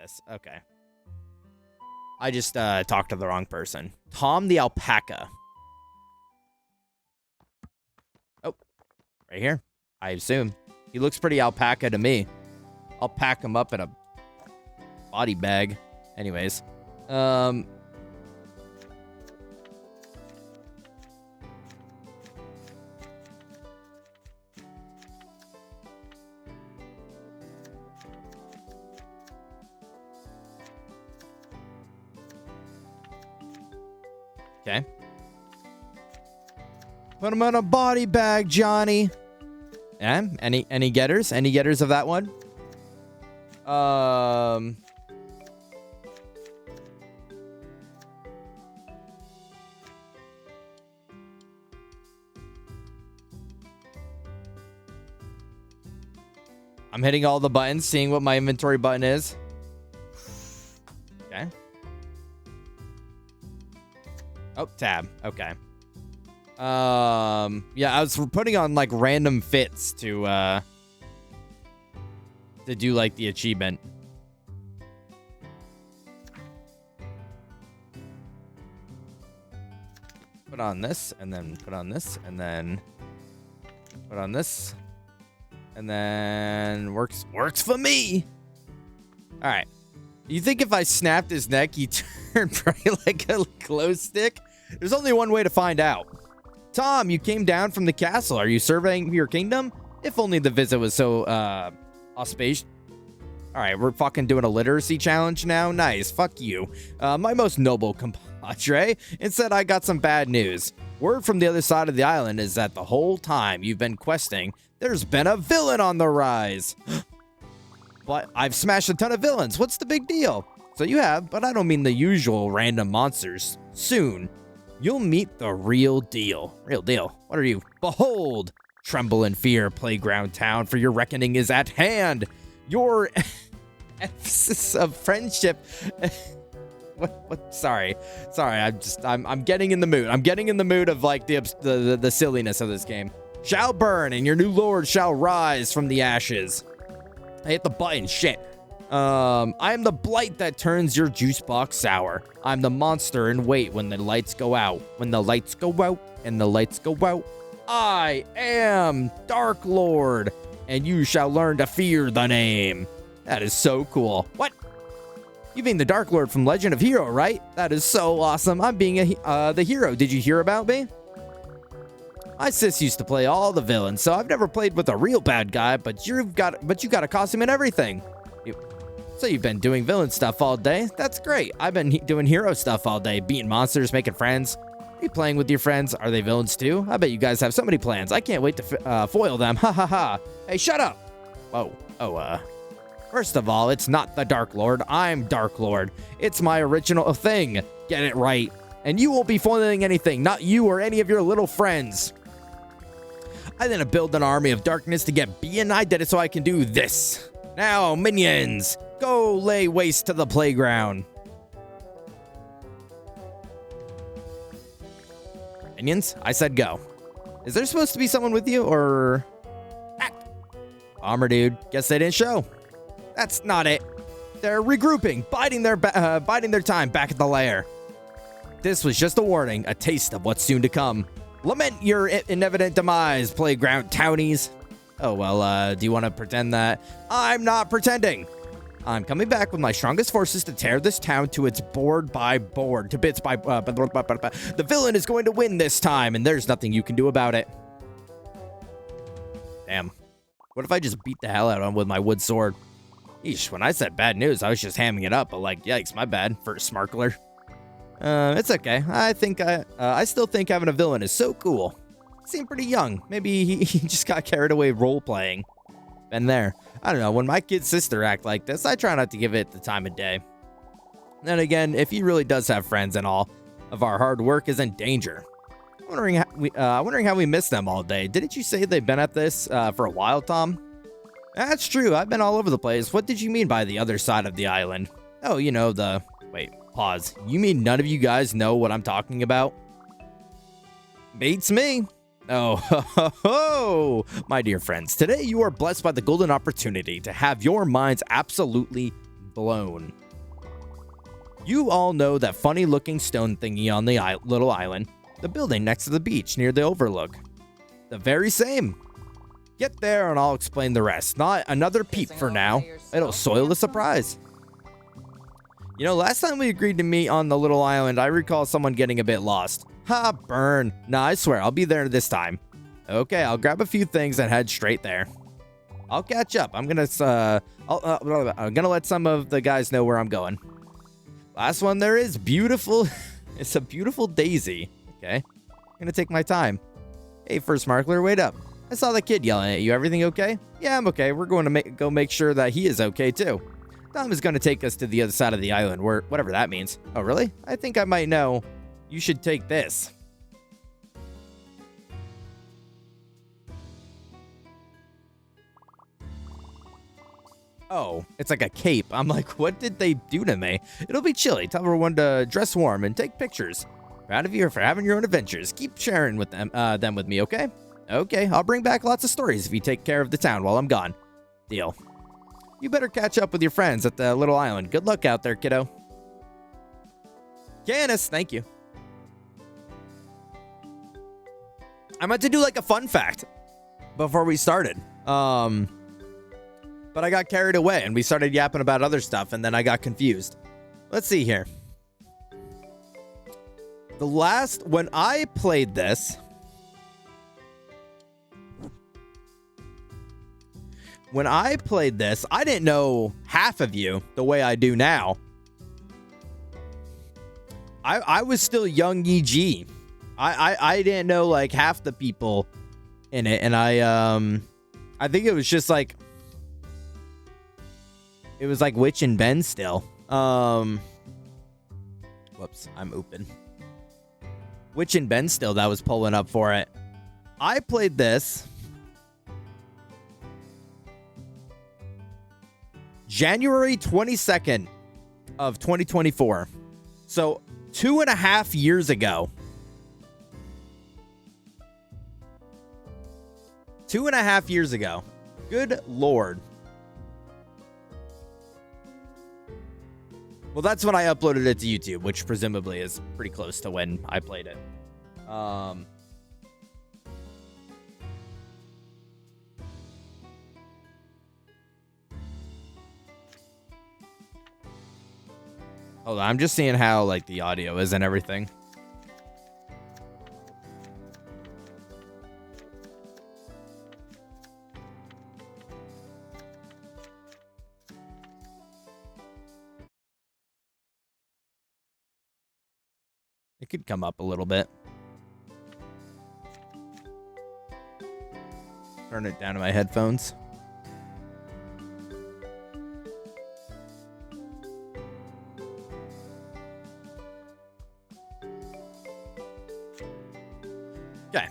this. Okay. I just talked to the wrong person. Tom the alpaca. Oh, right here. I assume. He looks pretty alpaca to me. I'll pack him up in a body bag. Anyways. Okay. Put him in a body bag, Johnny. Yeah, any getters? Any getters of that one? I'm hitting all the buttons, seeing what my inventory button is. Okay. Oh, tab. Okay. Yeah, I was putting on like random fits to do like the achievement. Put on this, and then put on this, and then put on this, and then works for me. All right. You think if I snapped his neck, he turned probably like a glow stick? There's only one way to find out. Tom, you came down from the castle. Are you surveying your kingdom? If only the visit was so, auspicious. All right, we're fucking doing a literacy challenge now. Nice, fuck you. My most noble compadre. Instead, I got some bad news. Word from the other side of the island is that the whole time you've been questing, there's been a villain on the rise. But I've smashed a ton of villains. What's the big deal? So you have, but I don't mean the usual random monsters. Soon, you'll meet the real deal. Real deal. What are you? Behold, tremble in fear, playground town, for your reckoning is at hand. Your emphasis of friendship. What? Sorry. I'm getting in the mood. I'm getting in the mood of like the silliness of this game. Shall burn, and your new lord shall rise from the ashes. I hit the button. Shit. I am the blight that turns your juice box sour. I'm the monster in wait when the lights go out. When the lights go out and the lights go out. I am Dark Lord, and you shall learn to fear the name. That is so cool. What? You mean the Dark Lord from Legend of Hero, right? That is so awesome. I'm being the hero. Did you hear about me? My sis used to play all the villains, so I've never played with a real bad guy, but you got a costume and everything. So you've been doing villain stuff all day? That's great. I've been doing hero stuff all day, beating monsters, making friends. Are you playing with your friends? Are they villains too? I bet you guys have so many plans. I can't wait to foil them. Ha ha ha. Hey, shut up. Whoa. Oh, first of all, it's not the Dark Lord. I'm Dark Lord. It's my original thing. Get it right. And you won't be foiling anything. Not you or any of your little friends. I didn't build an army of darkness to get beaten. I did it so I can do this. Now, minions, go lay waste to the playground. Minions? I said go. Is there supposed to be someone with you, or... Bomber dude. Guess they didn't show. That's not it. They're regrouping, biding their time back at the lair. This was just a warning, a taste of what's soon to come. Lament your inevitable demise, playground townies. Oh, well, do you want to pretend that? I'm not pretending. I'm coming back with my strongest forces to tear this town to its board by board, to bits by... The villain is going to win this time, and there's nothing you can do about it. Damn. What if I just beat the hell out of him with my wood sword? Eesh, when I said bad news, I was just hamming it up, but like, yikes, my bad for a smarkler. It's okay. I still think having a villain is so cool. Seemed pretty young. Maybe he just got carried away role-playing. Been there. I don't know, when my kid sister act like this, I try not to give it the time of day. Then again, if he really does have friends and all, of our hard work is in danger. Wondering how we missed them all day. Didn't you say they've been at this for a while, Tom? That's true. I've been all over the place. What did you mean by the other side of the island? Oh, you know, the... Wait, pause. You mean none of you guys know what I'm talking about? Beats me. Oh, ho, ho, ho. My dear friends, today you are blessed by the golden opportunity to have your minds absolutely blown. You all know that funny-looking stone thingy on the little island. The building next to the beach near the overlook. The very same. Get there and I'll explain the rest. Not another peep for now. It'll soil the surprise. You know, last time we agreed to meet on the little island, I recall someone getting a bit lost. Ha, burn. Nah, I swear, I'll be there this time. Okay, I'll grab a few things and head straight there. I'll catch up. I'm gonna let some of the guys know where I'm going. Last one there is beautiful. It's a beautiful daisy. Okay, I'm gonna take my time. Hey, first Markler, wait up. I saw the kid yelling at you. Everything okay? Yeah, I'm okay. We're going to go make sure that he is okay too. Tom is going to take us to the other side of the island, whatever that means. Oh, really? I think I might know. You should take this. Oh, it's like a cape. I'm like, what did they do to me? It'll be chilly. Tell everyone to dress warm and take pictures. Proud of you for having your own adventures. Keep sharing with them with me, okay? Okay, I'll bring back lots of stories if you take care of the town while I'm gone. Deal. You better catch up with your friends at the little island. Good luck out there, kiddo. Janice, thank you. I meant to do like a fun fact before we started. But I got carried away and we started yapping about other stuff and then I got confused. Let's see here. When I played this, I didn't know half of you the way I do now. I was still young EG. I didn't know like half the people in it, and I think it was just like Witch and Ben still. Whoops, I'm open. Witch and Ben still that was pulling up for it. I played this January 22nd of 2024. So 2.5 years ago. 2.5 years ago. Good Lord. Well, that's when I uploaded it to YouTube, which presumably is pretty close to when I played it. Hold on, I'm just seeing how like the audio is and everything. It could come up a little bit. Turn it down to my headphones. Okay.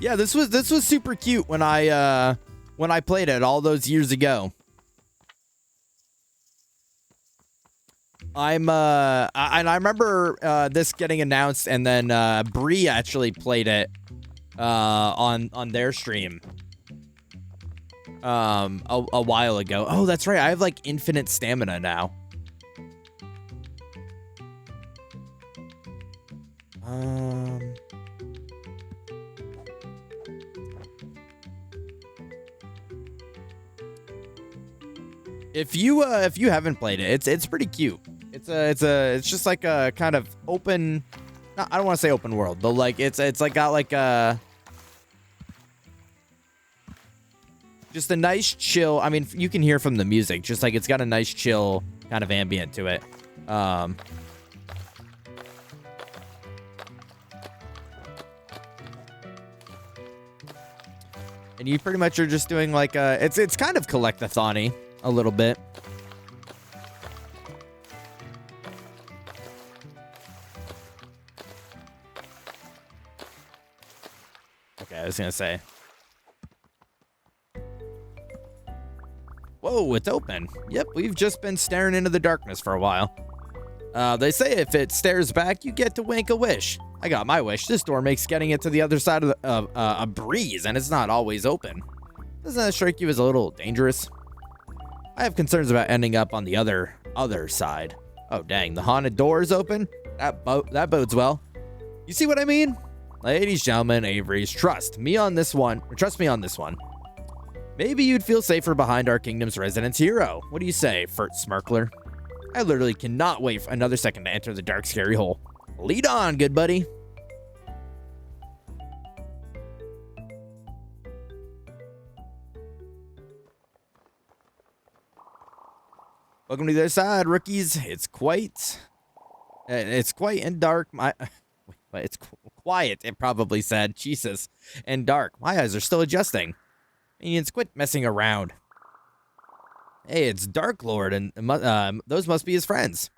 Yeah, this was super cute when I played it all those years ago. I remember this getting announced, and then Bree actually played it on their stream a while ago. Oh, that's right. I have like infinite stamina now. If you haven't played it, it's pretty cute. It's just like a kind of open, I don't want to say open world, but like it's like got like a just a nice chill. I mean, you can hear from the music, just like it's got a nice chill kind of ambient to it. And you pretty much are just doing like it's kind of collect-a-thon-y a little bit. Okay, I was gonna say. Whoa, Whoa, it's open. Yep, we've just been staring into the darkness for a while. They say if it stares back, you get to wink a wish. I got my wish. This door makes getting it to the other side of a breeze, and it's not always open. Doesn't that strike you as a little dangerous? I have concerns about ending up on the other side. Oh, dang, the haunted door is open? That bodes well. You see what I mean? Ladies, gentlemen, Averys, trust me on this one. Maybe you'd feel safer behind our kingdom's resident hero. What do you say, Fert Smirkler? I literally cannot wait for another second to enter the dark, scary hole. Lead on, good buddy. Welcome to the other side, rookies. It's quite and dark. It's quiet, it probably said. Jesus. And dark. My eyes are still adjusting. Minions, quit messing around. Hey, it's Dark Lord, and those must be his friends.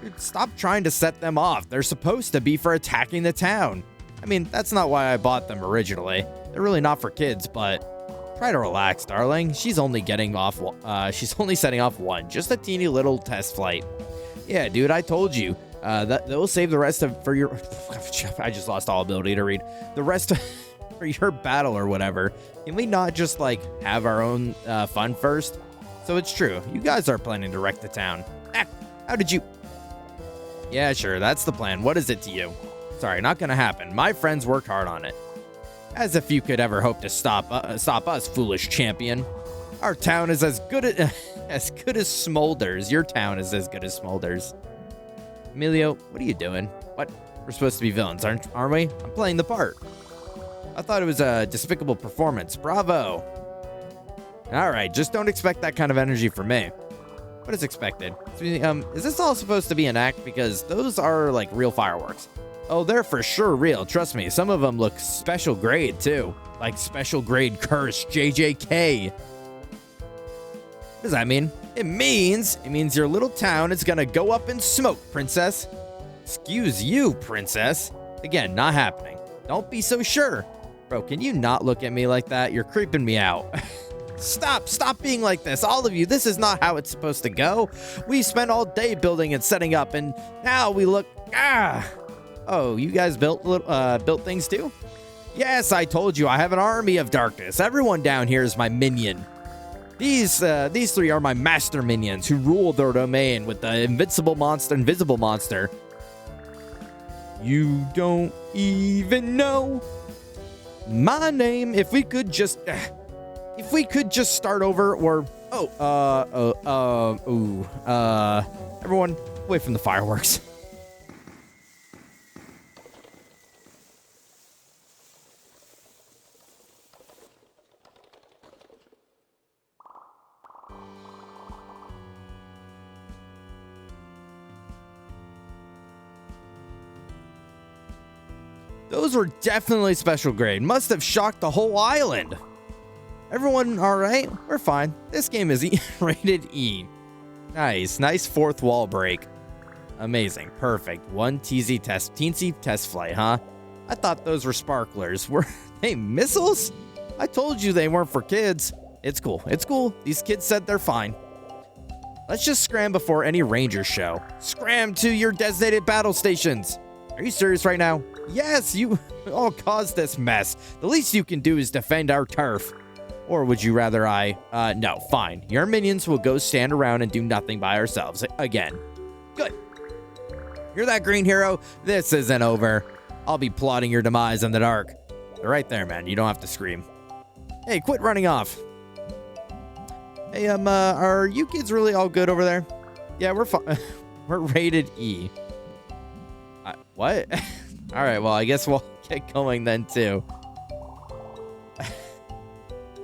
Dude, stop trying to set them off. They're supposed to be for attacking the town. I mean, that's not why I bought them originally. They're really not for kids, but try to relax, darling. She's only setting off one, just a teeny little test flight. Yeah, dude, I told you. That they'll save the rest for your. I just lost all ability to read. The rest for your battle or whatever. Can we not just like have our own fun first? So it's true. You guys are planning to wreck the town. How did you? Yeah, sure. That's the plan. What is it to you? Sorry, not gonna happen. My friends worked hard on it. As if you could ever hope to stop us, foolish champion. Our town is as good as Smolders. Your town is as good as Smolders. Emilio, what are you doing? What? We're supposed to be villains, aren't we? I'm playing the part. I thought it was a despicable performance. Bravo. All right, just don't expect that kind of energy from me. What is expected? Is this all supposed to be an act? Because those are like real fireworks. Oh, they're for sure real. Trust me, some of them look special grade too. Like special grade curse, JJK. What does that mean? It means your little town is gonna go up in smoke, princess. Excuse you, princess. Again, not happening. Don't be so sure. Bro, can you not look at me like that? You're creeping me out. Stop being like this. All of you, this is not how it's supposed to go. We spent all day building and setting up, and now we look, Oh, you guys built things too? Yes, I told you, I have an army of darkness. Everyone down here is my minion. These three are my master minions who rule their domain with the invisible monster. You don't even know my name. If we could just start over, or everyone away from the fireworks. Those were definitely special grade. Must have shocked the whole island. Everyone all right? We're fine. This game is rated E. Nice fourth wall break. Amazing. Perfect. One teensy test flight, huh? I thought those were sparklers. Were they missiles? I told you they weren't for kids. It's cool. These kids said they're fine. Let's just scram before any rangers show. Scram to your designated battle stations. Are you serious right now? Yes, you all caused this mess. The least you can do is defend our turf. Or would you rather no, fine. Your minions will go stand around and do nothing by ourselves again. Good. You're that green hero? This isn't over. I'll be plotting your demise in the dark. They're right there, man. You don't have to scream. Hey, quit running off. Hey, are you kids really all good over there? Yeah, we're fine. We're rated E. What? All right, well, I guess we'll get going then, too.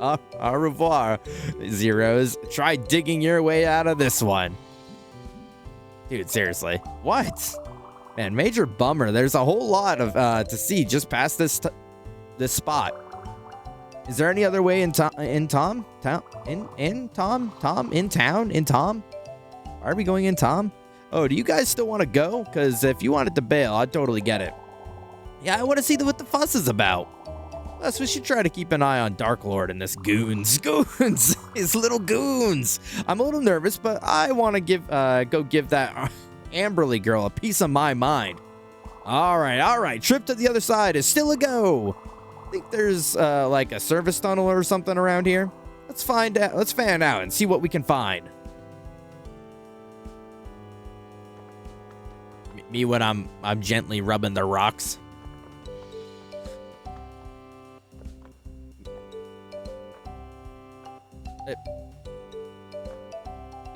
Au revoir, Zeros. Try digging your way out of this one. Dude, seriously. What? Man, major bummer. There's a whole lot of to see just past this spot. Is there any other way in town? Why are we going in Tom? Oh, do you guys still want to go? Because if you wanted to bail, I'd totally get it. Yeah, I want to see what the fuss is about. Plus, we should try to keep an eye on Dark Lord and this goons. Goons! His little goons! I'm a little nervous, but I want to go give that Amberly girl a piece of my mind. All right. Trip to the other side is still a go. I think there's like a service tunnel or something around here. Let's find out. Let's fan out and see what we can find. Me when I'm gently rubbing the rocks.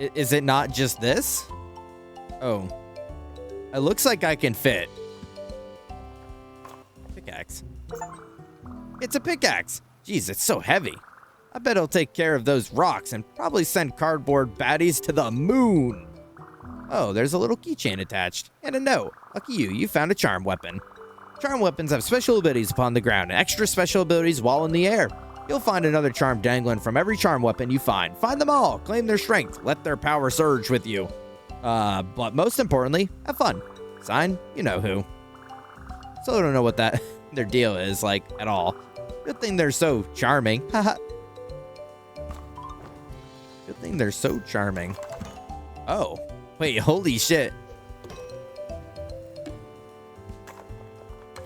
Is it not just this? Oh. It looks like I can fit. Pickaxe. It's a pickaxe. Jeez, it's so heavy. I bet it'll take care of those rocks and probably send cardboard baddies to the moon. Oh, there's a little keychain attached. And a note. Lucky you found a charm weapon. Charm weapons have special abilities upon the ground and extra special abilities while in the air. You'll find another charm dangling from every charm weapon you find. Find them all, claim their strength, let their power surge with you. But most importantly, have fun. Sign, you know who. So I don't know what that their deal is like at all. Good thing they're so charming. Haha. Good thing they're so charming. Oh, wait, holy shit.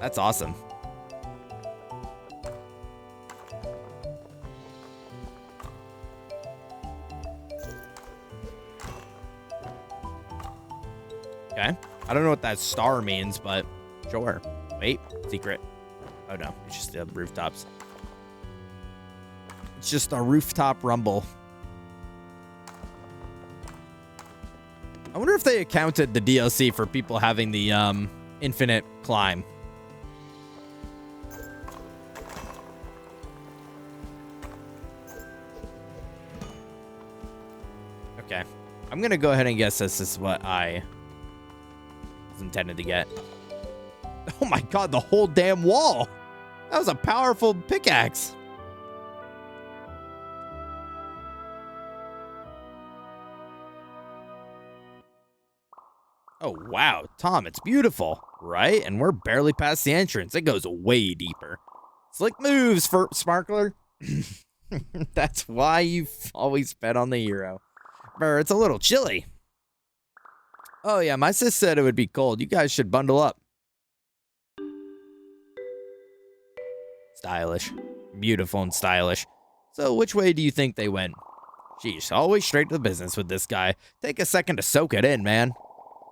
That's awesome. Okay. I don't know what that star means, but sure. Wait, secret. Oh no, it's just the rooftops. It's just a rooftop rumble. I wonder if they accounted the DLC for people having the infinite climb. Okay. I'm gonna go ahead and guess this is what I was intended to get. Oh my god, the whole damn wall! That was a powerful pickaxe. Oh wow, Tom, it's beautiful, right? And we're barely past the entrance. It goes way deeper. Slick moves, for Sparkler. That's why you've always bet on the hero. Brr, it's a little chilly. Oh yeah, my sis said it would be cold. You guys should bundle up. Stylish. Beautiful and stylish. So which way do you think they went? Sheesh, always straight to the business with this guy. Take a second to soak it in, man.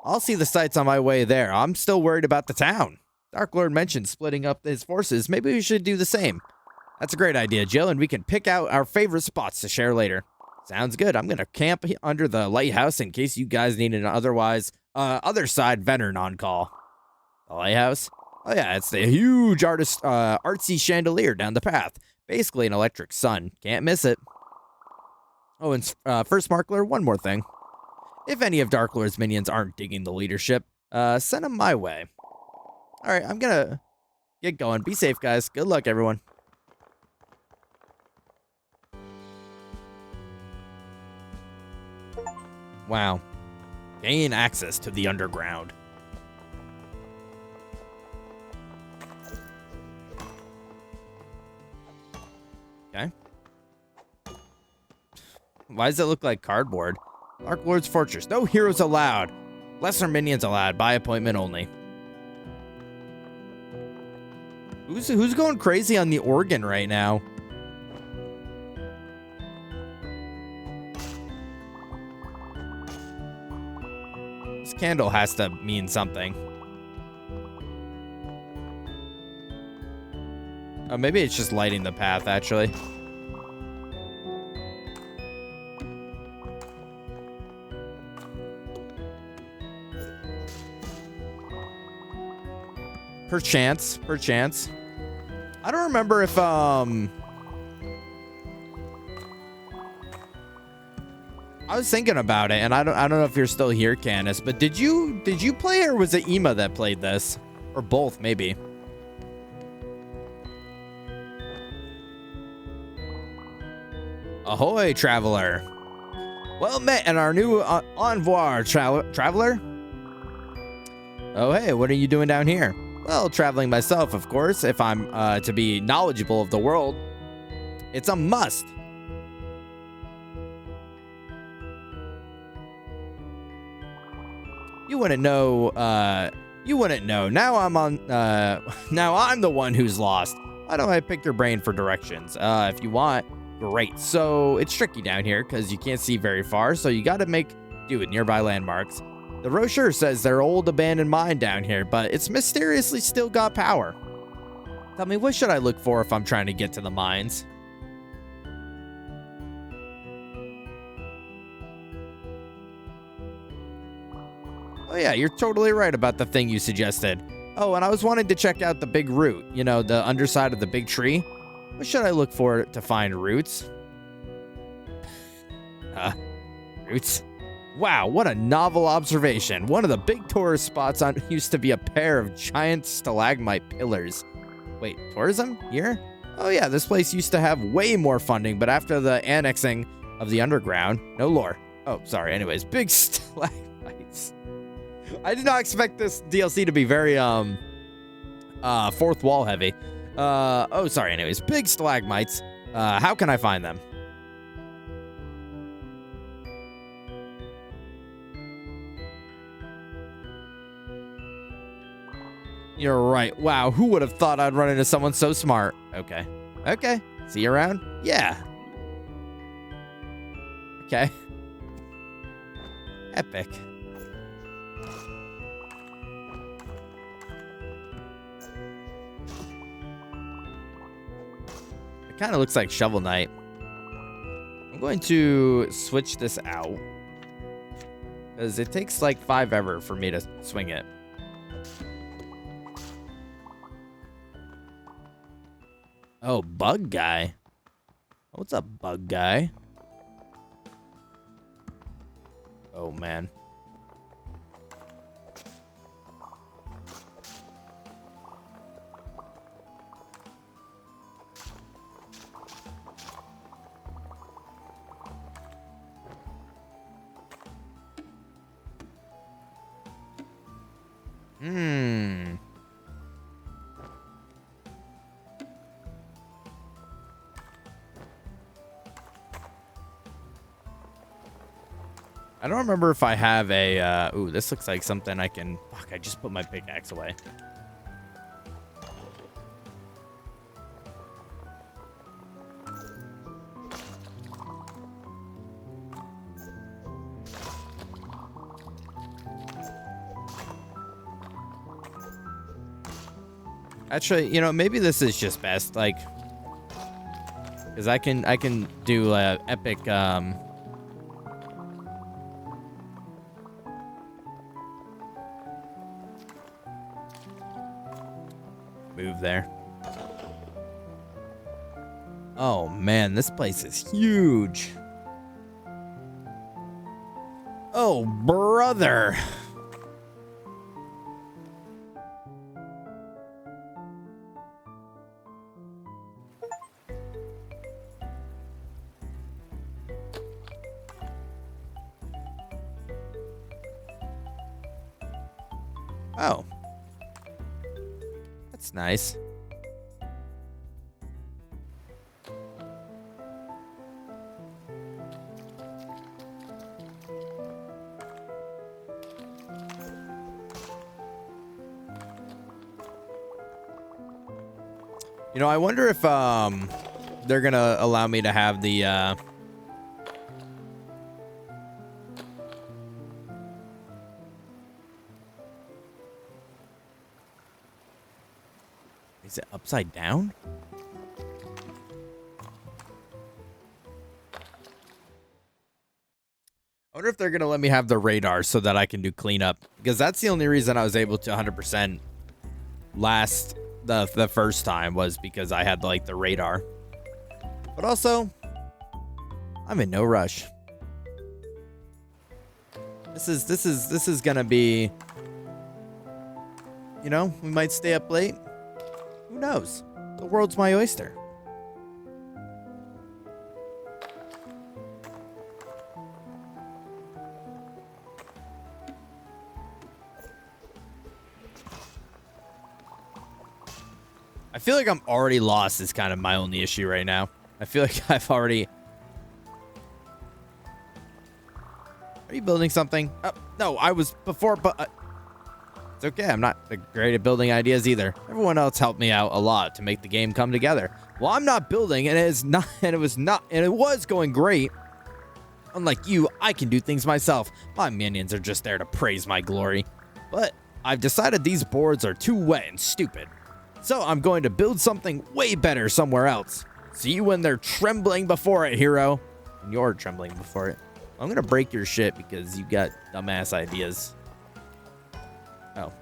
I'll see the sights on my way there. I'm still worried about the town. Dark Lord mentioned splitting up his forces. Maybe we should do the same. That's a great idea, Jill, and we can pick out our favorite spots to share later. Sounds good. I'm going to camp under the lighthouse in case you guys need an other side veteran on call. The lighthouse? Oh yeah, it's the huge artsy chandelier down the path. Basically an electric sun. Can't miss it. Oh, and first, Sparkler, one more thing. If any of Dark Lord's minions aren't digging the leadership, send them my way. All right, I'm gonna get going. Be safe, guys. Good luck, everyone. Wow. Gain access to the underground. Okay. Why does it look like cardboard? Dark Lord's Fortress. No heroes allowed. Lesser minions allowed. By appointment only. Who's going crazy on the organ right now? This candle has to mean something. Oh, maybe it's just lighting the path, actually. Perchance. I don't remember if I was thinking about it, and I don't know if you're still here, Candace, but did you play, or was it Ema that played this? Or both, maybe. Ahoy, traveler. Well met in our new envoy, traveler. Oh, hey, what are you doing down here? Well, traveling myself, of course, if I'm to be knowledgeable of the world. It's a must. You wouldn't know, you wouldn't know. Now I'm the one who's lost. Why don't I pick your brain for directions? If you want, great. So it's tricky down here because you can't see very far, so you gotta make do with nearby landmarks. The brochure says they're old abandoned mine down here, but it's mysteriously still got power. Tell me, what should I look for if I'm trying to get to the mines? Oh yeah, you're totally right about the thing you suggested. Oh, and I was wanting to check out the big root, you know, the underside of the big tree. What should I look for to find roots? Roots? Wow, what a novel observation. One of the big tourist spots used to be a pair of giant stalagmite pillars. Wait, tourism? Here? Oh yeah, this place used to have way more funding, but after the annexing of the underground, no lore. Oh, sorry, anyways, big stalagmites. I did not expect this DLC to be very, fourth wall heavy. Oh, sorry, anyways, big stalagmites. How can I find them? You're right. Wow, who would have thought I'd run into someone so smart? Okay. Okay. See you around? Yeah. Okay. Epic. It kind of looks like Shovel Knight. I'm going to switch this out because it takes like 5 ever for me to swing it. Oh, bug guy. What's up, bug guy? Oh, man. I don't remember if I have a, ooh, this looks like something I can, fuck, I just put my pickaxe away. Actually, you know, maybe this is just best, like, because I can do a epic, move there. Oh man, this place is huge. Oh, brother. Oh. That's nice. You know, I wonder if they're gonna allow me to have the is it upside down? I wonder if they're gonna let me have the radar so that I can do cleanup, because that's the only reason I was able to 100% last the first time was because I had like the radar. But also, I'm in no rush. This is gonna be, you know, we might stay up late. Who knows? The world's my oyster. I feel like I'm already lost is kind of my only issue right now. I feel like I've already... Are you building something? No, I was before, but... It's okay, I'm not great at building ideas either. Everyone else helped me out a lot to make the game come together. Well, I'm not building, and it was going great. Unlike you, I can do things myself. My minions are just there to praise my glory. But I've decided these boards are too wet and stupid. So I'm going to build something way better somewhere else. See you when they're trembling before it, hero. And you're trembling before it. I'm going to break your shit because you got dumbass ideas. Oh,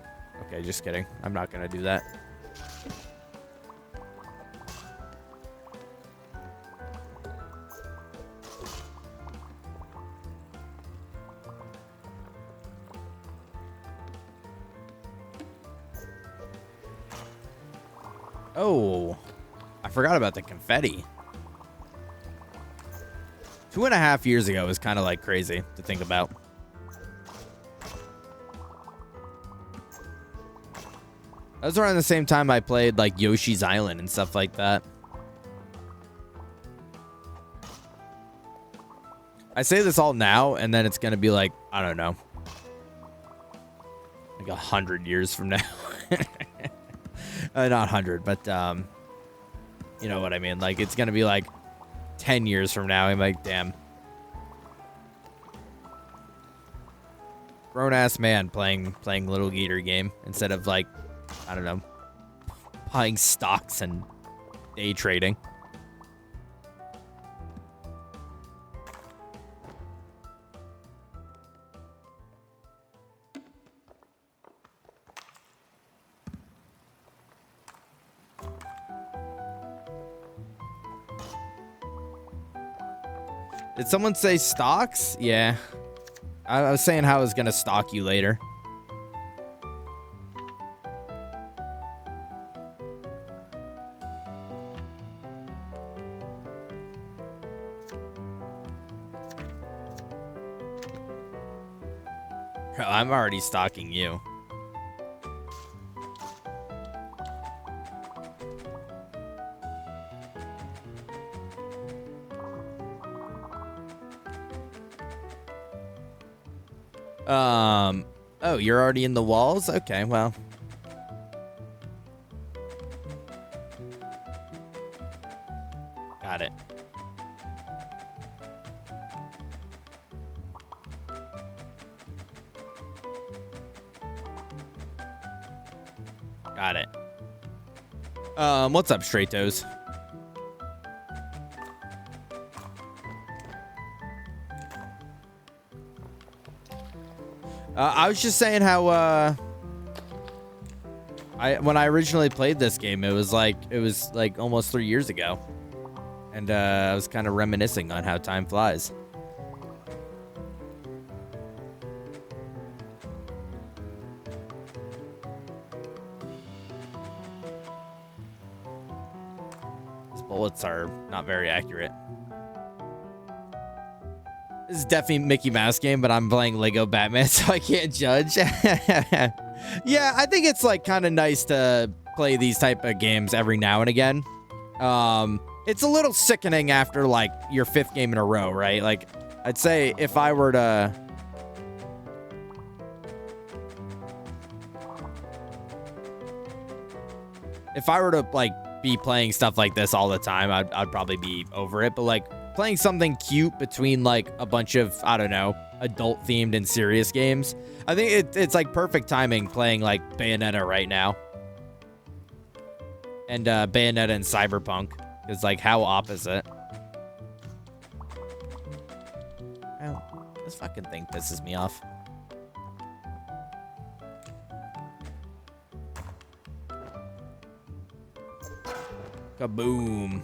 okay, just kidding. I'm not going to do that. Oh, I forgot about the confetti. 2.5 years ago is kind of like crazy to think about. That was around the same time I played like Yoshi's Island and stuff like that. I say this all now, and then it's going to be like, I don't know, like 100 years from now. Not 100, but you know what I mean. Like, it's going to be like 10 years from now. I'm like, damn. Grown-ass man playing Lil Gator Game instead of like, I don't know, buying stocks and day trading. Did someone say stocks? Yeah. I was saying how I was going to stalk you later. Oh, I'm already stalking you. Oh, you're already in the walls? Okay, well. Got it. Got it. What's up, Straight Toes? I was just saying how when I originally played this game, it was like almost 3 years ago, and I was kind of reminiscing on how time flies. These bullets are not very accurate. This is definitely Mickey Mouse game, but I'm playing Lego Batman, so I can't judge. Yeah, I think it's like kind of nice to play these type of games every now and again. It's a little sickening after like your 5th game in a row, right? Like, I'd say if I were to like be playing stuff like this all the time, I'd probably be over it. But like, playing something cute between like a bunch of, I don't know, adult themed and serious games, I think it's like perfect timing playing like Bayonetta right now. And Bayonetta and Cyberpunk is like how opposite. Oh, this fucking thing pisses me off. Kaboom.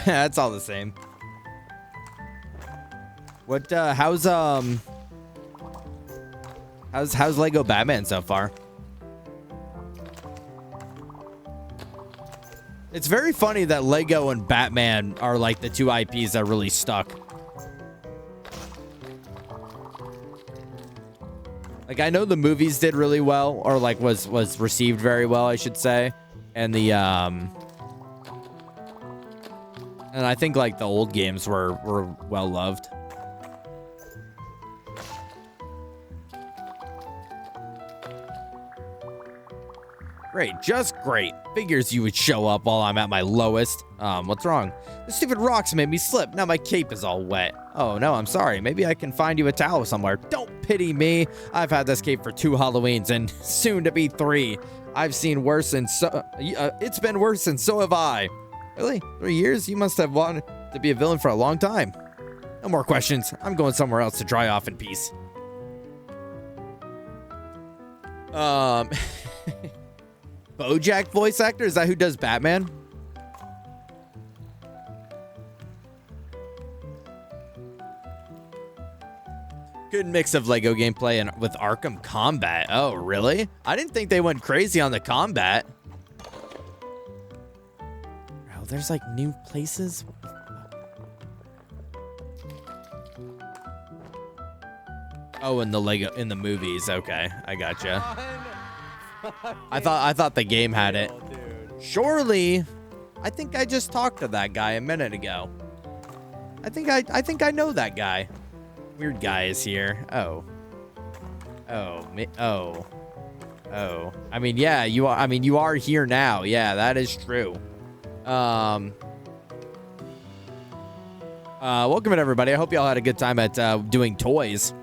That's all the same. What how's Lego Batman so far? It's very funny that Lego and Batman are like the 2 IPs that really stuck. Like, I know the movies did really well, or like was received very well, I should say. And and I think like the old games were well loved. Great, just great. Figures you would show up while I'm at my lowest. What's wrong? The stupid rocks made me slip. Now my cape is all wet. Oh no, I'm sorry. Maybe I can find you a towel somewhere. Don't pity me. I've had this cape for 2 Halloweens and soon to be 3. I've seen worse and it's been worse and so have I. Really? 3 years? You must have wanted to be a villain for a long time. No more questions. I'm going somewhere else to dry off in peace. BoJack voice actor? Is that who does Batman? Good mix of Lego gameplay and with Arkham combat. Oh, really? I didn't think they went crazy on the combat. Oh, there's like new places. Oh, in the movies. Okay, I gotcha. I thought the game had it. Surely, I think I just talked to that guy a minute ago. I think I know that guy. Weird guy is here. Oh. I mean, yeah, you are. I mean, you are here now. Yeah, that is true. Welcome in, everybody. I hope y'all had a good time at doing toys.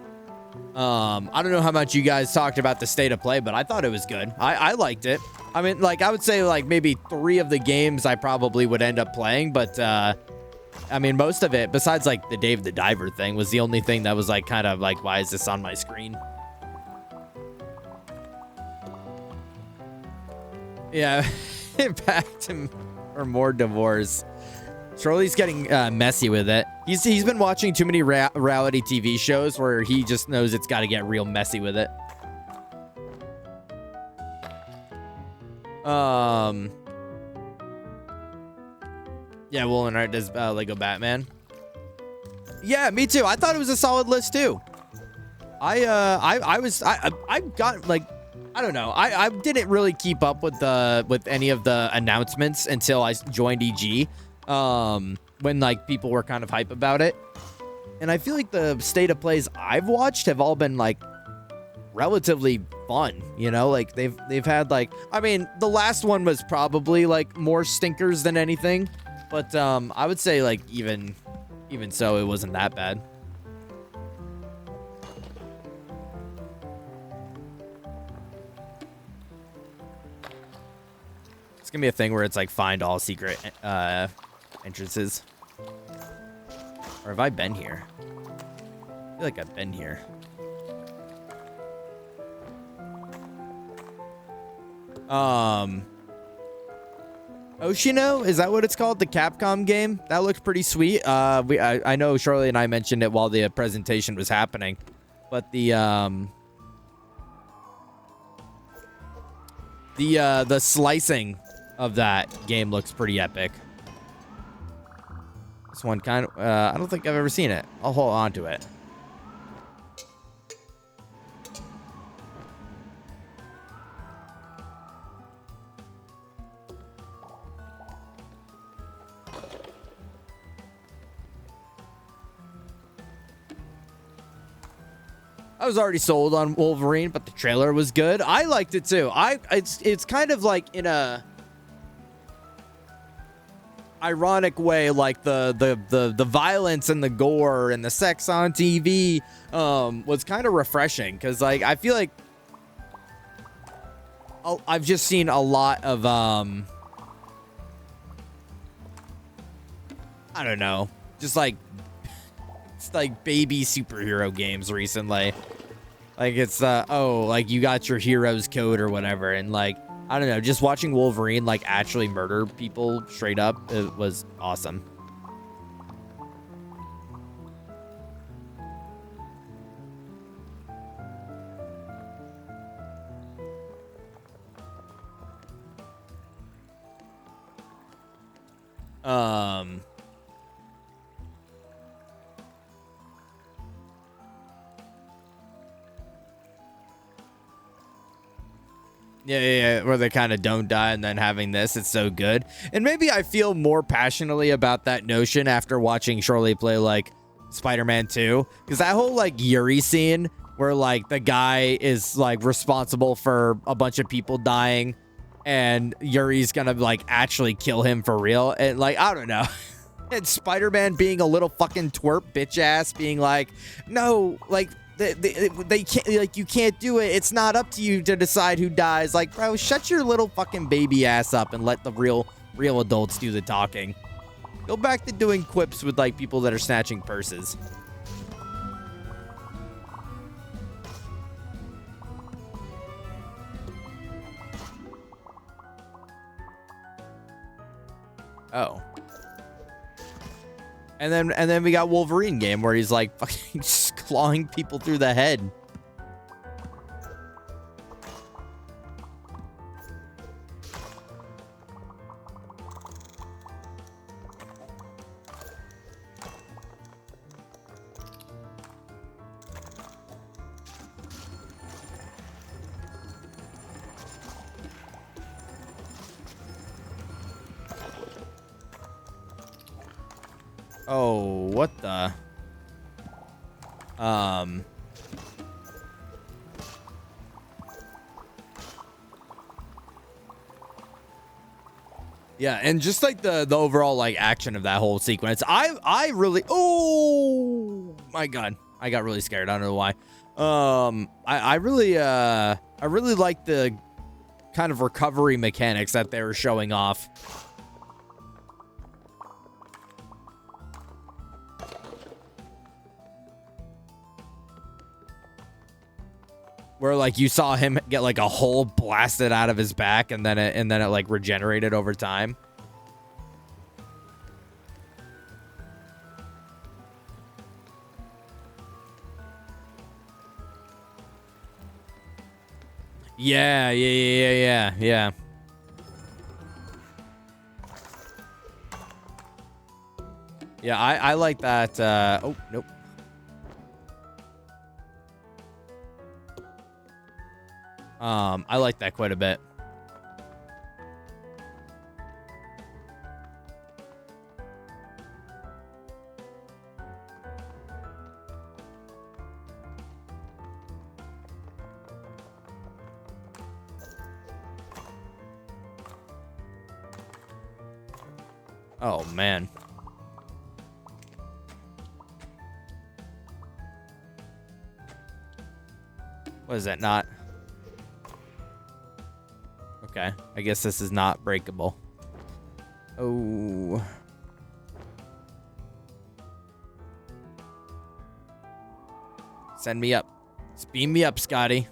I don't know how much you guys talked about the state of play, but I thought it was good. I liked it. I mean, like, I would say like maybe 3 of the games I probably would end up playing, but I mean, most of it, besides like the Dave the Diver thing, was the only thing that was like kind of like, why is this on my screen? Yeah, back to or more divorce. Charlie's getting messy with it. He's been watching too many reality TV shows where he just knows it's got to get real messy with it. Yeah, Woolen Art does Lego Batman. Yeah, me too. I thought it was a solid list too. I got like, I don't know. I didn't really keep up with any of the announcements until I joined EG. When like people were kind of hype about it. And I feel like the state of plays I've watched have all been like relatively fun, you know, like they've had like, I mean, the last one was probably like more stinkers than anything, but I would say like even so, it wasn't that bad. It's gonna be a thing where it's like find all secret entrances. Or have I been here? I feel like I've been here. Oshino, is that what it's called? The Capcom game? That looks pretty sweet. I know Charlie and I mentioned it while the presentation was happening, but the slicing of that game looks pretty epic. This one kind of, I don't think I've ever seen it. I'll hold on to it. I was already sold on Wolverine, but the trailer was good. I liked it too. It's kind of like in a ironic way, like the violence and the gore and the sex on TV was kind of refreshing, because like I feel like I've just seen a lot of I don't know, just like it's like baby superhero games recently. Like it's oh, like you got your hero's code or whatever, and like I don't know, just watching Wolverine like actually murder people straight up, it was awesome. Yeah, where they kind of don't die, and then having this, it's so good. And maybe I feel more passionately about that notion after watching Shirley play, like, Spider-Man 2. Because that whole, like, Yuri scene where, like, the guy is, like, responsible for a bunch of people dying, and Yuri's gonna, like, actually kill him for real. And, like, I don't know. And Spider-Man being a little fucking twerp bitch ass, being like, no, like, they can't, like, you can't do it. It's not up to you to decide who dies. Like, bro, shut your little fucking baby ass up and let the real adults do the talking. Go back to doing quips with, like, people that are snatching purses. Oh. And then we got Wolverine game where he's like fucking just clawing people through the head. Oh, what the? Yeah, and just like the overall like action of that whole sequence, I really, oh my god, I got really scared. I don't know why. I really like the kind of recovery mechanics that they were showing off. Where like you saw him get like a hole blasted out of his back, and then it like regenerated over time. Yeah. Yeah, I like that. Oh, nope. I like that quite a bit. Oh, man. What is that, not? Okay, I guess this is not breakable. Oh. Send me up. Beam me up, Scotty.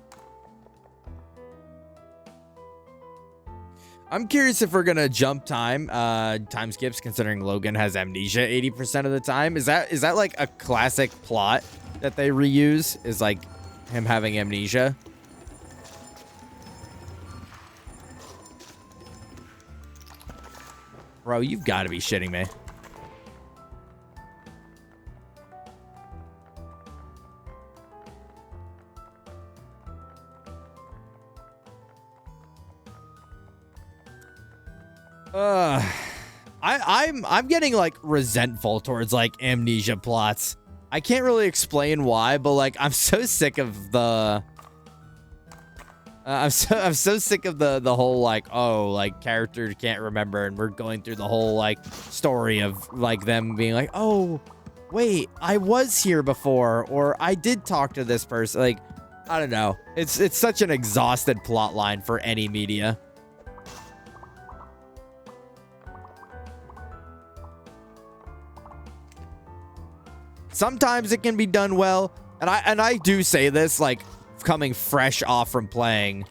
I'm curious if we're gonna jump time skips, considering Logan has amnesia 80% of the time. Is that like a classic plot that they reuse? Is like him having amnesia? Bro, you've got to be shitting me. I'm getting like resentful towards like amnesia plots. I can't really explain why, but like I'm so sick of the I'm so sick of the whole like, oh, like character can't remember, and we're going through the whole like story of like them being like, oh wait, I was here before, or I did talk to this person. Like, I don't know. It's such an exhausted plot line for any media. Sometimes it can be done well, and I do say this like coming fresh off from playing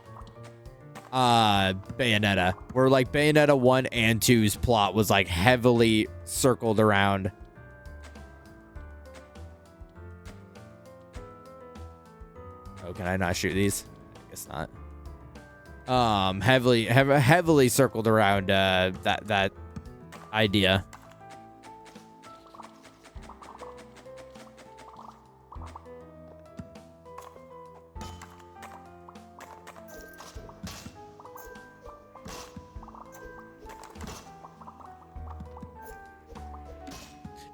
Bayonetta, where like Bayonetta 1 and 2's plot was like heavily circled around oh, can I not shoot these? I guess not. Heavily circled around that idea.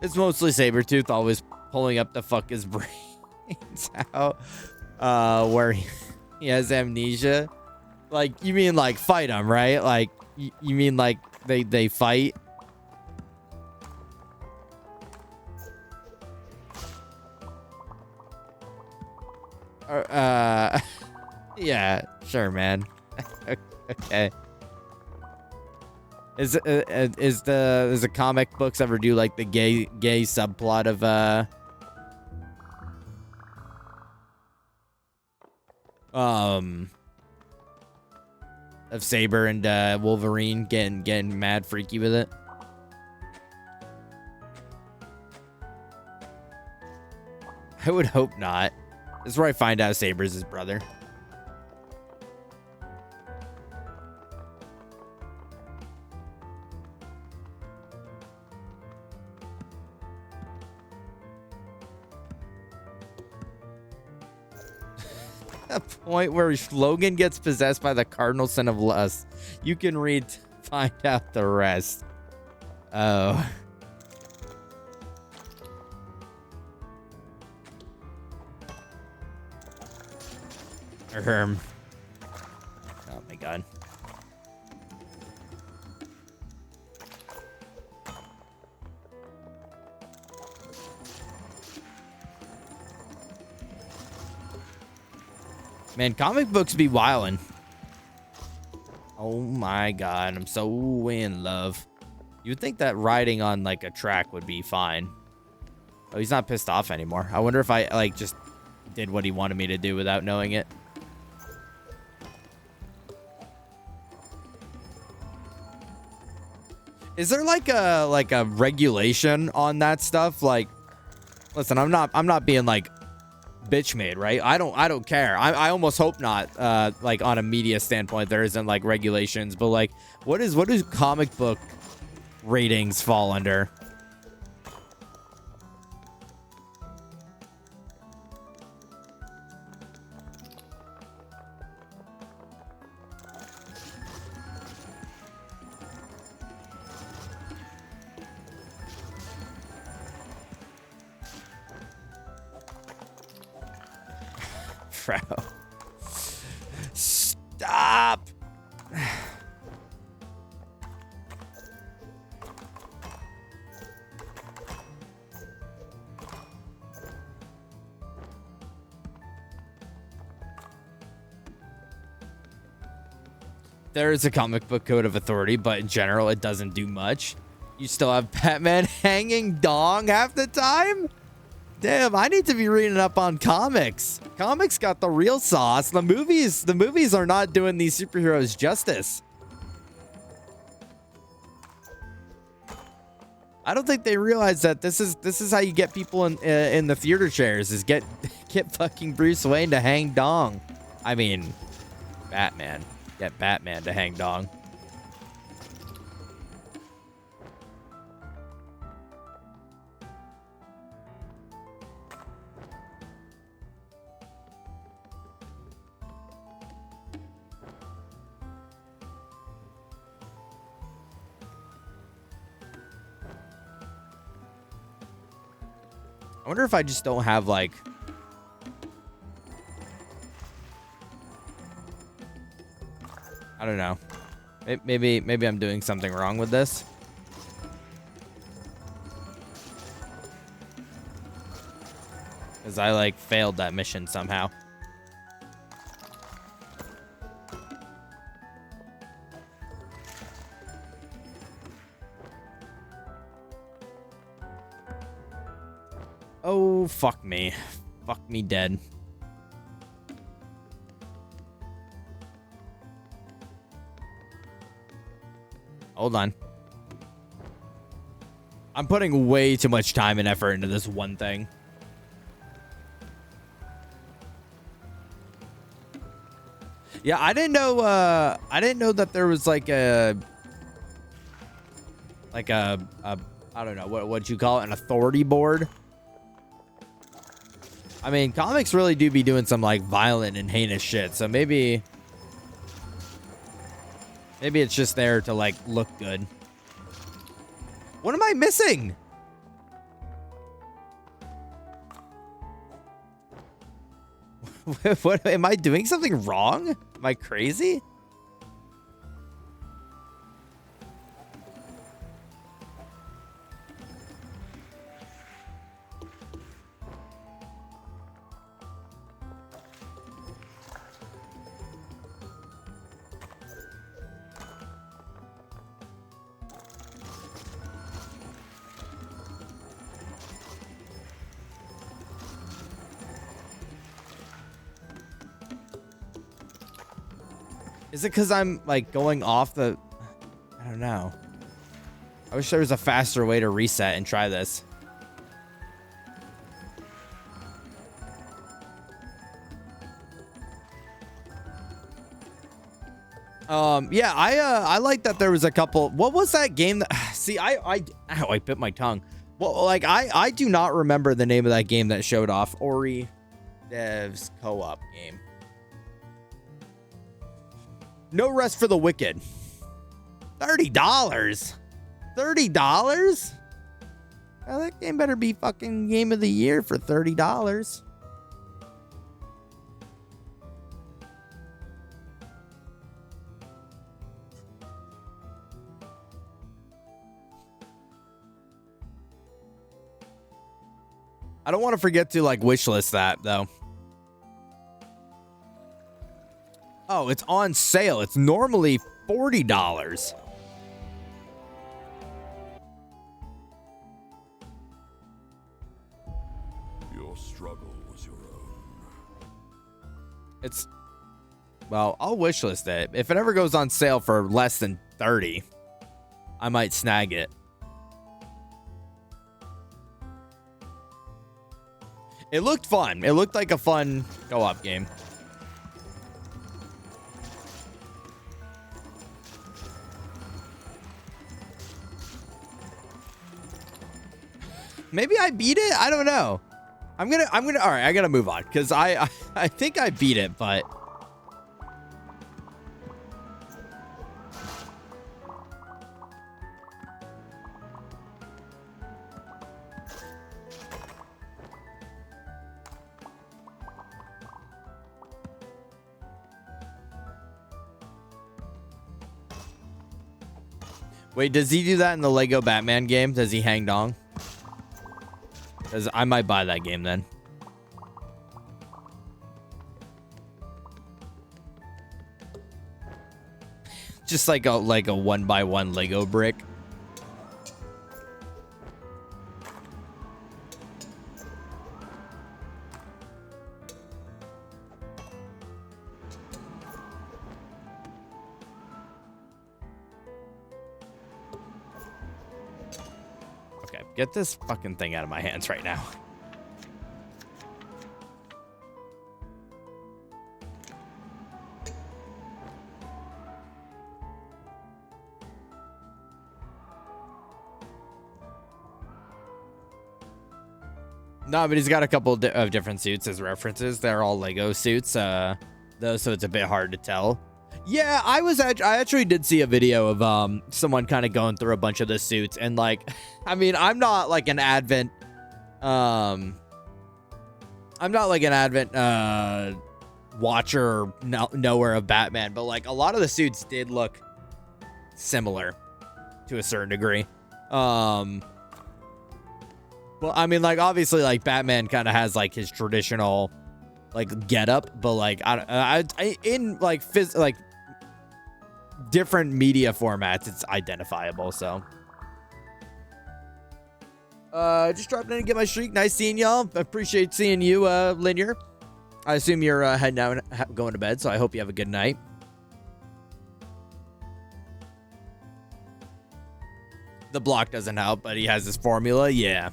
It's mostly Sabretooth always pulling up to fuck his brains out. Where he has amnesia. Like, you mean like fight him, right? Like, you mean like they fight? Yeah, sure, man. Okay. Is the comic books ever do like the gay subplot of Saber and Wolverine getting mad freaky with it? I would hope not. This is where I find out Saber's his brother. A point where Logan gets possessed by the cardinal sin of lust. You can read to find out the rest. Oh. Oh my god. Man, comic books be wildin'. Oh my god, I'm so in love. You'd think that riding on like a track would be fine. Oh, he's not pissed off anymore. I wonder if I like just did what he wanted me to do without knowing it. Is there like a regulation on that stuff? Like, listen, I'm not being like bitch made, right? I don't care. I almost hope not. Like on a media standpoint, there isn't like regulations, but like, what do comic book ratings fall under? Bro. Stop. There is a comic book code of authority, but in general, it doesn't do much. You still have Batman hanging dong half the time? Damn, I need to be reading up on comics. Comics got the real sauce. The movies are not doing these superheroes justice. I don't think they realize that this is how you get people in the theater chairs, is get fucking Bruce Wayne to hang dong. I mean, Batman. Get Batman to hang dong. I wonder if I just don't have, like... I don't know. Maybe I'm doing something wrong with this. Because I, like, failed that mission somehow. Oh, fuck me. Fuck me dead. Hold on. I'm putting way too much time and effort into this one thing. Yeah, I didn't know that there was like a I don't know, what you call it, an authority board. I mean, comics really do be doing some like violent and heinous shit, so maybe it's just there to like look good. What am I missing? What am I doing something wrong? Am I crazy? Is it because I'm like going off the... I don't know. I wish there was a faster way to reset and try this. Yeah, I like that there was a couple... What was that game that... See, ow, I bit my tongue. Well, like, I do not remember the name of that game that showed off. Ori Dev's co-op game. No Rest for the Wicked. $30. $30? Well, that game better be fucking game of the year for $30. I don't want to forget to like wishlist that though. Oh, it's on sale. It's normally $40. Your struggle was your own. It's... Well, I'll wishlist it. If it ever goes on sale for less than 30, I might snag it. It looked fun. It looked like a fun co-op game. Maybe I beat it. I don't know. I'm gonna. All right, I gotta move on because I think I beat it, but wait, does he do that in the Lego Batman game? Does he hang dong? Because I might buy that game then. Just like a 1x1 Lego brick. Get this fucking thing out of my hands right now. No, but he's got a couple of different suits as references. They're all Lego suits, though, so it's a bit hard to tell. Yeah, I actually did see a video of someone kind of going through a bunch of the suits, and like, I mean, I'm not like an advent watcher or knower of Batman, but like a lot of the suits did look similar to a certain degree. Well, I mean, like obviously, like Batman kind of has like his traditional like getup, but like I in like different media formats, it's identifiable. So just dropped in to get my streak. Nice seeing y'all. Appreciate seeing you, Linear. I assume you're heading out and going to bed, so I hope you have a good night. The block doesn't help, but he has his formula. Yeah.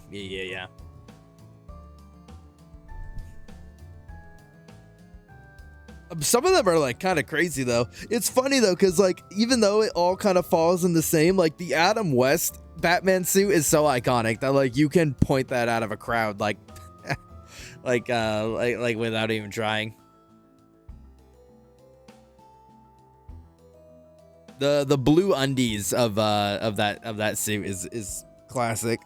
Some of them are like kind of crazy though. It's funny though, because like even though it all kind of falls in the same, like the Adam West Batman suit is so iconic that like you can point that out of a crowd like like without even trying. The blue undies of that suit is classic.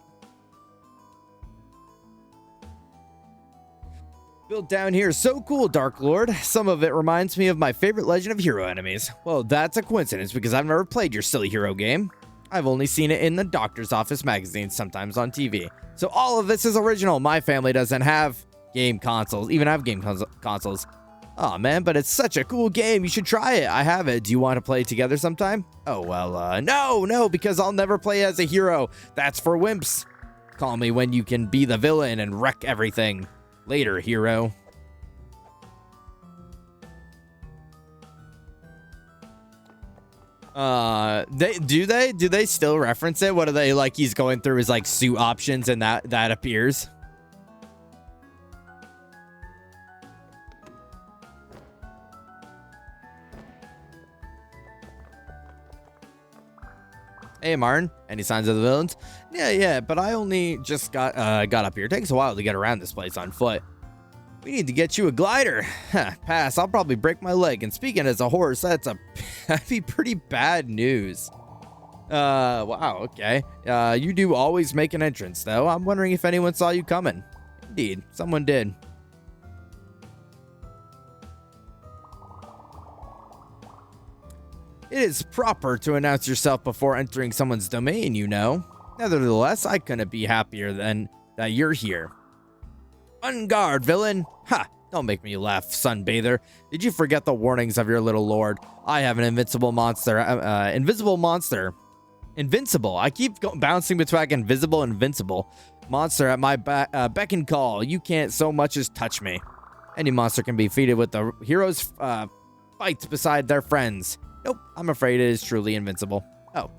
Built down here is so cool, Dark Lord. Some of it reminds me of my favorite Legend of Hero enemies. Well, that's a coincidence because I've never played your silly hero game. I've only seen it in the doctor's office magazine, sometimes on TV. So all of this is original. My family doesn't have game consoles, even have game consoles. Oh man, but it's such a cool game. You should try it. I have it. Do you want to play together sometime? Oh, well, no, because I'll never play as a hero. That's for wimps. Call me when you can be the villain and wreck everything. Later, hero. Do they still reference it? What are they like? He's going through his like suit options and that appears. Hey, Martin. Any signs of the villains? Yeah, but I only just got up here. It takes a while to get around this place on foot. We need to get you a glider. Pass. I'll probably break my leg. And speaking as a horse, that'd be pretty bad news. Wow, okay. You do always make an entrance, though. I'm wondering if anyone saw you coming. Indeed, someone did. It is proper to announce yourself before entering someone's domain, you know. Nevertheless, I couldn't be happier than that you're here. On guard, villain! Ha! Don't make me laugh, sunbather. Did you forget the warnings of your little lord? I have an invincible monster. Invincible. I keep bouncing between invisible and invincible. Monster at my beck and call. You can't so much as touch me. Any monster can be defeated with the heroes fights beside their friends. Nope, I'm afraid it is truly invincible. Oh,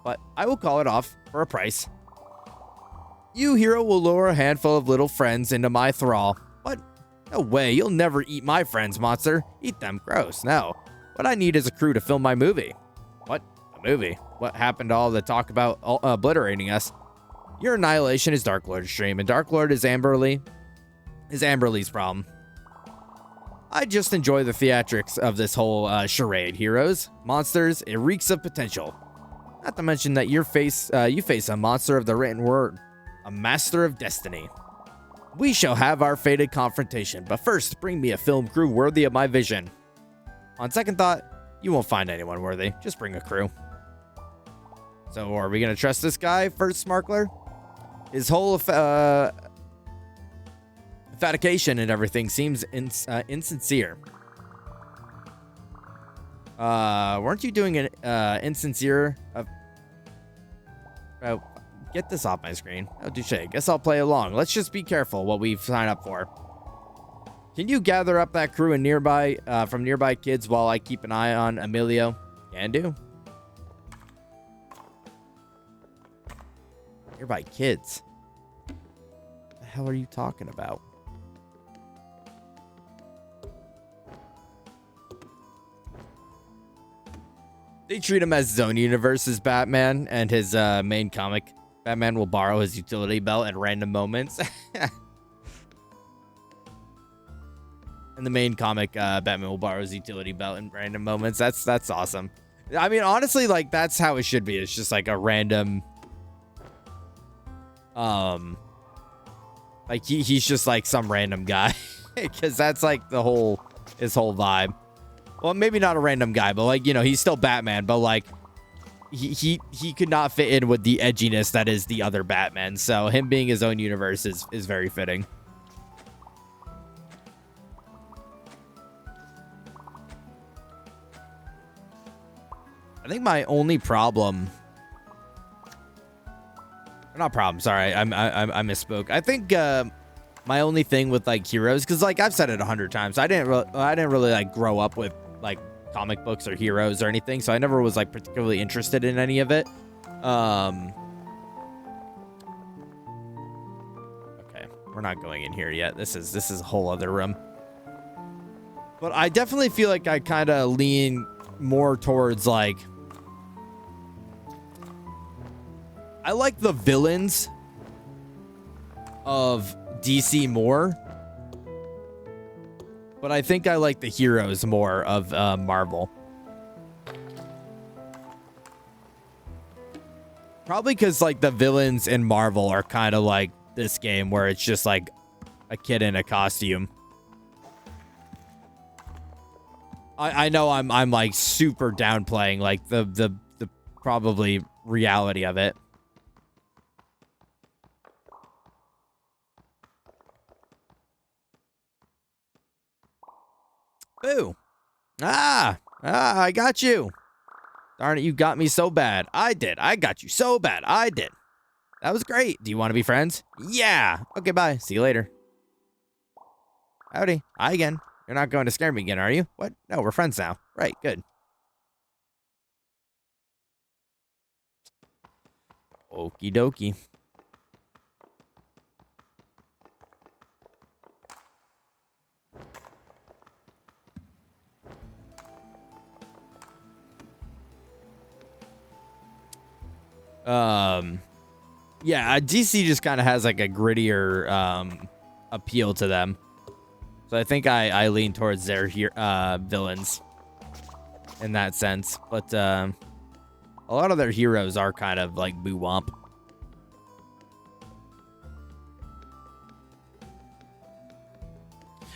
but I will call it off for a price. You, hero, will lure a handful of little friends into my thrall. What? No way, you'll never eat my friends, monster. Eat them, gross, no. What I need is a crew to film my movie. What? A movie? What happened to all the talk about obliterating us? Your annihilation is Dark Lord's dream, and Dark Lord is Amberly's problem. I just enjoy the theatrics of this whole charade, heroes. Monsters, it reeks of potential. Not to mention that you face a monster of the written word, a master of destiny. We shall have our fated confrontation, but first, bring me a film crew worthy of my vision. On second thought, you won't find anyone worthy. Just bring a crew. So, are we gonna trust this guy first, Smarkler? His whole Fatication and everything seems insincere. Weren't you doing an insincere? Get this off my screen. Oh, touche. Guess I'll play along. Let's just be careful what we've signed up for. Can you gather up that crew and from nearby kids while I keep an eye on Emilio? Can do. Nearby kids. What the hell are you talking about? They treat him as his own universe as Batman, and his main comic, Batman will borrow his utility belt at random moments. In the main comic, Batman will borrow his utility belt in random moments. That's awesome. I mean, honestly, like, that's how it should be. It's just like a random... like, he's just like some random guy. Because that's like his whole vibe. Well, maybe not a random guy, but like, you know, he's still Batman, but like he could not fit in with the edginess that is the other Batman. So him being his own universe is very fitting. I think my only problem, not problem, sorry, I misspoke. I think my only thing with like heroes, because like I've said it 100 times, I didn't really like grow up with like comic books or heroes or anything, so I never was like particularly interested in any of it. Okay, we're not going in here yet. This is a whole other room. But I definitely feel like I kind of lean more towards like, I like the villains of DC more, but I think I like the heroes more of Marvel. Probably because like the villains in Marvel are kind of like this game where it's just like a kid in a costume. I know I'm like super downplaying like the probably reality of it. Ooh. I got you. Darn it, you got me so bad. I did. I got you so bad. I did. That was great. Do you want to be friends? Yeah. Okay, bye. See you later. Howdy. Hi again. You're not going to scare me again, are you? What? No, we're friends now. Right, good. Okie dokie. Yeah, DC just kind of has like a grittier appeal to them. So I think I lean towards their villains in that sense. But a lot of their heroes are kind of like boo-womp.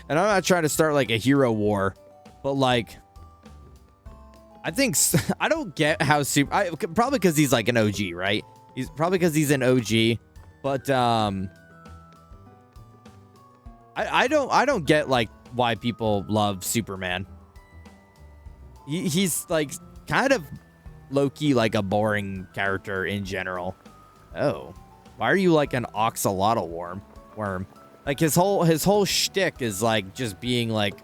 And I'm not trying to start like a hero war, but like I think I don't get how probably because he's like an OG, right? He's probably because he's an OG, but I don't get like why people love Superman. He's like kind of low-key like a boring character in general. Oh, why are you like an oxalotl worm? Like his whole shtick is like just being like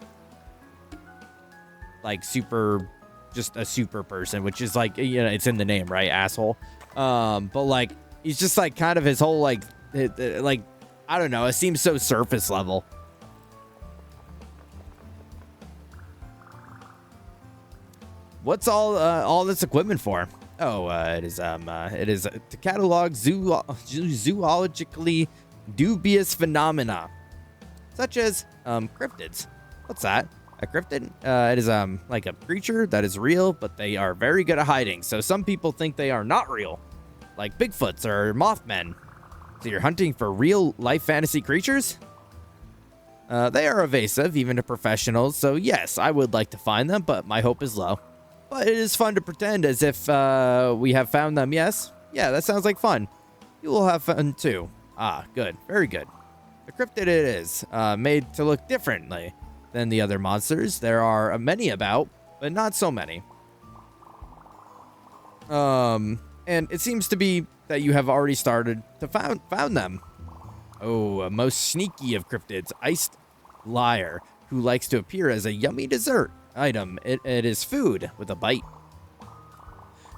super, just a super person, which is like, you know, it's in the name, right? Asshole. But like he's just like kind of his whole like I don't know. It seems so surface level. What's all this equipment for? Oh, it is to catalog zoologically dubious phenomena, such as cryptids. What's that? A cryptid? It is like a creature that is real, but they are very good at hiding. So some people think they are not real, like Bigfoots or Mothmen. So you're hunting for real life fantasy creatures? They are evasive, even to professionals. So yes, I would like to find them, but my hope is low. But it is fun to pretend as if we have found them. Yes? Yeah, that sounds like fun. You will have fun too. Ah, good. Very good. A cryptid it is, made to look differently than the other monsters. There are many about, but not so many. And it seems to be that you have already started to found them. Oh, a most sneaky of cryptids, iced liar, who likes to appear as a yummy dessert item. It is food with a bite.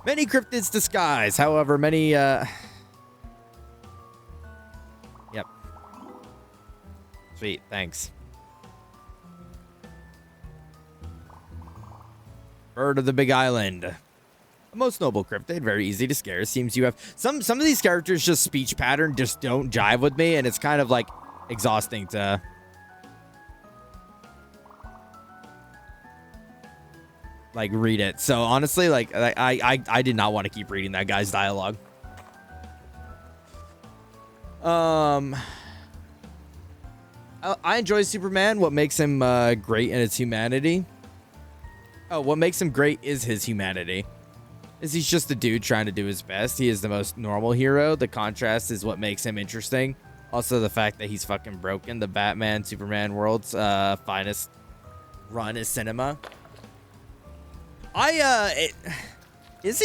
Many cryptids disguise, however, many Yep. Sweet, thanks. Bird of the Big Island. A most noble cryptid, very easy to scare. Seems you have some of these characters, just speech pattern just don't jive with me, and it's kind of like exhausting to like read it. So honestly, like I did not want to keep reading that guy's dialogue. I enjoy Superman. What makes him great in his humanity? Oh, what makes him great is his humanity. Is he's just a dude trying to do his best. He is the most normal hero. The contrast is what makes him interesting. Also, the fact that he's fucking broken. The Batman Superman world's finest run is cinema. Is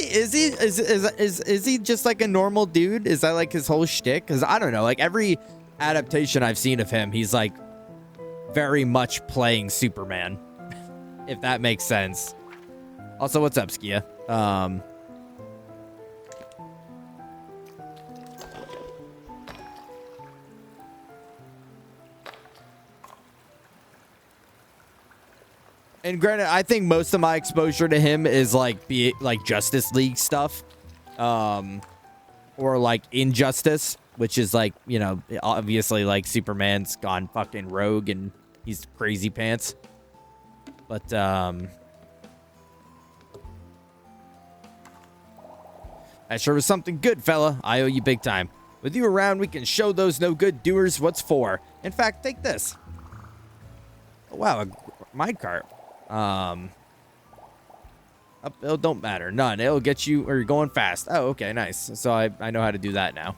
he just like a normal dude? Is that like his whole shtick? Because I don't know. Like every adaptation I've seen of him, he's like very much playing Superman. If that makes sense. Also, what's up, Skia? And granted, I think most of my exposure to him is like Justice League stuff, or like Injustice, which is like, you know, obviously like Superman's gone fucking rogue and he's crazy pants. But that sure was something good, fella. I owe you big time. With you around, we can show those no good doers what's for. In fact, take this. Oh, wow, a minecart. Uphill don't matter. None. It'll get you, or you're going fast. Oh, okay, nice. So I know how to do that now.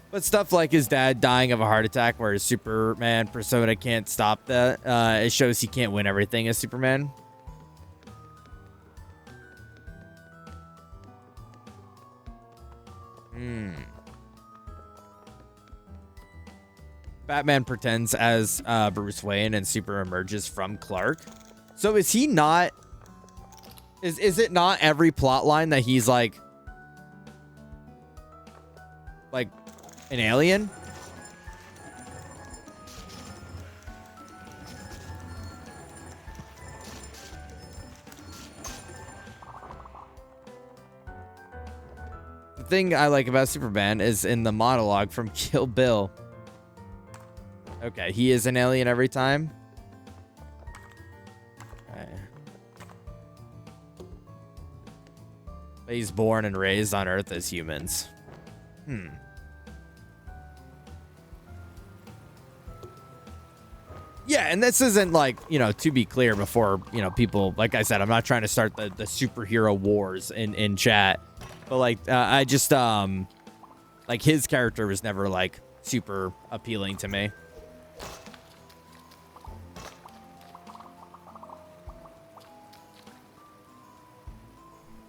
But stuff like his dad dying of a heart attack, where his Superman persona can't stop that. It shows he can't win everything as Superman. Batman pretends as Bruce Wayne and Super emerges from Clark. So is he not... Is it not every plot line that he's like an alien? The thing I like about Superman is in the monologue from Kill Bill. Okay, he is an alien every time. Okay. But he's born and raised on Earth as humans. Yeah, and this isn't like, to be clear before, people, like I said, I'm not trying to start the superhero wars in chat. But like, I just, like his character was never like super appealing to me.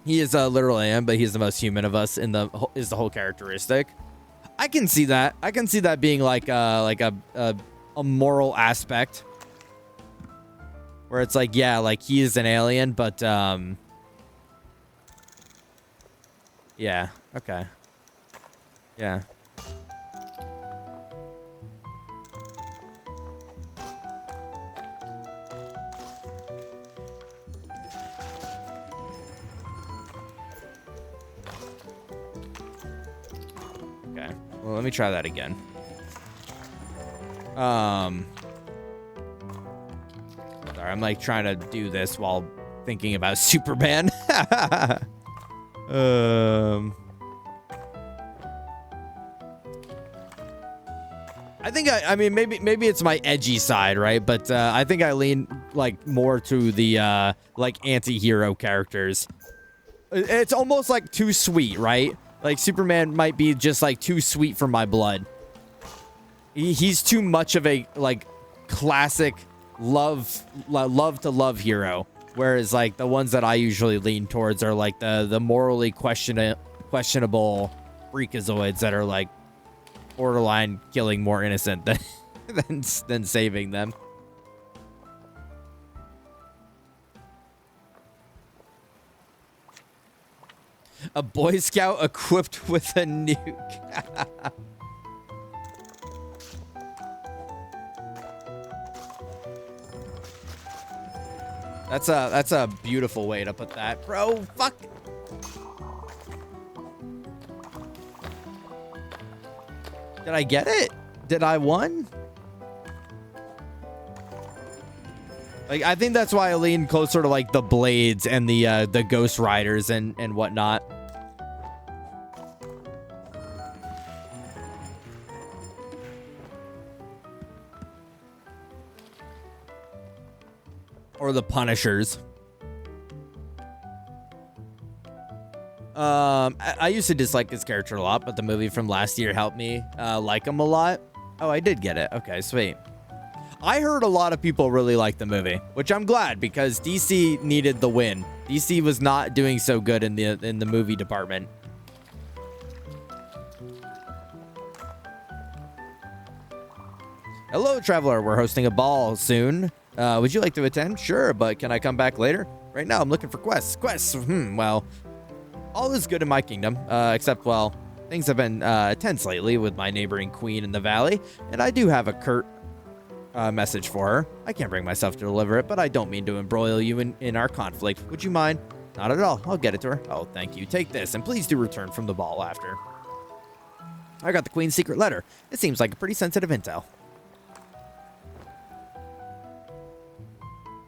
He is a literal alien, but he's the most human of us is the whole characteristic. I can see that. I can see that being like a moral aspect. Where it's like, yeah, like he is an alien, but yeah, okay. Yeah. Well, let me try that again. Sorry, I'm like trying to do this while thinking about Superman. I think I mean maybe it's my edgy side, right? But I think I lean like more to the like anti-hero characters. It's almost like too sweet, right? Like Superman might be just like too sweet for my blood. He's too much of a like classic love to love hero, whereas like the ones that I usually lean towards are like the morally questionable freakazoids that are like borderline killing more innocent than saving them. A Boy Scout equipped with a nuke. That's a beautiful way to put that. Bro, fuck. Did I get it? Did I won? Like, I think that's why I lean closer to like the Blades and the Ghost Riders and whatnot. Or the Punishers. I used to dislike his character a lot, but the movie from last year helped me like him a lot. Oh, I did get it. Okay, sweet. I heard a lot of people really like the movie, which I'm glad because DC needed the win. DC was not doing so good in the movie department. Hello, traveler. We're hosting a ball soon. Would you like to attend? Sure, but can I come back later? Right now, I'm looking for quests. Quests. Well, all is good in my kingdom, except, well, things have been tense lately with my neighboring queen in the valley, and I do have a curt message for her. I can't bring myself to deliver it, but I don't mean to embroil you in our conflict. Would you mind? Not at all. I'll get it to her. Oh, thank you. Take this, and please do return from the ball after. I got the queen's secret letter. It seems like a pretty sensitive intel.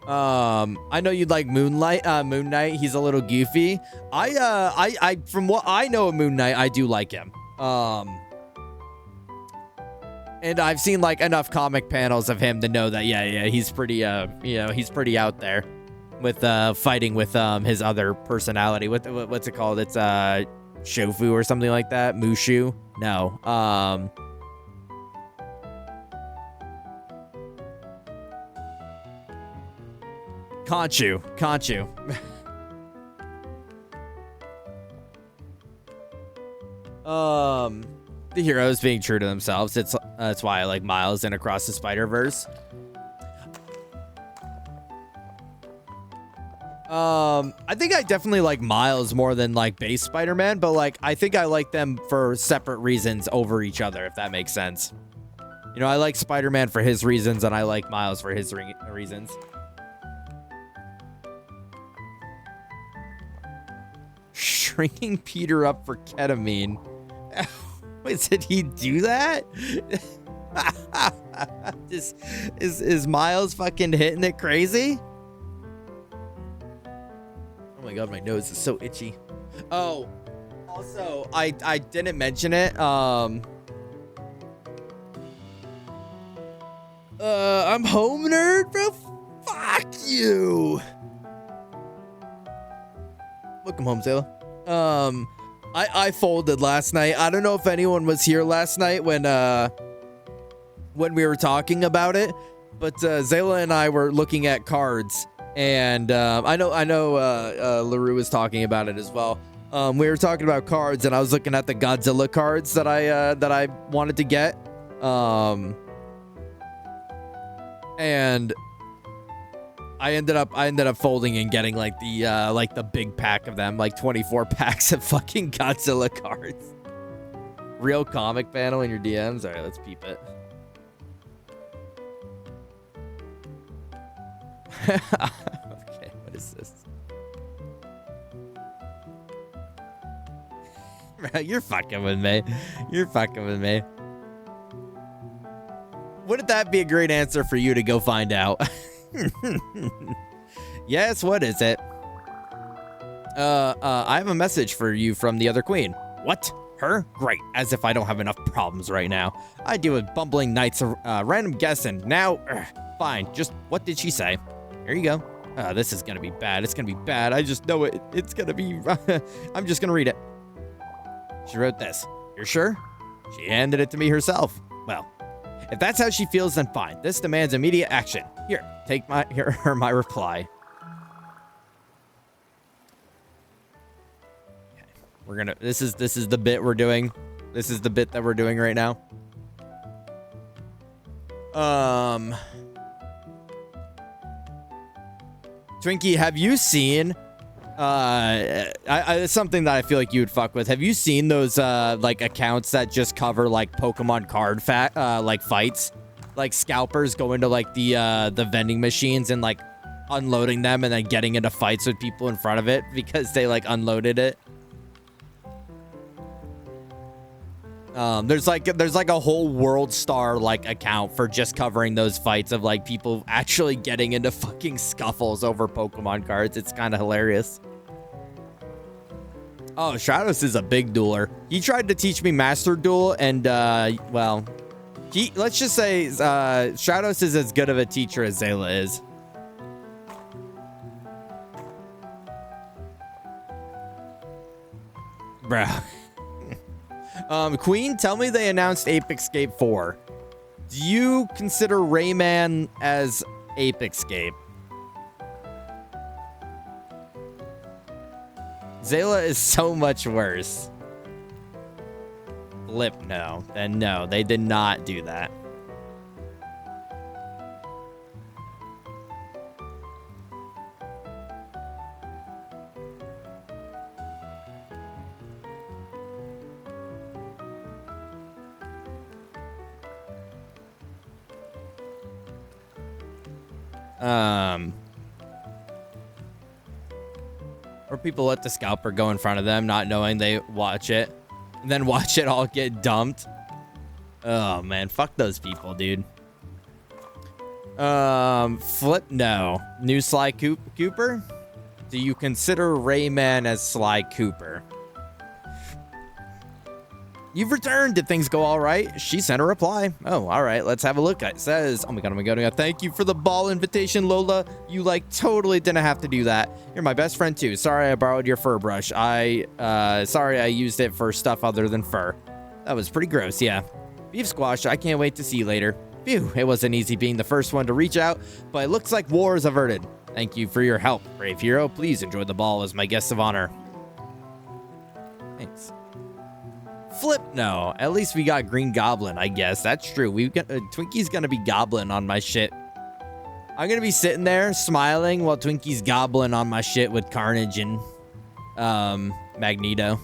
I know you'd like Moon Knight. He's a little goofy. I from what I know of Moon Knight, I do like him. And I've seen like enough comic panels of him to know that yeah, he's pretty he's pretty out there. with fighting with his other personality. What's it called? It's Shofu or something like that. Mushu? No. Conchu. The heroes being true to themselves. That's why I like Miles and Across the Spider-Verse. I think I definitely like Miles more than like base Spider-Man, but like I think I like them for separate reasons over each other, if that makes sense. You know, I like Spider-Man for his reasons, and I like Miles for his reasons. Shrinking Peter up for ketamine. Wait, did he do that? Is Miles fucking hitting it crazy? Oh my god, my nose is so itchy. Oh, also, I didn't mention it. I'm home nerd, bro. Fuck you. Welcome home, Zayla. I folded last night. I don't know if anyone was here last night when we were talking about it, but Zayla and I were looking at cards, and I know LaRue was talking about it as well. We were talking about cards, and I was looking at the Godzilla cards that I wanted to get, and I ended up folding and getting like the big pack of them, like 24 packs of fucking Godzilla cards. Real comic panel in your DMs. All right, let's peep it. Okay, what is this? You're fucking with me. You're fucking with me. Wouldn't that be a great answer for you to go find out? Yes, what is it? I have a message for you from the other queen. What? Her? Great. As if I don't have enough problems right now. I deal with bumbling knights, random guessing. Now, fine. Just what did she say? Here you go. This is gonna be bad. It's gonna be bad. I just know it. It's gonna be... I'm just gonna read it. She wrote this. You're sure? She handed it to me herself. Well, if that's how she feels, then fine. This demands immediate action. Here, take my reply. Okay. We're gonna. This is the bit we're doing. This is the bit that we're doing right now. Twinkie, have you seen? It's something that I feel like you would fuck with. Have you seen those like accounts that just cover like Pokemon card like fights? Like scalpers go into like the vending machines and like unloading them and then getting into fights with people in front of it because they like unloaded it. There's like a whole World Star like account for just covering those fights of like people actually getting into fucking scuffles over Pokemon cards. It's kind of hilarious. Oh, Stratos is a big dueler. He tried to teach me Master Duel, and well, let's just say Stratos is as good of a teacher as Zayla is. Bro. Queen, tell me they announced Ape Escape 4. Do you consider Rayman as Ape Escape? Zayla is so much worse. Flip, no. Then no, they did not do that. Or people let the scalper go in front of them, not knowing they watch it, and then watch it all get dumped. Oh man, fuck those people, dude. Flip, no. New Sly Cooper? Do you consider Rayman as Sly Cooper? You've returned. Did things go all right? She sent a reply. Oh, all right. Let's have a look. It says, oh my God, oh my God, oh my God. Thank you for the ball invitation, Lola. You like totally didn't have to do that. You're my best friend too. Sorry I borrowed your fur brush. Sorry I used it for stuff other than fur. That was pretty gross, yeah. Beef squash, I can't wait to see you later. Phew, it wasn't easy being the first one to reach out, but it looks like war is averted. Thank you for your help, brave hero. Please enjoy the ball as my guest of honor. Thanks. Flip, no. At least we got Green Goblin, I guess. That's true. We got Twinkie's gonna be Goblin on my shit. I'm gonna be sitting there smiling while Twinkie's Goblin on my shit with Carnage and Magneto.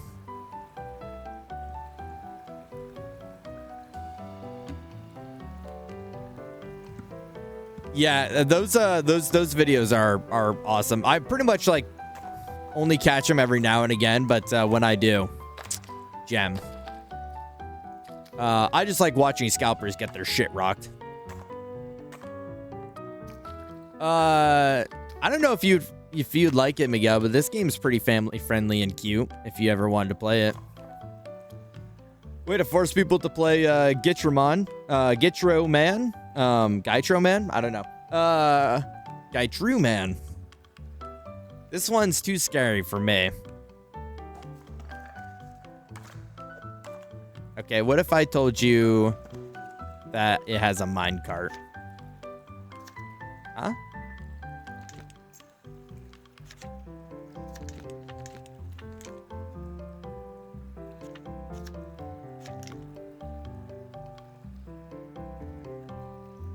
Yeah, those videos are awesome. I pretty much like only catch them every now and again, but when I do, gem. I just like watching scalpers get their shit rocked. I don't know if you'd like it, Miguel, but this game's pretty family friendly and cute if you ever wanted to play it. Way to force people to play Gitro Man. Gytro Man? I don't know. Gytru Man. This one's too scary for me. Okay, what if I told you that it has a minecart? Huh?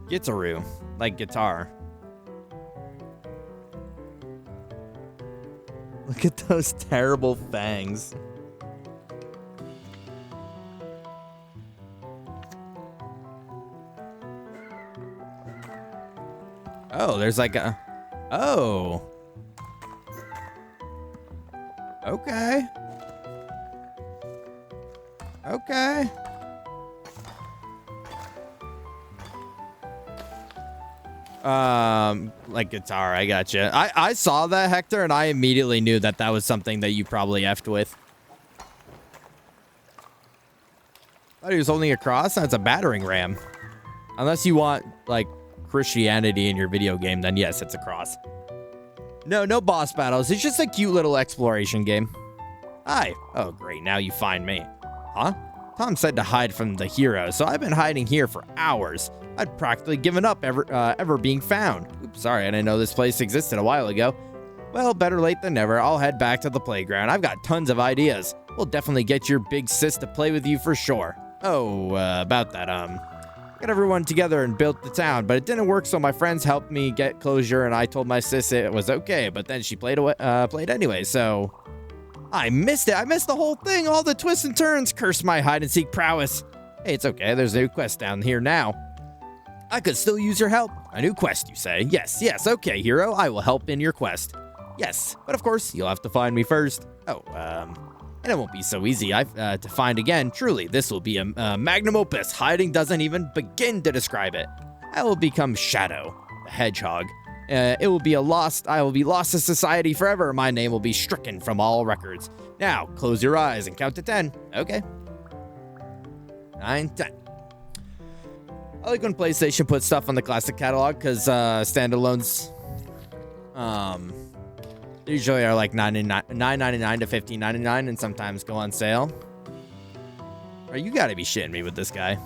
Gitaru, like guitar. Look at those terrible fangs. Oh, there's like a... Oh. Okay. Okay. Like guitar, I gotcha. I saw that, Hector, and I immediately knew that that was something that you probably effed with. Thought he was holding a cross? That's a battering ram. Unless you want, like, Christianity in your video game, then yes, it's a cross. No boss battles. It's just a cute little exploration game. Hi. Oh, great. Now you find me. Huh? Tom said to hide from the hero, so I've been hiding here for hours. I'd practically given up ever being found. Oops, sorry, I didn't know this place existed a while ago. Well, better late than never. I'll head back to the playground. I've got tons of ideas. We'll definitely get your big sis to play with you for sure. Oh, about that, got everyone together and built the town, but it didn't work, so my friends helped me get closure, and I told my sis it was okay, but then she played anyway, so... I missed it. I missed the whole thing. All the twists and turns. Curse my hide-and-seek prowess. Hey, it's okay. There's a new quest down here now. I could still use your help. A new quest, you say? Yes, okay, hero. I will help in your quest. Yes, but of course, you'll have to find me first. Oh, and it won't be so easy to find again. Truly, this will be a magnum opus. Hiding doesn't even begin to describe it. I will become Shadow, the hedgehog. I will be lost to society forever. My name will be stricken from all records. Now, close your eyes and count to 10. Okay. 9, 10. I like when PlayStation puts stuff on the classic catalog because standalones usually are like $9.99 to $15.99 and sometimes go on sale. Oh, you gotta be shitting me with this guy.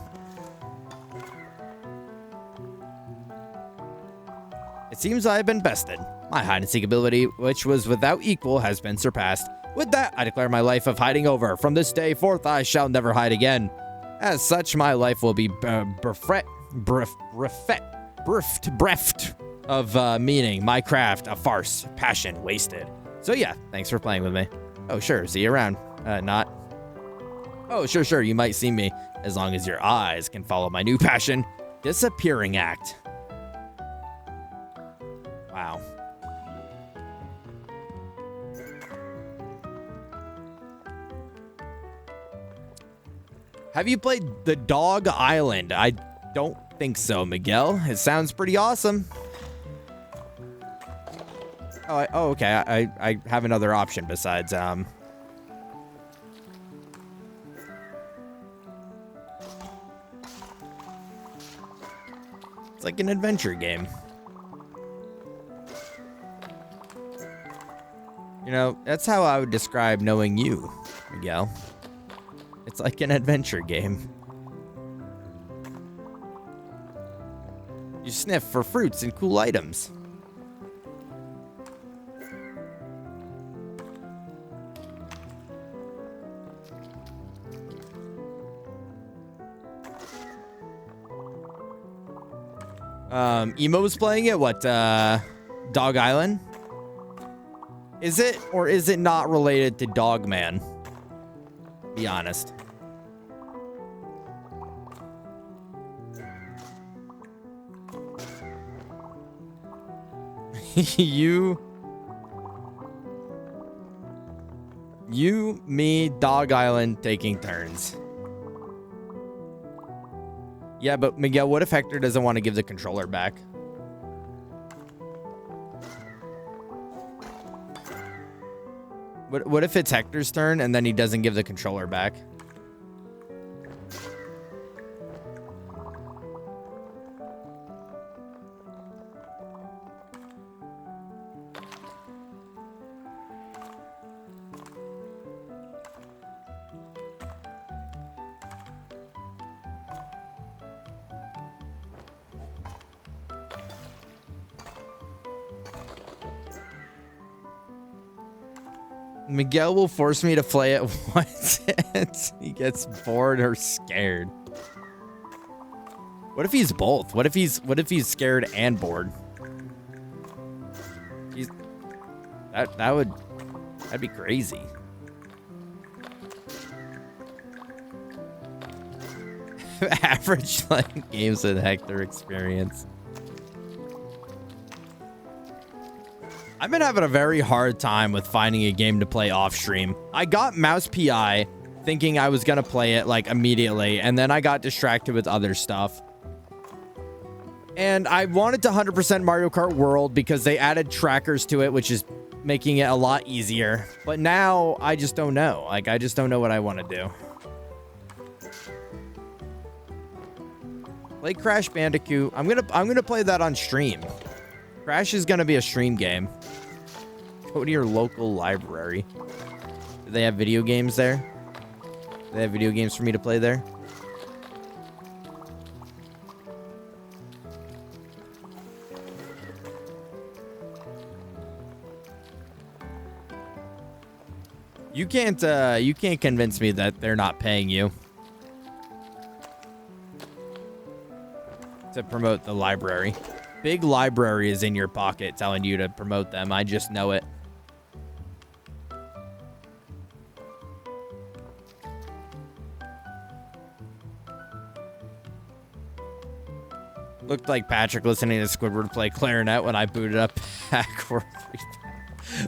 It seems I have been bested. My hide-and-seek ability, which was without equal, has been surpassed. With that, I declare my life of hiding over. From this day forth, I shall never hide again. As such, my life will be bereft of meaning. My craft, a farce, passion, wasted. So yeah, thanks for playing with me. Oh, sure, see you around. Not. Oh, sure, you might see me, as long as your eyes can follow my new passion. Disappearing act. Wow. Have you played The Dog Island? I don't think so, Miguel. It sounds pretty awesome. Oh, okay. I have another option besides It's like an adventure game. You know, that's how I would describe knowing you, Miguel. It's like an adventure game. You sniff for fruits and cool items. Emo's playing it? What, Dog Island? Is it, or is it not related to Dogman? Be honest. You, me, Dog Island taking turns. Yeah, but Miguel, what if Hector doesn't want to give the controller back? What if it's Hector's turn and then he doesn't give the controller back? Miguel will force me to play it once he gets bored or scared. What if he's both? What if he's scared and bored? That'd be crazy. Average like games with Hector experience. I've been having a very hard time with finding a game to play off stream. I got Mouse PI thinking I was going to play it like immediately, and then I got distracted with other stuff. And I wanted to 100% Mario Kart World because they added trackers to it, which is making it a lot easier. But now I just don't know. Like, I just don't know what I want to do. Play Crash Bandicoot. I'm gonna play that on stream. Crash is gonna be a stream game. Go to your local library. Do they have video games there? Do they have video games for me to play there? You can't convince me that they're not paying you to promote the library. Big library is in your pocket telling you to promote them. I just know it. Looked like Patrick listening to Squidward play clarinet when I booted up backward.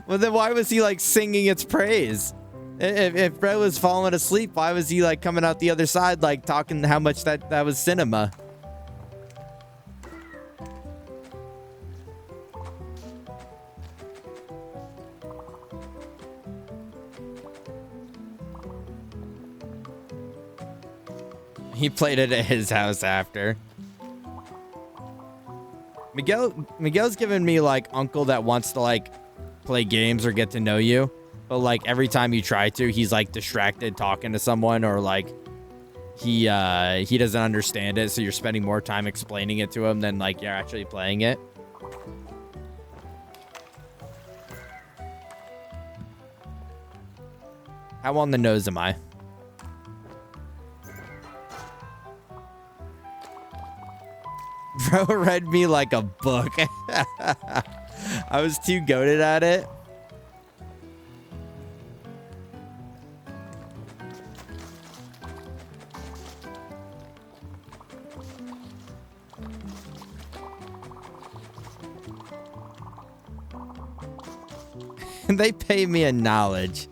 Well, then why was he like singing its praise? If Brett was falling asleep, why was he like coming out the other side like talking how much that was cinema? He played it at his house after. Miguel's giving me like uncle that wants to like play games or get to know you, but like every time you try to, he's like distracted talking to someone, or like he doesn't understand it, so you're spending more time explaining it to him than like you're actually playing it. How on the nose am I? Bro read me like a book. I was too goated at it. They pay me a knowledge.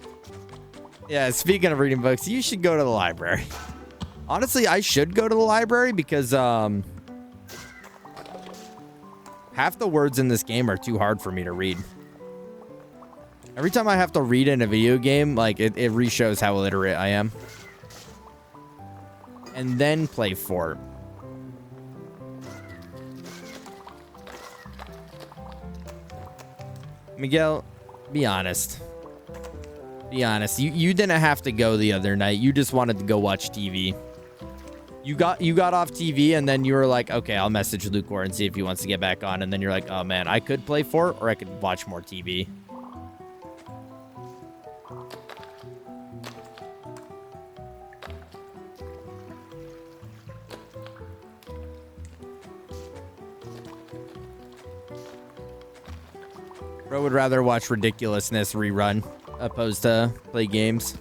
Yeah, speaking of reading books, you should go to the library. Honestly, I should go to the library because half the words in this game are too hard for me to read. Every time I have to read in a video game, like it re-shows how illiterate I am. And then play Fort. Miguel, be honest. Be honest. You didn't have to go the other night. You just wanted to go watch TV. You got off TV and then you were like, okay, I'll message Lucor and see if he wants to get back on. And then you're like, oh man, I could play Fort or I could watch more TV. Bro would rather watch ridiculousness rerun opposed to play games.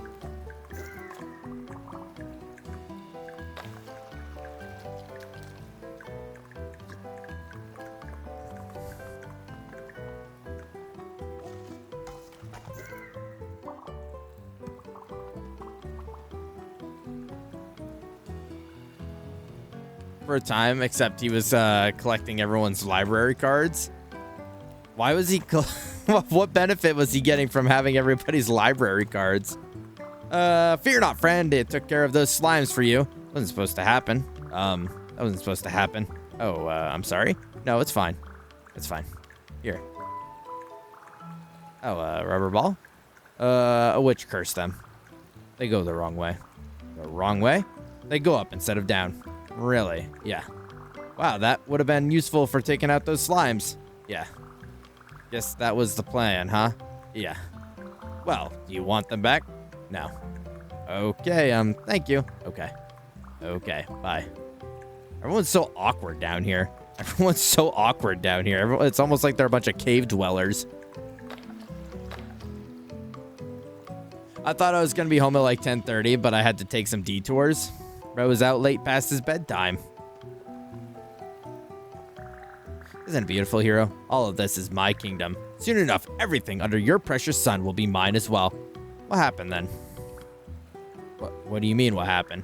For a time, except he was collecting everyone's library cards. Why was he? What benefit was he getting from having everybody's library cards? Fear not, friend. It took care of those slimes for you. Wasn't supposed to happen. That wasn't supposed to happen. Oh, I'm sorry. No, it's fine. It's fine. Here. Oh, rubber ball. A witch cursed them. They go the wrong way. The wrong way? They go up instead of down. Really? Yeah. Wow, that would have been useful for taking out those slimes. Yeah. Guess that was the plan, huh? Yeah. Well, do you want them back? No. Okay, thank you. Okay. Okay, bye. Everyone's so awkward down here. Everyone's so awkward down here. It's almost like they're a bunch of cave dwellers. I thought I was going to be home at like 10:30, but I had to take some detours. I was out late past his bedtime. Isn't it beautiful, hero? All of this is my kingdom. Soon enough, everything under your precious sun will be mine as well. What happened then? What do you mean, what happened?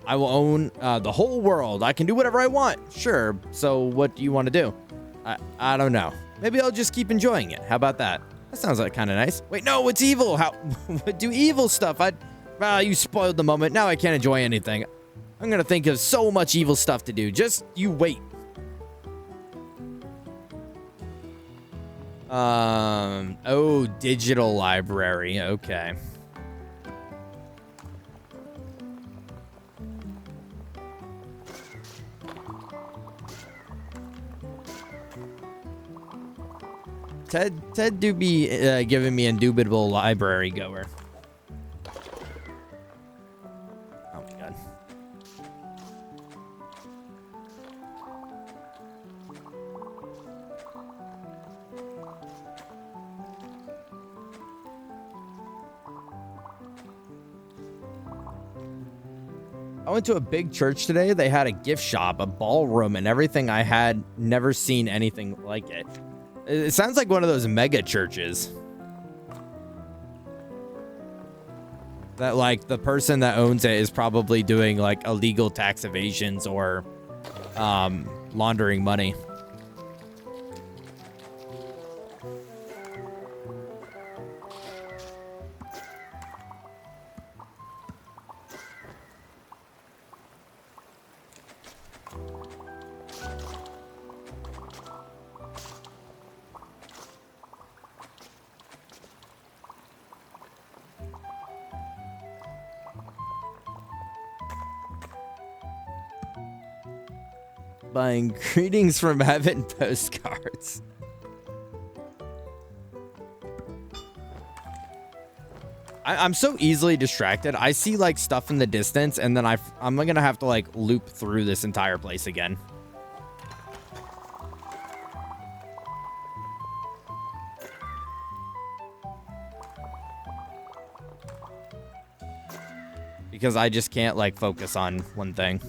I will own the whole world. I can do whatever I want. Sure. So what do you want to do? I don't know. Maybe I'll just keep enjoying it. How about that? That sounds like kind of nice. Wait, no, it's evil. How? Do evil stuff. You spoiled the moment. Now I can't enjoy anything. I'm going to think of so much evil stuff to do. Just you wait. Oh, digital library. Okay. Ted do be giving me indubitable library goer. Oh my god. I went to a big church today. They had a gift shop, a ballroom, and everything. I had never seen anything like it. It sounds like one of those mega churches. That, like, the person that owns it is probably doing, like, illegal tax evasions or laundering money. Buying greetings from heaven postcards. I'm so easily distracted. I see like stuff in the distance and then I'm gonna have to like loop through this entire place again. Because I just can't like focus on one thing.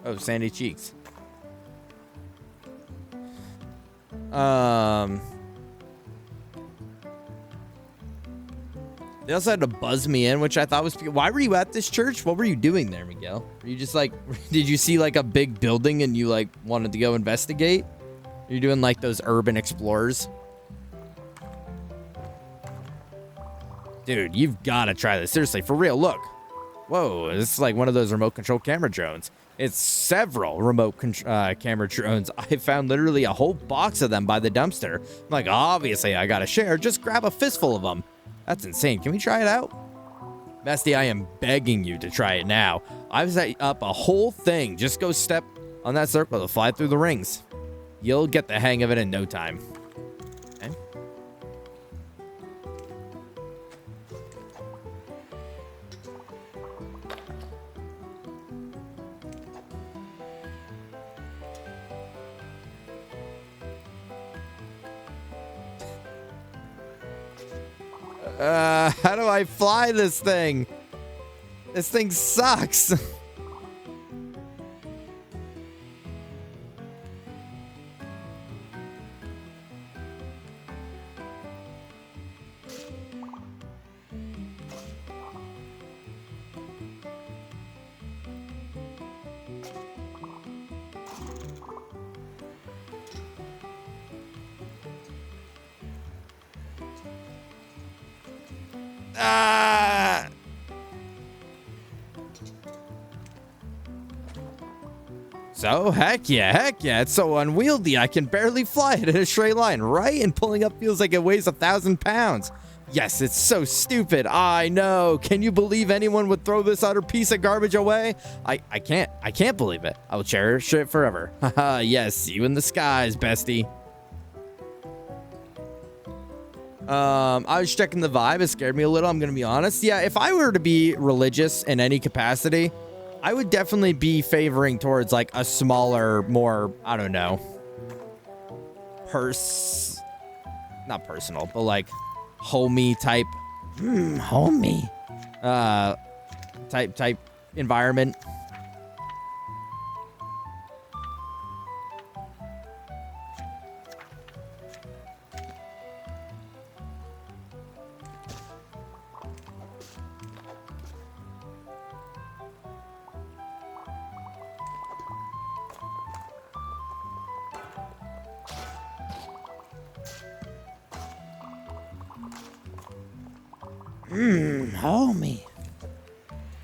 Oh, sandy cheeks. They also had to buzz me in, which I thought was... Why were you at this church? What were you doing there, Miguel? Were you just like... Did you see like a big building and you like wanted to go investigate? You're doing like those urban explorers. Dude, you've got to try this. Seriously, for real, look. Whoa, this is like one of those remote control camera drones. It's several remote camera drones. I found literally a whole box of them by the dumpster. I'm like, obviously, I got to share. Just grab a fistful of them. That's insane. Can we try it out? Bestie, I am begging you to try it now. I've set up a whole thing. Just go step on that circle to fly through the rings. You'll get the hang of it in no time. Okay. How do I fly this thing? This thing sucks. So, heck yeah, it's so unwieldy, I can barely fly it in a straight line, right? And pulling up feels like it weighs 1,000 pounds. Yes, it's so stupid, I know. Can you believe anyone would throw this utter piece of garbage away? I can't believe it. I will cherish it forever. Haha, yes, see you in the skies, bestie. I was checking the vibe. It scared me a little, I'm gonna be honest. Yeah, if I were to be religious in any capacity, I would definitely be favoring towards like a smaller, more, I don't know, not personal, but like homey type, homey, type environment. Homie.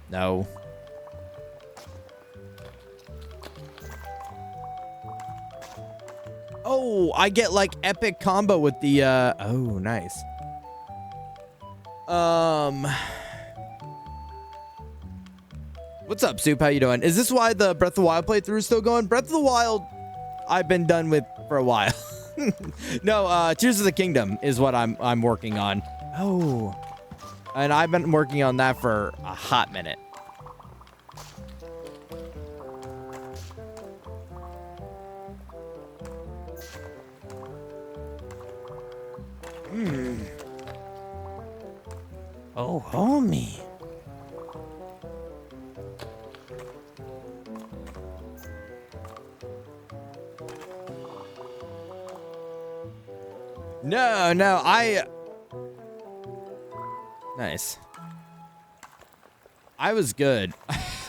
No. Oh, I get like epic combo with the, oh, nice. What's up, Soup? How you doing? Is this why the Breath of the Wild playthrough is still going? Breath of the Wild, I've been done with for a while. No, Tears of the Kingdom is what I'm working on. Oh. And I've been working on that for a hot minute. Oh, homie. No, nice. I was good.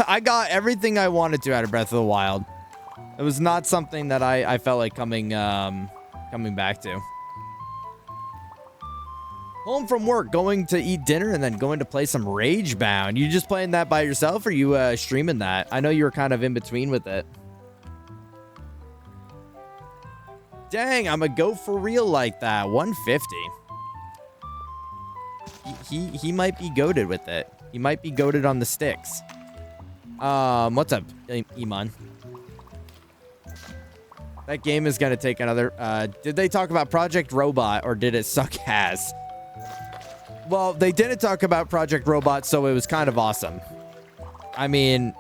I got everything I wanted to out of Breath of the Wild. It was not something that I felt like coming back to. Home from work, going to eat dinner, and then going to play some Ragebound. You just playing that by yourself, or you streaming that? I know you were kind of in between with it. Dang, I'm a go for real like that. 150. He might be goated with it. He might be goated on the sticks. What's up, Iman? That game is gonna take another. Did they talk about Project Robot or did it suck ass? Well, they didn't talk about Project Robot, so it was kind of awesome. I mean,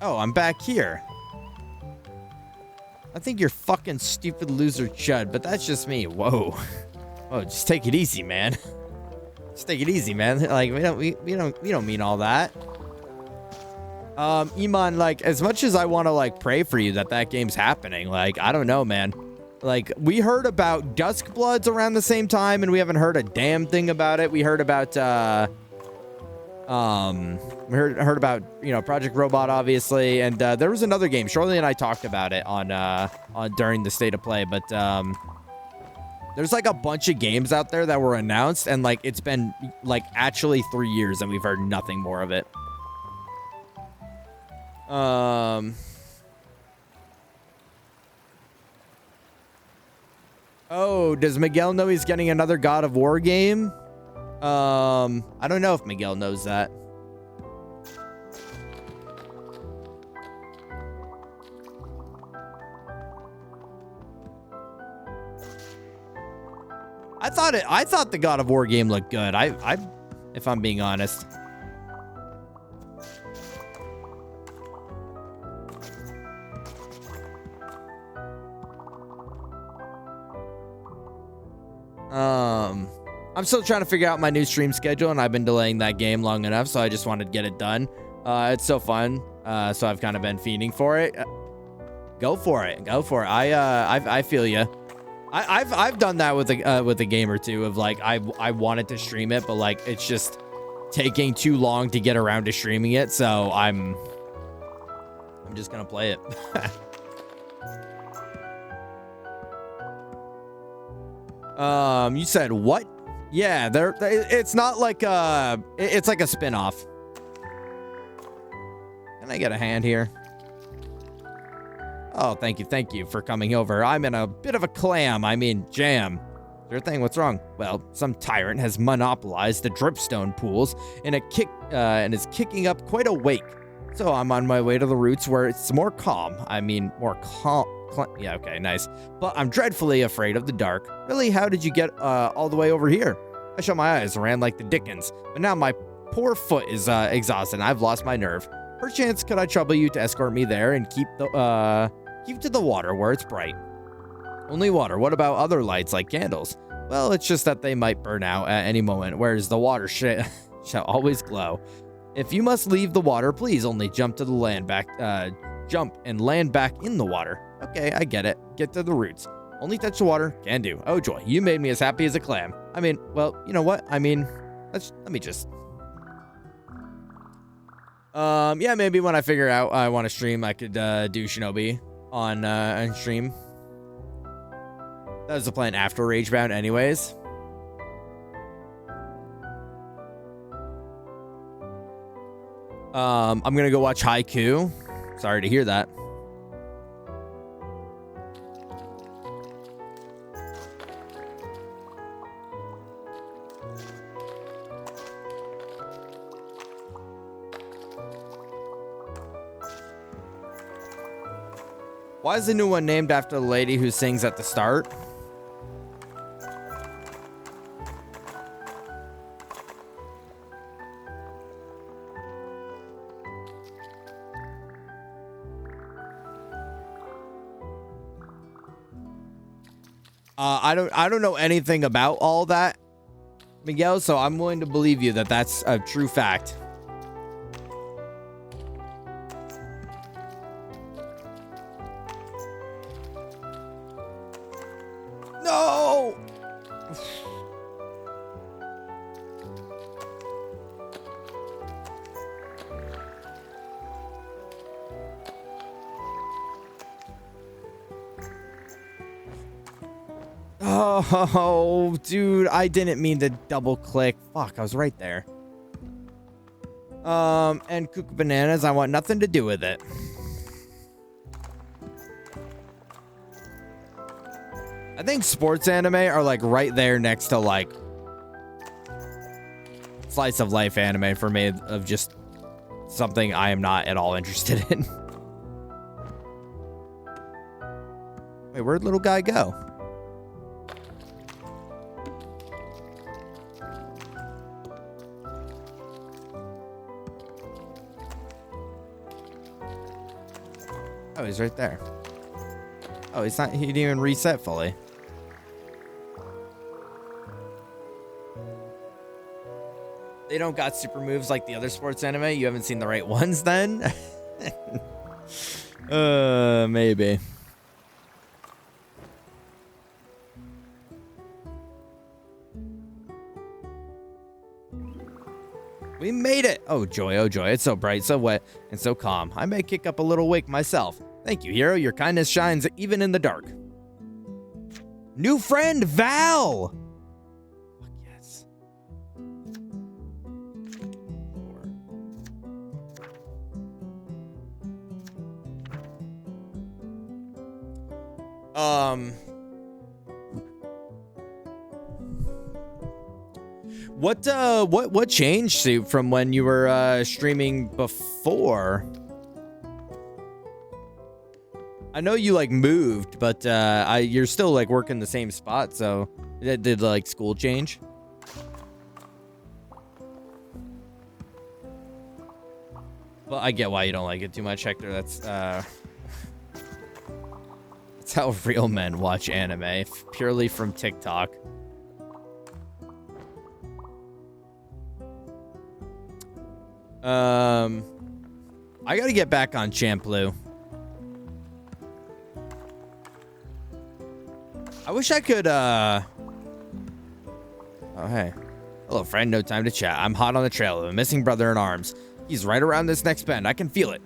oh, I'm back here. I think you're fucking stupid loser chud, but that's just me. Whoa. Oh, just take it easy, man. Just take it easy, man. Like we don't mean all that. Iman, like as much as I want to like pray for you that game's happening, like I don't know, man. Like, we heard about Duskbloods around the same time, and we haven't heard a damn thing about it. We heard about, we heard about, you know, Project Robot, obviously, and there was another game. Shirley and I talked about it on during the State of Play, but there's like a bunch of games out there that were announced, and like it's been like actually 3 years, and we've heard nothing more of it. Oh, does Miguel know he's getting another God of War game? I don't know if Miguel knows that. I thought the God of War game looked good. If I'm being honest. I'm still trying to figure out my new stream schedule, and I've been delaying that game long enough, so I just wanted to get it done. It's so fun. So I've kind of been fiending for it. Go for it. Go for it. I feel you. I've done that with a game or two of like I wanted to stream it, but like it's just taking too long to get around to streaming it, so I'm just gonna play it. You said what? Yeah, it's not like it's like a spin-off. Can I get a hand here? Oh, thank you for coming over. I'm in a bit of a clam. I mean, jam. Sure thing. What's wrong? Well, some tyrant has monopolized the dripstone pools and is kicking up quite a wake. So I'm on my way to the roots where it's more calm. I mean, more calm. Yeah, okay, nice. But I'm dreadfully afraid of the dark. Really, how did you get all the way over here? I shut my eyes, ran like the Dickens, but now my poor foot is exhausted and I've lost my nerve. Perchance, could I trouble you to escort me there and keep to the water where it's bright? Only water. What about other lights like candles? Well, it's just that they might burn out at any moment, whereas the water shall always glow. If you must leave the water, please only jump and land back in the water. Okay, I get it. Get to the roots. Only touch the water. Can do. Oh joy, you made me as happy as a clam. I mean, well, you know what? I mean, let me just. Yeah, maybe when I figure out I want to stream, I could do Shinobi on stream. That was the plan after Ragebound, anyways. I'm gonna go watch Haiku. Sorry to hear that. Why is the new one named after the lady who sings at the start? I don't know anything about all that, Miguel, so I'm willing to believe you that that's a true fact. No! Oh, dude, I didn't mean to double click. Fuck, I was right there. And cook bananas, I want nothing to do with it. I think sports anime are like right there next to like slice of life anime for me, of just something I am not at all interested in. Wait, where'd little guy go? Oh, he's right there. Oh, he's not, he didn't even reset fully. They don't got super moves like the other sports anime. You haven't seen the right ones then? Maybe. Oh joy, it's so bright, so wet, and so calm. I may kick up a little wake myself. Thank you, hero. Your kindness shines even in the dark. New friend, Val! Fuck yes. 4. What changed from when you were streaming before? I know you like moved, but you're still like working the same spot, so did like school change? Well, I get why you don't like it too much, Hector. That's how real men watch anime, purely from TikTok. I gotta get back on Champloo. I wish I could, Oh, hey. Hello, friend. No time to chat. I'm hot on the trail of a missing brother in arms. He's right around this next bend. I can feel it.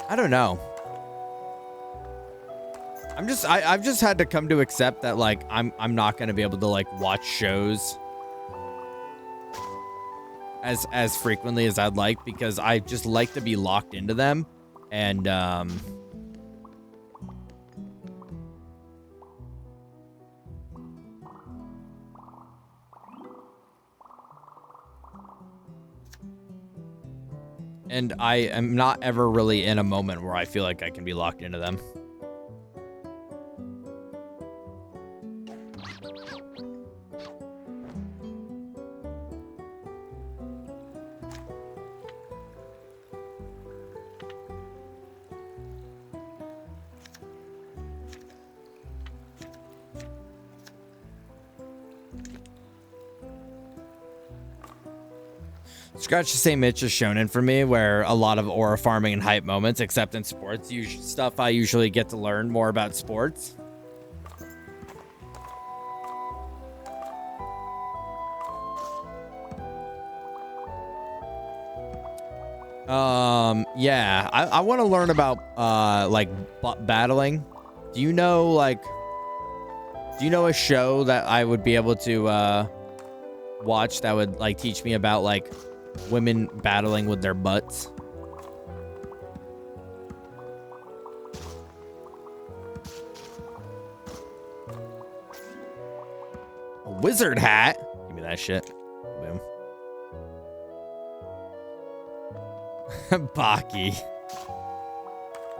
I don't know. I've just had to come to accept that like I'm not gonna be able to like watch shows as frequently as I'd like, because I just like to be locked into them, and I am not ever really in a moment where I feel like I can be locked into them. Scratch the same itch as shonen for me, where a lot of aura farming and hype moments, except in sports stuff. I usually get to learn more about sports. Yeah, I want to learn about like battling. Do you know a show that I would be able to watch that would like teach me about like women battling with their butts? A wizard hat? Give me that shit. Boom. Baki.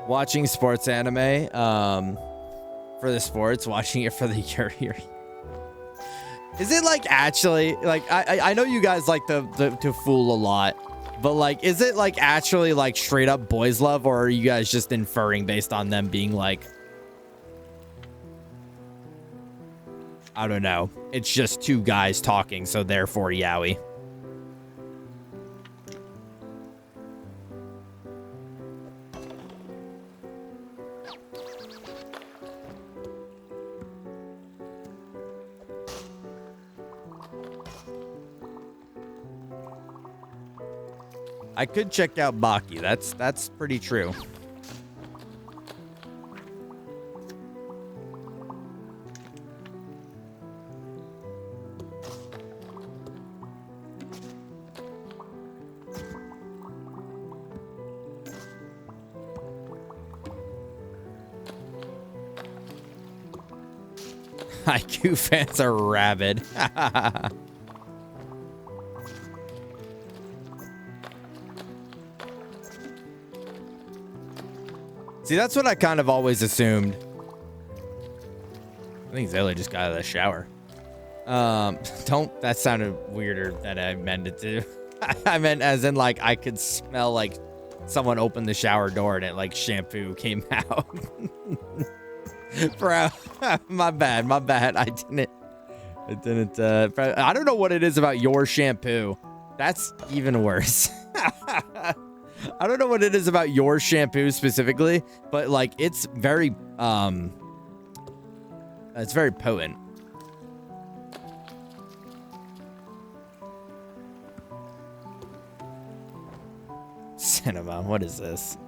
Watching sports anime for the sports, watching it for the Yuri. Is it like actually like I know you guys like to fool a lot, but like is it like actually like straight up boys love, or are you guys just inferring based on them being like, I don't know, it's just two guys talking, so therefore yaoi? I could check out Baki. That's pretty true. IQ fans are rabid. See, that's what I kind of always assumed. I think Zayla just got out of the shower. That sounded weirder than I meant it to. I meant as in like I could smell like someone opened the shower door and it like shampoo came out. Bro, my bad. I I didn't. I don't know what it is about your shampoo. That's even worse. I don't know what it is about your shampoo specifically, but like it's very potent. Cinema, what is this?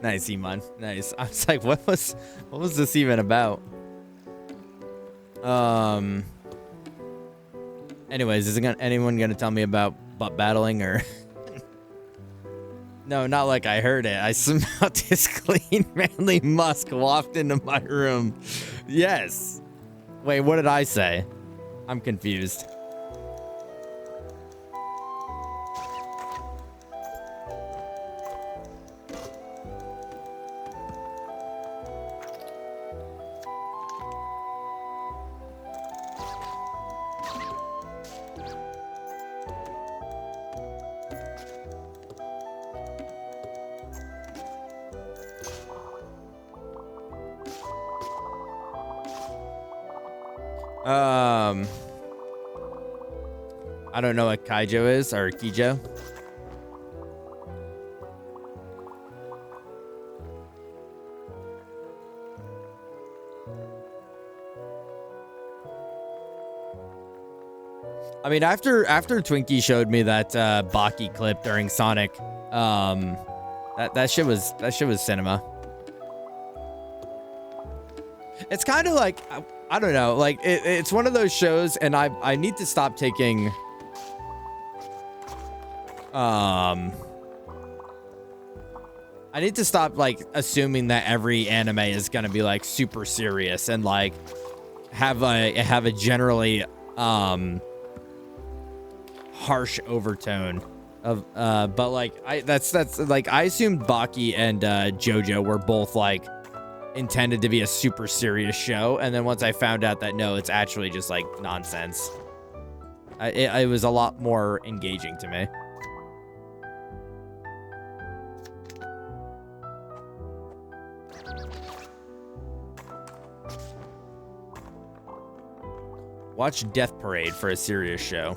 Nice, Iman. Nice. I was like, what was this even about? Anyways, anyone gonna tell me about butt battling or? No, not like I heard it. I smelled this clean, manly musk waft into my room. Yes. Wait, what did I say? I'm confused. I don't know what Kaijo is or Kijo. I mean, after Twinkie showed me that Baki clip during Sonic, that shit was cinema. It's kind of like I don't know, like it's one of those shows, and I need to stop taking I need to stop like assuming that every anime is gonna be like super serious and like have a generally harsh overtone of but like that's like I assumed Baki and JoJo were both like intended to be a super serious show, and then once I found out that no, it's actually just like nonsense, it was a lot more engaging to me. Watch Death Parade for a serious show.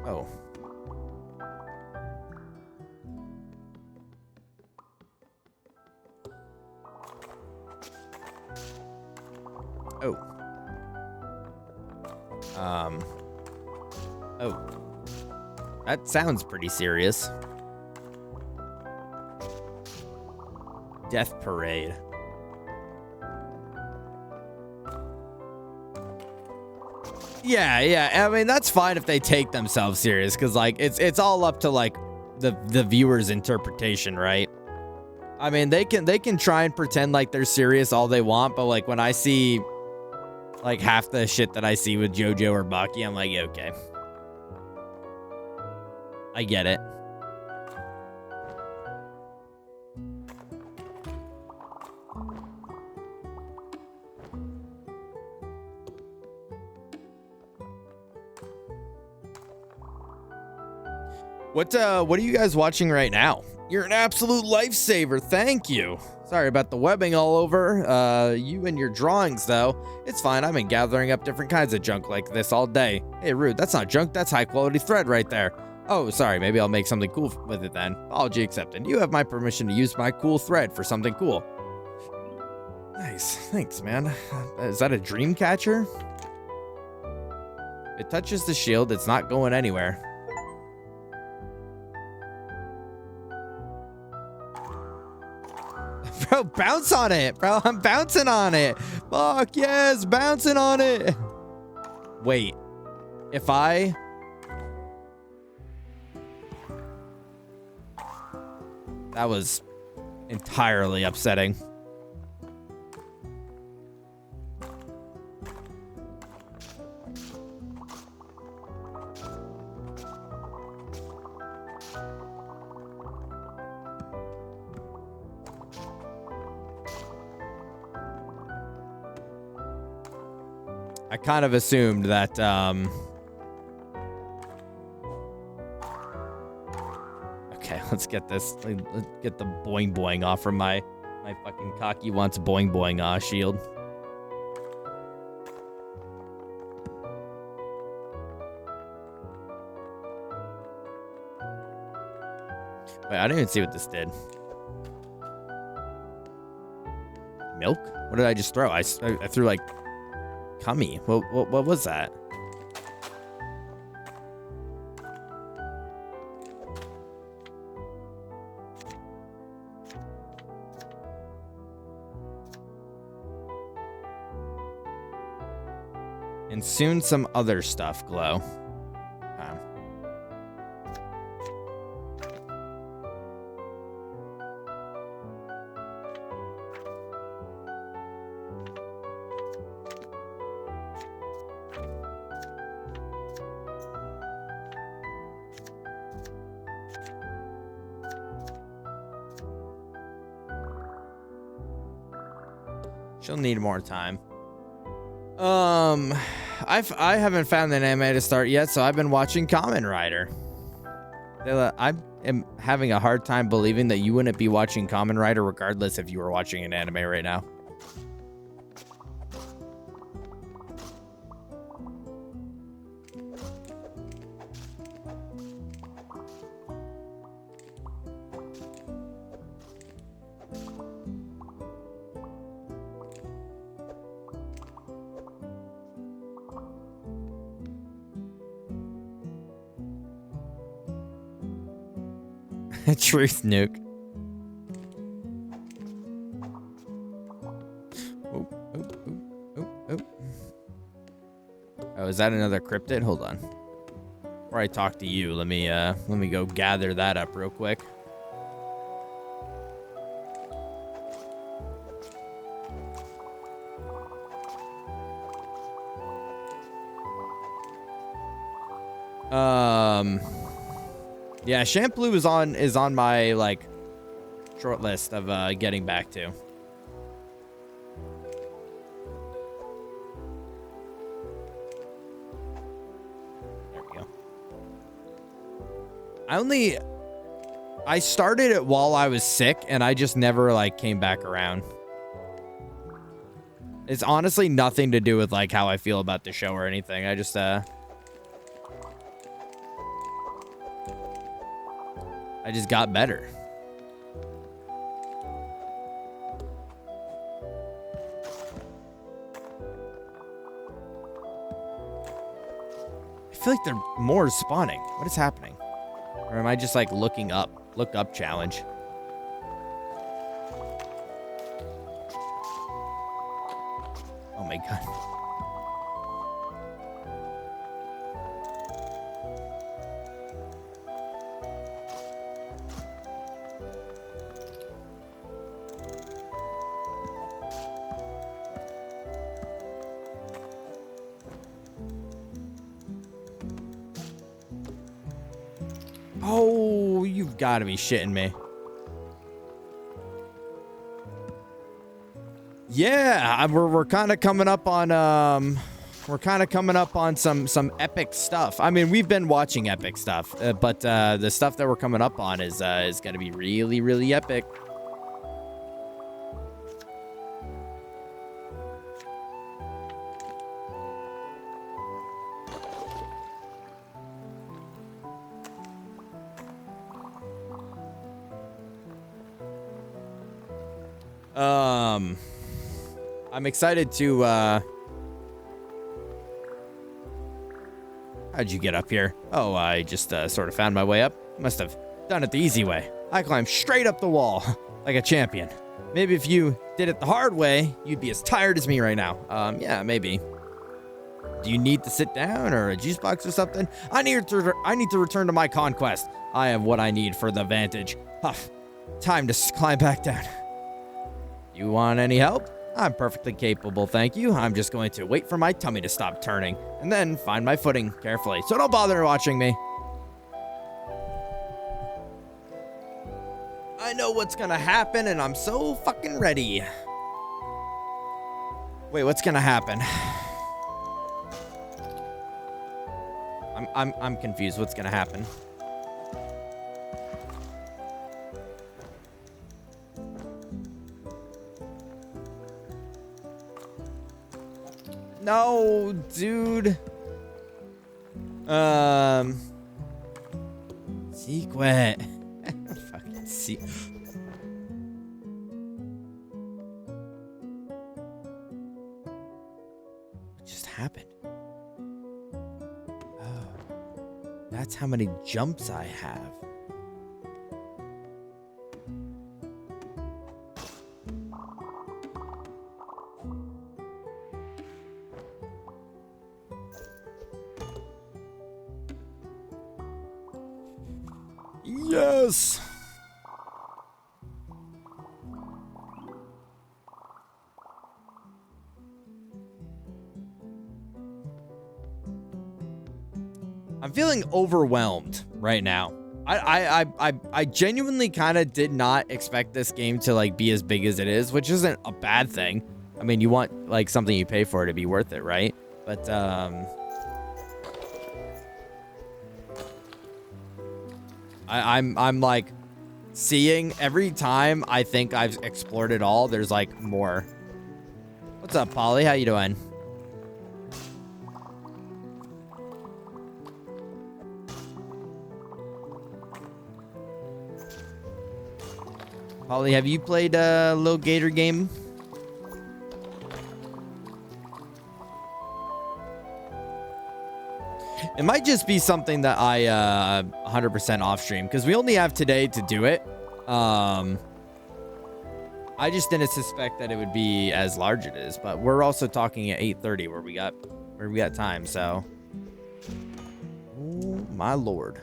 Oh. Oh. Oh. That sounds pretty serious. Death Parade. Yeah. I mean, that's fine if they take themselves serious, because like it's all up to like the viewer's interpretation, right? I mean, they can try and pretend like they're serious all they want, but like when I see like half the shit that I see with JoJo or Baki, I'm like, yeah, okay, I get it. What are you guys watching right now? You're an absolute lifesaver. Thank you. Sorry about the webbing all over. You and your drawings, though. It's fine. I've been gathering up different kinds of junk like this all day. Hey, Rude, that's not junk. That's high-quality thread right there. Oh, sorry. Maybe I'll make something cool with it then. Apology accepted. You have my permission to use my cool thread for something cool. Nice. Thanks, man. Is that a dream catcher? It touches the shield. It's not going anywhere. Bro, bounce on it, bro. I'm bouncing on it. Fuck yes, bouncing on it. Wait, if I... That was entirely upsetting. I kind of assumed that, okay, let's get this. Let's get the boing boing off from my fucking cocky wants boing boing shield. Wait, I didn't even see what this did. Milk? What did I just throw? I threw like cummy. What was that? And soon some other stuff glow. She'll need more time. I haven't found an anime to start yet, so I've been watching Kamen Rider. I am having a hard time believing that you wouldn't be watching Kamen Rider regardless if you were watching an anime right now. Truth nuke. Oh, is that another cryptid? Hold on. Before I talk to you, let me go gather that up real quick. Yeah, Shampoo is on my like short list of getting back to. There we go. I started it while I was sick and I just never like came back around. It's honestly nothing to do with like how I feel about the show or anything. I just got better. I feel like there are more spawning. What is happening? Or am I just like looking up? Look up challenge. Oh my god. Oh, you've got to be shitting me. Yeah, we're kind of coming up on some epic stuff. I mean, we've been watching epic stuff, but the stuff that we're coming up on is going to be really, really epic. I'm excited to, how'd you get up here? Oh, I just, sort of found my way up. Must have done it the easy way. I climbed straight up the wall, like a champion. Maybe if you did it the hard way, you'd be as tired as me right now. Yeah, maybe. Do you need to sit down or a juice box or something? I need to return to my conquest. I have what I need for the vantage. Huff. Time to climb back down. You want any help? I'm perfectly capable, thank you. I'm just going to wait for my tummy to stop turning, and then find my footing carefully, so don't bother watching me. I know what's gonna happen, and I'm so fucking ready. Wait, what's gonna happen? I'm confused. What's gonna happen? No, dude. Secret. Fucking see. What just happened? Oh, that's how many jumps I have. Yes. I'm feeling overwhelmed right now. I genuinely kind of did not expect this game to like be as big as it is, which isn't a bad thing. I mean, you want like something you pay for to be worth it, right? But I'm like seeing every time I think I've explored it all, there's like more. What's up, Polly? How you doing? Polly, have you played Lil Gator Game? It might just be something that I 100% off stream because we only have today to do it. I just didn't suspect that it would be as large it is, but we're also talking at 8:30 where we got time. So, oh my lord.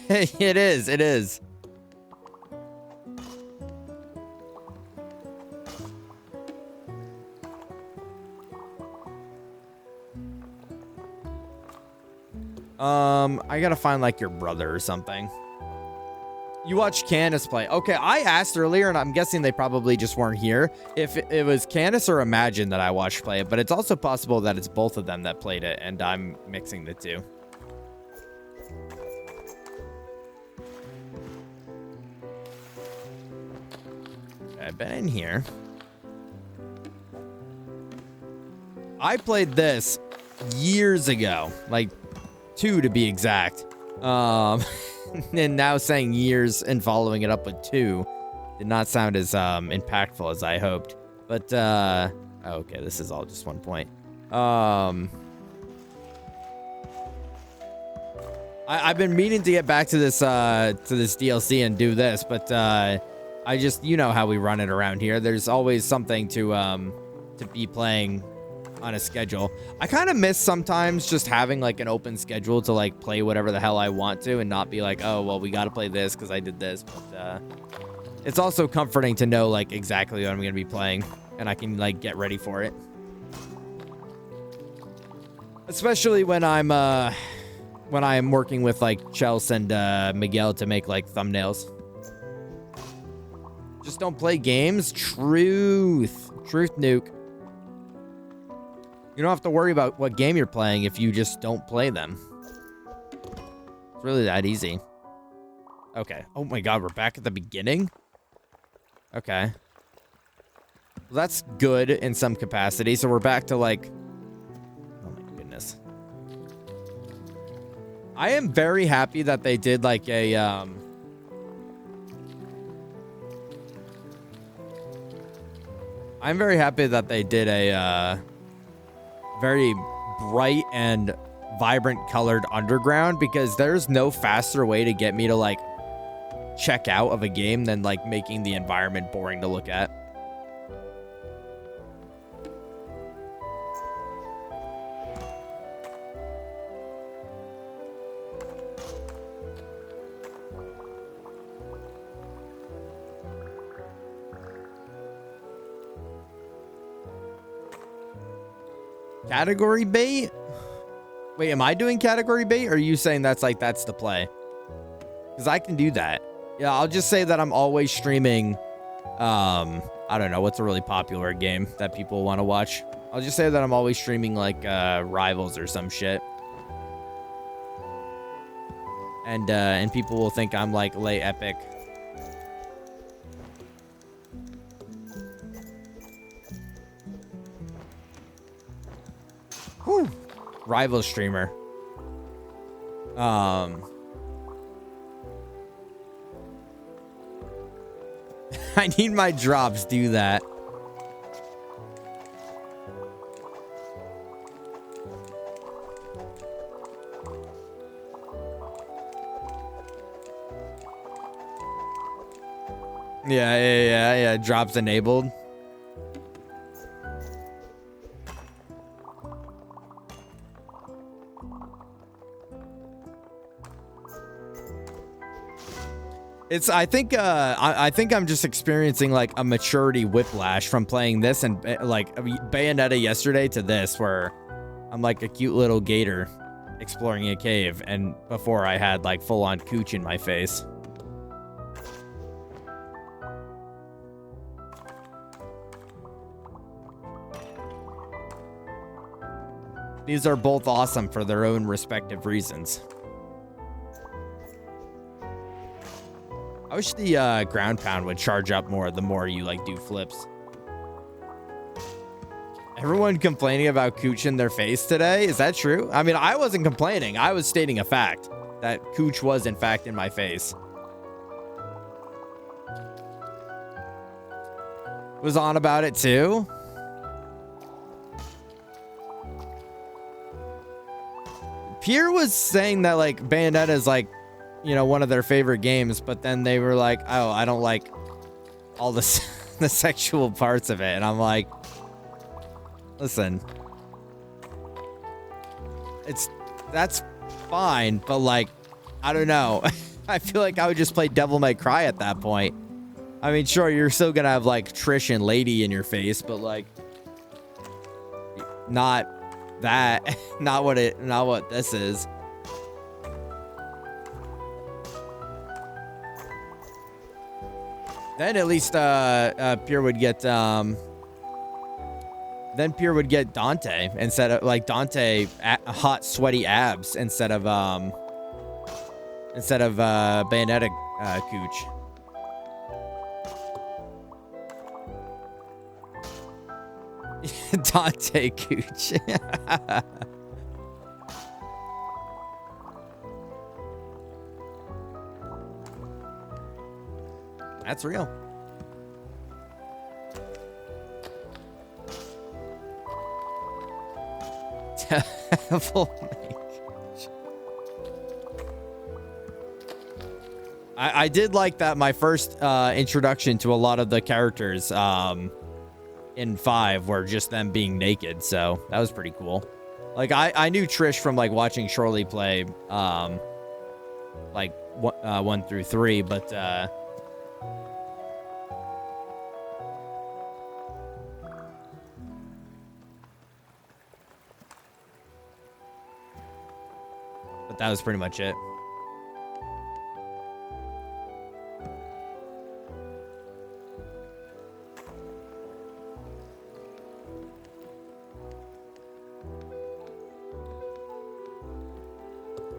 It is. I gotta find like your brother or something. You watched Candace play. Okay, I asked earlier, and I'm guessing they probably just weren't here, if it was Candace or Imagine that I watched play it, but it's also possible that it's both of them that played it, and I'm mixing the two. I've been in here. I played this years ago, like 2 to be exact. And now saying years and following it up with 2 did not sound as impactful as I hoped. But okay, this is all just one point. I've been meaning to get back to this DLC and do this, but I just, you know how we run it around here. There's always something to be playing on a schedule. I kind of miss sometimes just having like an open schedule to like play whatever the hell I want to and not be like, oh, well, we got to play this because I did this. But it's also comforting to know like exactly what I'm going to be playing and I can like get ready for it. Especially when I'm working with like Chelsea and Miguel to make like thumbnails. Just don't play games. Truth nuke. You don't have to worry about what game you're playing if you just don't play them. It's really that easy. Okay. Oh my god, we're back at the beginning? Okay. Well, that's good in some capacity. So we're back to like... Oh my goodness. I am very happy that they did like a... I'm very happy that they did a... very bright and vibrant colored underground because there's no faster way to get me to like check out of a game than like making the environment boring to look at. Category bait? Wait, am I doing category bait? Or are you saying that's the play? Because I can do that. Yeah, I'll just say that I'm always streaming. I I don't know, what's a really popular game that people want to watch? I'll just say that I'm always streaming like Rivals or some shit. And people will think I'm like late epic. Whew. Rival streamer. I need my drops, do that. Yeah. Drops enabled. I think I'm just experiencing like a maturity whiplash from playing this and like Bayonetta yesterday to this, where I'm like a cute little gator exploring a cave, and before I had like full on cooch in my face. These are both awesome for their own respective reasons. I wish the ground pound would charge up more the more you like do flips. Everyone complaining about cooch in their face today? Is that true? I mean, I wasn't complaining. I was stating a fact that cooch was in fact in my face. Was on about it too? Pierre was saying that like Bayonetta is like, you know, one of their favorite games, but then they were like, oh, I don't like all the the sexual parts of it. And I'm like, listen, that's fine, but like, I don't know. I feel like I would just play Devil May Cry at that point. I mean, sure, you're still gonna have like Trish and Lady in your face, but like, not that, not what this is. Then at least Pierre would get Dante instead of like Dante hot sweaty abs instead of Bayonetta cooch. Dante cooch. That's real. I did like that my first introduction to a lot of the characters in 5 were just them being naked, so that was pretty cool. Like I knew Trish from like watching Shirley play like 1 through 3, but that was pretty much it.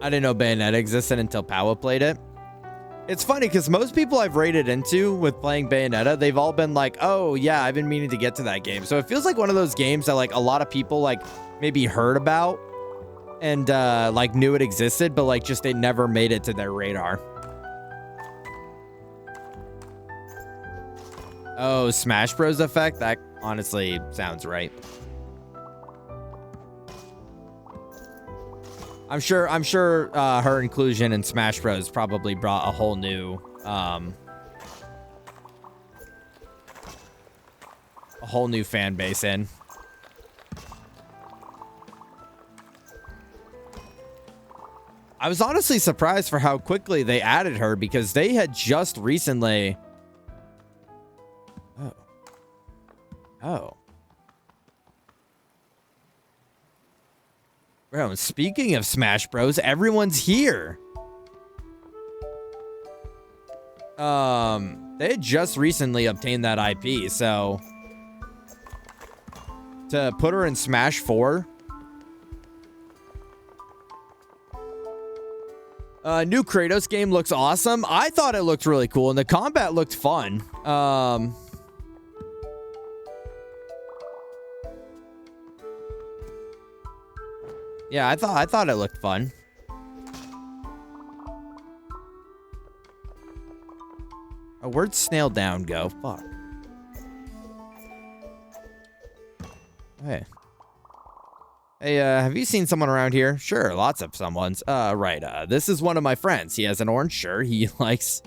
I didn't know Bayonetta existed until Powa played it. It's funny because most people I've raided into with playing Bayonetta, they've all been like, oh yeah, I've been meaning to get to that game. So it feels like one of those games that like a lot of people like maybe heard about and like knew it existed, but like just it never made it to their radar. Oh, Smash Bros effect? That honestly sounds right. I'm sure her inclusion in Smash Bros probably brought a whole new fan base in. I was honestly surprised for how quickly they added her because they had just recently. Oh. Bro, and speaking of Smash Bros, everyone's here. they had just recently obtained that IP, so to put her in Smash 4. New Kratos game looks awesome. I thought it looked really cool, and the combat looked fun. Yeah, I thought it looked fun. Oh, where'd Snail Down go? Fuck. Hey. Hey, have you seen someone around here? Sure, lots of someone's. Right, this is one of my friends. He has an orange shirt he likes.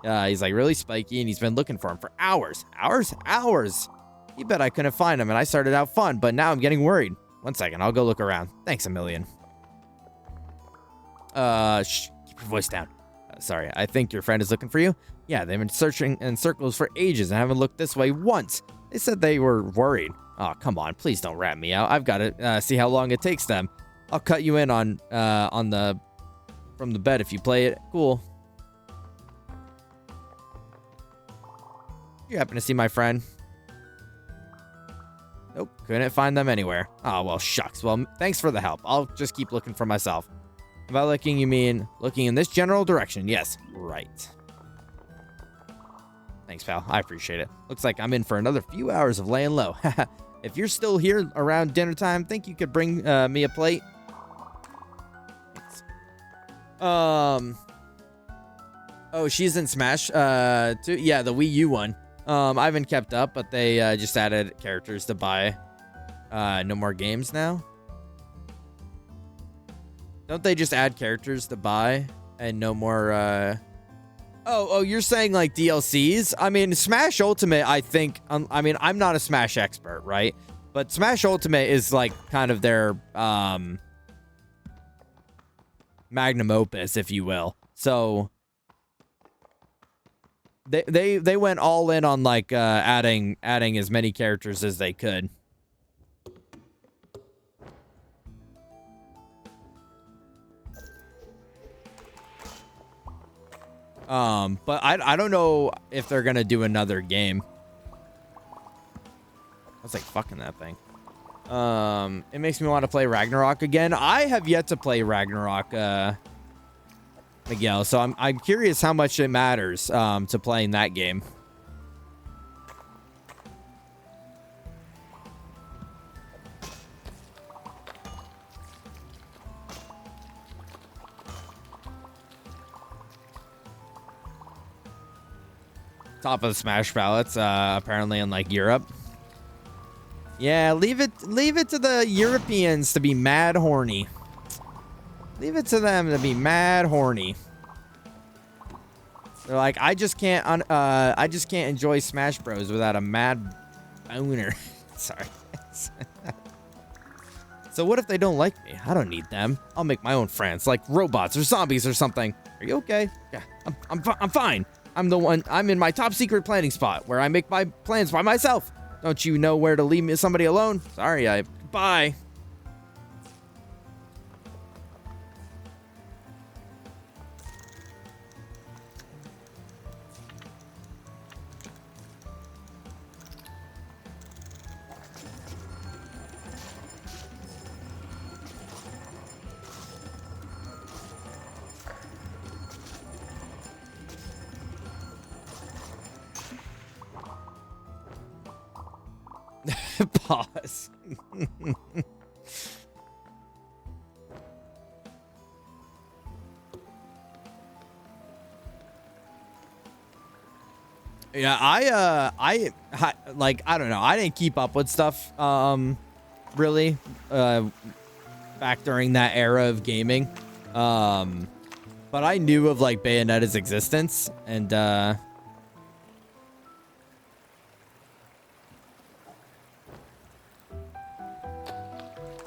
He's like really spiky, and he's been looking for him for hours. Hours. You bet I couldn't find him, and I started out fun, but now I'm getting worried. 1 second, I'll go look around. Thanks a million. Shh, keep your voice down. Sorry, I think your friend is looking for you. Yeah, they've been searching in circles for ages and haven't looked this way once. They said they were worried. Oh, come on, please don't rat me out. I've got to see how long it takes them. I'll cut you in from the bed if you play it. Cool. You happen to see my friend? Nope, couldn't find them anywhere. Oh, well, shucks. Well, thanks for the help. I'll just keep looking for myself. By looking, you mean looking in this general direction? Yes, right. Thanks, pal. I appreciate it. Looks like I'm in for another few hours of laying low. If you're still here around dinner time, think you could bring me a plate? Thanks. Oh, she's in Smash. Too? Yeah, the Wii U one. I haven't kept up, but they just added characters to buy. No more games now. Don't they just add characters to buy and no more? Oh, you're saying like DLCs? I mean, Smash Ultimate, I think, I mean, I'm not a Smash expert, right? But Smash Ultimate is like kind of their magnum opus, if you will. So they went all in on like adding as many characters as they could. But I don't know if they're gonna do another game. I was like fucking that thing. It makes me want to play Ragnarok again. I have yet to play Ragnarok, Miguel, so I'm curious how much it matters to playing that game. Top of the Smash ballots, apparently in like Europe. Yeah, leave it to the Europeans to be mad horny. Leave it to them to be mad horny. They're like, I just can't enjoy Smash Bros without a mad boner. Sorry. So what if they don't like me? I don't need them. I'll make my own friends, like robots or zombies or something. Are you okay? Yeah, I'm fine. I'm in my top secret planning spot where I make my plans by myself. Don't you know where to leave somebody alone? Sorry, bye. Pause. Yeah, I don't know. I didn't keep up with stuff really back during that era of gaming. But I knew of like Bayonetta's existence, and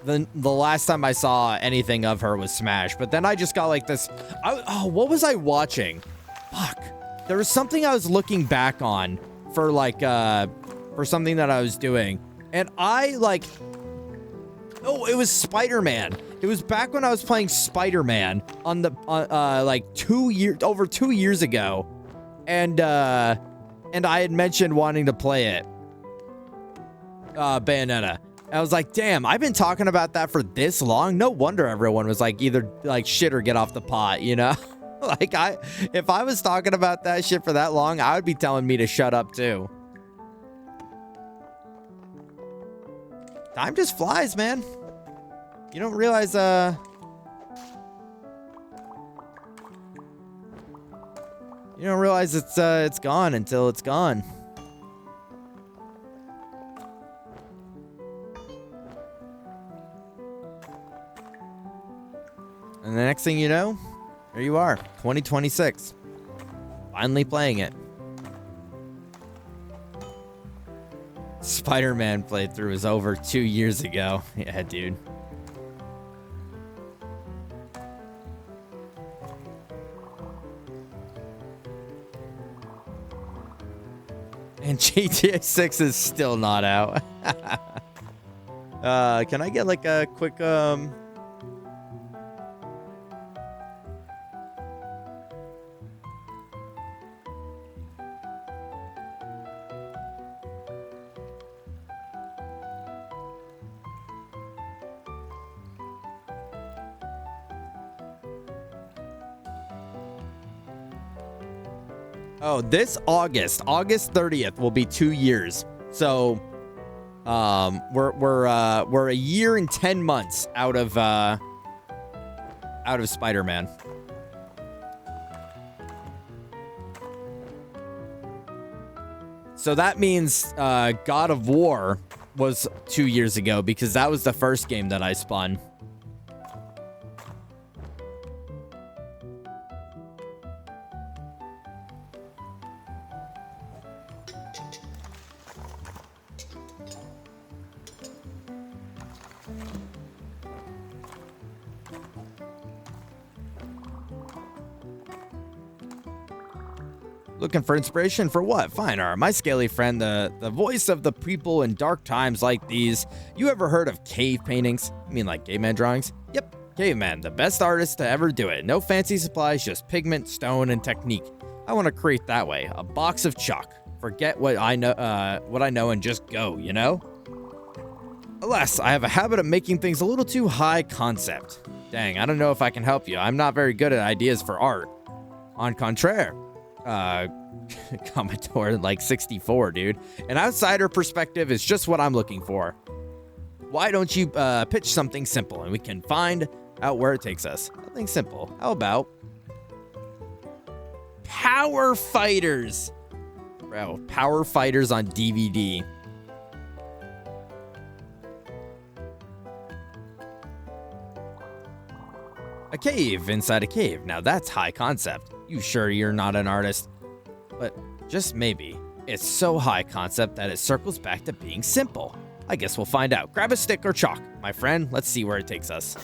the last time I saw anything of her was Smash. But then I just got like this. What was I watching? Fuck. There was something I was looking back on for like for something that I was doing, and I like. Oh, it was Spider-Man. It was back when I was playing Spider-Man on the like over 2 years ago, and and I had mentioned wanting to play it. Bayonetta. I was like, damn, I've been talking about that for this long. No wonder everyone was like, either like shit or get off the pot, you know? Like if I was talking about that shit for that long, I would be telling me to shut up too. Time just flies, man. You don't realize, you don't realize it's gone until it's gone. And the next thing you know, there you are, 2026. Finally playing it. Spider-Man playthrough is over 2 years ago. Yeah, dude. And GTA 6 is still not out. Can I get like a quick Oh, this August 30th will be 2 years. So, we're a year and 10 months out of Spider-Man. So that means God of War was 2 years ago because that was the first game that I spun. Looking for inspiration for what? Fine art. My scaly friend, the voice of the people in dark times like these. You ever heard of cave paintings? You mean like caveman drawings? Yep, caveman, the best artist to ever do it. No fancy supplies, just pigment, stone, and technique. I want to create that way. A box of chalk. Forget what I know, and just go, you know? Alas, I have a habit of making things a little too high concept. Dang, I don't know if I can help you. I'm not very good at ideas for art. En contraire. Commodore like 64, dude. An outsider perspective is just what I'm looking for. Why don't you pitch something simple and we can find out where it takes us? Something simple. How about Power Fighters? Bro, Power Fighters on DVD. A cave inside a cave. Now that's high concept. You sure you're not an artist? But just maybe, it's so high concept that it circles back to being simple. I guess we'll find out. Grab a stick or chalk, my friend. Let's see where it takes us.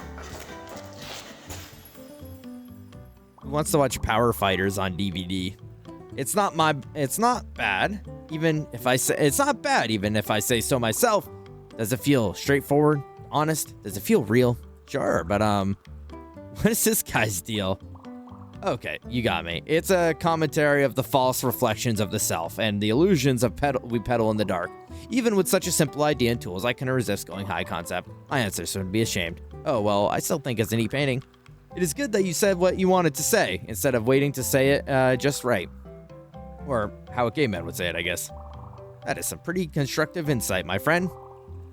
Who wants to watch Power Fighters on DVD? It's not bad, even if I say it's not bad, even if I say so myself. Does it feel straightforward, honest? Does it feel real? Sure, but what is this guy's deal? Okay, you got me. It's a commentary of the false reflections of the self and the illusions of we peddle in the dark. Even with such a simple idea and tools, I can resist going high concept. My answer would be ashamed. Oh, well, I still think it's a neat painting. It is good that you said what you wanted to say, instead of waiting to say it just right. Or how a gay man would say it, I guess. That is some pretty constructive insight, my friend.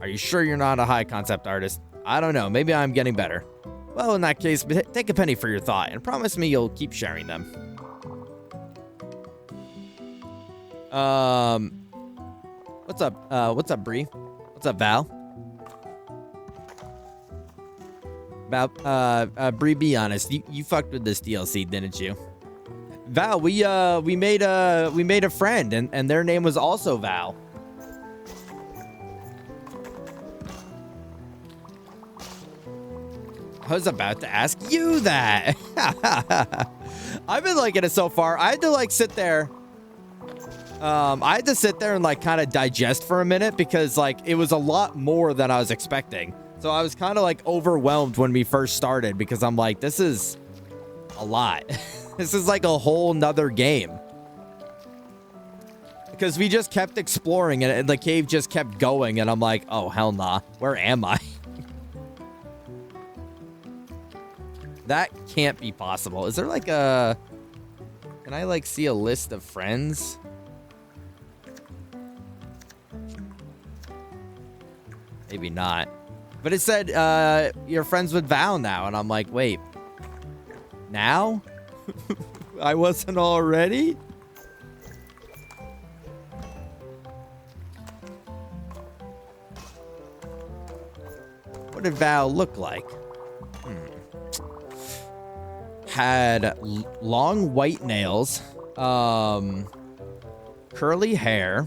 Are you sure you're not a high concept artist? I don't know, maybe I'm getting better. Well, in that case, take a penny for your thought and promise me you'll keep sharing them. What's up, Bree? What's up, Val? Bree, be honest. You fucked with this DLC, didn't you? Val, we made a friend and their name was also Val. I was about to ask you that. I've been liking it so far. I had to like sit there. I had to sit there and like kind of digest for a minute because like it was a lot more than I was expecting. So I was kind of like overwhelmed when we first started because I'm like, this is a lot. This is like a whole nother game. Because we just kept exploring and the cave just kept going. And I'm like, oh, hell nah. Where am I? That can't be possible. Is there like a... Can I like see a list of friends? Maybe not. But it said, you're friends with Val now. And I'm like, wait. Now? I wasn't already? What did Val look like? Had long white nails, curly hair,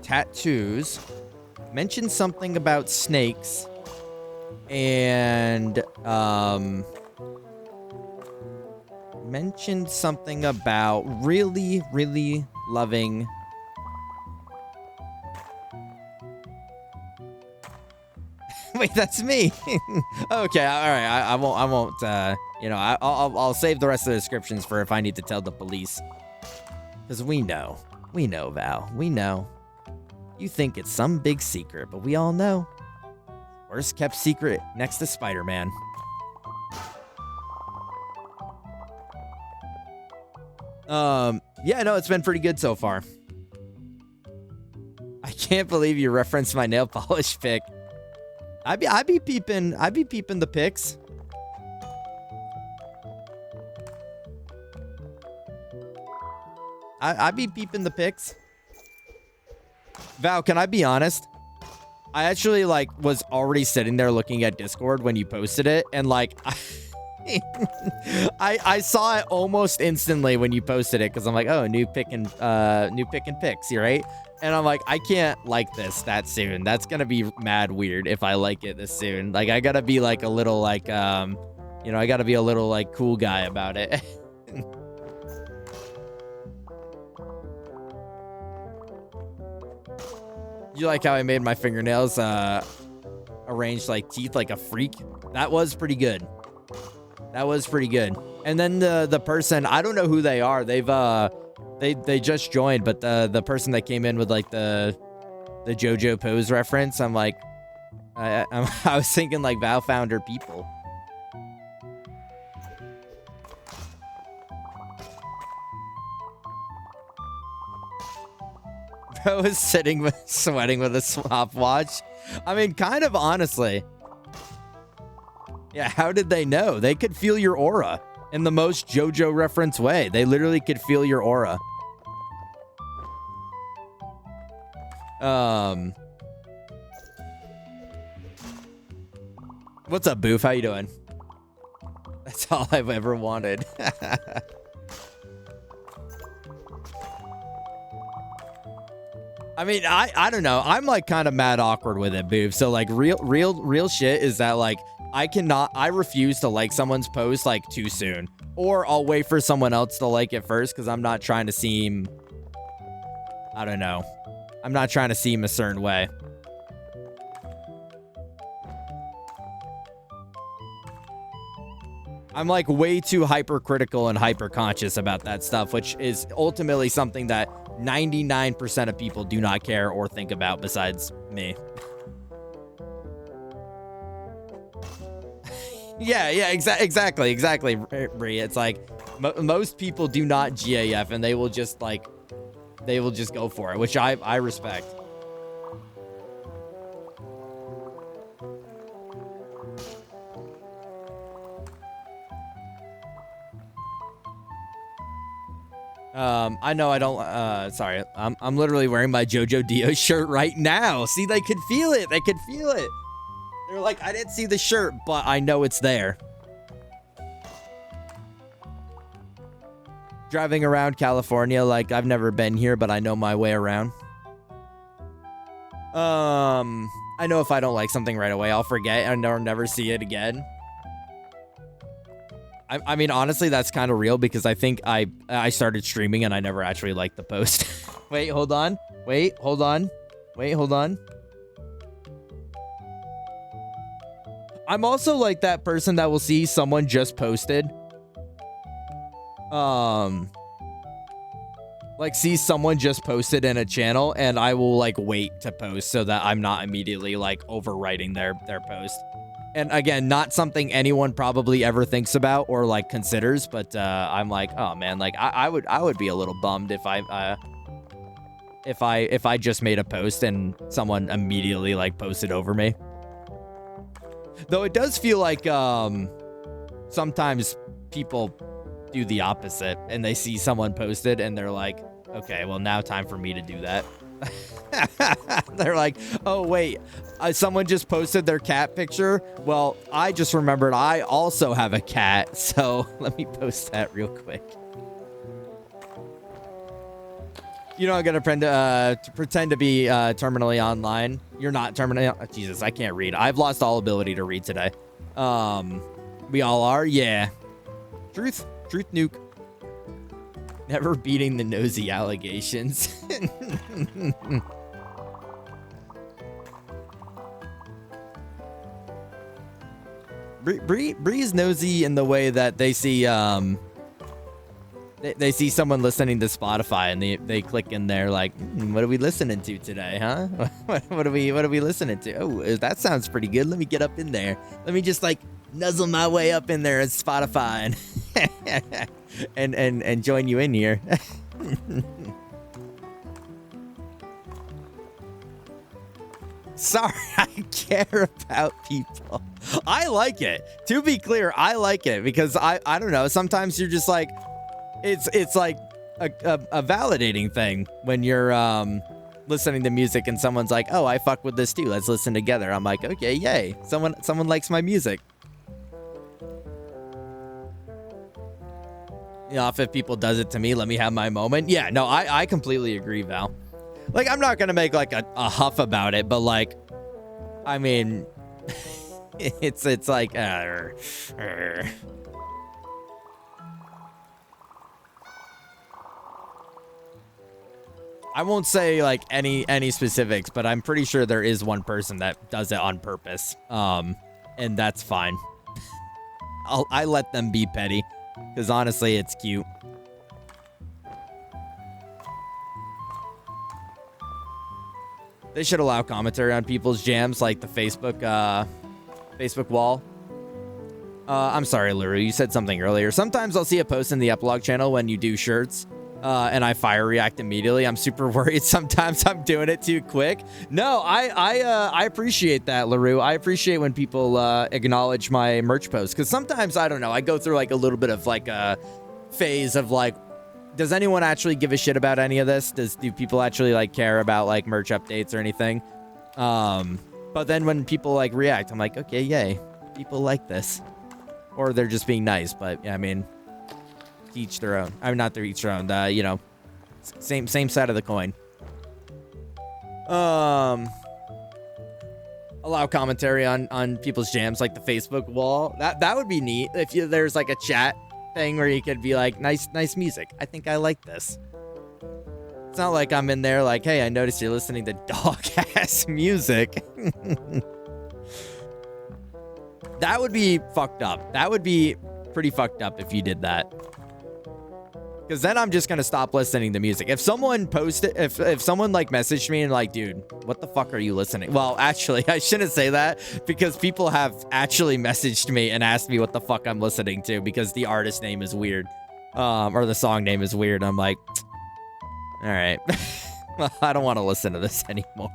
tattoos, mentioned something about snakes, and mentioned something about really, really loving... Wait, that's me. Okay, all right. I won't. You know, I'll save the rest of the descriptions for if I need to tell the police. Because we know, Val. We know. You think it's some big secret, but we all know. Worst kept secret next to Spider-Man. Yeah, no, it's been pretty good so far. I can't believe you referenced my nail polish pic. I be peeping the pics. I be peeping the pics. Val, can I be honest? I actually like was already sitting there looking at Discord when you posted it, and like I saw it almost instantly when you posted it because I'm like, oh, new pick and pics, right? And I'm like, I can't like this that soon. That's gonna be mad weird if I like it this soon. Like, I gotta be like a little like, you know, I gotta be a little like cool guy about it. You like how I made my fingernails arranged like teeth like a freak? That was pretty good. That was pretty good. And then the person, I don't know who they are. They just joined, but the person that came in with like the JoJo pose reference, I'm like, I was thinking like Val found her people. Bro was sitting sweating with a stopwatch. I mean, kind of honestly. Yeah, how did they know? They could feel your aura in the most JoJo reference way. They literally could feel your aura. What's up, Boof? How you doing? That's all I've ever wanted. I mean, I don't know. I'm like kind of mad awkward with it, Boof. So like real shit is that like I refuse to like someone's post like too soon, or I'll wait for someone else to like it first because I'm not trying to seem, I don't know. I'm not trying to seem a certain way. I'm like way too hypercritical and hyper-conscious about that stuff, which is ultimately something that 99% of people do not care or think about besides me. Yeah, exactly, Bree. It's like most people do not GAF and they will just go for it, which I respect. I know I don't, sorry. I'm literally wearing my JoJo Dio shirt right now. See, they could feel it. They could feel it. They're like, I didn't see the shirt, but I know it's there. Driving around California, like I've never been here, but I know my way around. I know if I don't like something right away, I'll forget and I'll never see it again. I mean, honestly, that's kind of real because I think I started streaming and I never actually liked the post. Wait, hold on. Wait, hold on. Wait, hold on. I'm also like that person that will see someone just posted. like see someone just posted in a channel, and I will like wait to post so that I'm not immediately like overwriting their post. And again, not something anyone probably ever thinks about or like considers, but I'm like, oh man, like I would be a little bummed if I just made a post and someone immediately like posted over me. Though it does feel like sometimes people do the opposite and they see someone posted and they're like, okay, well now time for me to do that. They're like, oh wait, someone just posted their cat picture. Well, I just remembered I also have a cat, so let me post that real quick. You're not gonna pretend to be terminally online. You're not terminally. Oh, Jesus, I can't read. I've lost all ability to read today. We all are. Yeah. Truth nuke. Never beating the nosy allegations. Bree's nosy in the way that they see they see someone listening to Spotify and they click in there like, what are we listening to today, huh? what are we listening to? Oh, that sounds pretty good. Let me get up in there. Let me just like nuzzle my way up in there at Spotify and join you in here. Sorry, I care about people. I like it. To be clear, I like it because I don't know. Sometimes you're just like, it's like a validating thing when you're listening to music and someone's like, oh, I fuck with this too. Let's listen together. I'm like, okay, yay. Someone likes my music. You know, if people does it to me, let me have my moment. Yeah, no, I completely agree, Val. Like, I'm not gonna make like a huff about it, but like, I mean, it's like, I won't say like any specifics, but I'm pretty sure there is one person that does it on purpose. And that's fine. I let them be petty. Because honestly, it's cute. They should allow commentary on people's jams, like the Facebook wall. I'm sorry, Luru, you said something earlier. Sometimes I'll see a post in the epilogue channel when you do shirts, and I fire react immediately. I'm super worried sometimes I'm doing it too quick. No, I appreciate that, LaRue. I appreciate when people acknowledge my merch posts, because sometimes, I don't know, I go through like a little bit of like a phase of like, does anyone actually give a shit about any of this? Do people actually like care about like merch updates or anything? But then when people like react, I'm like, okay, yay, people like this, or they're just being nice. But yeah, I mean, each their own. I mean, not their each their own. You know, same side of the coin. Allow commentary on people's jams, like the Facebook wall. That would be neat if there's like a chat thing where you could be like, nice music. I think I like this. It's not like I'm in there like, hey, I noticed you're listening to dog ass music. That would be fucked up. That would be pretty fucked up if you did that. Because then I'm just going to stop listening to music. If someone posted, if someone like messaged me and like, dude, what the fuck are you listening? Well, actually, I shouldn't say that, because people have actually messaged me and asked me what the fuck I'm listening to because the artist name is weird. Or the song name is weird. I'm like, all right. Well, I don't want to listen to this anymore.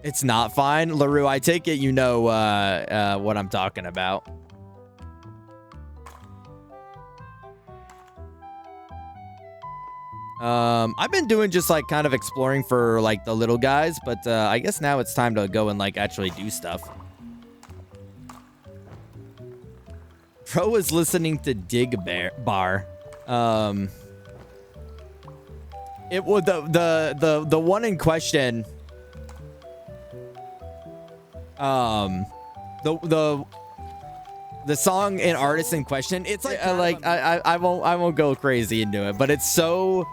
It's not fine. LaRue, I take it you know what I'm talking about. I've been doing just like kind of exploring for like the little guys, but I guess now it's time to go and like actually do stuff. Pro was listening to Dig Bar. It would the one in question. The song and artist in question, it's like I won't go crazy into it, but it's so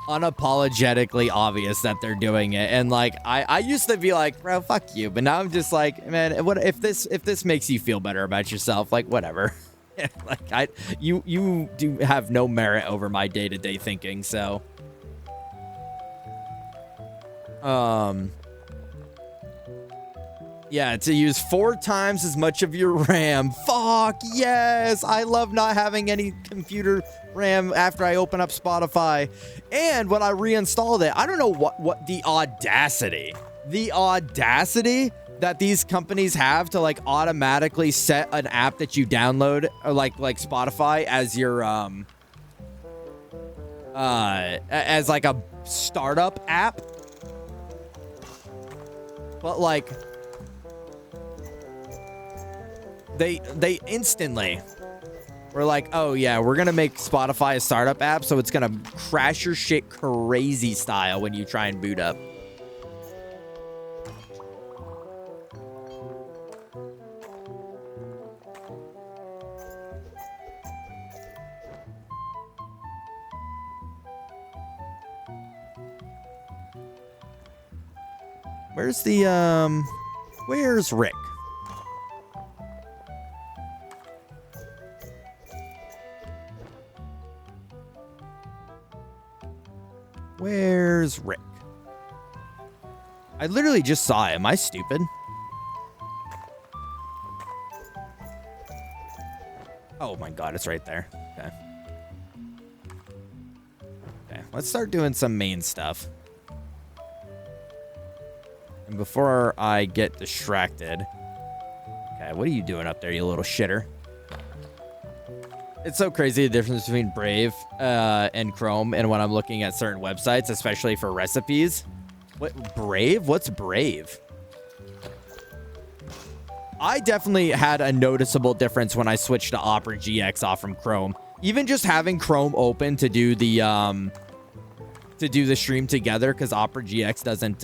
unapologetically obvious that they're doing it. And like I used to be like, bro, fuck you, but now I'm just like, man, what if this makes you feel better about yourself, like whatever. Like you do have no merit over my day-to-day thinking, so yeah, to use 4 times as much of your RAM. Fuck yes, I love not having any computer RAM after I open up Spotify. And when I reinstalled it, I don't know what the audacity that these companies have to like automatically set an app that you download, or like Spotify, as your as like a startup app. But like they instantly were like, oh yeah, we're gonna make Spotify a startup app, so it's gonna crash your shit crazy style when you try and boot up. Where's the where's Rick? Where's Rick? I literally just saw him. Am I stupid? Oh my god, it's right there. Okay. Okay, let's start doing some main stuff. And before I get distracted... Okay, what are you doing up there, you little shitter? It's so crazy the difference between Brave and Chrome, and when I'm looking at certain websites, especially for recipes. What, Brave? What's Brave? I definitely had a noticeable difference when I switched to Opera GX off from Chrome. Even just having Chrome open to do the stream together, because Opera GX doesn't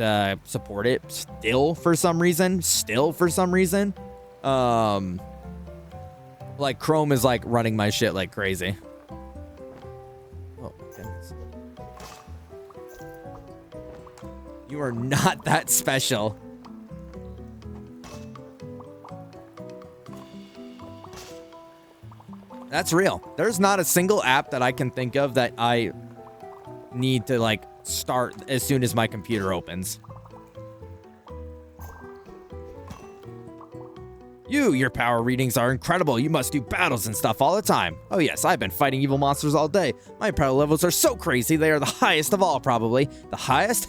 support it still for some reason. Like Chrome is like running my shit like crazy. Oh my goodness. You are not that special. That's real. There's not a single app that I can think of that I need to like start as soon as my computer opens. Your power readings are incredible. You must do battles and stuff all the time. Oh yes, I've been fighting evil monsters all day. My power levels are so crazy, they are the highest of all, probably. The highest?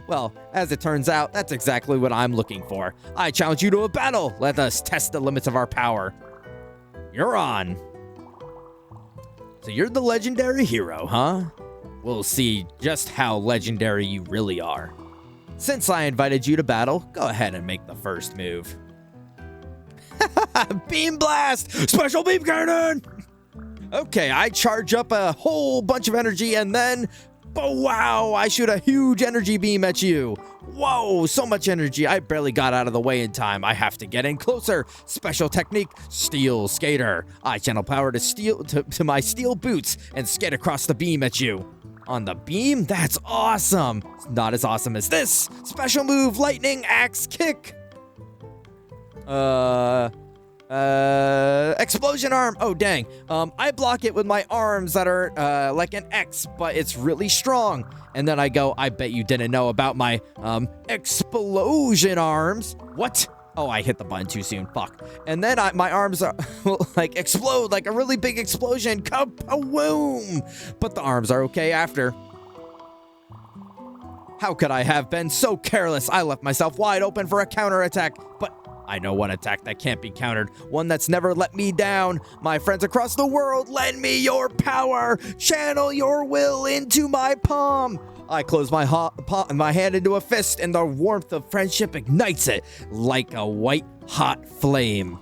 Well, as it turns out, that's exactly what I'm looking for. I challenge you to a battle. Let us test the limits of our power. You're on. So you're the legendary hero, huh? We'll see just how legendary you really are. Since I invited you to battle, go ahead and make the first move. Beam blast! Special beam cannon! Okay, I charge up a whole bunch of energy and then... Oh, wow! I shoot a huge energy beam at you. Whoa, so much energy. I barely got out of the way in time. I have to get in closer. Special technique, Steel Skater. I channel power to my steel boots and skate across the beam at you. On the beam? That's awesome. It's not as awesome as this. Special move, Lightning Axe Kick. Explosion arm. Oh, dang. I block it with my arms that are, like an X, but it's really strong. And then I go, I bet you didn't know about my, explosion arms. What? Oh, I hit the button too soon. Fuck. And then my arms are, like, explode like a really big explosion. Kaboom! But the arms are okay after. How could I have been so careless? I left myself wide open for a counterattack, but I know one attack that can't be countered, one that's never let me down. My friends across the world, lend me your power. Channel your will into my palm. I close my hand into a fist, and the warmth of friendship ignites it like a white hot flame.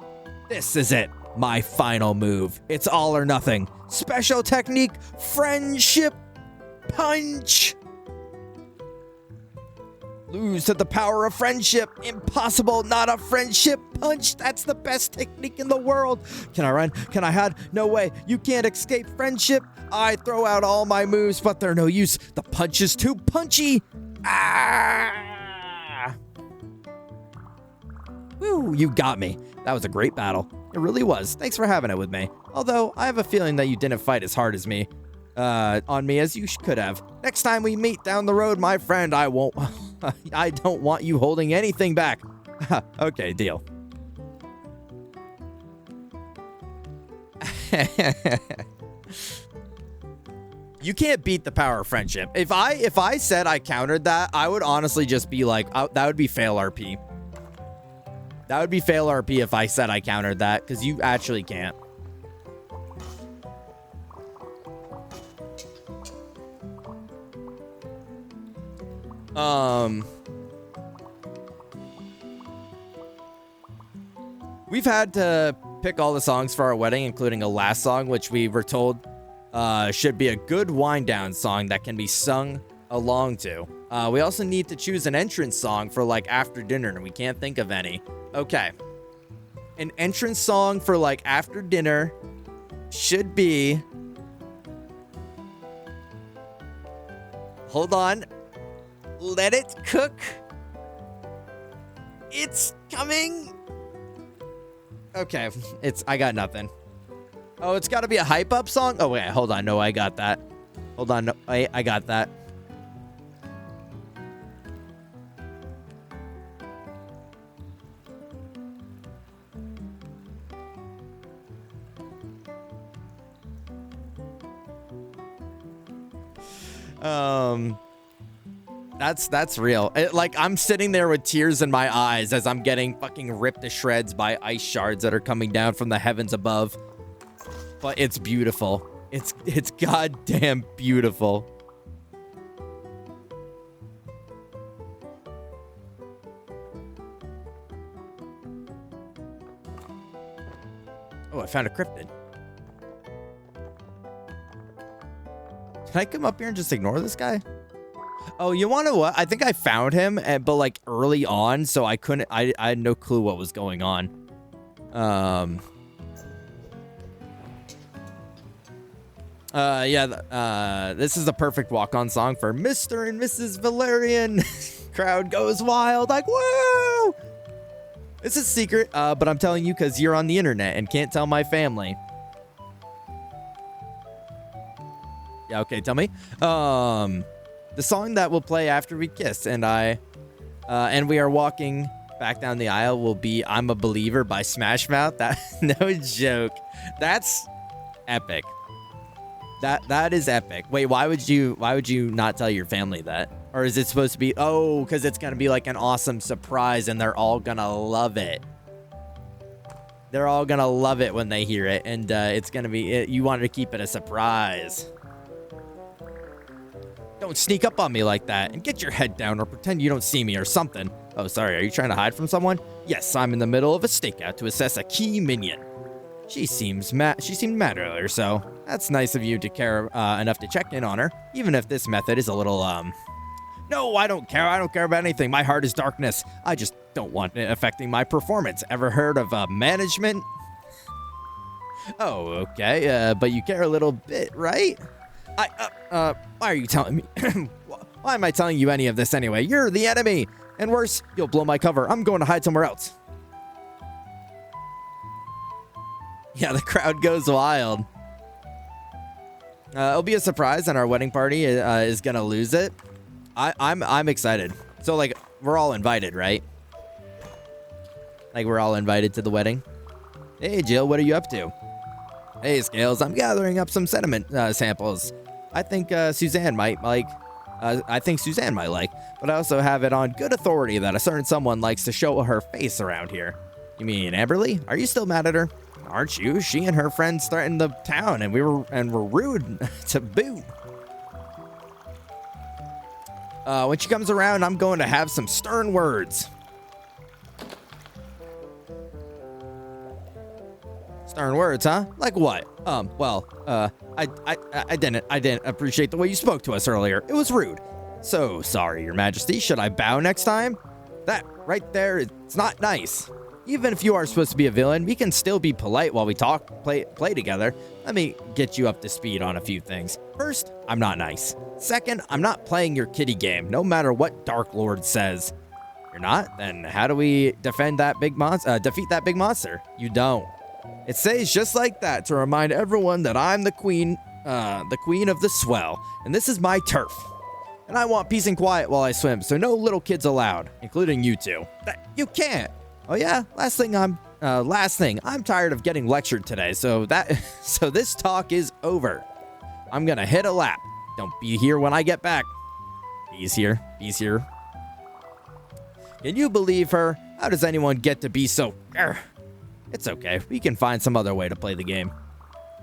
This is it, my final move. It's all or nothing. Special technique, Friendship Punch. Lose to the power of friendship. Impossible, not a friendship punch. That's the best technique in the world. Can I run? Can I hide? No way. You can't escape friendship. I throw out all my moves, but they're no use. The punch is too punchy. Ah! Woo, you got me. That was a great battle. It really was. Thanks for having it with me. Although, I have a feeling that you didn't fight as hard as me. On me as you could have. Next time we meet down the road, my friend, I won't... I don't want you holding anything back. Okay, deal. You can't beat the power of friendship. If I said I countered that, I would honestly just be like, that would be fail RP. That would be fail RP if I said I countered that, because you actually can't. We've had to pick all the songs for our wedding, including a last song, which we were told should be a good wind-down song that can be sung along to. We also need to choose an entrance song for, like, after dinner, and we can't think of any. Okay. An entrance song for, like, after dinner should be... Hold on. Let it cook. It's coming. Okay, I got nothing. Oh, it's got to be a hype up song? Oh, wait, hold on. No, I got that. Hold on. No, I got that. That's real. I'm sitting there with tears in my eyes as I'm getting fucking ripped to shreds by ice shards that are coming down from the heavens above. But it's beautiful. It's goddamn beautiful. Oh, I found a cryptid. Can I come up here and just ignore this guy? Oh, you want to what? I think I found him, but like early on, so I couldn't. I had no clue what was going on. Yeah. This is the perfect walk-on song for Mr. and Mrs. Valerian. Crowd goes wild, like woo! It's a secret, but I'm telling you because you're on the internet and can't tell my family. Yeah. Okay. Tell me. The song that will play after we kiss and we are walking back down the aisle will be "I'm a Believer" by Smash Mouth. That no joke. That's epic. That is epic. Wait, why would you not tell your family that? Or is it supposed to be, oh, because it's gonna be like an awesome surprise and they're all gonna love it. They're all gonna love it when they hear it, and it's gonna be you wanted to keep it a surprise. Don't sneak up on me like that, and get your head down or pretend you don't see me or something. Oh, sorry, are you trying to hide from someone? Yes, I'm in the middle of a stakeout to assess a key minion. She seemed mad earlier, so that's nice of you to care enough to check in on her, even if this method is a little, No, I don't care. I don't care about anything. My heart is darkness. I just don't want it affecting my performance. Ever heard of management? Oh, okay, but you care a little bit, right? Why are you telling me? Why am I telling you any of this anyway? You're the enemy. And worse, you'll blow my cover. I'm going to hide somewhere else. Yeah, the crowd goes wild. It'll be a surprise, and our wedding party is gonna lose it. I'm excited. So, like, we're all invited, right? Like, we're all invited to the wedding. Hey, Jill, what are you up to? Hey, Scales, I'm gathering up some sentiment samples. I think Suzanne might like. But I also have it on good authority that a certain someone likes to show her face around here. You mean Amberly? Are you still mad at her? Aren't you? She and her friends threatened the town, and were rude to boot. When she comes around, I'm going to have some stern words. Stern words, huh? Like what? I didn't appreciate the way you spoke to us earlier. It was rude. So sorry, Your Majesty. Should I bow next time? That right there, it's not nice. Even if you are supposed to be a villain, we can still be polite while we play together. Let me get you up to speed on a few things. First, I'm not nice. Second, I'm not playing your kiddie game, no matter what Dark Lord says. You're not? Then how do we defeat that big monster? You don't. It says just like that to remind everyone that I'm the queen of the swell, and this is my turf. And I want peace and quiet while I swim, so no little kids allowed, including you two. You can't. Oh yeah, last thing, I'm tired of getting lectured today, so this talk is over. I'm gonna hit a lap. Don't be here when I get back. He's here. Can you believe her? How does anyone get to be so... It's okay, we can find some other way to play the game.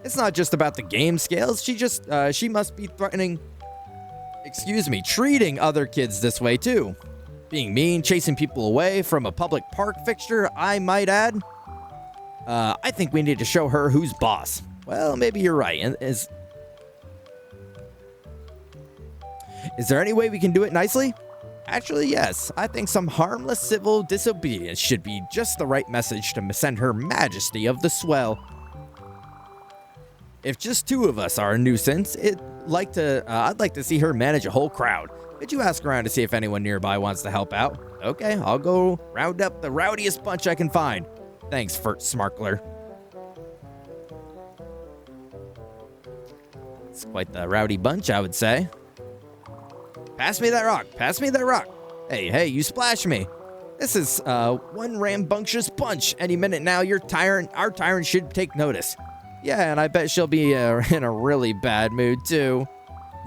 It's not just about the game scales, she must be treating other kids this way too. Being mean, chasing people away from a public park fixture, I might add. I think we need to show her who's boss. Well, maybe you're right. Is there any way we can do it nicely? Actually, yes. I think some harmless civil disobedience should be just the right message to send Her Majesty of the Swell. If just two of us are a nuisance, I'd like to see her manage a whole crowd. Could you ask around to see if anyone nearby wants to help out? Okay, I'll go round up the rowdiest bunch I can find. Thanks, Fert Smarkler. It's quite the rowdy bunch, I would say. Pass me that rock. Hey, you splashed me. This is one rambunctious bunch. Any minute now, our tyrant should take notice. Yeah, and I bet she'll be in a really bad mood, too.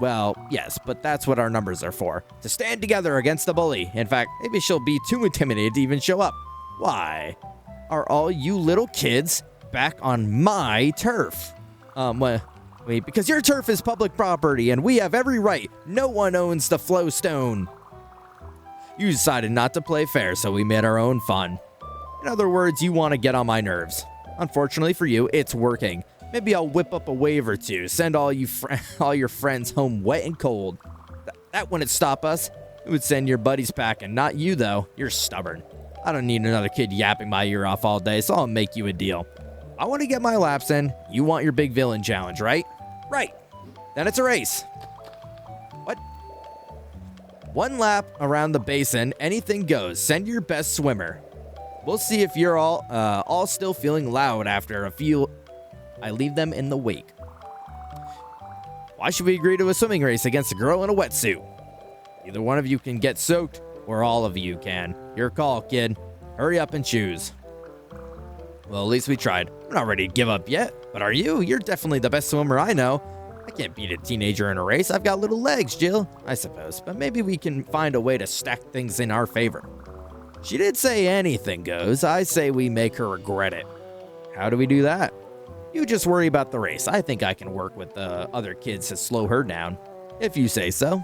Well, yes, but that's what our numbers are for. To stand together against the bully. In fact, maybe she'll be too intimidated to even show up. Why? Are all you little kids back on my turf? Wait, because your turf is public property and we have every right. No one owns the flowstone. You decided not to play fair, so we made our own fun. In other words, you want to get on my nerves. Unfortunately for you, it's working. Maybe I'll whip up a wave or two, send all your friends home wet and cold. That wouldn't stop us. It would send your buddies packing, not you though. You're stubborn. I don't need another kid yapping my ear off all day, so I'll make you a deal. I want to get my laps in. You want your big villain challenge, right? Right. Then it's a race. What? One lap around the basin, anything goes. Send your best swimmer. We'll see if you're all still feeling loud after a few. I leave them in the wake. Why should we agree to a swimming race against a girl in a wetsuit? Either one of you can get soaked, or all of you can. Your call, kid. Hurry up and choose. Well, at least we tried. I'm not ready to give up yet, but are you? You're definitely the best swimmer I know. I can't beat a teenager in a race. I've got little legs, Jill. I suppose, but maybe we can find a way to stack things in our favor. She did say anything goes. I say we make her regret it. How do we do that? You just worry about the race. I think I can work with the other kids to slow her down, if you say so.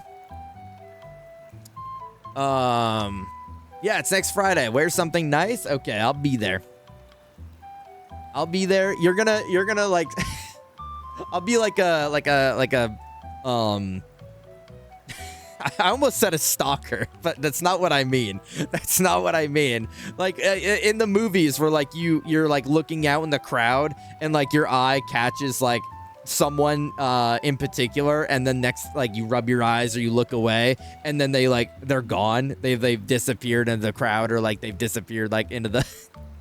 Yeah, it's next Friday. Wear something nice? Okay, I'll be there. You're gonna like I'll be like a I almost said a stalker, but that's not what I mean. Like in the movies where like you're like looking out in the crowd and like your eye catches like someone in particular, and then next like you rub your eyes or you look away and then they're gone. They've disappeared into the crowd, or like they've disappeared like into the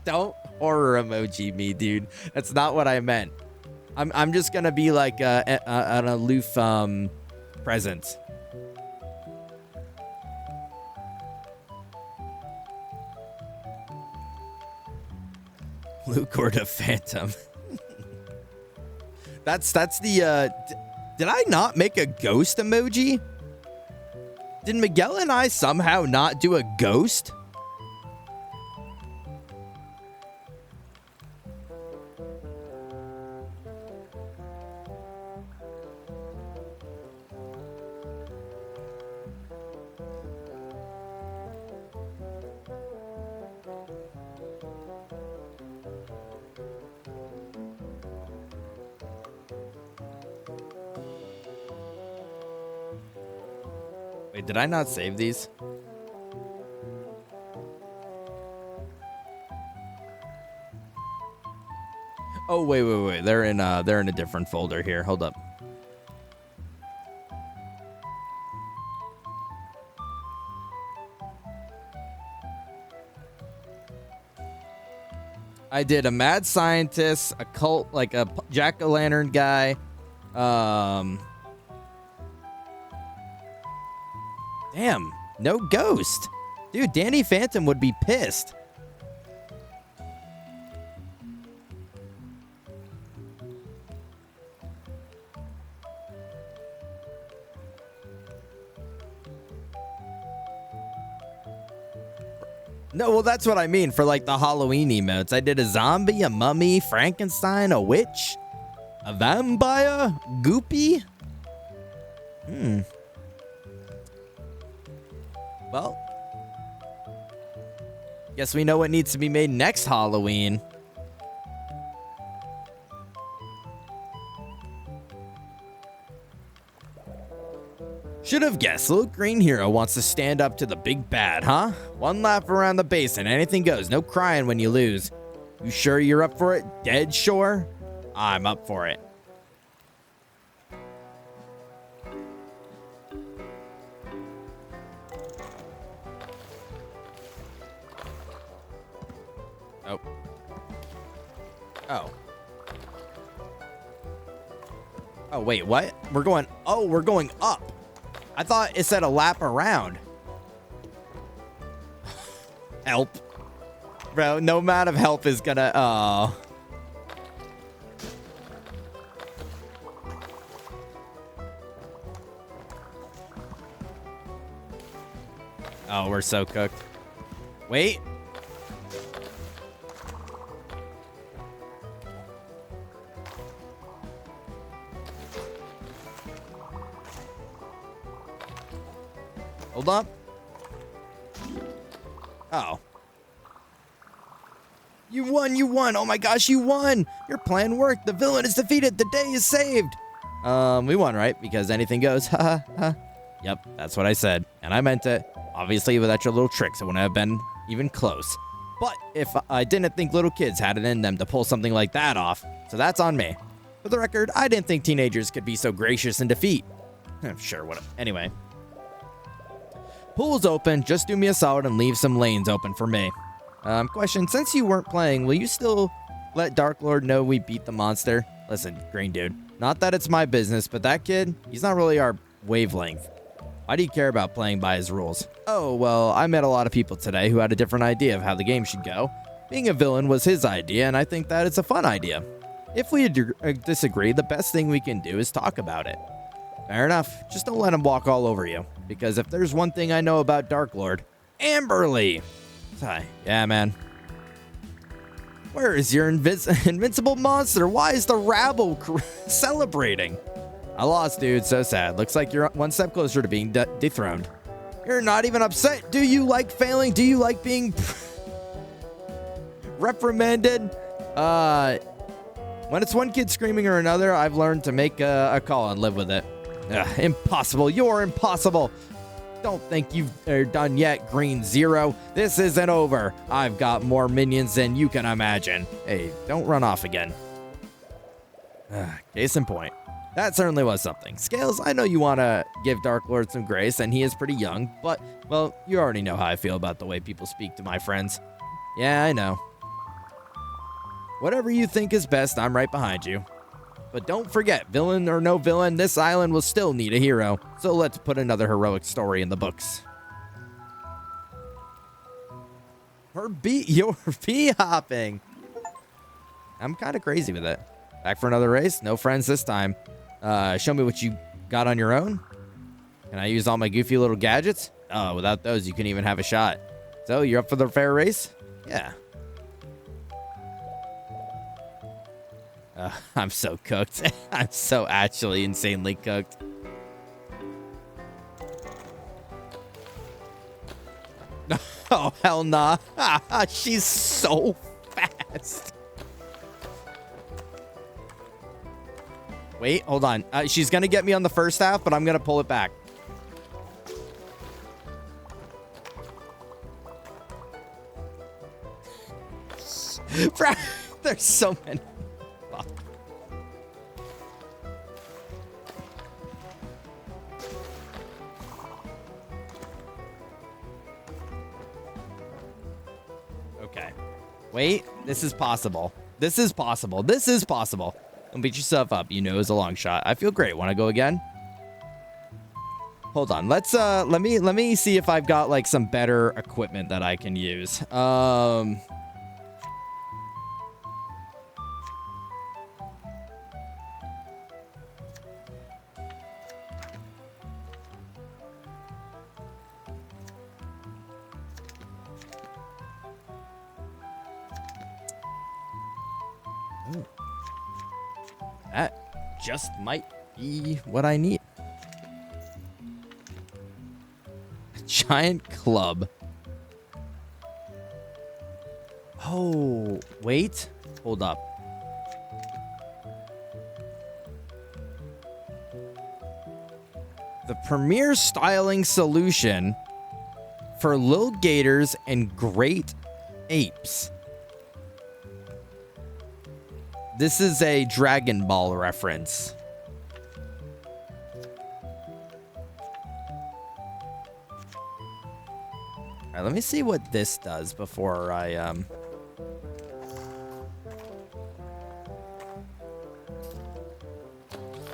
don't horror emoji me, dude. That's not what I meant. I'm just gonna be like an aloof presence. Luke or the Phantom. That's the did I not make a ghost emoji? Did Miguel and I somehow not do a ghost? Wait, did I not save these? Oh, wait. They're in a different folder here. Hold up. I did a mad scientist, a cult, like a jack-o'-lantern guy. Damn, no ghost. Dude, Danny Phantom would be pissed. No, well, that's what I mean for, like, the Halloween emotes. I did a zombie, a mummy, Frankenstein, a witch, a vampire, goopy. Well, guess we know what needs to be made next Halloween. Should have guessed. Little green hero wants to stand up to the big bad, huh? One lap around the base and anything goes. No crying when you lose. You sure you're up for it? Dead sure? I'm up for it. Oh. Oh. Oh, wait, what? We're going up. I thought it said a lap around. Help. Bro, no amount of help is gonna... Oh. Oh, we're so cooked. Wait. Hold up. Oh. You won. Oh my gosh, you won. Your plan worked. The villain is defeated. The day is saved. We won, right? Because anything goes. Ha ha. Yep, that's what I said. And I meant it. Obviously, without your little tricks, it wouldn't have been even close. But if I didn't think little kids had it in them to pull something like that off, so that's on me. For the record, I didn't think teenagers could be so gracious in defeat. Sure, whatever. Anyway. Pool's open. Just do me a solid and leave some lanes open for me. Question, since you weren't playing, will you still let Dark Lord know we beat the monster? Listen, green dude, not that it's my business, but that kid, he's not really our wavelength. Why do you care about playing by his rules? Oh, well, I met a lot of people today who had a different idea of how the game should go. Being a villain was his idea, and I think that it's a fun idea. If we disagree, the best thing we can do is talk about it. Fair enough. Just don't let him walk all over you. Because if there's one thing I know about Dark Lord, Amberly. Yeah, man. Where is your invincible monster? Why is the rabble celebrating? I lost, dude. So sad. Looks like you're one step closer to being dethroned. You're not even upset. Do you like failing? Do you like being reprimanded? When it's one kid screaming or another, I've learned to make a call and live with it. Impossible. You're impossible. Don't think you've done yet, Green Zero. This isn't over. I've got more minions than you can imagine. Hey, don't run off again. Case in point. That certainly was something. Scales, I know you want to give Dark Lord some grace, and he is pretty young, but, well, you already know how I feel about the way people speak to my friends. Yeah, I know. Whatever you think is best, I'm right behind you. But don't forget, villain or no villain, this island will still need a hero. So let's put another heroic story in the books. You're bee hopping. I'm kind of crazy with it. Back for another race. No friends this time. Show me what you got on your own. Can I use all my goofy little gadgets? Oh, without those, you couldn't even have a shot. So, you're up for the fair race? Yeah. I'm so cooked. I'm so actually insanely cooked. Oh, hell nah. She's so fast. Wait, hold on. She's going to get me on the first half, but I'm going to pull it back. Bro, there's so many. Fuck. Okay. Wait, this is possible. This is possible. This is possible. Don't beat yourself up. You know it's a long shot. I feel great. Want to go again? Hold on. Let's let me see if I've got like some better equipment that I can use. Ooh. That just might be what I need. A giant club. Oh, wait. Hold up. The premier styling solution for Lil Gators and Great Apes. This is a Dragon Ball reference. All right, let me see what this does before I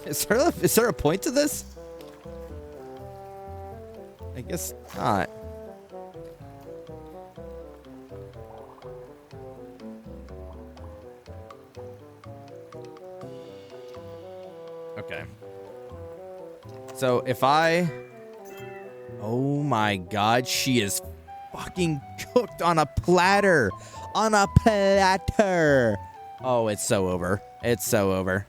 Is there a point to this? I guess not. Okay. So if I... Oh my god, she is fucking cooked on a platter. On a platter. Oh, it's so over. It's so over.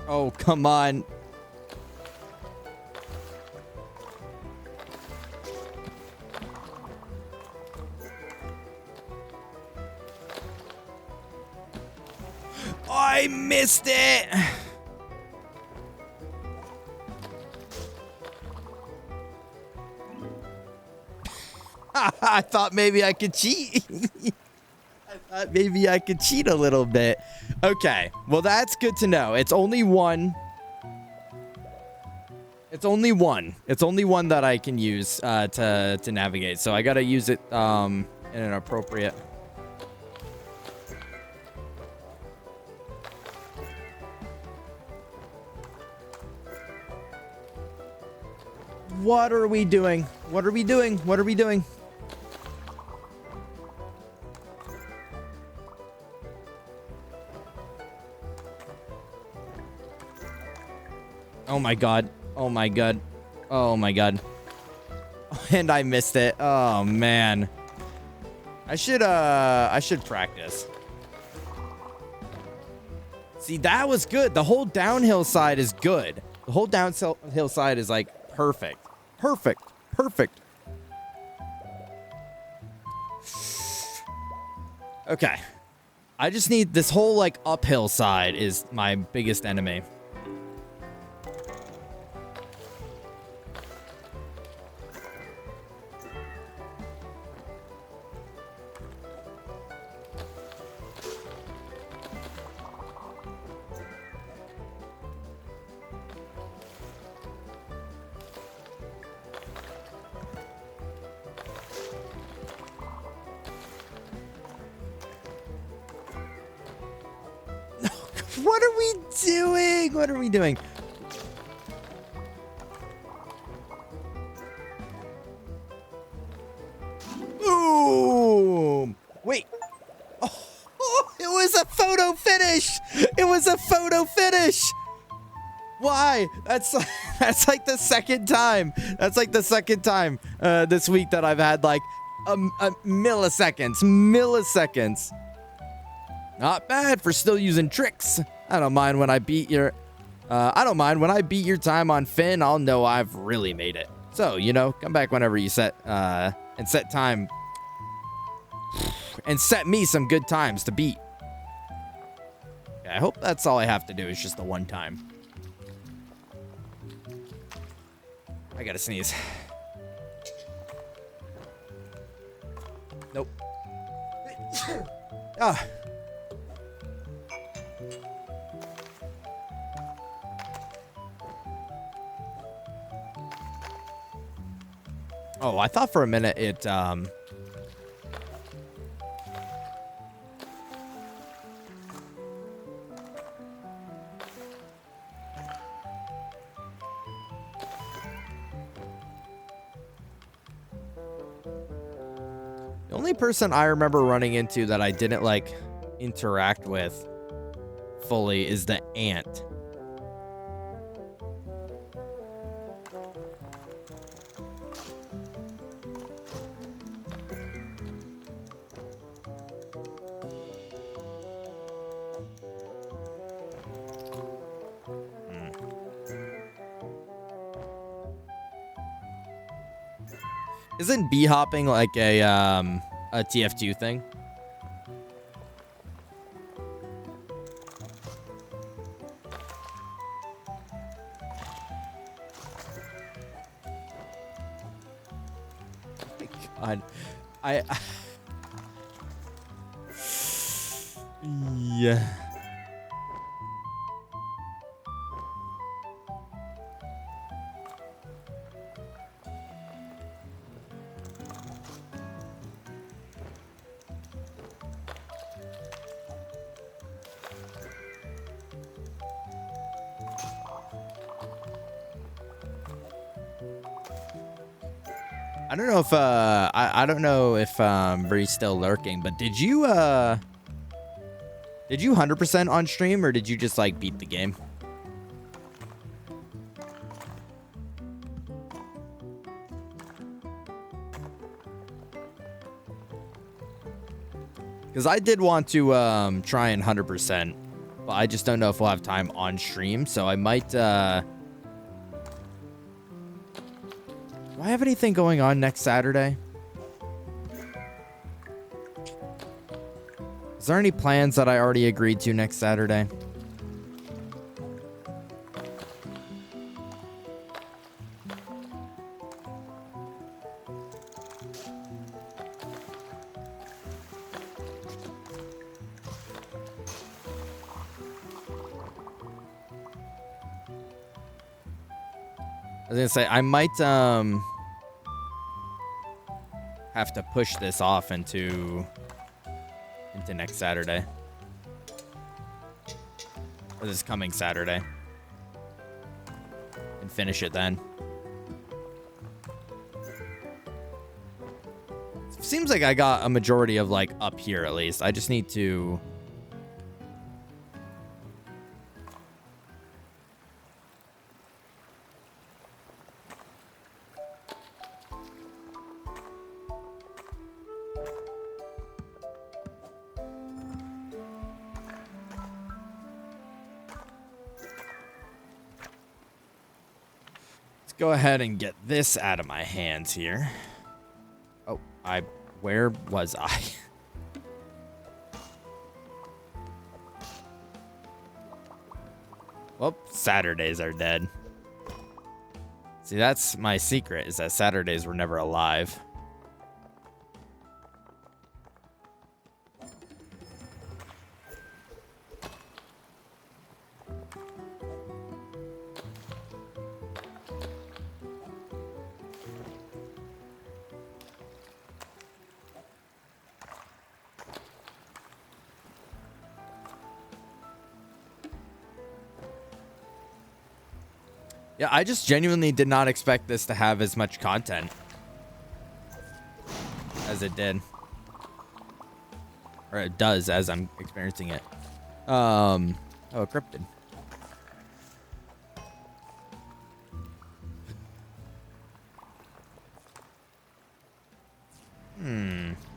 Oh, come on. I missed it. I thought maybe I could cheat. I thought maybe I could cheat a little bit. Okay, well, that's good to know. It's only one. It's only one. It's only one that I can use to navigate. So I gotta use it in an appropriate. What are we doing? What are we doing? What are we doing? Oh my god. Oh my god. Oh my god. And I missed it. Oh man. I should practice. See, that was good. The whole downhill side is good. The whole downhill side is like perfect. Perfect. Perfect. Okay. I just need this whole like uphill side is my biggest enemy. What are we doing? What are we doing? Boom! Wait. Oh, it was a photo finish. It was a photo finish. Why? That's like the second time. That's like the second time this week that I've had like a milliseconds. Not bad for still using tricks. I don't mind when I beat your time on Finn. I'll know I've really made it. So, you know, come back whenever you set, and set time. And set me some good times to beat. Okay, I hope that's all I have to do is just the one time. I gotta sneeze. Nope. Ah. Oh, I thought for a minute it, The only person I remember running into that I didn't, like, interact with fully is the ant. Isn't bee hopping like a TF2 thing? God, yeah. I don't know if I don't know if Bree's still lurking, but did you 100% on stream, or did you just like beat the game? Because I did want to try and 100%, but I just don't know if we'll have time on stream, so I might do I have anything going on next Saturday? Is there any plans that I already agreed to next Saturday? I was gonna say I might have to push this off into next Saturday. Or this coming Saturday. And finish it then. Seems like I got a majority of like up here at least. I just need to go ahead and get this out of my hands here. Oh, where was I? Well, Saturdays are dead. See, that's my secret, is that Saturdays were never alive. Yeah, I just genuinely did not expect this to have as much content as it did. Or it does as I'm experiencing it. Oh, a cryptid.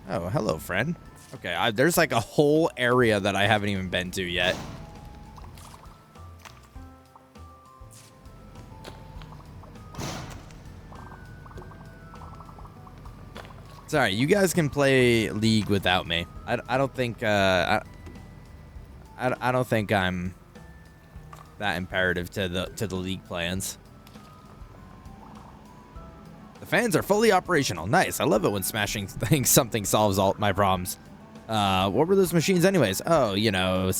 Oh, hello, friend. Okay, there's like a whole area that I haven't even been to yet. Sorry, you guys can play League without me. I don't think I don't think I'm that imperative to the League plans. The fans are fully operational. Nice. I love it when smashing something solves all my problems. What were those machines anyways? Oh, you know,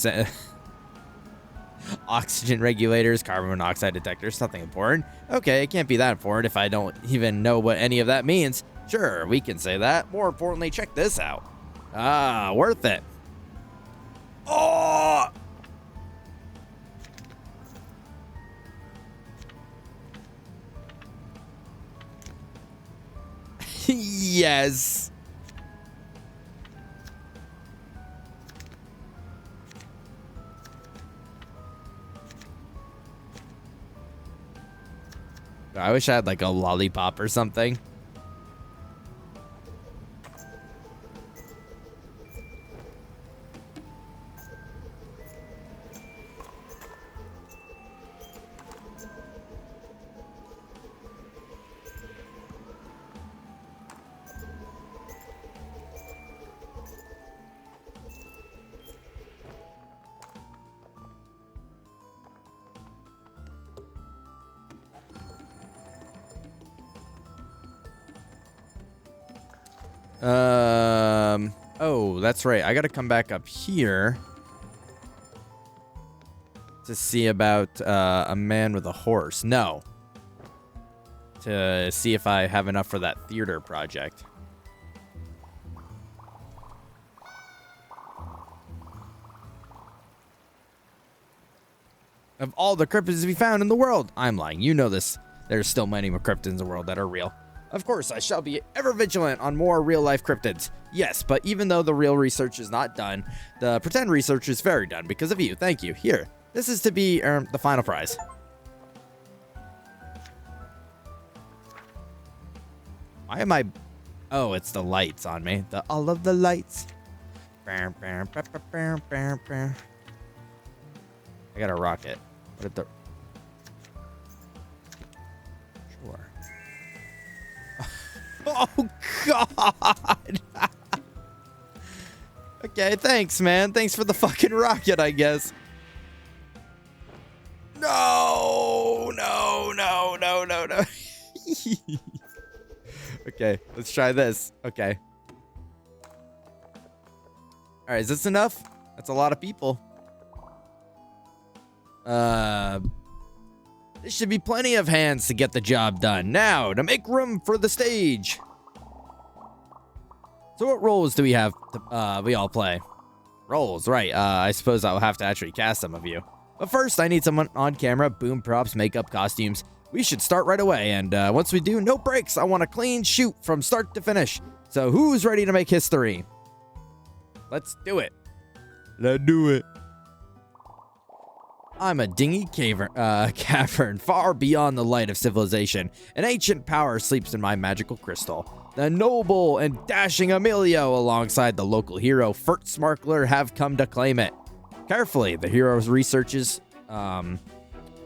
oxygen regulators, carbon monoxide detectors, nothing important. Okay, it can't be that important if I don't even know what any of that means. Sure, we can say that. More importantly, check this out. Ah, worth it. Oh! Yes. I wish I had like a lollipop or something. Oh, that's right. I gotta come back up here to see about a man with a horse. No. To see if I have enough for that theater project. Of all the cryptids to be found in the world. I'm lying. You know this. There's still many more cryptids in the world that are real. Of course, I shall be ever vigilant on more real-life cryptids. Yes, but even though the real research is not done, the pretend research is very done because of you. Thank you. Here, this is to be the final prize. Why am I... Oh, it's the lights on me. All of the lights. I got a rocket. What if the... Sure. Oh, God. Okay, thanks, man. Thanks for the fucking rocket, I guess. No. Okay, let's try this. Okay. All right, is this enough? That's a lot of people. There should be plenty of hands to get the job done. Now, to make room for the stage. So what roles do we have to, we all play? Roles, right. I suppose I'll have to actually cast some of you. But first, I need someone on camera, boom props, makeup, costumes. We should start right away, and once we do, no breaks. I want a clean shoot from start to finish. So who's ready to make history? Let's do it. Let's do it. I'm a dingy cavern far beyond the light of civilization. An ancient power sleeps in my magical crystal. The noble and dashing Emilio alongside the local hero Fert Smarkler have come to claim it. Carefully, the hero's researches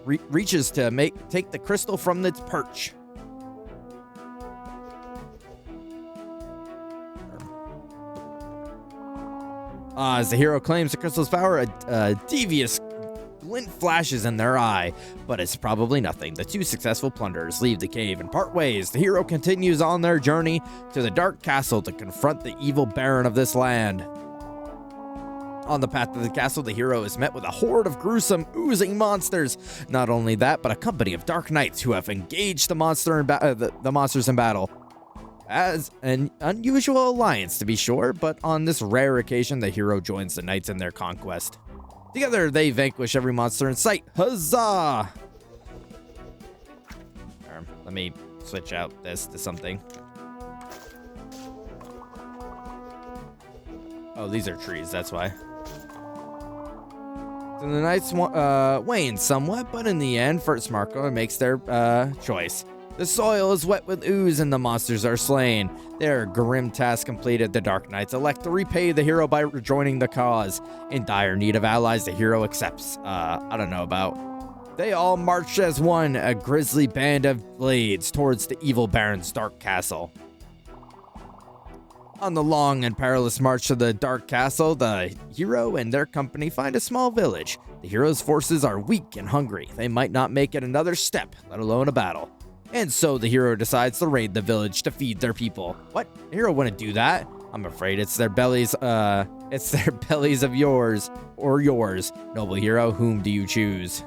reaches to take the crystal from its perch. As the hero claims the crystal's power, a devious glint flashes in their eye, but it's probably nothing. The two successful plunderers leave the cave and part ways. The hero continues on their journey to the dark castle to confront the evil baron of this land. On the path to the castle, the hero is met with a horde of gruesome, oozing monsters. Not only that, but a company of dark knights who have engaged the monsters in battle. As an unusual alliance, to be sure, but on this rare occasion, the hero joins the knights in their conquest. Together, they vanquish every monster in sight. Huzzah! Let me switch out this to something. Oh, these are trees, that's why. So the knights wane somewhat, but in the end, Fert Smarkler makes their choice. The soil is wet with ooze and the monsters are slain. Their grim task completed, the Dark Knights elect to repay the hero by rejoining the cause. In dire need of allies, the hero accepts. I don't know about. They all march as one, a grisly band of blades, towards the evil baron's dark castle. On the long and perilous march to the Dark Castle, the hero and their company find a small village. The hero's forces are weak and hungry. They might not make it another step, let alone a battle. And so the hero decides to raid the village to feed their people. What? The hero wouldn't do that. I'm afraid it's their bellies, of yours, or yours. Noble hero, whom do you choose?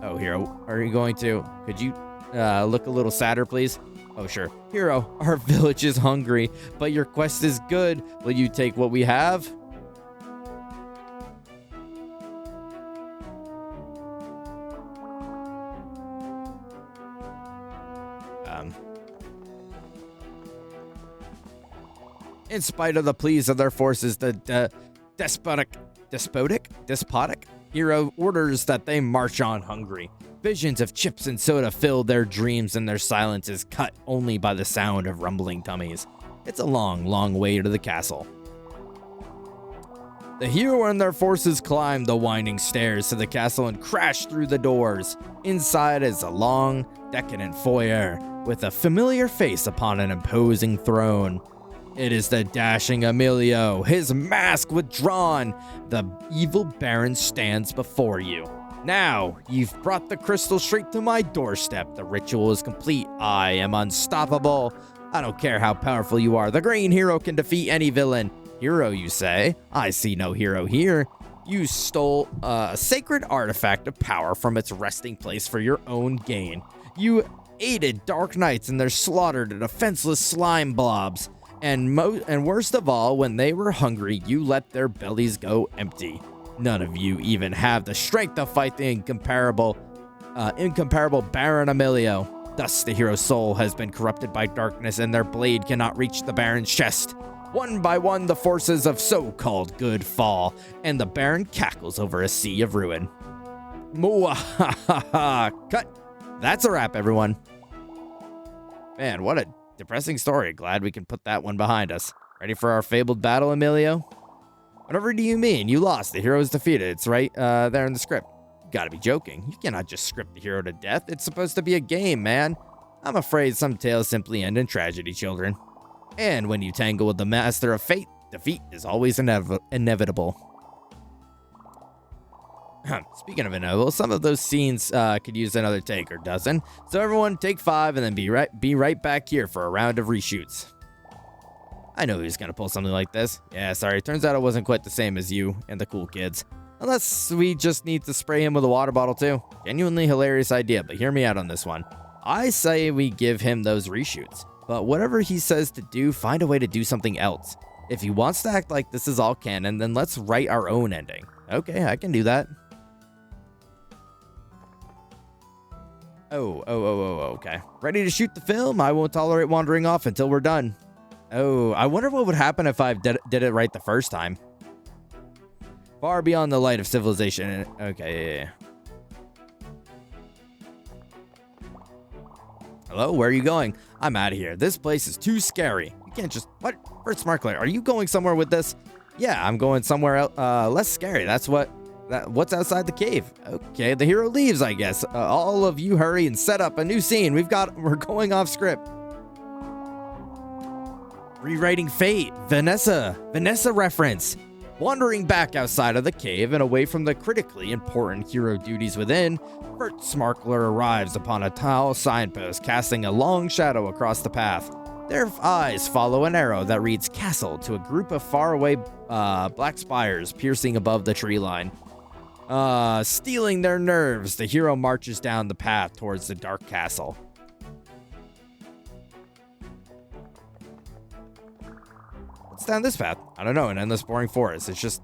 Oh, hero, are you going to? Could you look a little sadder, please? Oh, sure. Hero, our village is hungry, but your quest is good. Will you take what we have? In spite of the pleas of their forces, the despotic hero orders that they march on hungry. Visions of chips and soda fill their dreams, and their silence is cut only by the sound of rumbling tummies. It's a long, long way to the castle. The hero and their forces climb the winding stairs to the castle and crash through the doors. Inside is a long, decadent foyer with a familiar face upon an imposing throne. It is the dashing Emilio, his mask withdrawn. The evil Baron stands before you. Now, you've brought the crystal straight to my doorstep. The ritual is complete. I am unstoppable. I don't care how powerful you are. The green hero can defeat any villain. Hero, you say? I see no hero here. You stole a sacred artifact of power from its resting place for your own gain. You aided Dark Knights in their slaughter to defenseless slime blobs. And worst of all, when they were hungry, you let their bellies go empty. None of you even have the strength to fight the incomparable Baron Emilio. Thus, the hero's soul has been corrupted by darkness, and their blade cannot reach the Baron's chest. One by one, the forces of so-called good fall, and the Baron cackles over a sea of ruin. Mwahaha! Cut! That's a wrap, everyone. Man, what a depressing story. Glad we can put that one behind us. Ready for our fabled battle, Emilio? Whatever do you mean? You lost. The hero is defeated. It's right there in the script. You gotta be joking. You cannot just script the hero to death. It's supposed to be a game, man. I'm afraid some tales simply end in tragedy, children. And when you tangle with the master of fate, defeat is always inevitable. Speaking of inevitable, some of those scenes could use another take or dozen. So everyone take 5 and then be right back here for a round of reshoots. I know he was gonna pull something like this. Yeah, sorry. Turns out it wasn't quite the same as you and the cool kids. Unless we just need to spray him with a water bottle too. Genuinely hilarious idea, but hear me out on this one. I say we give him those reshoots. But whatever he says to do, find a way to do something else. If he wants to act like this is all canon, then let's write our own ending. Okay, I can do that. Oh, okay. Ready to shoot the film? I won't tolerate wandering off until we're done. Oh, I wonder what would happen if I did it right the first time. Far beyond the light of civilization. Okay, yeah. Hello, where are you going? I'm out of here. This place is too scary. You can't just... What? First Smarkler, are you going somewhere with this? Yeah, I'm going somewhere else, less scary. That's what's outside the cave. Okay, the hero leaves, I guess. All of you hurry and set up a new scene. We're going off script. Rewriting fate. Vanessa reference. Wandering back outside of the cave and away from the critically important hero duties within, Bert Smarkler arrives upon a tall signpost casting a long shadow across the path. Their eyes follow an arrow that reads castle to a group of faraway black spires piercing above the tree line. Stealing their nerves, the hero marches down the path towards the dark castle. What's down this path? I don't know, an endless boring forest. It's just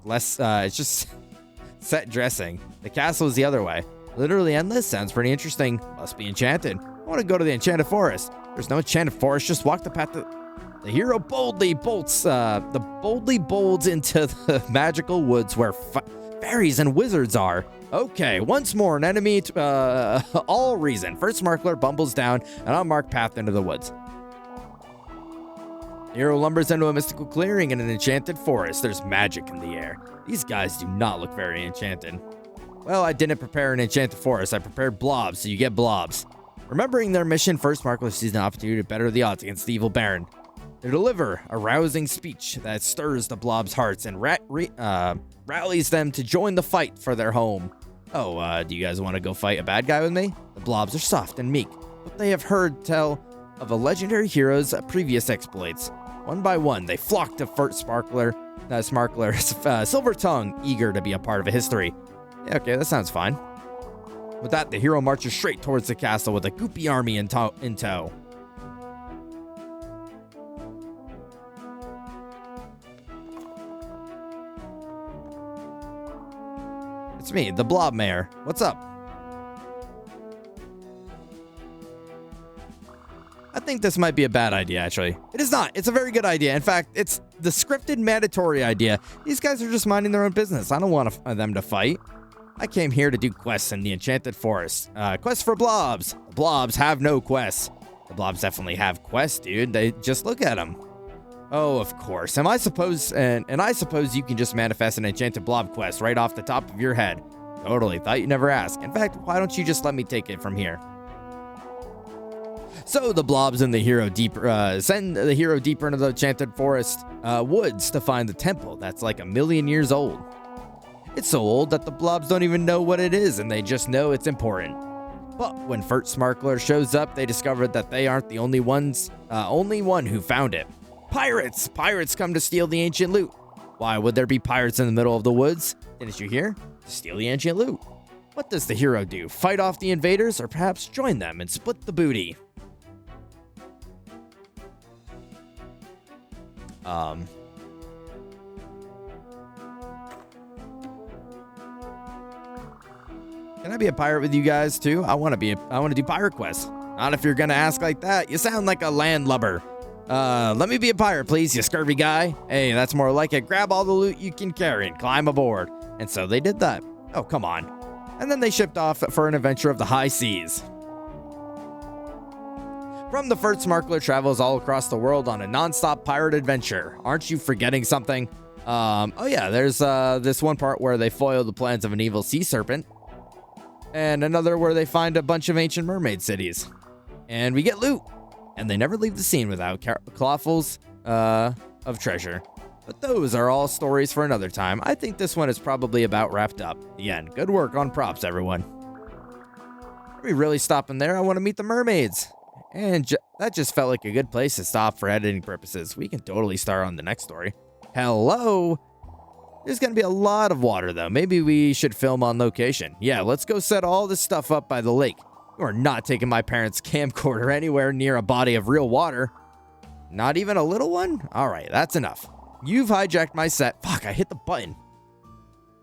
set dressing. The castle is the other way. Literally endless? Sounds pretty interesting. Must be enchanted. I want to go to the enchanted forest. There's no enchanted forest, just walk the path. The hero boldly bolts into the magical woods where fairies and wizards are. Okay, once more, an enemy to all reason. First Smarkler bumbles down an unmarked path into the woods. The hero lumbers into a mystical clearing in an enchanted forest. There's magic in the air. These guys do not look very enchanted. Well, I didn't prepare an enchanted forest. I prepared blobs, so you get blobs. Remembering their mission, First Smarkler sees an opportunity to better the odds against the evil Baron. deliver a rousing speech that stirs the blob's hearts and rallies them to join the fight for their home. Oh, do you guys want to go fight a bad guy with me? The blobs are soft and meek, but they have heard tell of a legendary hero's previous exploits. One by one, they flock to Furt Smarkler's silver tongue, eager to be a part of a history. Yeah, okay, that sounds fine. With that, the hero marches straight towards the castle with a goopy army in tow. It's me, the Blob Mayor. What's up? I think this might be a bad idea, actually. It is not. It's a very good idea. In fact, it's the scripted mandatory idea. These guys are just minding their own business. I don't want them to fight. I came here to do quests in the Enchanted Forest. Quests for blobs. The blobs have no quests. The blobs definitely have quests, dude. They just look at them. Oh, of course. And I suppose you can just manifest an enchanted blob quest right off the top of your head. Totally. Thought you'd never ask. In fact, why don't you just let me take it from here? So the blobs and the hero send the hero deeper into the Enchanted Forest woods to find the temple that's like 1,000,000 years old. It's so old that the blobs don't even know what it is, and they just know it's important. But when Furt Smarkler shows up, they discover that they aren't the only one who found it. Pirates! Pirates come to steal the ancient loot. Why would there be pirates in the middle of the woods? Didn't you hear? To steal the ancient loot. What does the hero do? Fight off the invaders, or perhaps join them and split the booty? Can I be a pirate with you guys too? I want to do pirate quests. Not if you're gonna ask like that. You sound like a landlubber. Let me be a pirate, please, you scurvy guy. Hey, that's more like it. Grab all the loot you can carry and climb aboard. And so they did that. Oh, come on. And then they shipped off for an adventure of the high seas. From the Furt Smarkler travels all across the world on a non-stop pirate adventure. Aren't you forgetting something? Oh yeah, there's this one part where they foil the plans of an evil sea serpent. And another where they find a bunch of ancient mermaid cities. And we get loot. And they never leave the scene without clawfuls of treasure. But those are all stories for another time. I think this one is probably about wrapped up. The end. Good work on props, everyone. Are we really stopping there? I want to meet the mermaids. And that just felt like a good place to stop for editing purposes. We can totally start on the next story. Hello? There's going to be a lot of water, though. Maybe we should film on location. Yeah, let's go set all this stuff up by the lake. You are not taking my parents' camcorder anywhere near a body of real water. Not even a little one? All right, that's enough. You've hijacked my set. Fuck, I hit the button.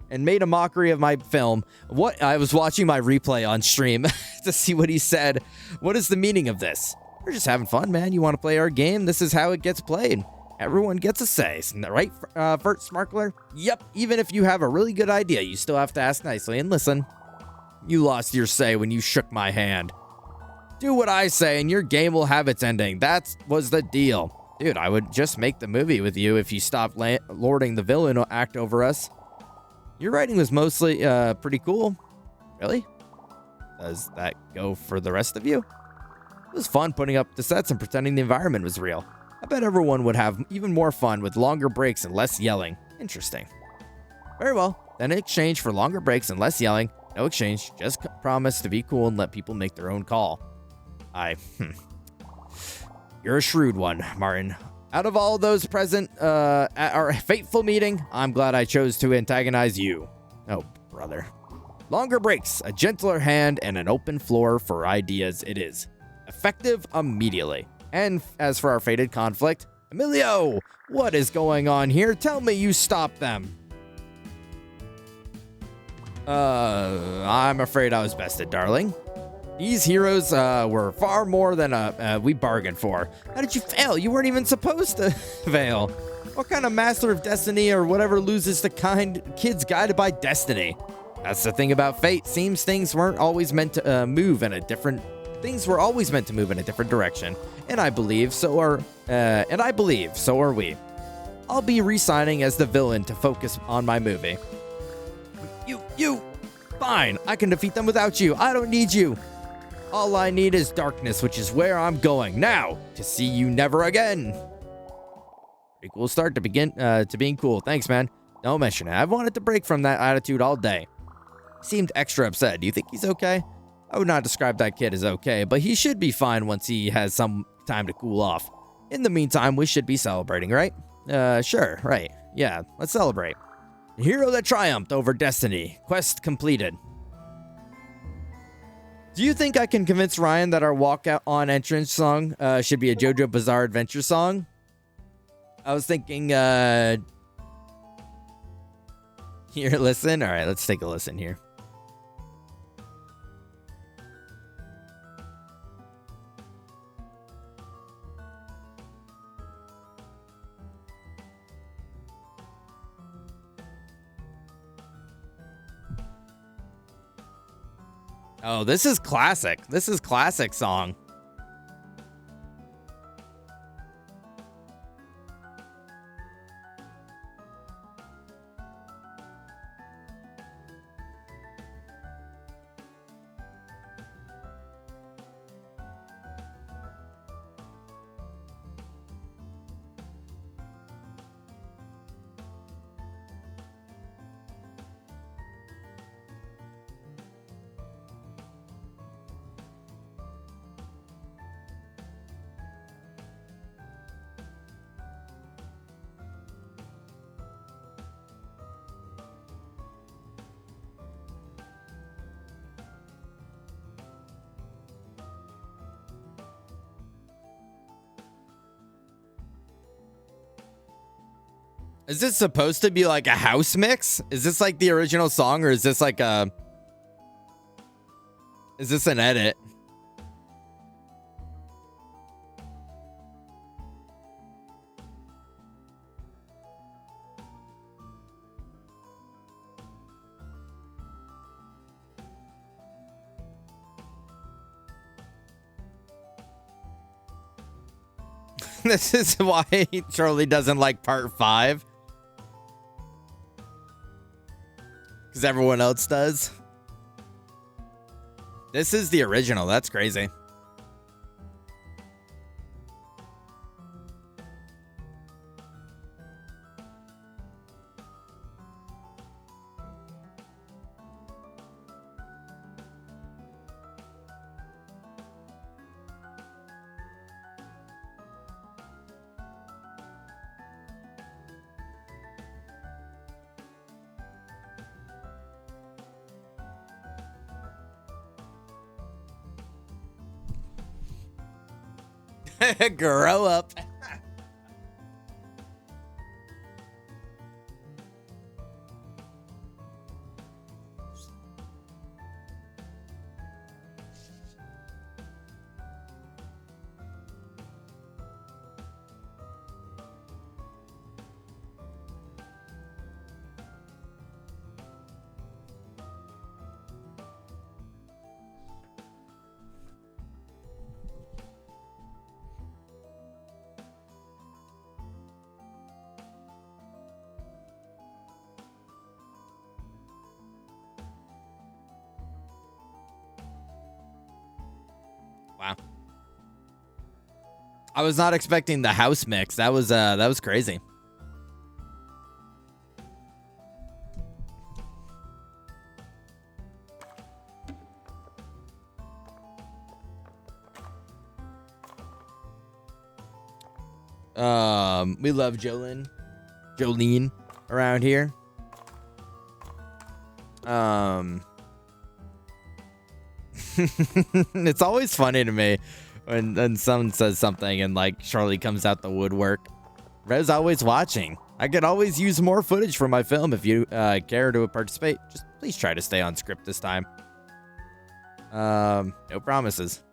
And made a mockery of my film. What? I was watching my replay on stream to see what he said. What is the meaning of this? We're just having fun, man. You want to play our game? This is how it gets played. Everyone gets a say. Right, Furt Smarkler? Yep, even if you have a really good idea, you still have to ask nicely and listen. You lost your say when you shook my hand. Do what I say and your game will have its ending. That was the deal. Dude, I would just make the movie with you if you stopped lording the villain act over us. Your writing was mostly pretty cool. Really? Does that go for the rest of you? It was fun putting up the sets and pretending the environment was real. I bet everyone would have even more fun with longer breaks and less yelling. Interesting. Very well. Then in exchange for longer breaks and less yelling, no exchange, just promise to be cool and let people make their own call. You're a shrewd one, Martin. Out of all those present at our fateful meeting, I'm glad I chose to antagonize you. Oh, brother. Longer breaks, a gentler hand, and an open floor for ideas it is. Effective immediately. And as for our fated conflict, Emilio, what is going on here? Tell me you stopped them. I'm afraid I was bested, darling. These heroes were far more than we bargained for. How did you fail? You weren't even supposed to fail. What kind of master of destiny or whatever loses the kind kids guided by destiny? That's the thing about fate. Seems things weren't always meant to move in a different. Things were always meant to move in a different direction, and I believe so are we. I'll be re-signing as the villain to focus on my movie. You. Fine, I can defeat them without you. I don't need you. All I need is darkness, which is where I'm going now, to see you never again. Pretty cool start to begin to being cool. Thanks, man. Don't mention it. I've wanted to break from that attitude all day. He seemed extra upset. Do you think he's okay? I would not describe that kid as okay, but he should be fine once he has some time to cool off. In the meantime, we should be celebrating, right? Sure, right. Yeah, let's celebrate. The hero that triumphed over destiny. Quest completed. Do you think I can convince Ryan that our walk out on entrance song should be a JoJo Bizarre Adventure song? I was thinking, here, listen. All right, let's take a listen here. Oh, this is classic. This is classic song. Is this supposed to be like a house mix? Is this like the original song, or is this like a... Is this an edit? This is why Charlie doesn't like part 5. Because everyone else does. This is the original. That's crazy. Grow up. Wow. I was not expecting the house mix. That was crazy. We love Jolene around here. It's always funny to me when someone says something and like Charlie comes out the woodwork. Red's always watching. I could always use more footage for my film if you care to participate. Just please try to stay on script this time. No promises.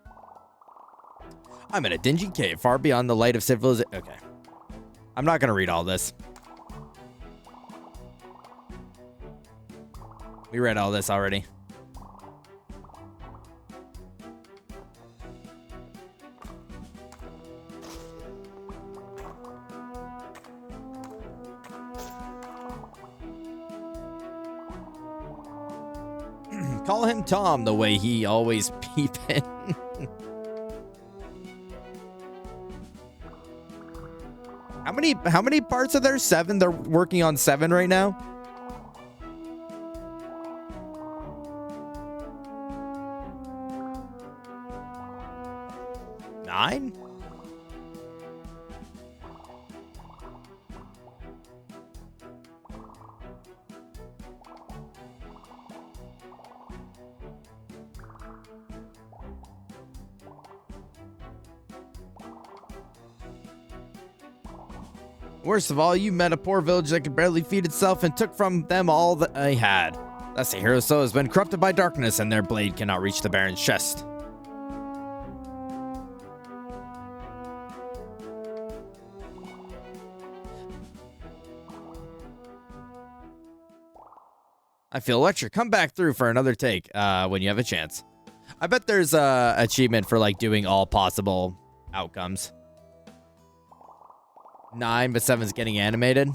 I'm in a dingy cave far beyond the light of civilization. Okay. I'm not gonna read all this. We read all this already. Call him Tom the way he always peeping. How many parts are there? 7? They're working on 7 right now? Nine? Worst of all, you met a poor village that could barely feed itself and took from them all that they had. Thus, the hero's soul has been corrupted by darkness, and their blade cannot reach the Baron's chest. I feel electric. Come back through for another take when you have a chance. I bet there's a achievement for like doing all possible outcomes. 9, but 7's getting animated.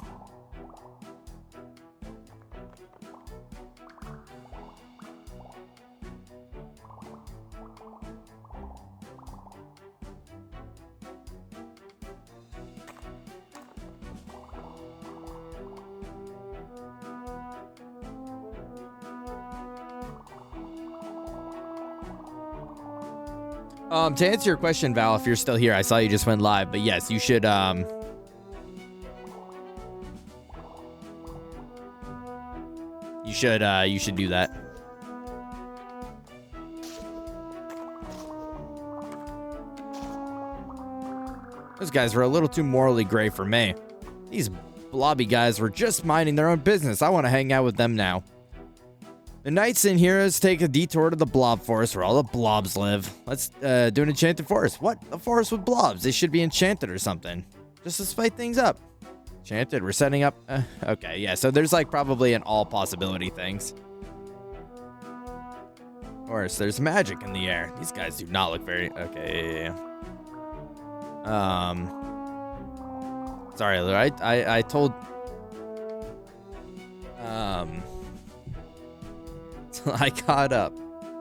To answer your question, Val, if you're still here, I saw you just went live, but yes, you should you should do that. Those guys were a little too morally gray for me. These blobby guys were just minding their own business. I want to hang out with them now. The knights and heroes take a detour to the blob forest where all the blobs live. Let's do an enchanted forest. What? A forest with blobs? They should be enchanted or something. Just to spice things up. Enchanted, we're setting up. Okay, yeah, so there's like probably an all possibility things. Of course, there's magic in the air. These guys do not look very. Okay, yeah. Sorry, Lou. I told. I caught up.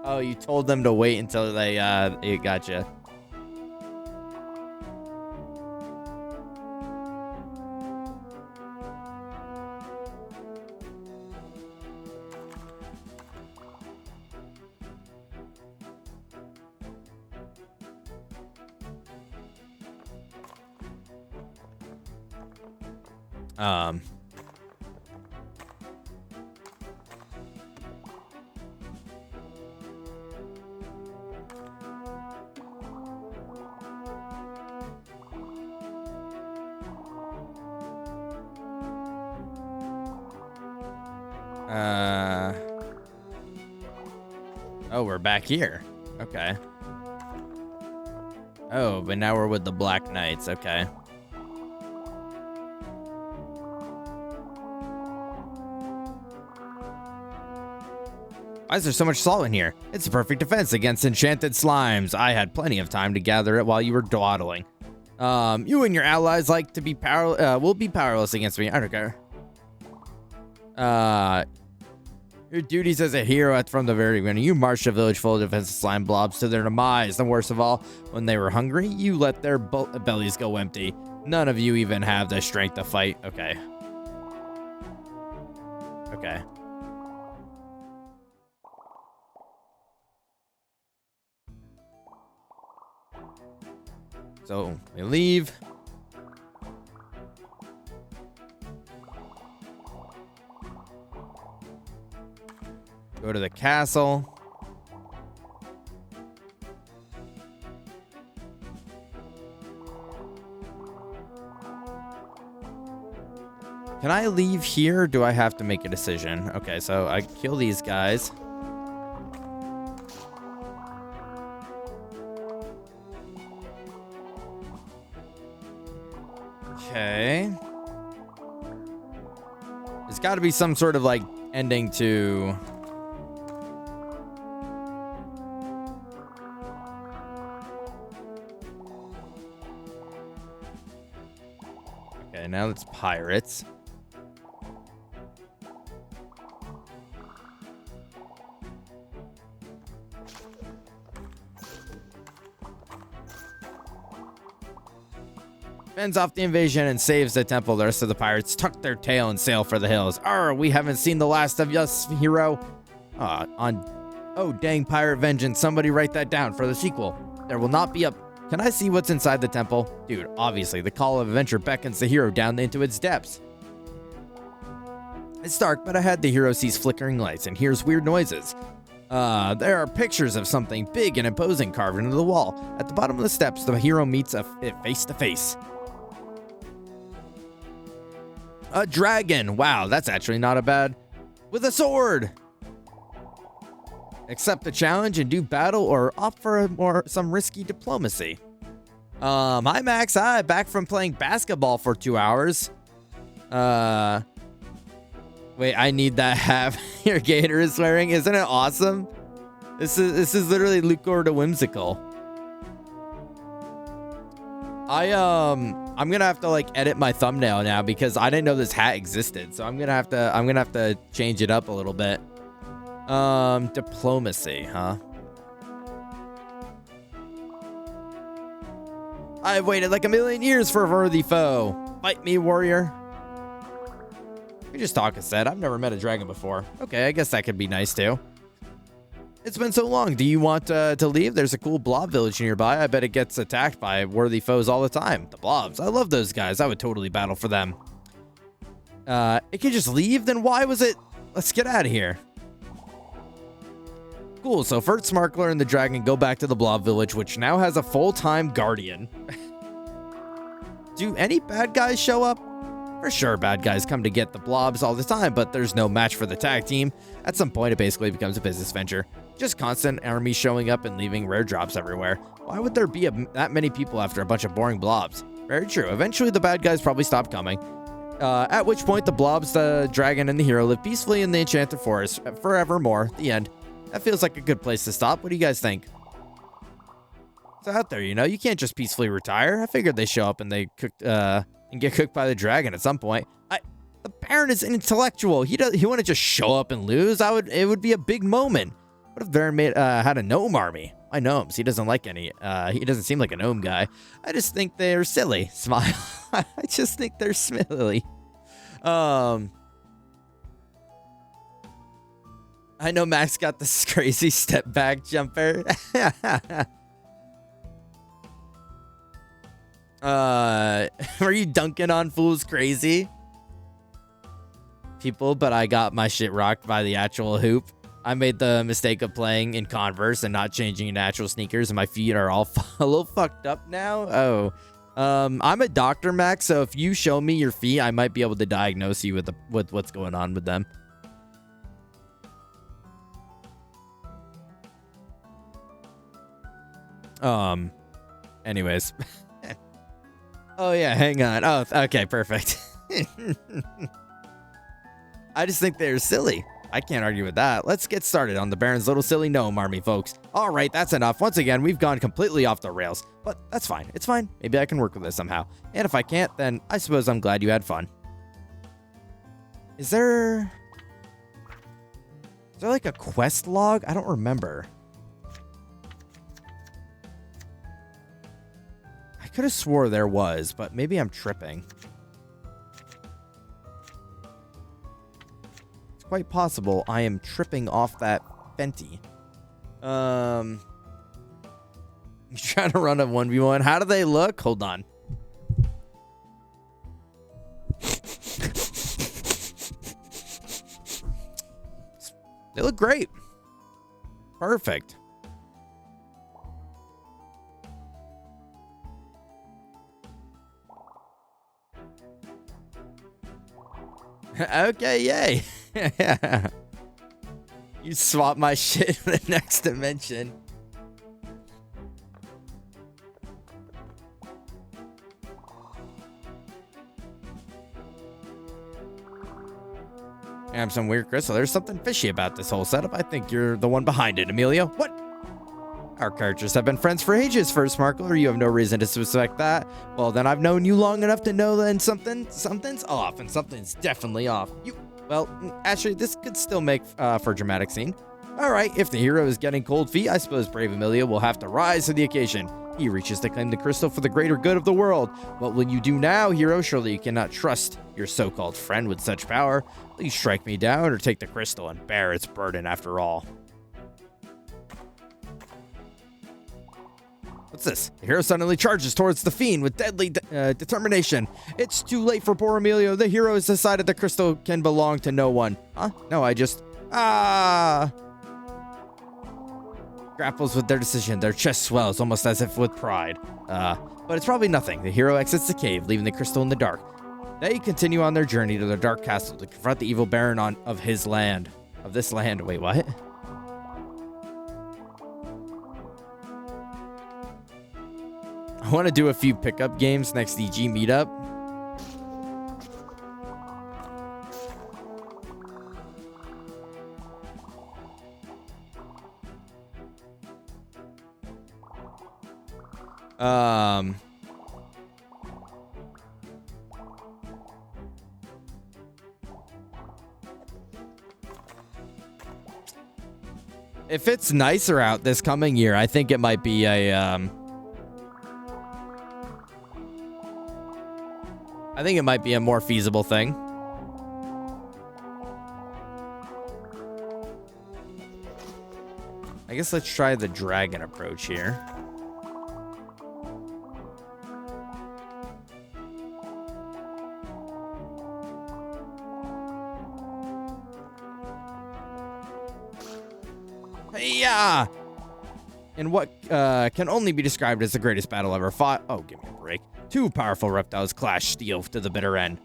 Oh, you told them to wait until they gotcha. Oh, we're back here. Okay. Oh, but now we're with the Black Knights. Okay. Why is there so much salt in here? It's a perfect defense against enchanted slimes. I had plenty of time to gather it while you were dawdling. You and your allies like to be will be powerless against me. I don't care. Your duties as a hero from the very beginning. You marched a village full of defensive slime blobs to their demise. And worst of all, when they were hungry, you let their bellies go empty. None of you even have the strength to fight. Okay. Okay. So, we leave. Go to the castle. Can I leave here or do I have to make a decision? Okay, so I kill these guys. Okay. There's got to be some sort of like ending to... Okay, now it's pirates. fends off the invasion and saves the temple. The rest of the pirates tuck their tail and sail for the hills. Arr, we haven't seen the last of us, hero. Oh, dang, pirate vengeance. Somebody write that down for the sequel. There will not be a... Can I see what's inside the temple? Dude, obviously, the call of adventure beckons the hero down into its depths. It's dark, but ahead the hero sees flickering lights and hears weird noises. There are pictures of something big and imposing carved into the wall. At the bottom of the steps, the hero meets it face to face. A dragon. Wow, that's actually not a bad... With a sword. Accept the challenge and do battle or opt for some risky diplomacy. Hi, Max. Hi, back from playing basketball for 2 hours. Wait, I need that hat your Gator is wearing. Isn't it awesome? This is literally Lucor the Whimsical. I'm gonna have to like edit my thumbnail now because I didn't know this hat existed. So I'm gonna have to change it up a little bit. Diplomacy, huh? I've waited like a million years for a worthy foe. Fight me, warrior. We just talk instead. I've never met a dragon before. Okay, I guess that could be nice too. It's been so long. Do you want to leave? There's a cool blob village nearby. I bet it gets attacked by worthy foes all the time. The blobs. I love those guys. I would totally battle for them. It can just leave? Then why was it... Let's get out of here. Cool. So first Smarkler and the dragon go back to the blob village, which now has a full-time guardian. Do any bad guys show up? For sure, bad guys come to get the blobs all the time, but there's no match for the tag team. At some point, it basically becomes a business venture. Just constant armies showing up and leaving rare drops everywhere. Why would there be that many people after a bunch of boring blobs? Very true. Eventually, the bad guys probably stop coming. At which point, the blobs, the dragon, and the hero live peacefully in the enchanted forest forevermore. The end. That feels like a good place to stop. What do you guys think? It's out there, you know? You can't just peacefully retire. I figured they show up and they cooked, and get cooked by the dragon at some point. The Baron is intellectual. He wouldn't just show up and lose. It would be a big moment. What if Baron had a gnome army? Why gnomes? He doesn't like any. He doesn't seem like a gnome guy. I just think they're silly. Smile. I just think they're silly. I know Max got this crazy step back jumper. Are you dunking on fools crazy? People, but I got my shit rocked by the actual hoop. I made the mistake of playing in Converse and not changing into actual sneakers, and my feet are all a little fucked up now. Oh, I'm a doctor, Max, so if you show me your feet, I might be able to diagnose you with what's going on with them. Anyways. Oh, yeah, hang on. Oh, okay, perfect. I just think they're silly. I can't argue with that. Let's get started on the Baron's little silly gnome army, folks. All right, that's enough. Once again, we've gone completely off the rails. But that's fine. It's fine. Maybe I can work with this somehow. And if I can't, then I suppose I'm glad you had fun. Is there like a quest log? I don't remember. I could have swore there was, but maybe I'm tripping. It's quite possible I am tripping off that Fenty. You trying to run a 1v1? How do they look? Hold on. They look great. Perfect. Okay, yay. You swap my shit in the next dimension. I have some weird crystal. There's something fishy about this whole setup. I think you're the one behind it, Emilio. What? Our characters have been friends for ages, First Smarkler. You have no reason to suspect that. Well, then I've known you long enough to know that something's off, and something's definitely off. Well, actually, this could still make for a dramatic scene. All right, if the hero is getting cold feet, I suppose brave Emilio will have to rise to the occasion. He reaches to claim the crystal for the greater good of the world. What will you do now, hero? Surely you cannot trust your so-called friend with such power. Please strike me down or take the crystal and bear its burden after all. What's this? The hero suddenly charges towards the fiend with deadly determination. It's too late for poor Emilio. The hero has decided the crystal can belong to no one. Huh? No, I just... Grapples with their decision. Their chest swells, almost as if with pride. But it's probably nothing. The hero exits the cave, leaving the crystal in the dark. They continue on their journey to the dark castle to confront the evil baron of his land. Of this land. Wait, what? I want to do a few pickup games next EG meetup. If it's nicer out this coming year, I think it might be a, I think it might be a more feasible thing. I guess let's try the dragon approach here. Yeah. In what can only be described as the greatest battle ever fought. Oh, give me a break. Two powerful reptiles clash steel to the bitter end.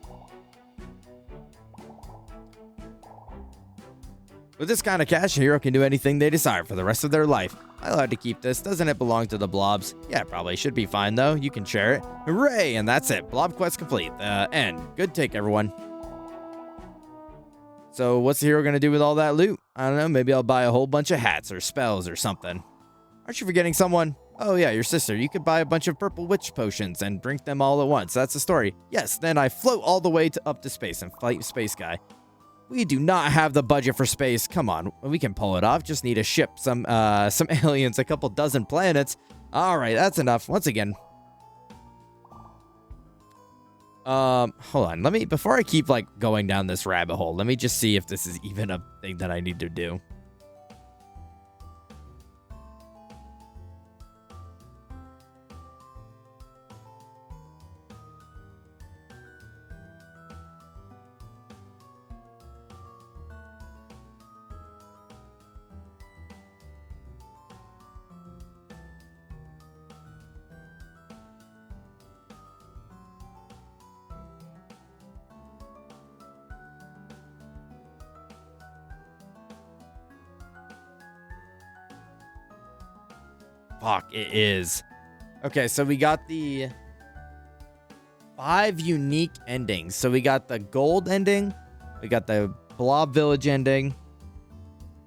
With this kind of cash, a hero can do anything they desire for the rest of their life. I'm allowed to keep this. Doesn't it belong to the blobs? Yeah, probably should be fine, though. You can share it. Hooray! And that's it. Blob quest complete. End. Good take, everyone. So what's the hero going to do with all that loot? I don't know. Maybe I'll buy a whole bunch of hats or spells or something. Aren't you forgetting someone? Oh, yeah, your sister. You could buy a bunch of purple witch potions and drink them all at once. That's the story. Yes, then I float all the way up to space and fight Space Guy. We do not have the budget for space. Come on, we can pull it off. Just need a ship, some aliens, a couple dozen planets. All right, that's enough. Once again. Hold on. Before I keep, going down this rabbit hole, let me just see if this is even a thing that I need to do. Fuck, it is. Okay, so we got the 5 unique endings. So we got the gold ending. We got the Blob Village ending.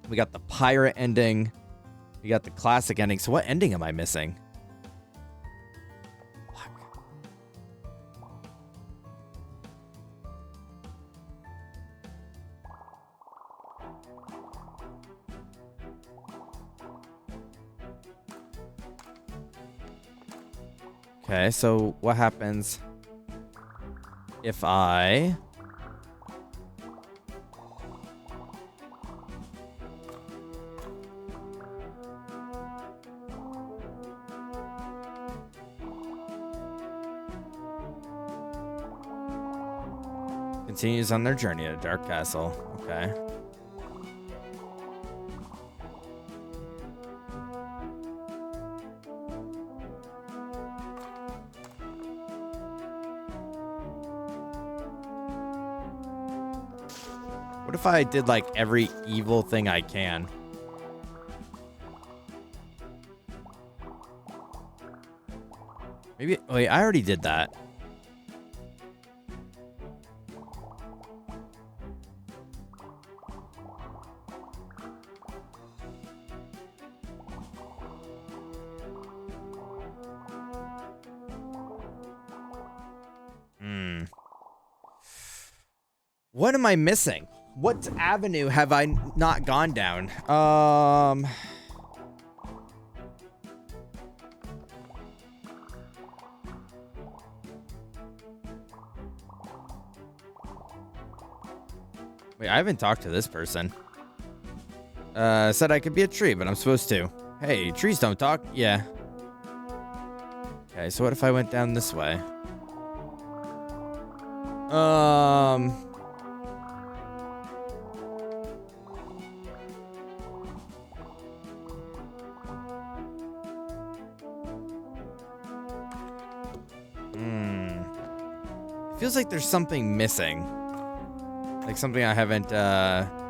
We got the pirate ending. We got the classic ending. So what ending am I missing? Fuck. Okay, so what happens if I... Continues on their journey to Dark Castle. Okay. What if I did every evil thing I can? Maybe, wait, I already did that. What am I missing? What avenue have I not gone down? Wait, I haven't talked to this person. Said I could be a tree, but I'm supposed to. Hey, trees don't talk. Yeah. Okay, so what if I went down this way? Feels like there's something missing. Like something I haven't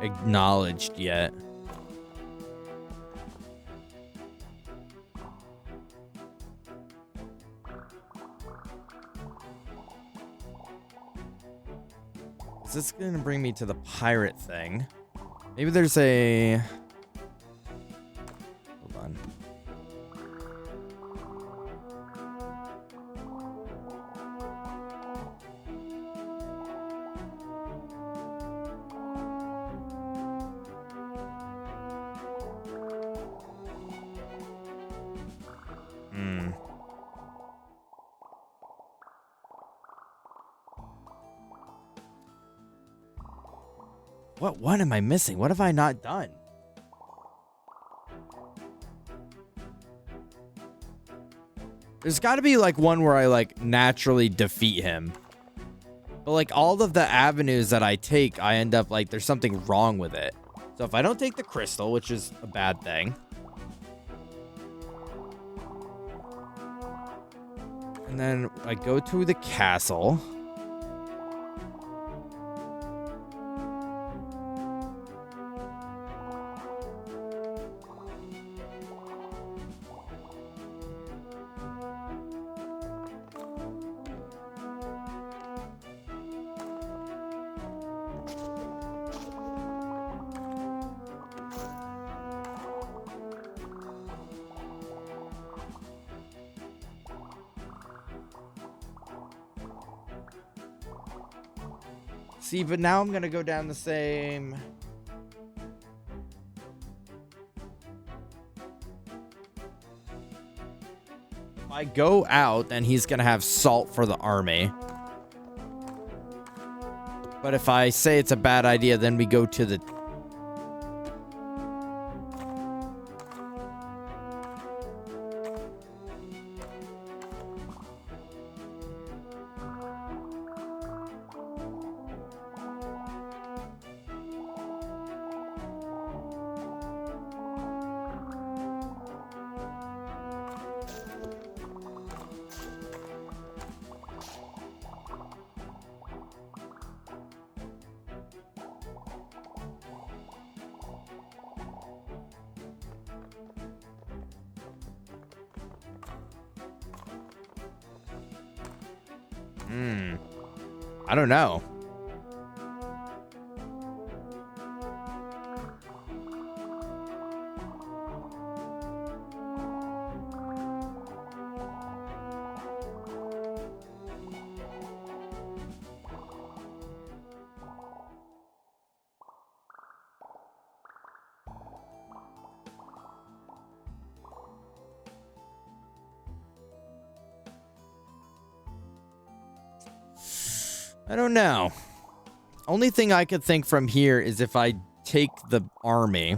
acknowledged yet. Is this gonna bring me to the pirate thing? Maybe there's a... Hold on. What am I missing? What have I not done? There's got to be like one where I like naturally defeat him. But like all of the avenues that I take, I end up like there's something wrong with it. So if I don't take the crystal, which is a bad thing. And then I go to the castle. See, but now I'm gonna go down the same... If I go out, then he's gonna have salt for the army. But if I say it's a bad idea, then we go to the... I don't know. I don't know. Only thing I could think from here is if I take the army.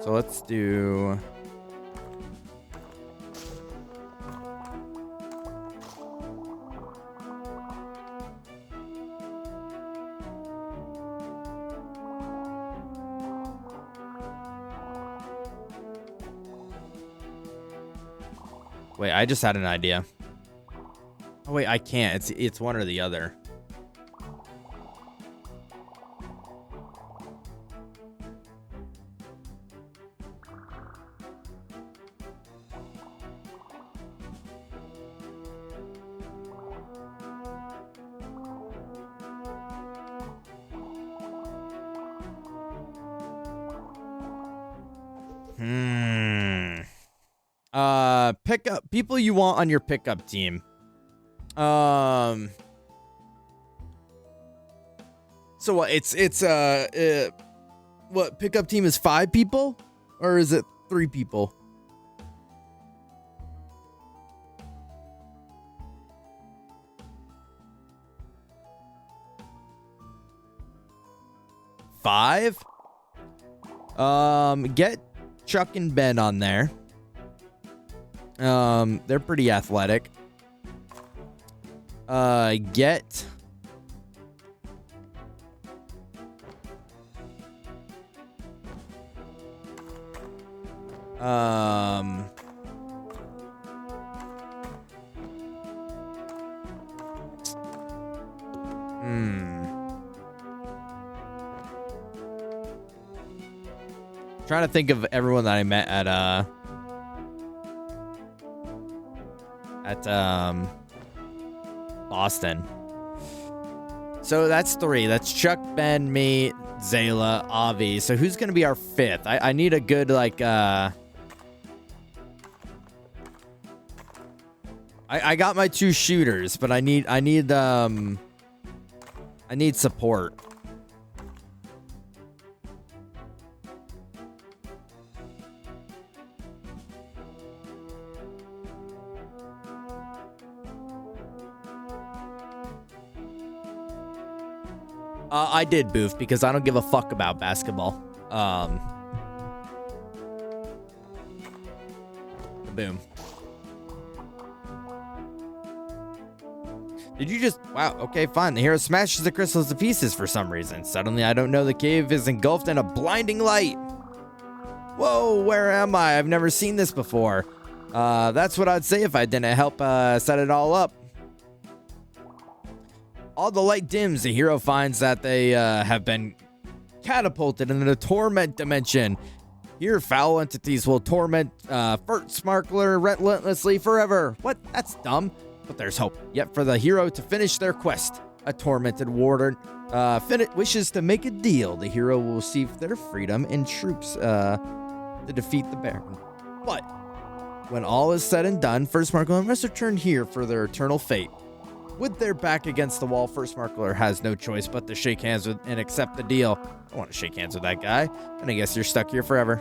So let's do... Wait, I just had an idea. Oh wait, I can't. It's one or the other. Pick up people you want on your pickup team. So what? What pickup team is 5 people, or is it 3 people? Five. Get Chuck and Ben on there. They're pretty athletic. Get trying to think of everyone that I met at Boston. So that's 3. That's Chuck, Ben, me, Zayla, Avi. So who's gonna be our 5th? I need a good like I got my 2 shooters, but I need support. I did boof because I don't give a fuck about basketball. Boom. Did you just... Wow, okay, fine. The hero smashes the crystals to pieces for some reason. Suddenly, I don't know, the cave is engulfed in a blinding light. Whoa, where am I? I've never seen this before. That's what I'd say if I didn't help set it all up. All the light dims, the hero finds that they have been catapulted into the torment dimension. Here, foul entities will torment Sparkler relentlessly forever. What? That's dumb. But there's hope. Yet for the hero to finish their quest, a tormented warden wishes to make a deal. The hero will receive their freedom and troops to defeat the Baron. But when all is said and done, First Sparkler must return here for their eternal fate. With their back against the wall, First Sparkler has no choice but to shake hands with and accept the deal. I want to shake hands with that guy, and I guess you're stuck here forever.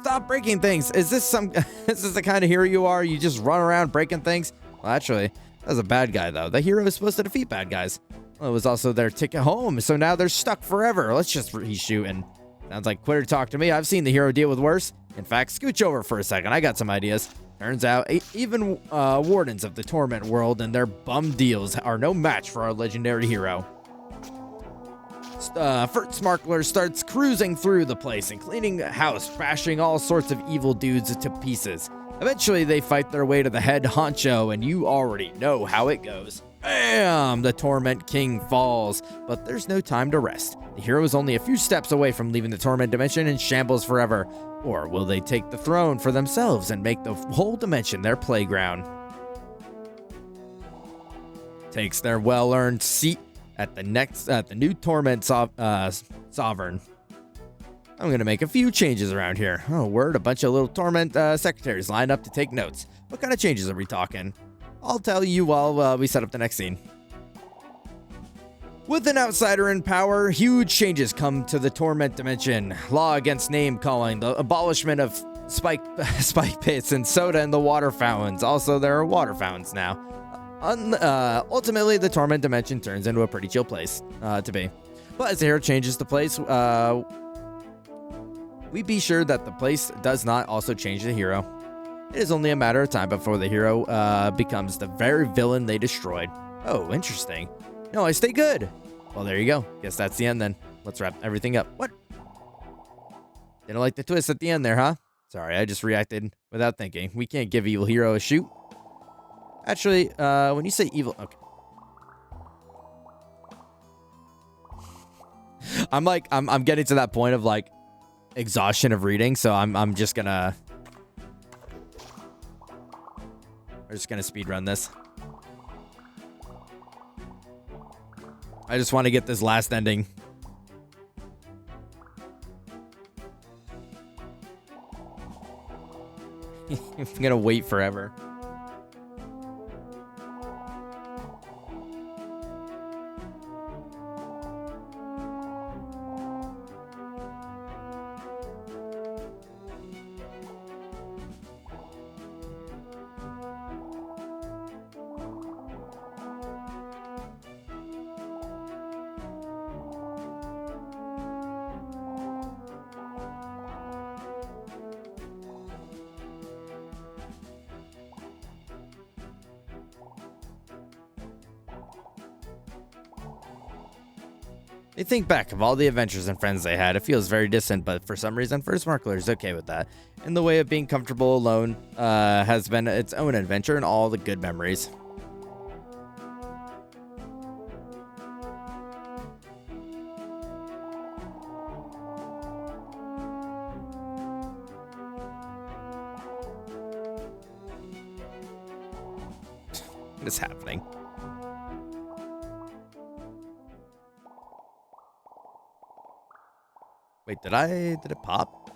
Stop breaking things. Is this the kind of hero you are? You just run around breaking things? Well, actually, that's a bad guy, though. The hero is supposed to defeat bad guys. Well, it was also their ticket home, so now they're stuck forever. Let's just reshoot, and sounds like quitter talk to me. I've seen the hero deal with worse. In fact, scooch over for a second. I got some ideas. Turns out, even wardens of the torment world and their bum deals are no match for our legendary hero. First Sparkler starts cruising through the place and cleaning the house, bashing all sorts of evil dudes to pieces. Eventually, they fight their way to the head honcho, and you already know how it goes. Bam! The Torment King falls, but there's no time to rest. The hero is only a few steps away from leaving the Torment Dimension and shambles forever. Or will they take the throne for themselves and make the whole dimension their playground? Takes their well-earned seat at the new Torment Sovereign. I'm gonna make a few changes around here. Oh, word, a bunch of little Torment secretaries lined up to take notes. What kind of changes are we talking? I'll tell you while we set up the next scene. With an outsider in power, huge changes come to the Torment Dimension. Law against name calling, the abolishment of spike pits and soda in the water fountains. Also, there are water fountains now. Ultimately, the Torment Dimension turns into a pretty chill place to be. But as the hero changes the place, we be sure that the place does not also change the hero. It is only a matter of time before the hero becomes the very villain they destroyed. Oh, interesting. No, I stay good. Well, there you go. Guess that's the end then. Let's wrap everything up. What? Didn't like the twist at the end there, huh? Sorry, I just reacted without thinking. We can't give evil hero a shoot. Actually, when you say evil, okay. I'm getting to that point of like exhaustion of reading, so I'm just gonna speed run this. I just want to get this last ending. I'm gonna wait forever. They think back of all the adventures and friends they had. It feels very distant, but for some reason, First Sparkler is okay with that. In the way of being comfortable alone has been its own adventure and all the good memories. What is happening? Wait, did it pop?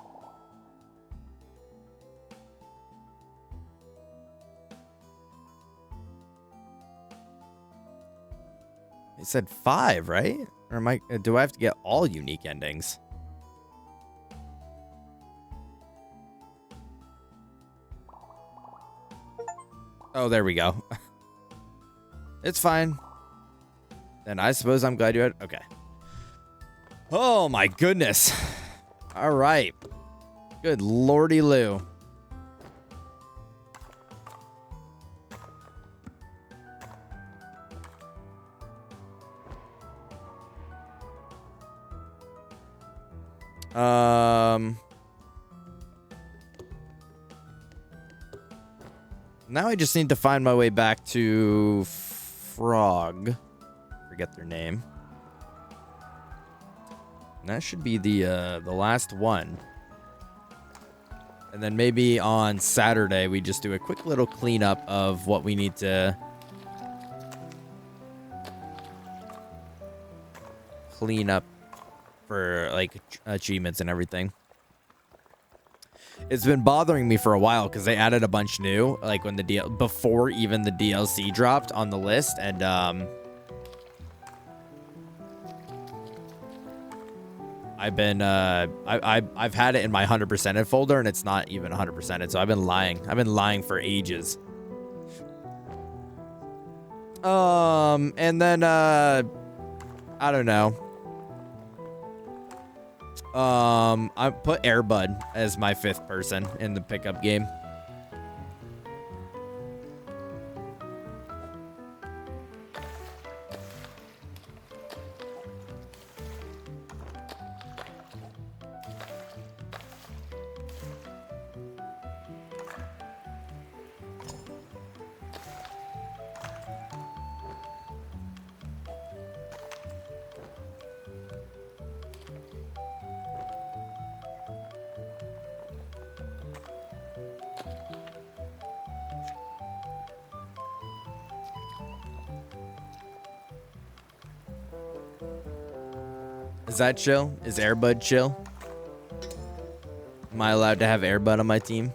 It said 5, right? Or do I have to get all unique endings? Oh, there we go. It's fine. Then I suppose I'm glad you had... Okay. Oh, my goodness. All right. Good lordy Lou. Now I just need to find my way back to Frog. Forget their name. And that should be the last one. And then maybe on Saturday we just do a quick little cleanup of what we need to clean up for like achievements and everything. It's been bothering me for a while because they added a bunch new, like when before even the DLC dropped on the list, and I've been I've had it in my 100%ed folder and it's not even 100%ed, so I've been lying. I've been lying for ages. And then I don't know. I put Airbud as my 5th person in the pickup game. Is that chill? Is Airbud chill? Am I allowed to have Airbud on my team?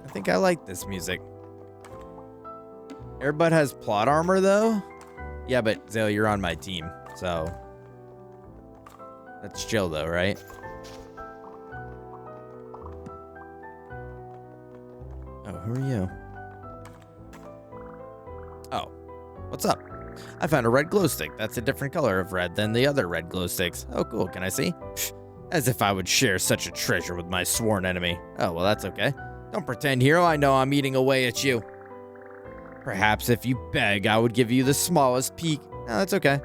I think I like this music. Airbud has plot armor though. Yeah, but Zale, you're on my team, so that's chill though, right? Oh, who are you? Oh, what's up? I found a red glow stick. That's a different color of red than the other red glow sticks. Oh, cool. Can I see? As if I would share such a treasure with my sworn enemy. Oh, well, that's okay. Don't pretend, hero. I know I'm eating away at you. Perhaps if you beg, I would give you the smallest peek. No, that's okay.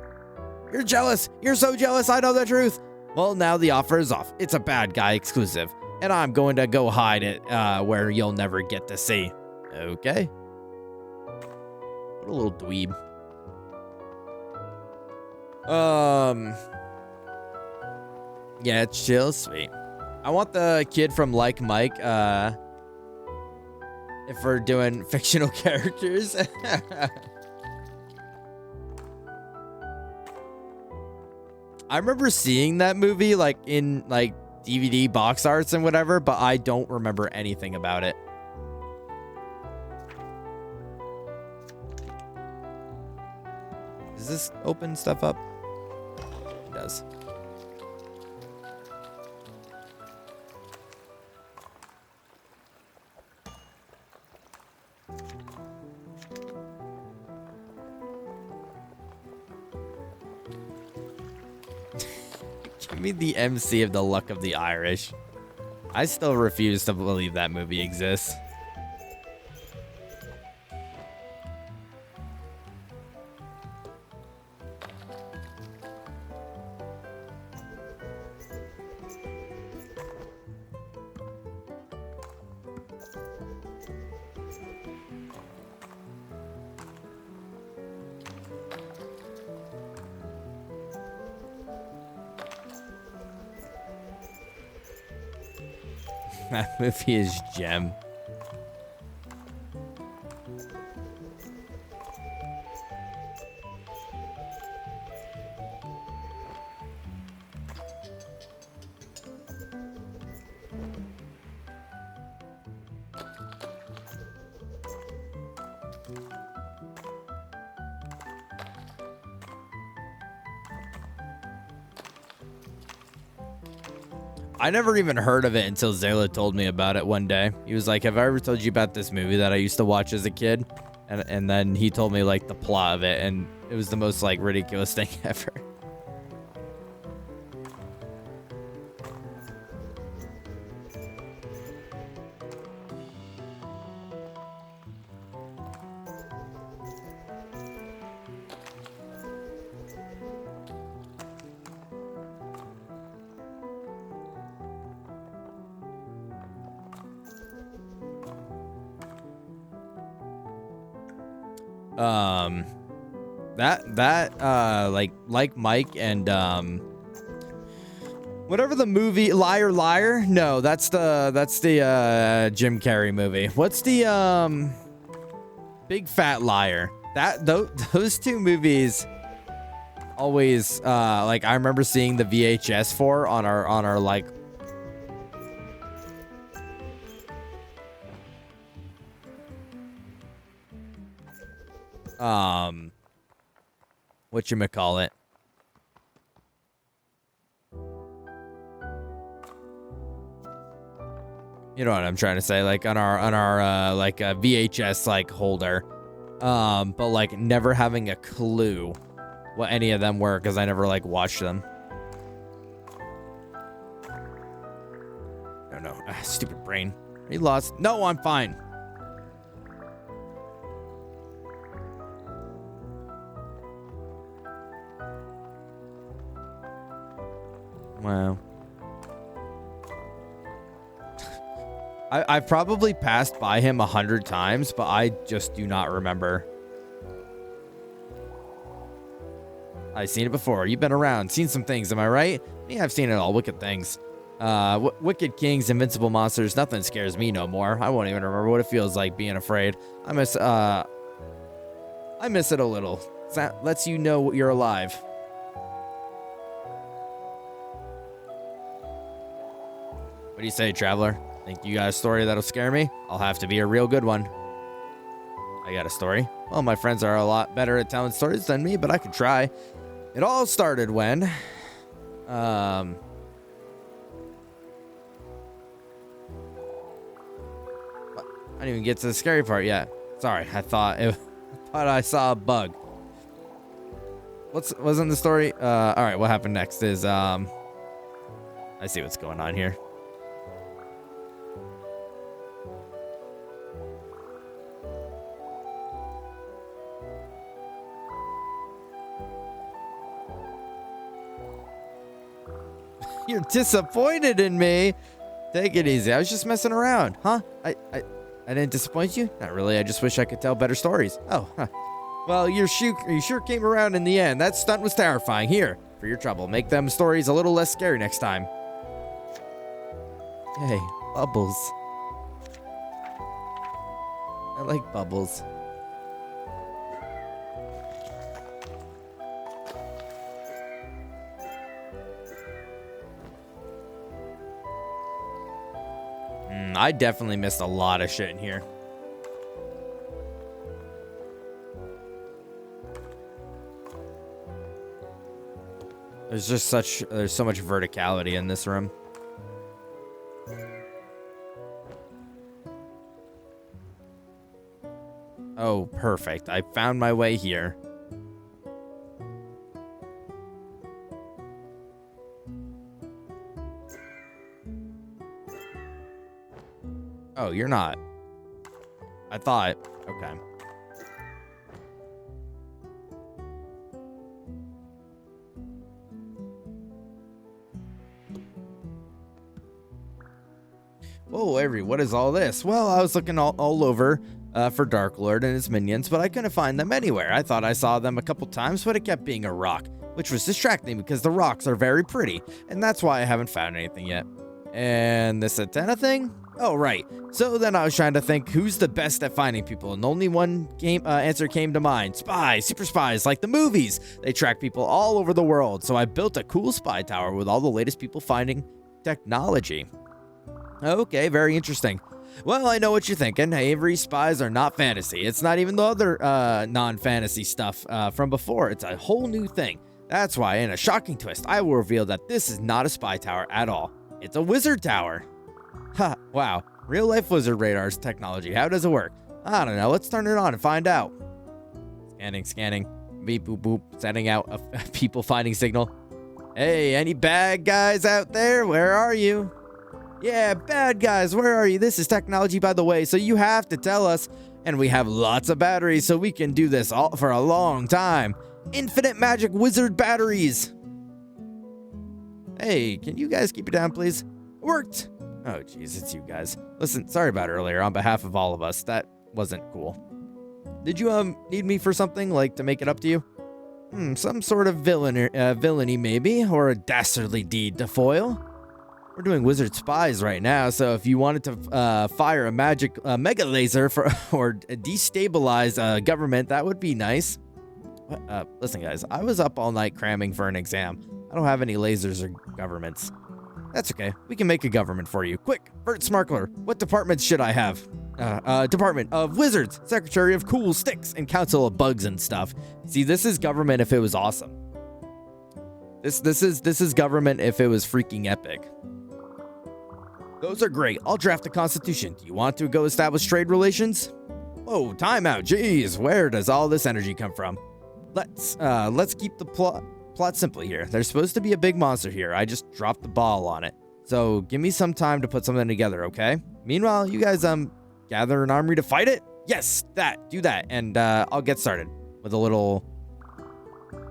You're jealous. You're so jealous. I know the truth. Well, now the offer is off. It's a bad guy exclusive, and I'm going to go hide it where you'll never get to see. Okay. What a little dweeb. Yeah, it's chill, sweet. I want the kid from Like Mike, if we're doing fictional characters. I remember seeing that movie like in like DVD box arts and whatever, but I don't remember anything about it. Does this open stuff up? It does. Give me the MC of the Luck of the Irish. I still refuse to believe that movie exists. That movie is gem. I never even heard of it until Zayla told me about it one day. He was like, have I ever told you about this movie that I used to watch as a kid? And then he told me like the plot of it, and it was the most like ridiculous thing ever. Like Mike and whatever the movie Liar Liar. No, that's the Jim Carrey movie. What's the Big Fat Liar? Those two movies always like I remember seeing the VHS for on our like whatchamacallit. You know what I'm trying to say, like on our like a VHS like holder, but like never having a clue what any of them were because I never like watched them. No, stupid brain. Are you lost? No, I'm fine. Wow. I've probably passed by him 100 times, but I just do not remember. I've seen it before. You've been around, seen some things, am I right? Yeah, I've seen it all. Wicked things. Wicked kings, invincible monsters. Nothing scares me no more. I won't even remember what it feels like being afraid. I miss it a little. That lets you know you're alive. What do you say, traveler? Think you got a story that'll scare me? I'll have to be a real good one. I got a story. Well, my friends are a lot better at telling stories than me, but I could try. It all started when... I didn't even get to the scary part yet. Sorry, I thought I saw a bug. Wasn't the story? All right, what happened next is I see what's going on here. You're disappointed in me. Take it easy. I was just messing around. Huh? I didn't disappoint you? Not really. I just wish I could tell better stories. Oh, huh. Well, you sure came around in the end. That stunt was terrifying. Here, for your trouble. Make them stories a little less scary next time. Hey, Bubbles. I like Bubbles. I definitely missed a lot of shit in here. There's so much verticality in this room. Oh, perfect. I found my way here. Oh, you're not. I thought. Okay. Whoa, Avery, what is all this? Well, I was looking all over for Dark Lord and his minions, but I couldn't find them anywhere. I thought I saw them a couple times, but it kept being a rock, which was distracting because the rocks are very pretty, and that's why I haven't found anything yet. And this antenna thing? Oh, right. So then I was trying to think who's the best at finding people, and only one answer came to mind. Spies, super spies, like the movies. They track people all over the world, so I built a cool spy tower with all the latest people finding technology. Okay, very interesting. Well, I know what you're thinking. Avery, spies are not fantasy. It's not even the other non-fantasy stuff from before. It's a whole new thing. That's why, in a shocking twist, I will reveal that this is not a spy tower at all. It's a wizard tower. Ha, wow. Real-life wizard radar's technology. How does it work? I don't know. Let's turn it on and find out. Scanning. Beep, boop, boop. Sending out a people finding signal. Hey, any bad guys out there? Where are you? Yeah, bad guys, where are you? This is technology, by the way, so you have to tell us. And we have lots of batteries, so we can do this all for a long time. Infinite magic wizard batteries. Hey, can you guys keep it down, please? It worked. Oh, jeez, it's you guys. Listen, sorry about earlier. On behalf of all of us, that wasn't cool. Did you need me for something, like to make it up to you? Some sort of villainy maybe, or a dastardly deed to foil. We're doing wizard spies right now, so if you wanted to fire a magic mega laser or destabilize a government, that would be nice. Listen, guys, I was up all night cramming for an exam. I don't have any lasers or governments. That's okay. We can make a government for you. Quick, Bert Smarkler, what departments should I have? Department of Wizards, Secretary of Cool Sticks, and Council of Bugs and stuff. See, this is government if it was awesome. This is government if it was freaking epic. Those are great. I'll draft the Constitution. Do you want to go establish trade relations? Whoa, time out. Jeez, where does all this energy come from? Let's keep the plot simple here. There's supposed to be a big monster here. I just dropped the ball on it. So give me some time to put something together, okay? Meanwhile, you guys gather an army to fight it? Yes, do that, and I'll get started with a little.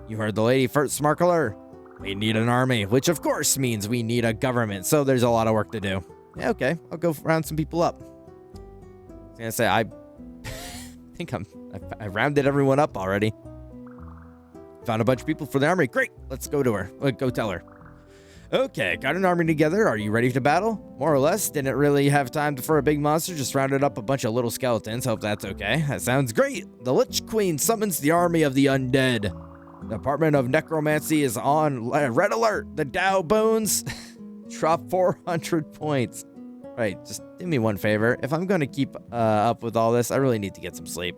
You heard the lady first, Smarkler. We need an army, which of course means we need a government. So there's a lot of work to do. Yeah, okay. I'll go round some people up. I was gonna say I think I rounded everyone up already. Found a bunch of people for the army. Great. Let's go to her. Go tell her. Okay, got an army together. Are you ready to battle? More or less. Didn't really have time for a big monster. Just rounded up a bunch of little skeletons. Hope that's okay. That sounds great. The Lich Queen summons the army of the undead. Department of Necromancy is on red alert. The Dow Bones drop 400 points. Right, just do me one favor. If I'm going to keep up with all this, I really need to get some sleep.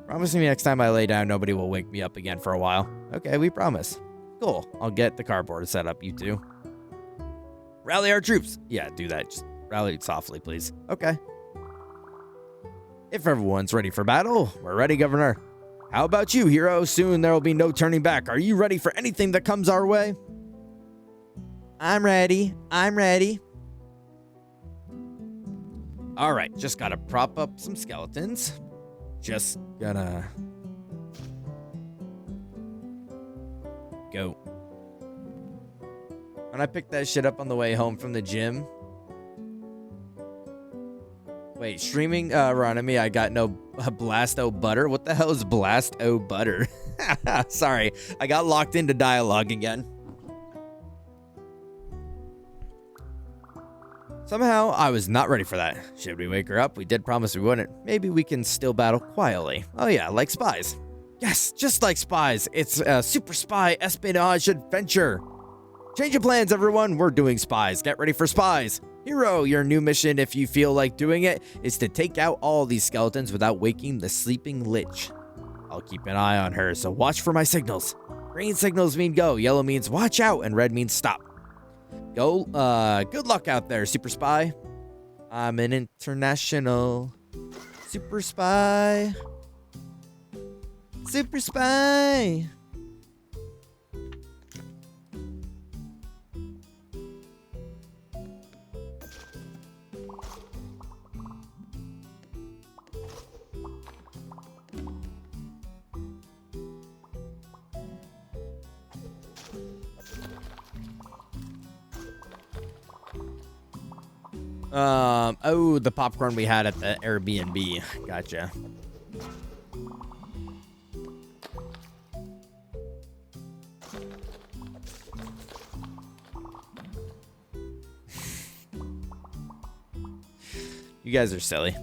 Promise me next time I lay down, nobody will wake me up again for a while. Okay, we promise. Cool. I'll get the cardboard set up, you two. Rally our troops. Yeah, do that. Just rally softly, please. Okay. If everyone's ready for battle, we're ready, Governor. How about you, hero? Soon there will be no turning back. Are you ready for anything that comes our way? I'm ready. All right, just gotta prop up some skeletons. Just gonna go. Oh When I picked that shit up on the way home from the gym. Wait, streaming Ronami, I got no Blast-O butter. What the hell is Blast-O butter? Sorry, I got locked into dialogue again. Somehow, I was not ready for that. Should we wake her up? We did promise we wouldn't. Maybe we can still battle quietly. Oh yeah, like spies. Yes, just like spies. It's a super spy espionage adventure. Change of plans, everyone. We're doing spies. Get ready for spies. Hero, your new mission, if you feel like doing it, is to take out all these skeletons without waking the sleeping lich. I'll keep an eye on her, so watch for my signals. Green signals mean go, yellow means watch out, and red means stop. Go, good luck out there, super spy. I'm an international super spy. Super spy. Oh, the popcorn we had at the Airbnb. Gotcha. You guys are silly.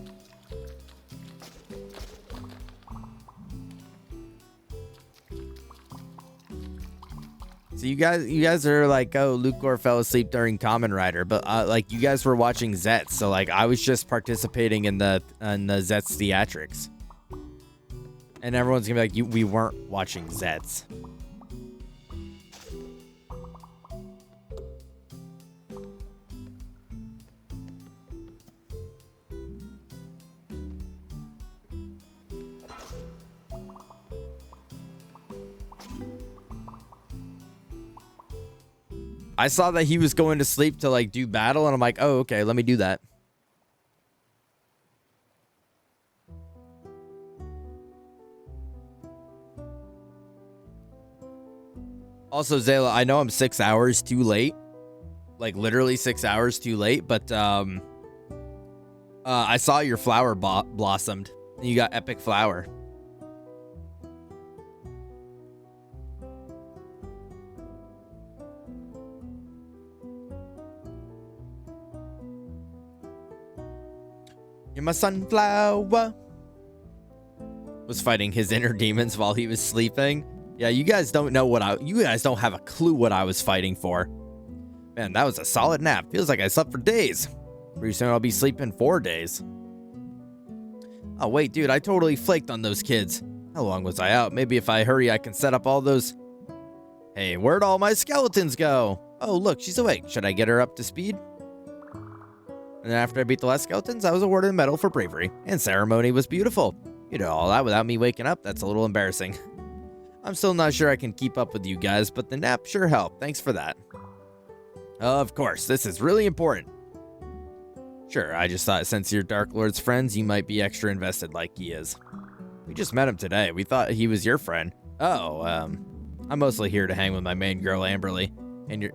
So you guys are like, oh, Lucor fell asleep during Kamen Rider, but like you guys were watching Zets, so like I was just participating in the Zets theatrics, and everyone's gonna be like, we weren't watching Zets. I saw that he was going to sleep to like do battle, and I'm like, oh, okay, let me do that. Also, Zayla, I know I'm 6 hours too late. Like literally 6 hours too late, but I saw your flower blossomed. You got epic flower. You're my sunflower. Was fighting his inner demons while he was sleeping. Yeah, you guys don't know you guys don't have a clue what I was fighting for. Man, that was a solid nap. Feels like I slept for days. Pretty soon I'll be sleeping 4 days. Oh wait, dude, I totally flaked on those kids. How long was I out? Maybe if I hurry I can set up all those. Hey, where'd all my skeletons go? Oh look, she's awake. Should I get her up to speed? And then after I beat the last skeletons, I was awarded a medal for bravery. And ceremony was beautiful. You did all that without me waking up. That's a little embarrassing. I'm still not sure I can keep up with you guys, but the nap sure helped. Thanks for that. Of course, this is really important. Sure, I just thought since you're Dark Lord's friends, you might be extra invested like he is. We just met him today. We thought he was your friend. Oh, I'm mostly here to hang with my main girl, Amberly,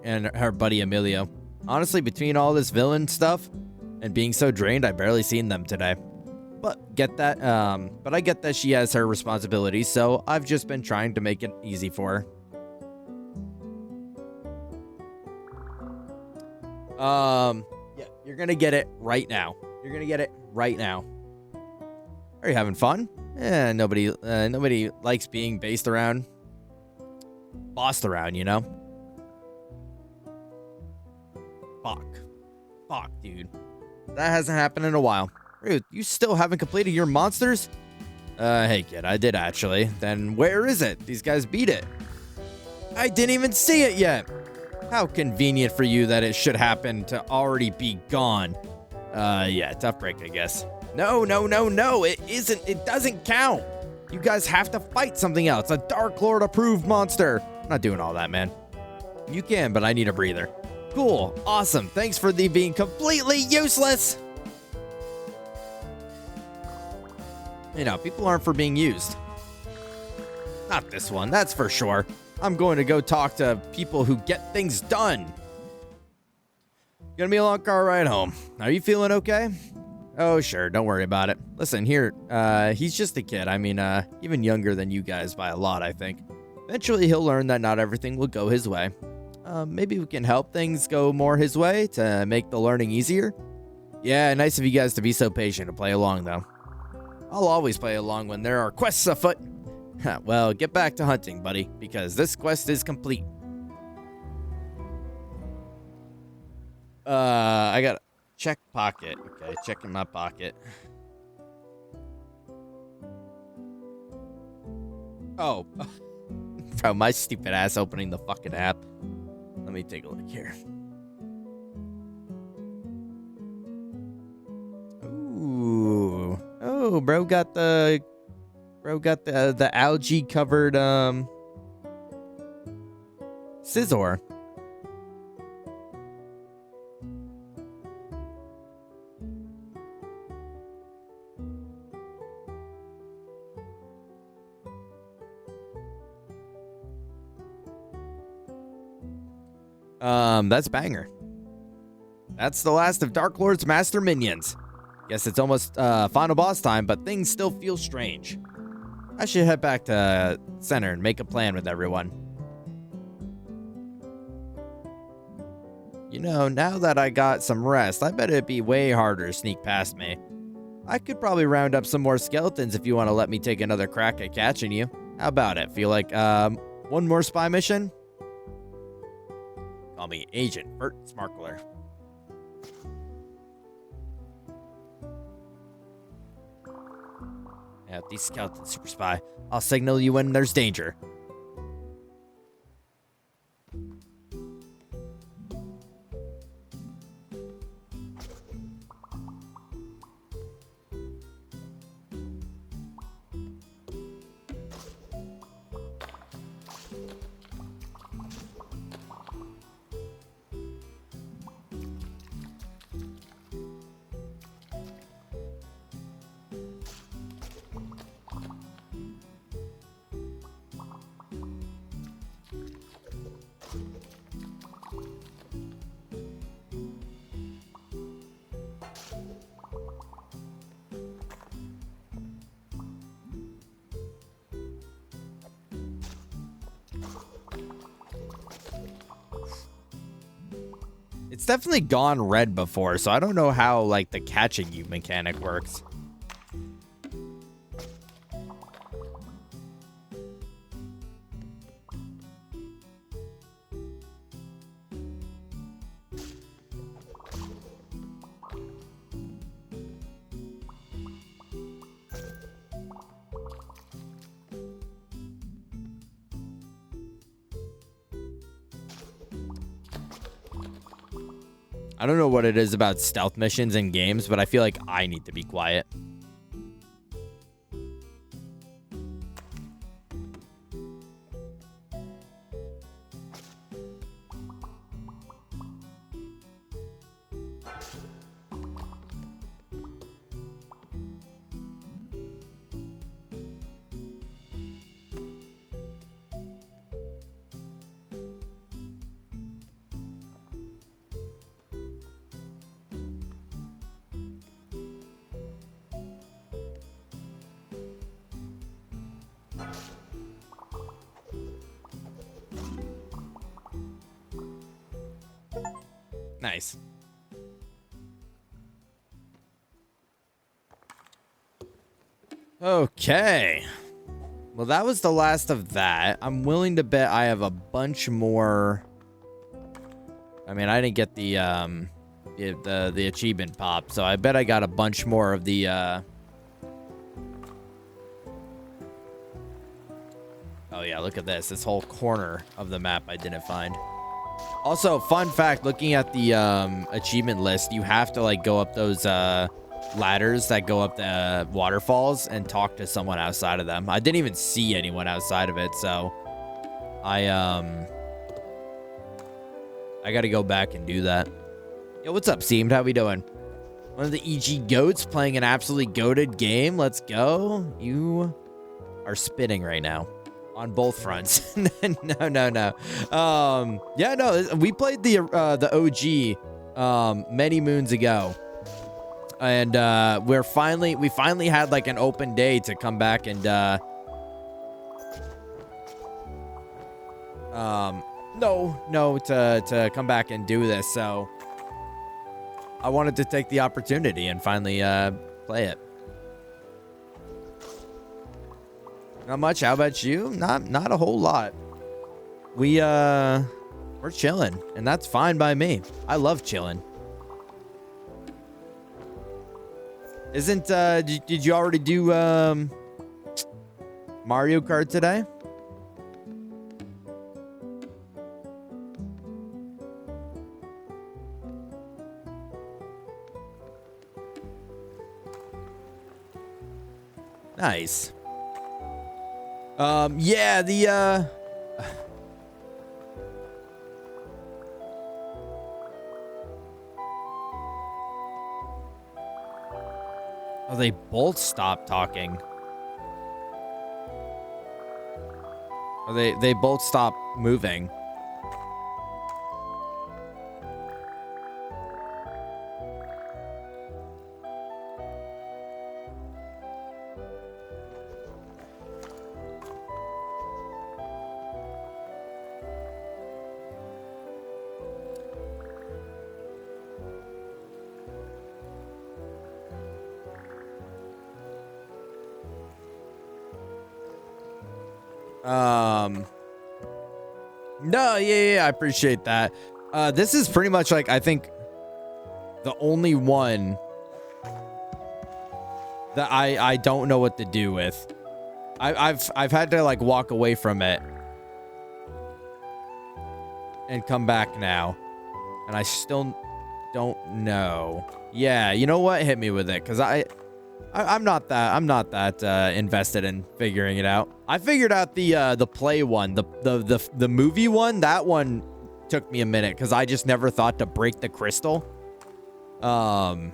and her buddy, Emilio. Honestly, between all this villain stuff and being so drained, I barely seen them today. But I get that she has her responsibilities, so I've just been trying to make it easy for her. Yeah, you're gonna get it right now. You're gonna get it right now. Are you having fun? Nobody likes being bossed around, you know? Fuck, dude. That hasn't happened in a while. Ruth, you still haven't completed your monsters? Hey kid, I did actually. Then where is it? These guys beat it. I didn't even see it yet. How convenient for you that it should happen to already be gone. Yeah, tough break, I guess. No, it isn't. It doesn't count. You guys have to fight something else. A Dark Lord approved monster. I'm not doing all that, man. You can, but I need a breather. Cool, awesome. Thanks for being completely useless. You know, people aren't for being used. Not this one, that's for sure. I'm going to go talk to people who get things done. Gonna be a long car ride home. Are you feeling okay? Oh, sure. Don't worry about it. Listen, here, he's just a kid. I mean, even younger than you guys by a lot, I think. Eventually, he'll learn that not everything will go his way. Maybe we can help things go more his way to make the learning easier. Yeah, nice of you guys to be so patient to play along, though. I'll always play along when there are quests afoot. Well, get back to hunting, buddy, because this quest is complete. I got check pocket. Okay, checking my pocket. Oh, bro, my stupid ass opening the fucking app. Let me take a look here. Ooh, oh, bro got the algae covered scissor. That's banger. That's the last of Dark Lord's master minions. Guess it's almost final boss time, but things still feel strange. I should head back to center and make a plan with everyone. You know, now that I got some rest, I bet it'd be way harder to sneak past me. I could probably round up some more skeletons if you want to let me take another crack at catching you. How about it? Feel like one more spy mission? Call me Agent Bert Smarkler. Yeah, these skeletons, super spy. I'll signal you when there's danger. It's definitely gone red before, so I don't know how, like, the catching you mechanic works. I don't know what it is about stealth missions in games, but I feel like I need to be quiet. Nice. Okay. Well, that was the last of that. I'm willing to bet I have a bunch more. I mean, I didn't get the achievement pop, so I bet I got a bunch more of the Oh yeah, look at this. This whole corner of the map I didn't find. Also, fun fact, looking at the achievement list, you have to like go up those ladders that go up the waterfalls and talk to someone outside of them. I didn't even see anyone outside of it, so I gotta go back and do that. Yo, what's up, Seamed? How we doing? One of the EG goats playing an absolutely goated game. Let's go. You are spitting right now. On both fronts. No. Yeah, no, we played the OG many moons ago. And we finally had like an open day to come back and to come back and do this. So I wanted to take the opportunity and finally play it. Not much. How about you? Not a whole lot. We're chilling, and that's fine by me. I love chilling. Isn't did you already do Mario Kart today? Nice. Yeah, the oh, they both stopped talking. Oh, they both stopped moving. No, yeah, I appreciate that. This is pretty much like, I think, the only one that I don't know what to do with. I've had to like walk away from it and come back now, and I still don't know. Yeah, you know what? Hit me with it, because I'm not that invested in figuring it out. I figured out the play one, the movie one. That one took me a minute because I just never thought to break the crystal. So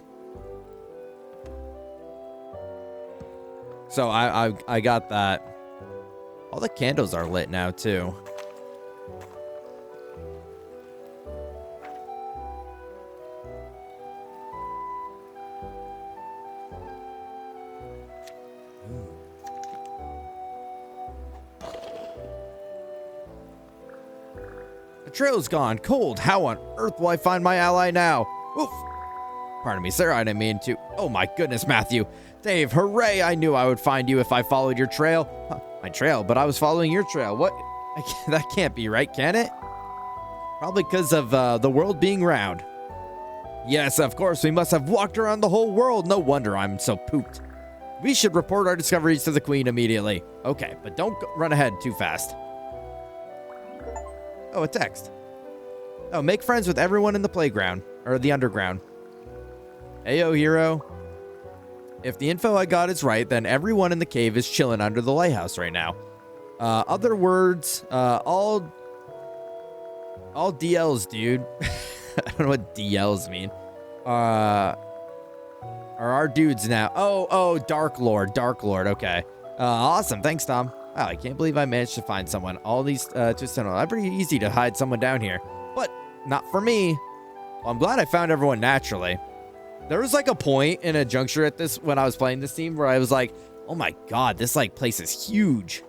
I got that. All the candles are lit now too. The trail's gone cold. How on earth will I find my ally now? Oof. Pardon me, sir. I didn't mean to. Oh my goodness, Matthew. Dave, hooray. I knew I would find you if I followed your trail. Huh, my trail, but I was following your trail. What? That can't be right, can it? Probably because of the world being round. Yes, of course. We must have walked around the whole world. No wonder I'm so pooped. We should report our discoveries to the queen immediately. Okay, but don't run ahead too fast. Oh, a text. Oh, make friends with everyone in the playground, or the underground. Ayo, hero. If the info I got is right, then everyone in the cave is chilling under the lighthouse right now. Other words, all DLs, dude. I don't know what DLs mean. Are our dudes now. Oh, Dark Lord, okay. Awesome, thanks, Tom. Wow, I can't believe I managed to find someone. All these twists and all. Pretty easy to hide someone down here, but not for me. Well, I'm glad I found everyone naturally. There was like a point in a juncture at this when I was playing this team where I was like, oh my god, this like place is huge.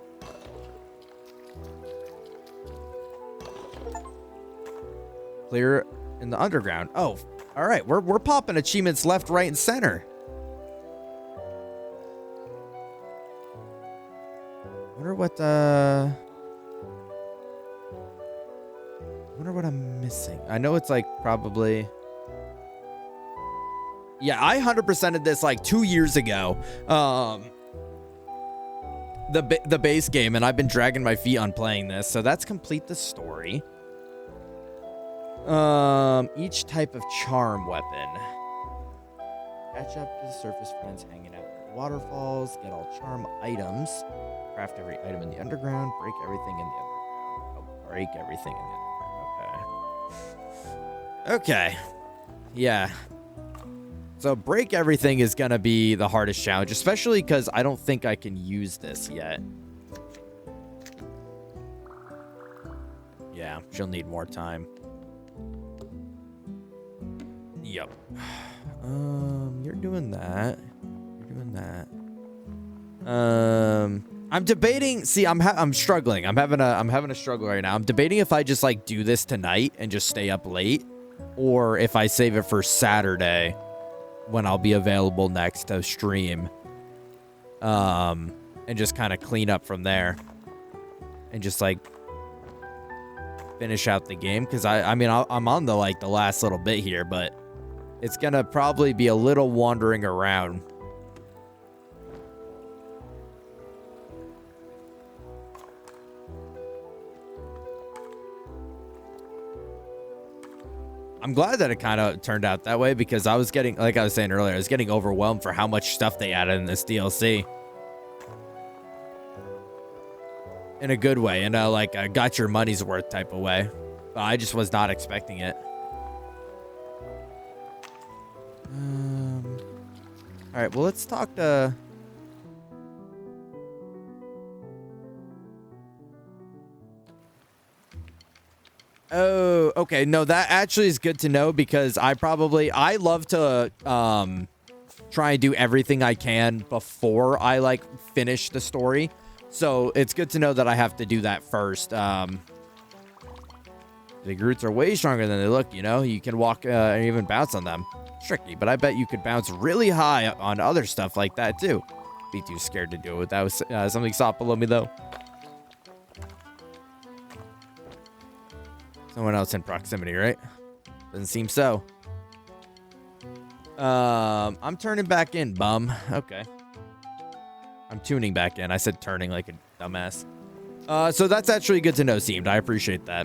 Clear in the underground. Oh, all right, we're popping achievements left, right, and center. Wonder what I'm missing. I know it's like probably. Yeah, I 100%ed this like 2 years ago. The base game, and I've been dragging my feet on playing this. So that's complete the story. Each type of charm weapon. Catch up to the surface friends hanging out at the waterfalls. Get all charm items. Craft every item in the underground. Break everything in the underground. Oh, break everything in the underground. Okay. Yeah. So break everything is going to be the hardest challenge, especially because I don't think I can use this yet. Yeah, she'll need more time. Yep. You're doing that. You're doing that. I'm debating. See, I'm struggling. I'm having a struggle right now. I'm debating if I just like do this tonight and just stay up late, or if I save it for Saturday when I'll be available next to stream. And just kind of clean up from there, and just like finish out the game. Because I mean, I'm on the last little bit here, but it's gonna probably be a little wandering around. I'm glad that it kind of turned out that way, because I was getting, like I was saying earlier, I was getting overwhelmed for how much stuff they added in this DLC. In a good way, in a like a got your money's worth type of way. But I just was not expecting it. All right, well, let's talk to... Oh, okay. No, that actually is good to know, because I love to try and do everything I can before I like finish the story. So it's good to know that I have to do that first. The roots are way stronger than they look, you know? You can walk and even bounce on them. It's tricky, but I bet you could bounce really high on other stuff like that too. Be too scared to do it without something soft below me though. Someone else in proximity, right? Doesn't seem so. I'm turning back in, bum. Okay. I'm tuning back in. I said turning like a dumbass. So that's actually good to know, Seemed. I appreciate that.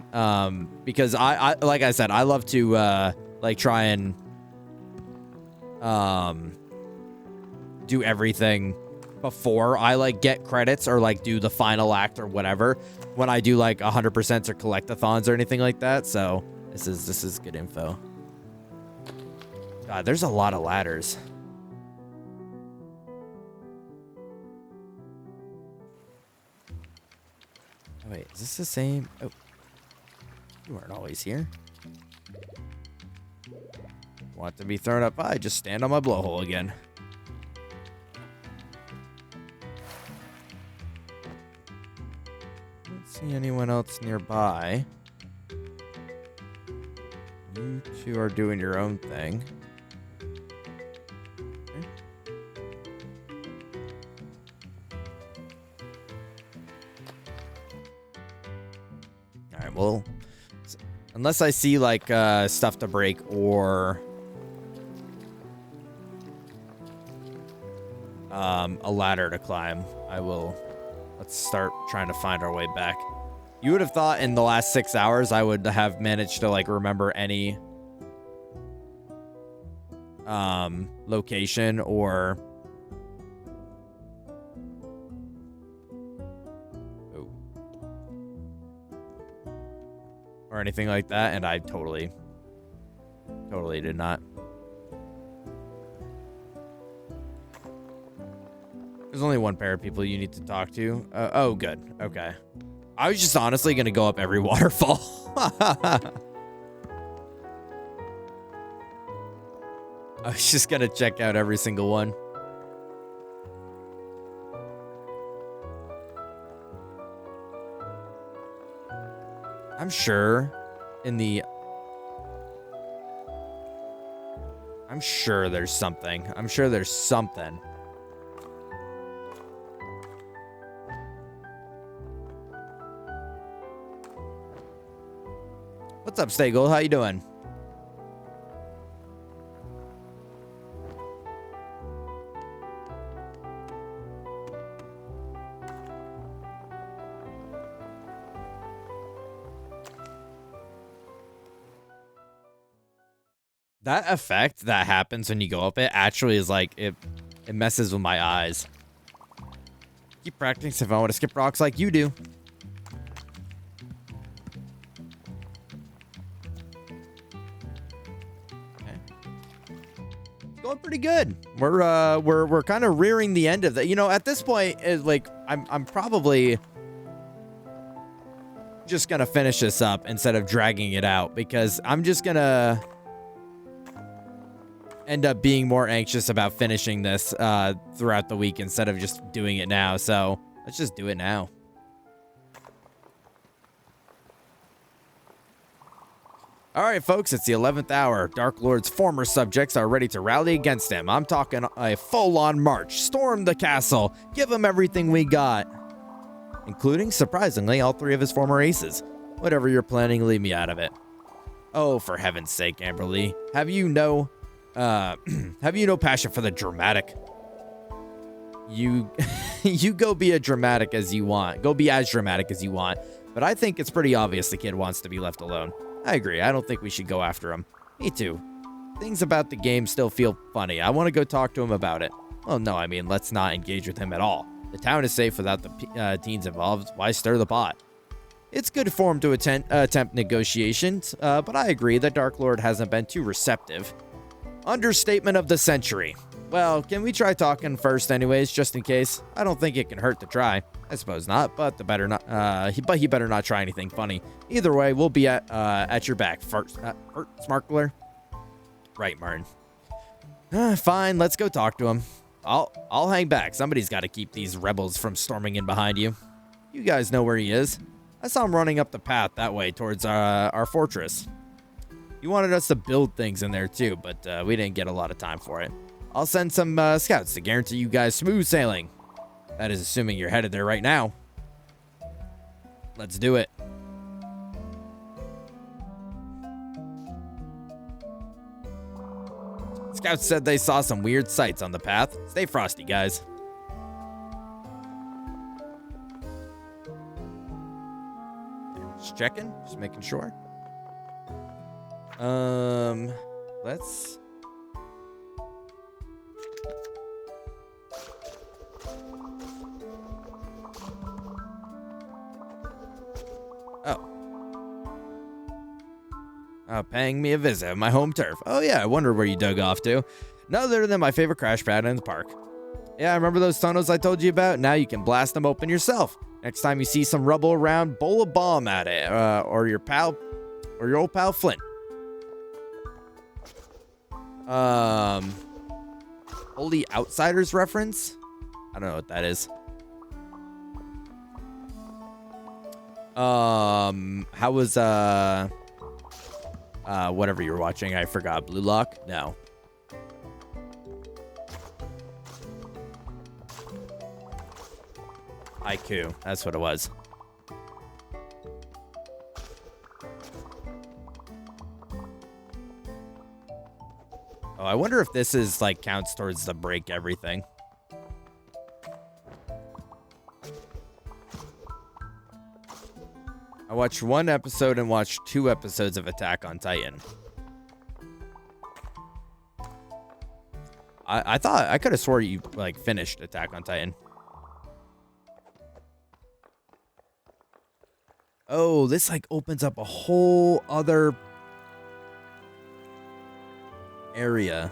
Because I like I said, I love to like try and do everything before I like get credits or like do the final act or whatever, when I do like 100% or collectathons or anything like that. So this is good info. God, there's a lot of ladders. Oh, wait, is this the same? Oh, you weren't always here. Want to be thrown up high? Just stand on my blowhole again. Don't see anyone else nearby. You two are doing your own thing. Okay. All right, well, unless I see like stuff to break or a ladder to climb, let's start trying to find our way back. You would have thought in the last 6 hours I would have managed to like remember any location or anything like that, and I totally did not. There's only one pair of people you need to talk to. Oh, good. Okay. I was just honestly going to go up every waterfall. I was just going to check out every single one. I'm sure there's something. I'm sure there's something. What's up, Stagel? How you doing? That effect that happens when you go up it actually is like, it messes with my eyes. Keep practicing if I want to skip rocks like you do. Going pretty good. We're kind of rearing the end of that. You know, at this point, like I'm probably just gonna finish this up instead of dragging it out, because I'm just gonna end up being more anxious about finishing this throughout the week instead of just doing it now. So let's just do it now. All right, folks, it's the 11th hour. Dark Lord's former subjects are ready to rally against him. I'm talking a full-on march. Storm the castle. Give him everything we got. Including, surprisingly, all 3 of his former aces. Whatever you're planning, leave me out of it. Oh, for heaven's sake, Amberly. Have you no passion for the dramatic? You go be as dramatic as you want. Go be as dramatic as you want. But I think it's pretty obvious the kid wants to be left alone. I agree. I don't think we should go after him. Me too. Things about the game still feel funny. I want to go talk to him about it. Well, no, I mean, let's not engage with him at all. The town is safe without the teens involved. Why stir the pot? It's good form to attempt negotiations, but I agree that Dark Lord hasn't been too receptive. Understatement of the century. Well, can we try talking first anyways, just in case? I don't think it can hurt to try. I suppose not, but he better not try anything funny. Either way, we'll be at your back first. Smarkler? Right, Martin. Fine, let's go talk to him. I'll hang back. Somebody's got to keep these rebels from storming in behind you. You guys know where he is. I saw him running up the path that way towards our fortress. He wanted us to build things in there too, but we didn't get a lot of time for it. I'll send some scouts to guarantee you guys smooth sailing. That is assuming you're headed there right now. Let's do it. Scouts said they saw some weird sights on the path. Stay frosty, guys. Just checking, just making sure. Let's... Paying me a visit at my home turf. Oh yeah, I wonder where you dug off to. None other than my favorite crash pad in the park. Yeah, I remember those tunnels I told you about? Now you can blast them open yourself. Next time you see some rubble around, bowl a bomb at it. Or your old pal Flint. Holy Outsiders reference? I don't know what that is. How was, whatever you're watching, I forgot. Blue Lock? No. Haiku. That's what it was. Oh, I wonder if this is, like, counts towards the break everything. I watched 1 episode and watched 2 episodes of Attack on Titan. I thought I could have swore you like finished Attack on Titan. Oh, this like opens up a whole other area.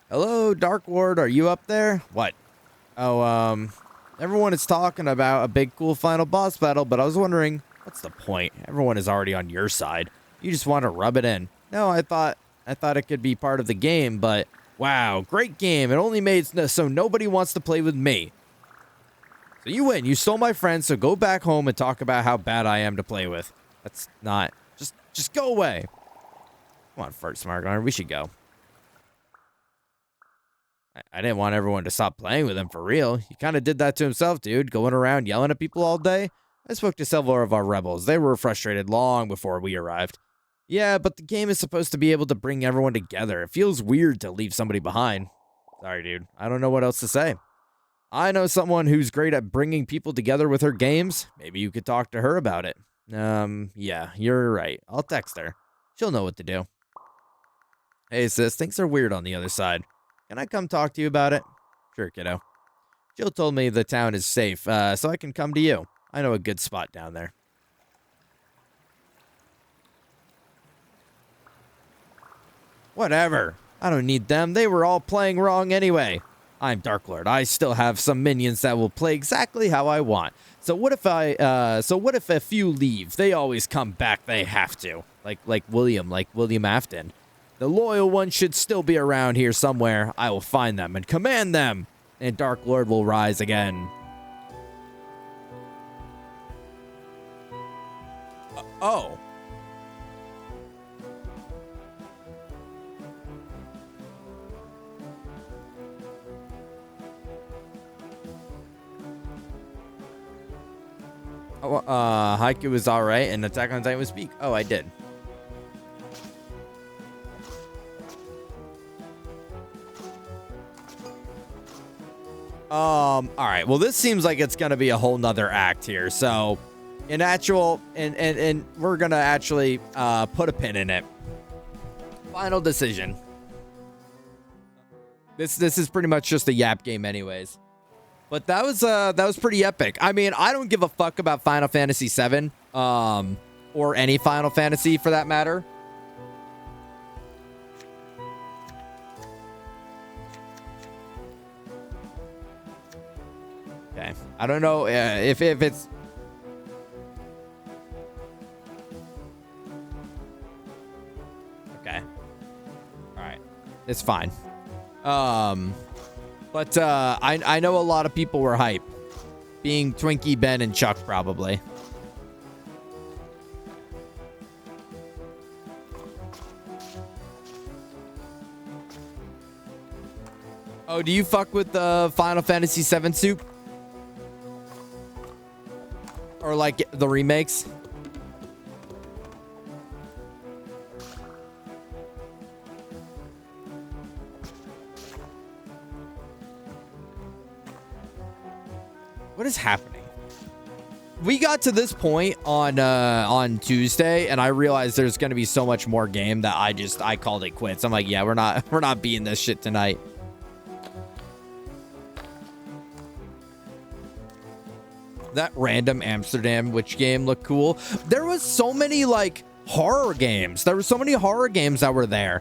Hello, Dark Ward, are you up there? What? Oh, everyone is talking about a big cool final boss battle, but I was wondering, what's the point? Everyone is already on your side. You just want to rub it in. No, I thought it could be part of the game, but wow, great game. It only made so nobody wants to play with me. So you win. You stole my friend, so go back home and talk about how bad I am to play with. That's not... Just go away. Come on, Fart Smartgar, we should go. I didn't want everyone to stop playing with him for real. He kind of did that to himself, dude, going around yelling at people all day. I spoke to several of our rebels. They were frustrated long before we arrived. Yeah, but the game is supposed to be able to bring everyone together. It feels weird to leave somebody behind. Sorry, dude. I don't know what else to say. I know someone who's great at bringing people together with her games. Maybe you could talk to her about it. Yeah, you're right. I'll text her. She'll know what to do. Hey, sis, things are weird on the other side. Can I come talk to you about it? Sure, kiddo. Jill told me the town is safe, so I can come to you. I know a good spot down there. Whatever. I don't need them. They were all playing wrong anyway. I'm Dark Lord. I still have some minions that will play exactly how I want. So what if a few leave? They always come back. They have to. Like William Afton. The loyal ones should still be around here somewhere. I will find them and command them, and Dark Lord will rise again. Oh. Haiku was alright, and Attack on Titan was peak. Oh, I did. Alright, well, this seems like it's gonna be a whole nother act here, so and we're gonna actually put a pin in it. Final decision. This is pretty much just a yap game anyways. But that was pretty epic. I mean, I don't give a fuck about Final Fantasy VII, or any Final Fantasy for that matter. Okay, I don't know if it's. Okay. All right, it's fine. But I know a lot of people were hype. Being Twinkie, Ben, and Chuck, probably. Oh, do you fuck with the Final Fantasy VII soup? Or like the remakes? What is happening? We got to this point on Tuesday, and I realized there's going to be so much more game that I called it quits. I'm like, yeah, we're not beating this shit tonight. That random Amsterdam witch game looked cool. There was so many like horror games. There were so many horror games that were there.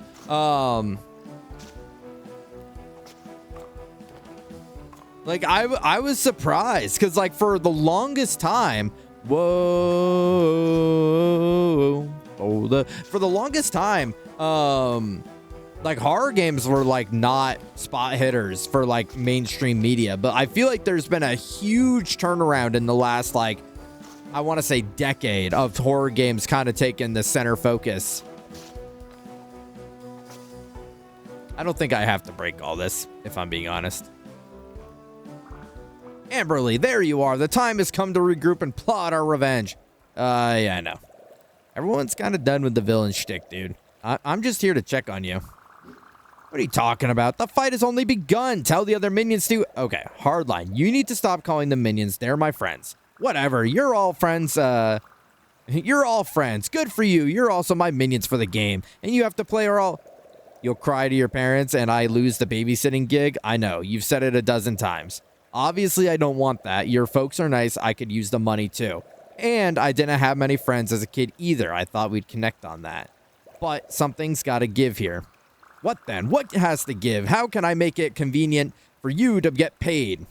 Like I was surprised because like for the longest time, for the longest time, like horror games were like not spot hitters for like mainstream media, but I feel like there's been a huge turnaround in the last like I want to say decade of horror games kind of taking the center focus. I don't think I have to break all this if I'm being honest. Amberly, there you are. The time has come to regroup and plot our revenge. Yeah, I know. Everyone's kind of done with the villain shtick, dude. I'm just here to check on you. What are you talking about? The fight has only begun. Tell the other minions to... Okay, hardline. You need to stop calling them minions. They're my friends. Whatever. You're all friends. You're all friends. Good for you. You're also my minions for the game. And you have to play or all... You'll cry to your parents and I lose the babysitting gig? I know. You've said it a dozen times. Obviously, I don't want that. Your folks are nice. I could use the money too. And I didn't have many friends as a kid either. I thought we'd connect on that. But something's got to give here. What then? What has to give? How can I make it convenient for you to get paid?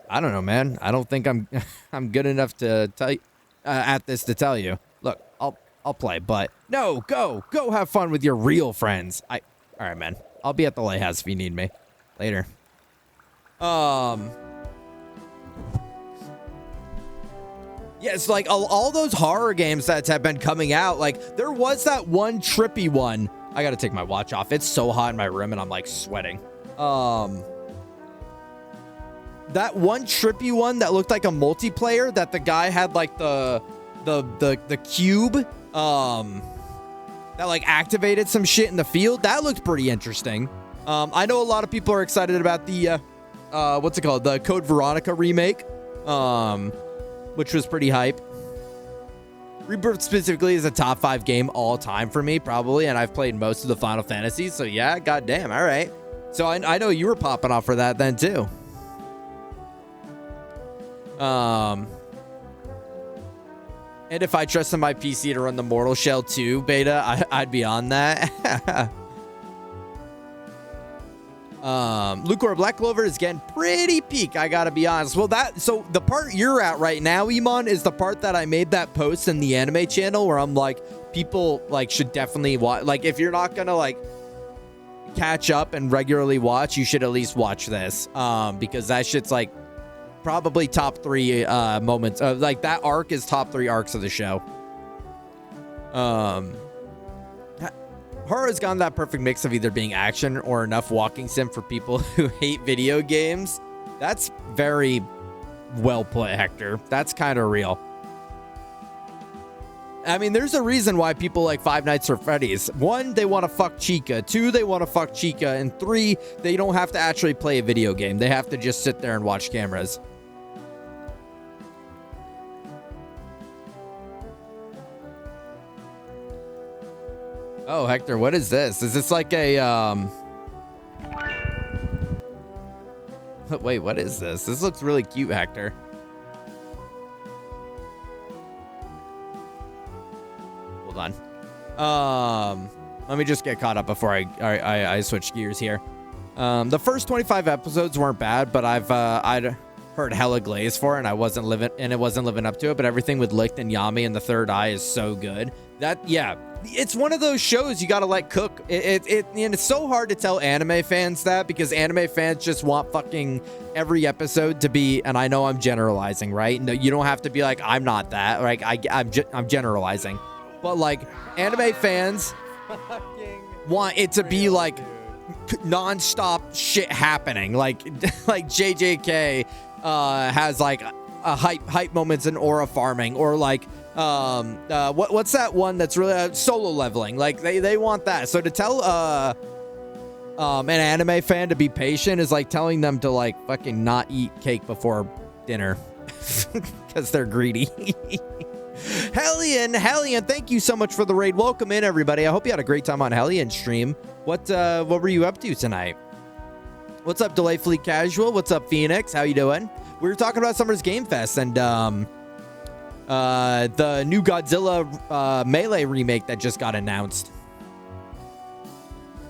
I don't know, man. I don't think I'm I'm good enough to tell you, at this to tell you. Look, I'll play, but no, go have fun with your real friends. All right, man. I'll be at the lighthouse if you need me. Later. Yes, like all those horror games that have been coming out, like there was that one trippy one. I gotta take my watch off. It's so hot in my room and I'm like sweating. That one trippy one that looked like a multiplayer that the guy had like the cube that like activated some shit in the field. That looked pretty interesting. I know a lot of people are excited about the what's it called? The Code Veronica remake, which was pretty hype. Rebirth specifically is a top 5 game all time for me, probably, and I've played most of the Final Fantasies, so yeah, goddamn, all right. So I know you were popping off for that then too. And if I trusted my PC to run the Mortal Shell 2 beta, I'd be on that. Lucor Black Clover is getting pretty peak, I gotta be honest. Well, so the part you're at right now, Iman, is the part that I made that post in the anime channel where I'm like, people like should definitely watch. Like, if you're not gonna like catch up and regularly watch, you should at least watch this. Because that shit's like probably top 3 moments. Like that arc is top 3 arcs of the show. Horror has gone that perfect mix of either being action or enough walking sim for people who hate video games. That's very well put, Hector. That's kind of real. I mean, there's a reason why people like Five Nights at Freddy's. 1, they want to fuck Chica. 2, they want to fuck Chica. And 3, they don't have to actually play a video game. They have to just sit there and watch cameras. Oh, Hector, what is this? Is this like a, Wait, what is this? This looks really cute, Hector. Hold on. Let me just get caught up before I switch gears here. The first 25 episodes weren't bad, but I'd heard hella glaze for it, and it wasn't living up to it. But everything with Licht and Yami and the Third Eye is so good. Yeah, it's one of those shows you gotta let cook. And it's so hard to tell anime fans that, because anime fans just want fucking every episode to be, and I know I'm generalizing, right? No, you don't have to be like, I'm not that. Like I'm generalizing, but like anime fans want it to be like non-stop shit happening. Like JJK has like a hype moments in aura farming, or like what's that one that's really solo leveling? Like they want that. So to tell an anime fan to be patient is like telling them to like fucking not eat cake before dinner because they're greedy. Hellion, thank you so much for the raid. Welcome in, everybody. I hope you had a great time on Hellion stream. What were you up to tonight? What's up, Delightfully Casual? What's up, Phoenix? How you doing? We were talking about Summer's Game Fest and the new Godzilla Melee remake that just got announced.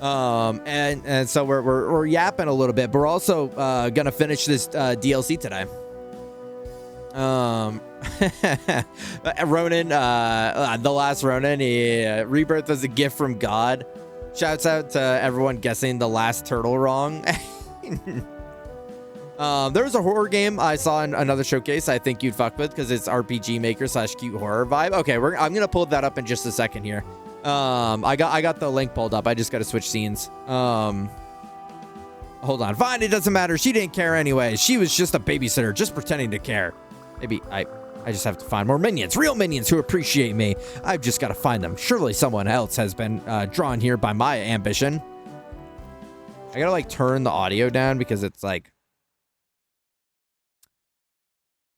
And so we're yapping a little bit, but we're also gonna finish this DLC today. Ronan, the last Ronan, Rebirth was a gift from God. Shouts out to everyone guessing the last turtle wrong. There was a horror game I saw in another showcase I think you'd fuck with, because it's RPG Maker / cute horror vibe. Okay, I'm gonna pull that up in just a second here. I got the link pulled up. I just gotta switch scenes. Hold on. Fine, it doesn't matter. She didn't care anyway. She was just a babysitter, just pretending to care. Maybe I just have to find more minions, real minions who appreciate me. I've just got to find them. Surely someone else has been drawn here by my ambition. I gotta like turn the audio down because it's like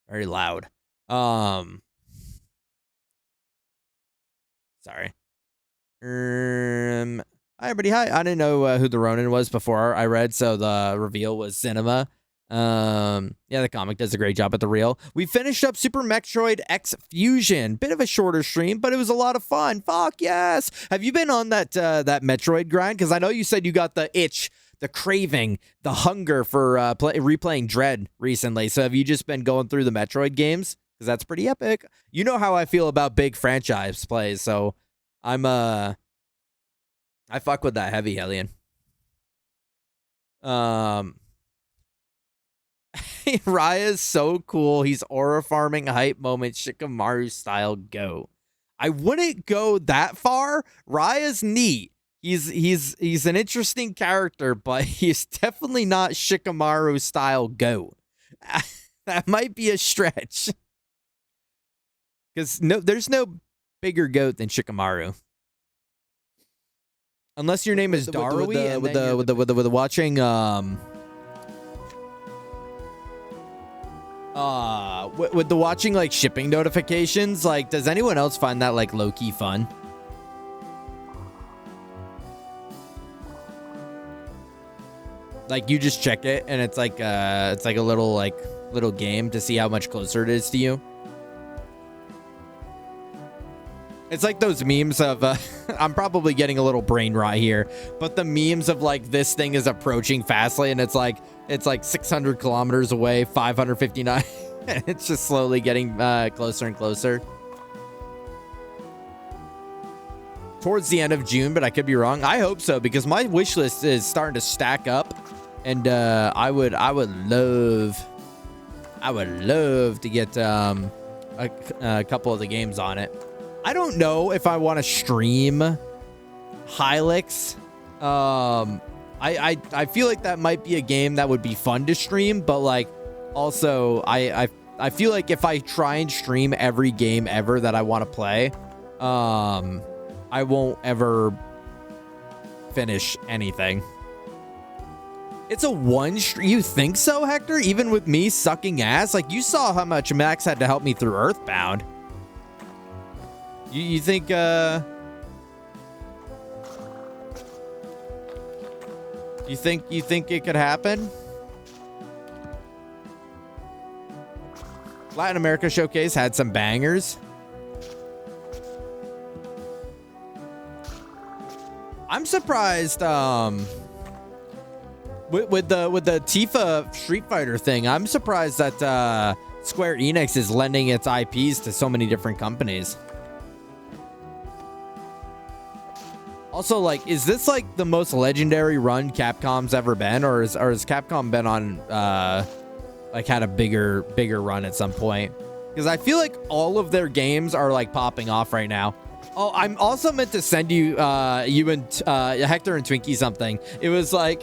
very loud. Sorry. Hi everybody. Hi. I didn't know who the Ronin was before I read, so the reveal was Cinema. Yeah, the comic does a great job at the reel. We finished up Super Metroid X Fusion. Bit of a shorter stream, but it was a lot of fun. Fuck yes. Have you been on that Metroid grind? Because I know you said you got the itch, the craving, the hunger for replaying Dread recently. So have you just been going through the Metroid games? Because that's pretty epic. You know how I feel about big franchise plays, so I fuck with that heavy, Hellion. Raya's so cool. He's aura farming hype moment, Shikamaru style. Go. I wouldn't go that far. Raya's neat. He's an interesting character, but he's definitely not Shikamaru style. Go. That might be a stretch. Because there's no bigger goat than Shikamaru. Unless your name is Darui, with the watching with the watching like shipping notifications, like does anyone else find that like low-key fun? Like you just check it and it's like a little game to see how much closer it is to you. It's like those memes of, I'm probably getting a little brain rot here, but the memes of like this thing is approaching fastly and it's like 600 kilometers away, 559. It's just slowly getting closer and closer. Towards the end of June, but I could be wrong. I hope so, because my wish list is starting to stack up, and I would love to get a couple of the games on it. I don't know if I want to stream Hylix. I feel like that might be a game that would be fun to stream, but like also I feel like if I try and stream every game ever that I want to play, I won't ever finish anything. It's a one stream. You think so, Hector? Even with me sucking ass? Like, you saw how much Max had to help me through Earthbound. You think, you think it could happen? Latin America Showcase had some bangers. I'm surprised, with the Tifa Street Fighter thing, I'm surprised that Square Enix is lending its IPs to so many different companies. Also, like, is this like the most legendary run Capcom's ever been, or has Capcom been on like had a bigger run at some point? Because I feel like all of their games are like popping off right now. Oh, I'm also meant to send you you and Hector and Twinkie something. It was like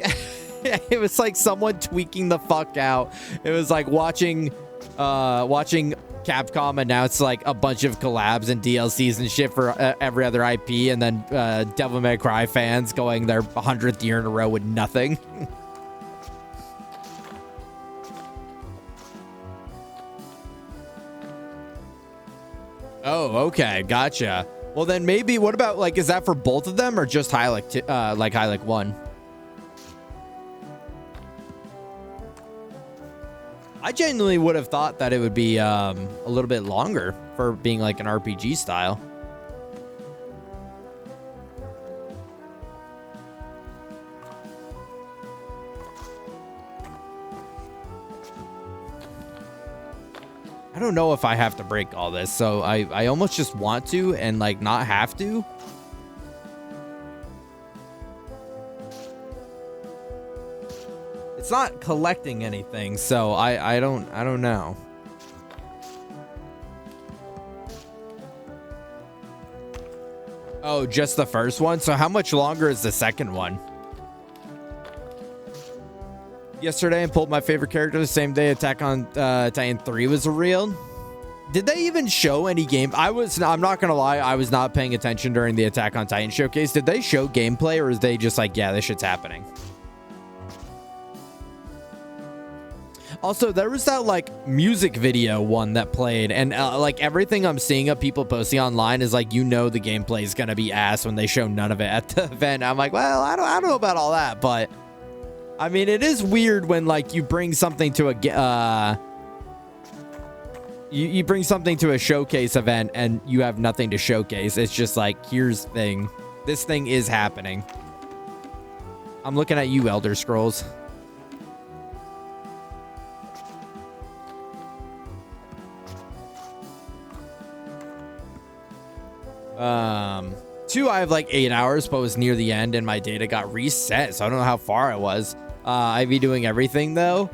it was like someone tweaking the fuck out. It was like watching Capcom announce like a bunch of collabs and DLCs and shit for every other IP, and then Devil May Cry fans going their 100th year in a row with nothing. Oh, okay, gotcha. Well, then maybe, what about, like, is that for both of them or just Hylix, like Hylix 1? I genuinely would have thought that it would be a little bit longer for being like an RPG style. I don't know if I have to break all this, so I almost just want to and like not have to. It's not collecting anything, so I don't know. Oh, just the first one? So how much longer is the second one? Yesterday I pulled my favorite character the same day Attack on Titan 3 was revealed. Did they even show any game? I'm not gonna lie, I was not paying attention during the Attack on Titan showcase. Did they show gameplay, or is they just like, yeah, this shit's happening? Also, there was that like music video one that played, and like everything I'm seeing of people posting online is like, you know, the gameplay is gonna be ass when they show none of it at the event. I'm like, well, I don't know about all that, but I mean, it is weird when like you bring something to a you bring something to a showcase event and you have nothing to showcase. It's just like, here's the thing. This thing is happening. I'm looking at you, Elder Scrolls. Two, I have like 8 hours, but was near the end and my data got reset, so I don't know how far I was. I'd be doing everything though.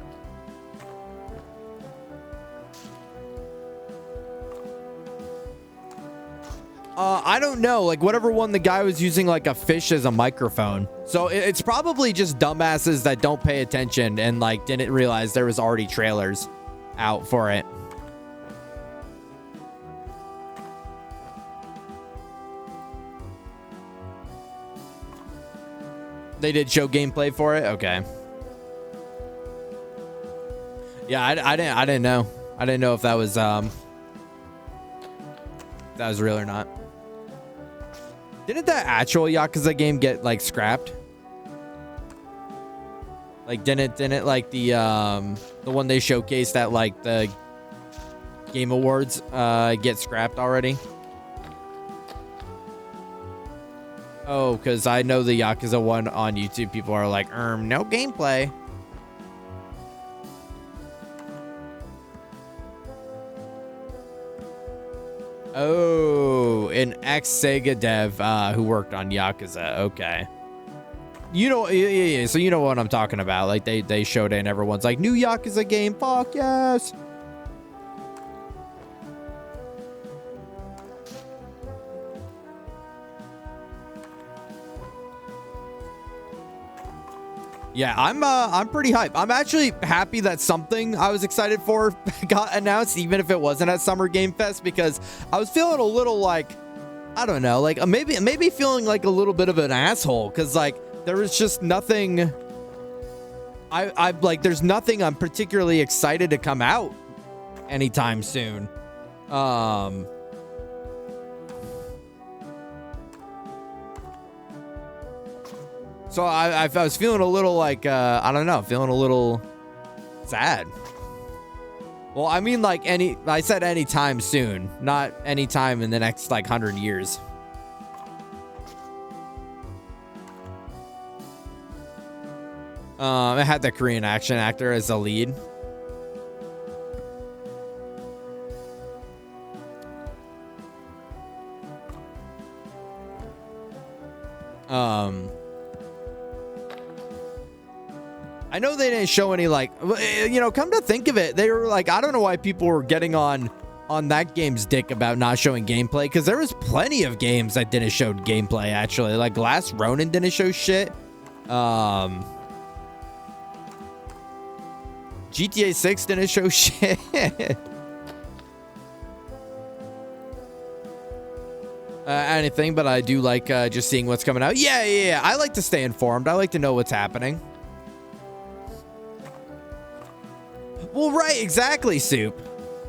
I don't know, like whatever one, the guy was using like a fish as a microphone. So it's probably just dumbasses that don't pay attention and like didn't realize there was already trailers out for it. They did show gameplay for it? Okay. Yeah, I didn't know. I didn't know if that was real or not. Didn't that actual Yakuza game get like scrapped? Like didn't like the one they showcased at like the Game Awards get scrapped already? Oh, because I know the Yakuza one on YouTube. People are like, no gameplay. Oh, an ex-Sega dev who worked on Yakuza. Okay. You know, yeah. So you know what I'm talking about. Like, they showed it and everyone's like, new Yakuza game. Fuck yes. Yeah, I'm pretty hyped. I'm actually happy that something I was excited for got announced, even if it wasn't at Summer Game Fest, because I was feeling a little like, I don't know, like maybe feeling like a little bit of an asshole, because like there was just nothing. I like there's nothing I'm particularly excited to come out anytime soon. So I was feeling a little like, I don't know, feeling a little sad. Well, I mean, like I said anytime soon, not anytime in the next like 100 years. It had the Korean action actor as the lead. I know they didn't show any, like, you know, come to think of it, they were like, I don't know why people were getting on that game's dick about not showing gameplay, because there was plenty of games that didn't show gameplay, actually. Like, Last Ronin didn't show shit. GTA 6 didn't show shit. Anything, but I do like just seeing what's coming out. Yeah. I like to stay informed. I like to know what's happening. Well, right, exactly, Soup.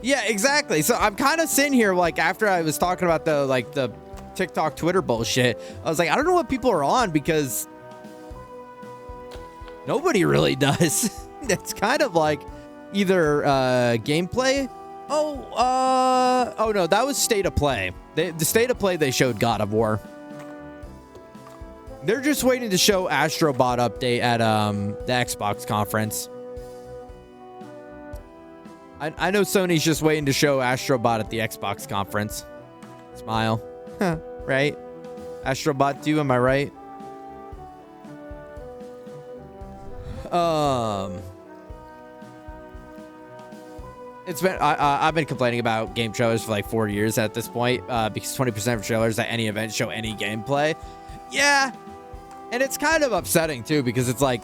Yeah, exactly. So I'm kind of sitting here, like, after I was talking about the TikTok, Twitter bullshit, I was like, I don't know what people are on, because nobody really does. It's kind of like either gameplay. Oh no, that was State of Play. The State of Play, they showed God of War. They're just waiting to show Astro Bot update at the Xbox conference. I know Sony's just waiting to show Astro Bot at the Xbox conference. Smile. Right? Astro Bot 2, am I right? It's been I've been complaining about game trailers for like 4 years at this point, because 20% of trailers at any event show any gameplay. Yeah, and it's kind of upsetting too, because it's like,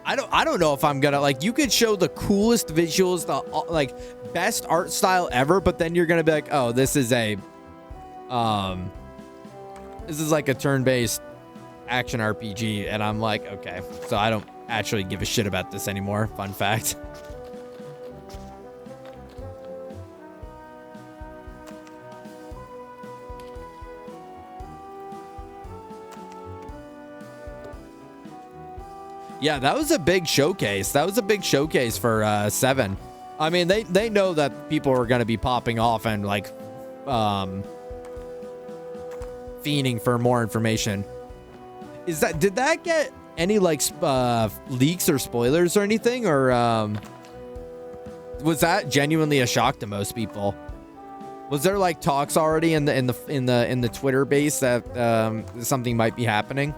I don't know if I'm gonna, like, you could show the coolest visuals, the like best art style ever, but then you're gonna be like, oh, this is like a turn-based action RPG, and I'm like, okay, so I don't actually give a shit about this anymore. Fun fact. Yeah, that was a big showcase. That was a big showcase for 7. I mean, they know that people are going to be popping off and like fiending for more information. Did that get any like leaks or spoilers or anything, or was that genuinely a shock to most people? Was there like talks already in the Twitter base that something might be happening?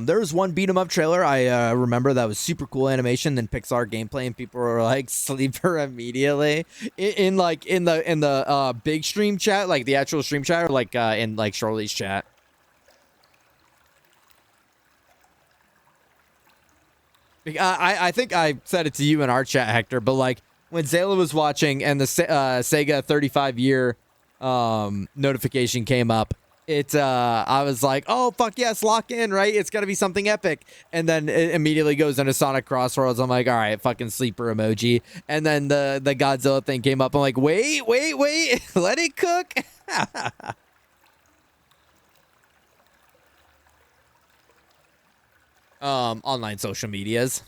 There was one beat 'em up trailer I remember that was super cool animation, then Pixar gameplay, and people were like sleeper immediately in the big stream chat, like the actual stream chat, or like in like Shirley's chat. I think I said it to you in our chat, Hector, but like when Zayla was watching and the Sega 35-year notification came up, I was like, oh fuck yes, lock in, right? It's gotta be something epic. And then it immediately goes into Sonic Crossroads. I'm like, all right, fucking sleeper emoji. And then the Godzilla thing came up. I'm like, wait, let it cook. online social medias.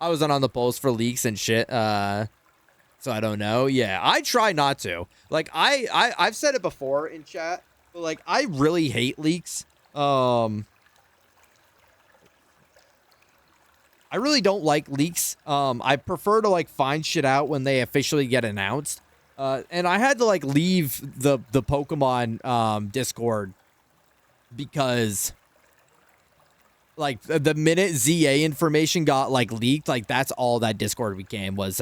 I wasn't on the polls for leaks and shit. So I don't know. Yeah, I try not to. Like I've said it before in chat, but like I really hate leaks. I really don't like leaks. I prefer to like find shit out when they officially get announced. And I had to like leave the Pokemon Discord because like the minute ZA information got like leaked, like that's all that Discord became was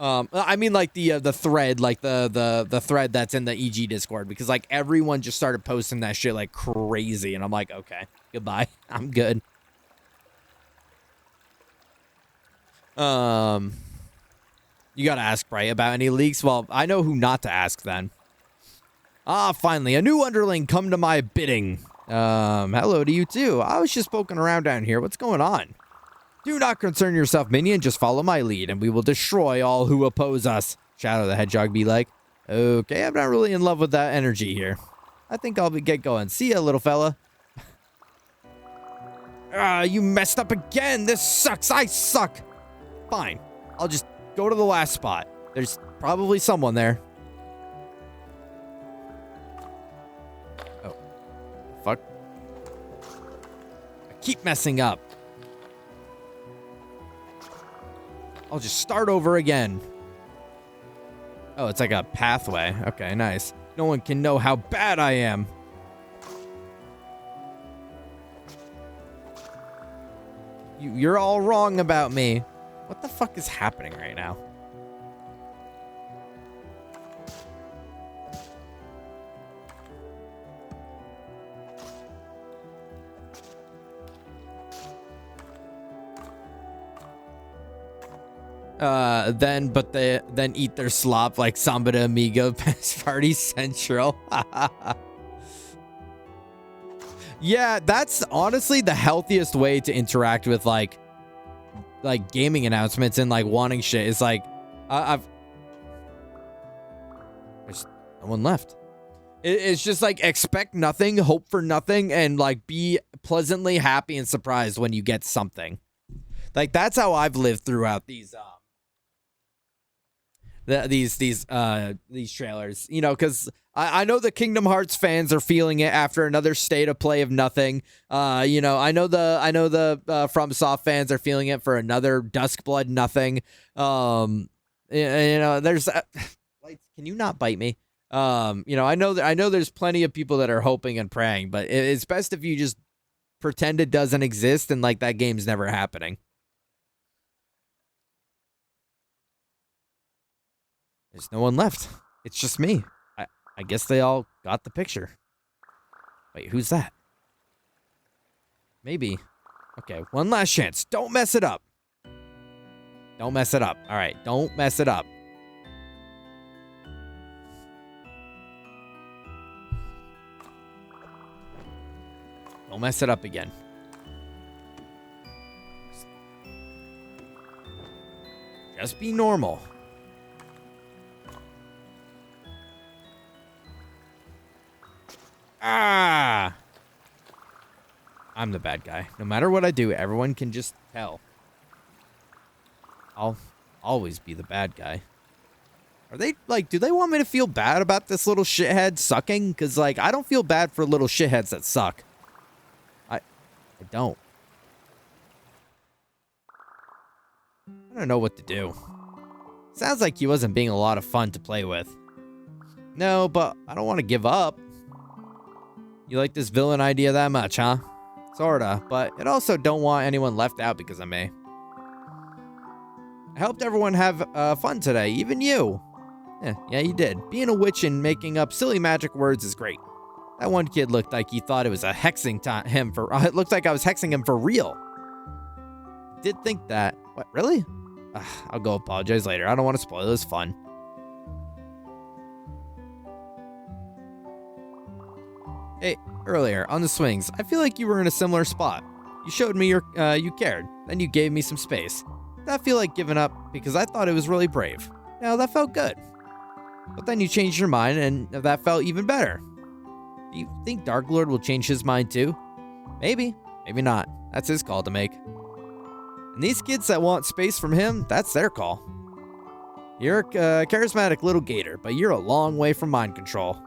I mean like the thread, like the thread that's in the EG Discord, because like everyone just started posting that shit like crazy, and I'm like, okay, goodbye. I'm good. You gotta ask, right, about any leaks? Well, I know who not to ask then. Ah, finally, a new underling come to my bidding. Hello to you too. I was just poking around down here. What's going on? Do not concern yourself, minion. Just follow my lead, and we will destroy all who oppose us. Shadow the Hedgehog be like, okay, I'm not really in love with that energy here. I think I'll get going. See ya, little fella. Ah, you messed up again. This sucks. I suck. Fine. I'll just go to the last spot. There's probably someone there. Oh. Fuck. I keep messing up. I'll just start over again. Oh, it's like a pathway. Okay, nice. No one can know how bad I am. You're all wrong about me. What the fuck is happening right now? Then eat their slop like Samba de Amigo Best Party Central. Yeah, that's honestly the healthiest way to interact with like gaming announcements and like wanting shit. It's like there's no one left. It's just like expect nothing, hope for nothing, and like be pleasantly happy and surprised when you get something. Like that's how I've lived throughout these trailers, you know, because I know the Kingdom Hearts fans are feeling it after another state of play of nothing. You know, I know the FromSoft fans are feeling it for another Duskblood nothing. You know, there's Lights, can you not bite me? You know, I know there's plenty of people that are hoping and praying, but it's best if you just pretend it doesn't exist and like that game's never happening. There's no one left. It's just me. I guess they all got the picture. Wait, who's that? Maybe. Okay, one last chance. Don't mess it up. Don't mess it up. All right, don't mess it up. Don't mess it up again. Just be normal. Ah! I'm the bad guy. No matter what I do, everyone can just tell. I'll always be the bad guy. Are they, like, do they want me to feel bad about this little shithead sucking? Because, like, I don't feel bad for little shitheads that suck. I don't. I don't know what to do. Sounds like he wasn't being a lot of fun to play with. No, but I don't want to give up. You like this villain idea that much, huh? Sorta, but it also don't want anyone left out because of me. I helped everyone have fun today, even you. Yeah, you did. Being a witch and making up silly magic words is great. That one kid looked like he thought it was a hexing him for. It looked like I was hexing him for real. Did think that. What, really? I'll go apologize later. I don't want to spoil this fun. Hey, earlier, on the swings, I feel like you were in a similar spot. You showed me you cared, then you gave me some space. Did I feel like giving up because I thought it was really brave. Now, that felt good. But then you changed your mind, and that felt even better. Do you think Dark Lord will change his mind too? Maybe. Maybe not. That's his call to make. And these kids that want space from him, that's their call. You're a charismatic little gator, but you're a long way from mind control.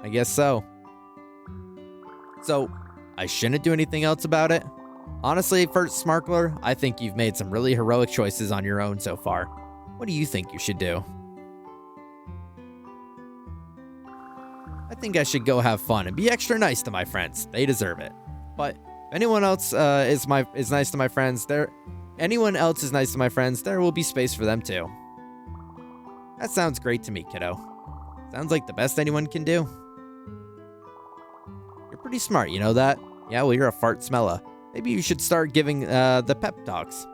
I guess so. So, I shouldn't do anything else about it? Honestly, first Smarkler, I think you've made some really heroic choices on your own so far. What do you think you should do? I think I should go have fun and be extra nice to my friends. They deserve it. But if anyone else is nice to my friends, there will be space for them too. That sounds great to me, kiddo. Sounds like the best anyone can do. You're pretty smart, you know that? Yeah, well, you're a fart smeller. Maybe you should start giving the pep talks.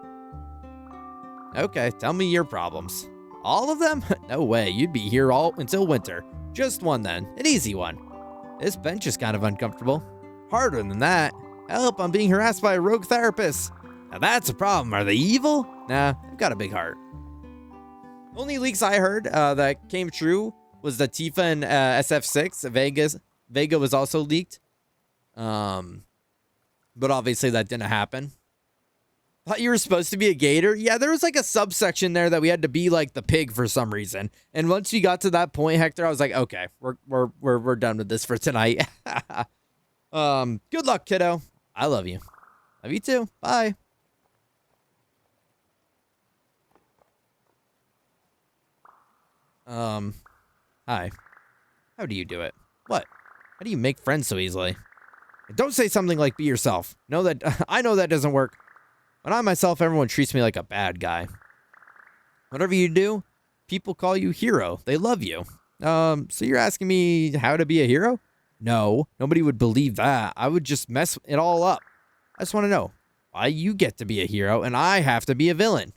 Okay, tell me your problems. All of them? No way, you'd be here all until winter. Just one then, an easy one. This bench is kind of uncomfortable. Harder than that. Help, I'm being harassed by a rogue therapist. Now that's a problem. Are they evil? Nah, I've got a big heart. Only leaks I heard that came true was that Tifa and SF6, Vega was also leaked. But obviously that didn't happen. Thought you were supposed to be a gator? Yeah, there was like a subsection there that we had to be like the pig for some reason. And once you got to that point, Hector, I was like, okay, we're done with this for tonight. Good luck, kiddo. I love you. Love you too. Bye. Hi. How do you do it? What? How do you make friends so easily? And don't say something like be yourself. Know that I know that doesn't work. When I'm myself, everyone treats me like a bad guy. Whatever you do, people call you hero. They love you. So you're asking me how to be a hero? No, nobody would believe that. I would just mess it all up. I just want to know why you get to be a hero and I have to be a villain.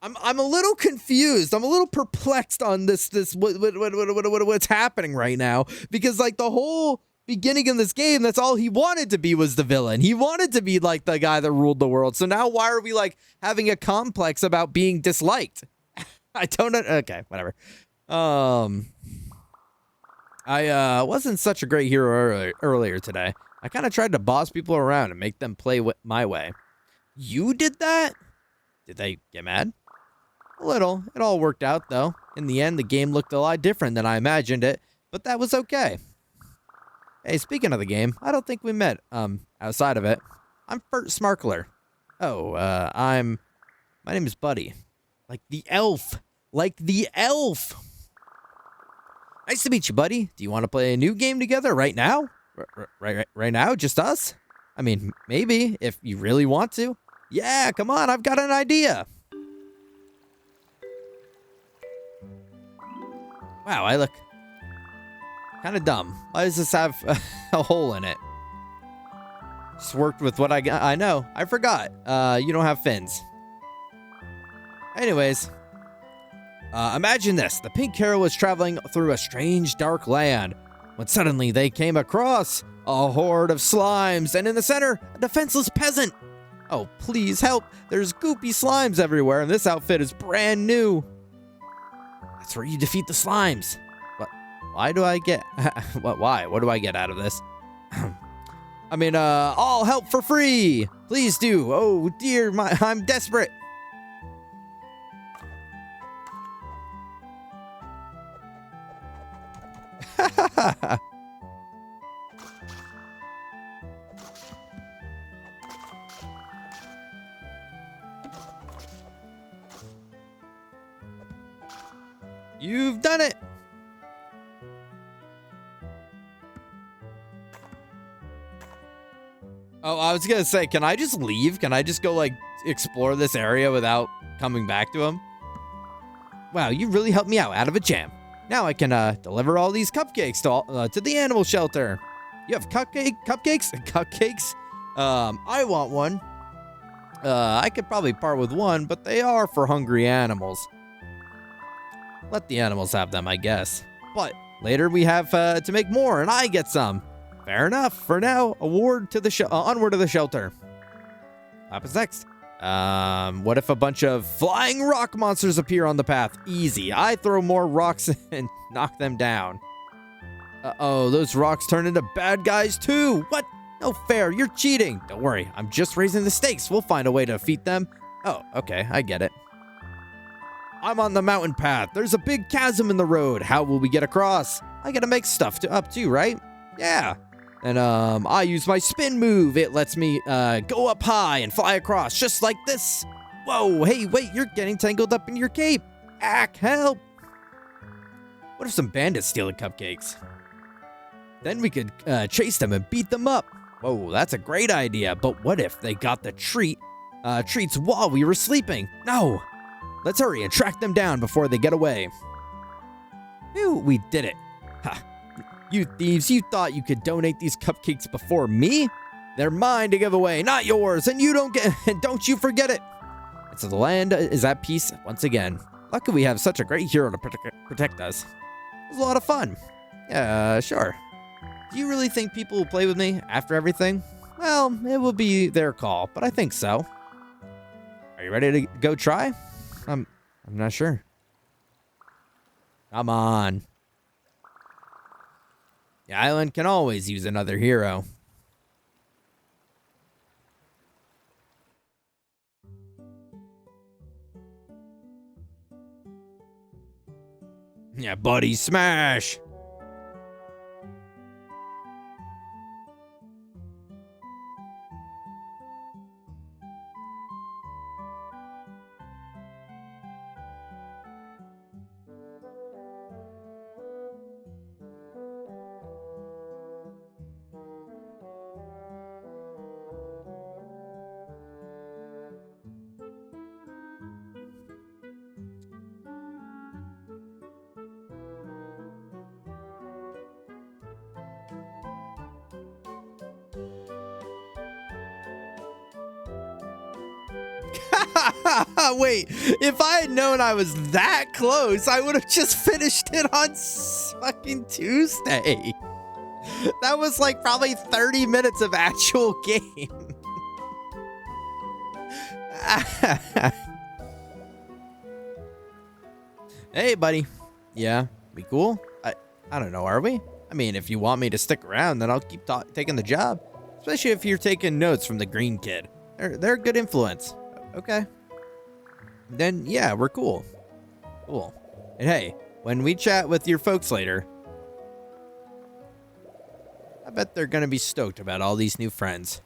I'm a little confused. I'm a little perplexed on what's happening right now, because like the whole beginning of this game, that's all he wanted to be was the villain. He wanted to be like the guy that ruled the world. So now why are we like having a complex about being disliked? I don't know. Okay, whatever. I wasn't such a great hero earlier today. I kind of tried to boss people around and make them play my way. You did that? Did they get mad? A little. It all worked out, though. In the end, the game looked a lot different than I imagined it, but that was okay. Hey, speaking of the game, I don't think we met, outside of it. I'm Fert Smarkler. Oh, my name is Buddy. Like the elf. Like the elf! Nice to meet you, buddy. Do you want to play a new game together right now? Right now? Just us? I mean, maybe, if you really want to. Yeah, come on, I've got an idea. Wow, I look kind of dumb. Why does this have a hole in it? Just worked with what I got. I know. I forgot. You don't have fins. Anyways. Imagine this. The pink hero was traveling through a strange, dark land when suddenly they came across a horde of slimes, and in the center, a defenseless peasant. Oh, please help. There's goopy slimes everywhere, and this outfit is brand new. That's where you defeat the slimes. What? Why do I get... Why? What do I get out of this? I mean, all help for free. Please do. Oh, dear, I'm desperate. You've done it. Oh, I was gonna say, can I just leave? Can I just go, like, explore this area without coming back to him? Wow, you really helped me out of a jam. Now I can deliver all these cupcakes to the animal shelter. You have cupcakes? Cupcakes? I want one. I could probably part with one, but they are for hungry animals. Let the animals have them, I guess. But later we have to make more, and I get some. Fair enough. For now, onward to the shelter. What happens next? What if a bunch of flying rock monsters appear on the path? Easy. I throw more rocks and knock them down. Uh-oh, those rocks turn into bad guys too. What? No fair, you're cheating. Don't worry, I'm just raising the stakes. We'll find a way to defeat them. Oh, okay, I get it. I'm on the mountain path. There's a big chasm in the road. How will we get across? I gotta make stuff up too, right? Yeah. And I use my spin move. It lets me go up high and fly across just like this. Whoa, hey, wait, you're getting tangled up in your cape. Ack, help. What if some bandits steal the cupcakes? Then we could chase them and beat them up. Whoa, that's a great idea. But what if they got the treats while we were sleeping? No. Let's hurry and track them down before they get away. Phew, we did it. Ha. You thieves, you thought you could donate these cupcakes before me? They're mine to give away, not yours, and don't you forget it. And so the land is at peace once again. Luckily we have such a great hero to protect us. It was a lot of fun. Yeah, sure. Do you really think people will play with me after everything? Well, it will be their call, but I think so. Are you ready to go try? I'm not sure. Come on. The island can always use another hero. Yeah, buddy, smash! Wait, if I had known I was that close, I would have just finished it on fucking Tuesday. That was like probably 30 minutes of actual game. Hey, buddy. Yeah, we cool? I don't know, are we? I mean, if you want me to stick around, then I'll keep taking the job. Especially if you're taking notes from the green kid. They're a good influence. Okay. Then, yeah, we're cool. Cool. And hey, when we chat with your folks later, I bet they're gonna be stoked about all these new friends.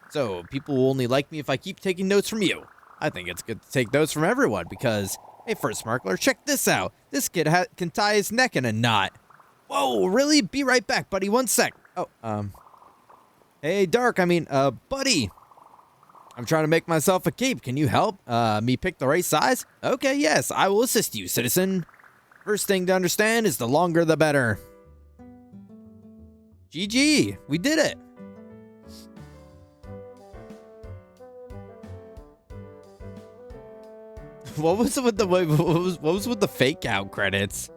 So, people will only like me if I keep taking notes from you. I think it's good to take notes from everyone because, hey, first smarkler, check this out. This kid can tie his neck in a knot. Whoa, really? Be right back, buddy. 1 sec. Oh, hey, Dark, buddy. I'm trying to make myself a cape. Can you help me pick the right size? Okay, yes, I will assist you, citizen. First thing to understand is the longer the better. GG, we did it. What was with the fake out credits?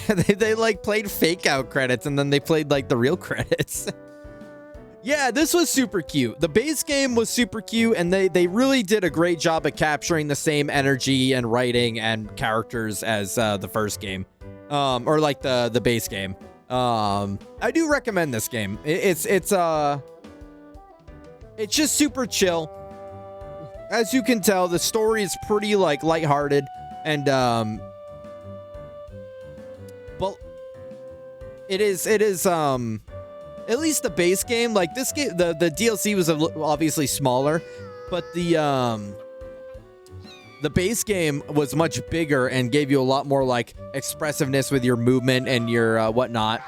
they like played fake out credits and then they played like the real credits. Yeah, this was super cute. The base game was super cute, and they really did a great job at capturing the same energy and writing and characters as the first game, or like the base game. I do recommend this game. It's just super chill. As you can tell, the story is pretty like lighthearted, and but it is at least the base game, like this game, the DLC was obviously smaller, but the base game was much bigger and gave you a lot more like expressiveness with your movement and your whatnot.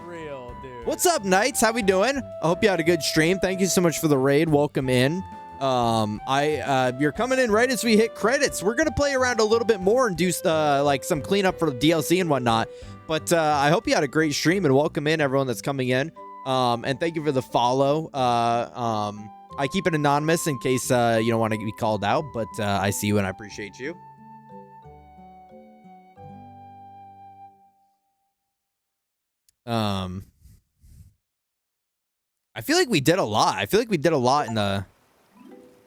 Real, dude. What's up, Knights? How we doing? I hope you had a good stream. Thank you so much for the raid. Welcome in. You're coming in right as we hit credits. We're gonna play around a little bit more and do like some cleanup for the DLC and whatnot. But I hope you had a great stream, and welcome in everyone that's coming in. And thank you for the follow. I keep it anonymous in case you don't want to be called out, but I see you and I appreciate you. I feel like we did a lot. I feel like we did a lot in the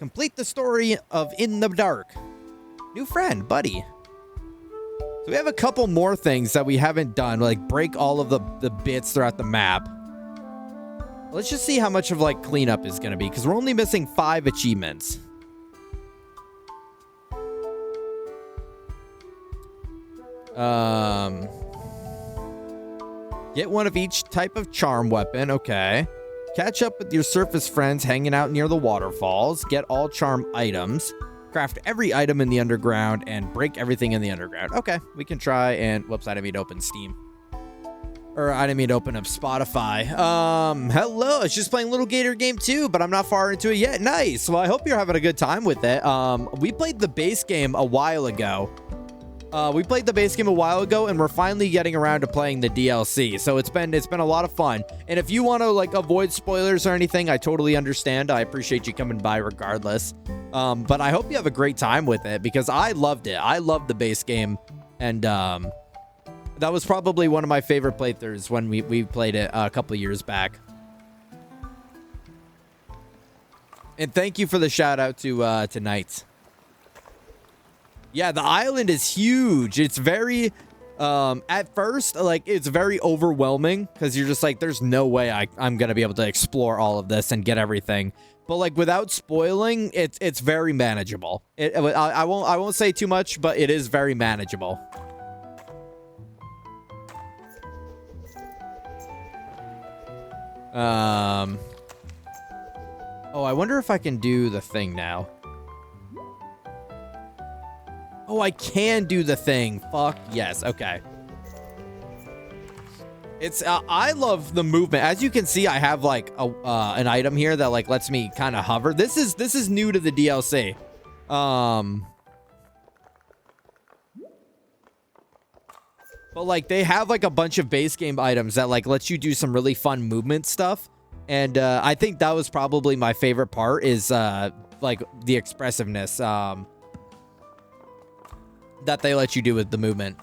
Complete the story of In the Dark. New friend, buddy. So we have a couple more things that we haven't done, like break all of the bits throughout the map. Let's just see how much of like cleanup is going to be, because we're only missing 5 achievements. Get one of each type of charm weapon. Okay. Catch up with your surface friends hanging out near the waterfalls. Get all charm items. Craft every item in the underground and break everything in the underground. Okay, we can try and... Whoops, I didn't mean to open Steam. Or I didn't mean to open up Spotify. Hello, I was just playing Lil Gator Game 2, but I'm not far into it yet. Nice. Well, I hope you're having a good time with it. We played the base game a while ago. And we're finally getting around to playing the DLC. So it's been a lot of fun. And if you want to like avoid spoilers or anything, I totally understand. I appreciate you coming by regardless. But I hope you have a great time with it, because I loved it. I loved the base game, and that was probably one of my favorite playthroughs when we played it a couple of years back. And thank you for the shout out to Knights. Yeah, the island is huge. It's very, at first, like, it's very overwhelming, because you're just like, there's no way I'm going to be able to explore all of this and get everything. But, like, without spoiling, it's very manageable. I won't say too much, but it is very manageable. Oh, I wonder if I can do the thing now. Oh, I can do the thing. Fuck yes. Okay. It's I love the movement. As you can see, I have like an item here that like lets me kind of hover. This is new to the DLC. But like they have like a bunch of base game items that like lets you do some really fun movement stuff. And I think that was probably my favorite part is like the expressiveness that they let you do with the movement.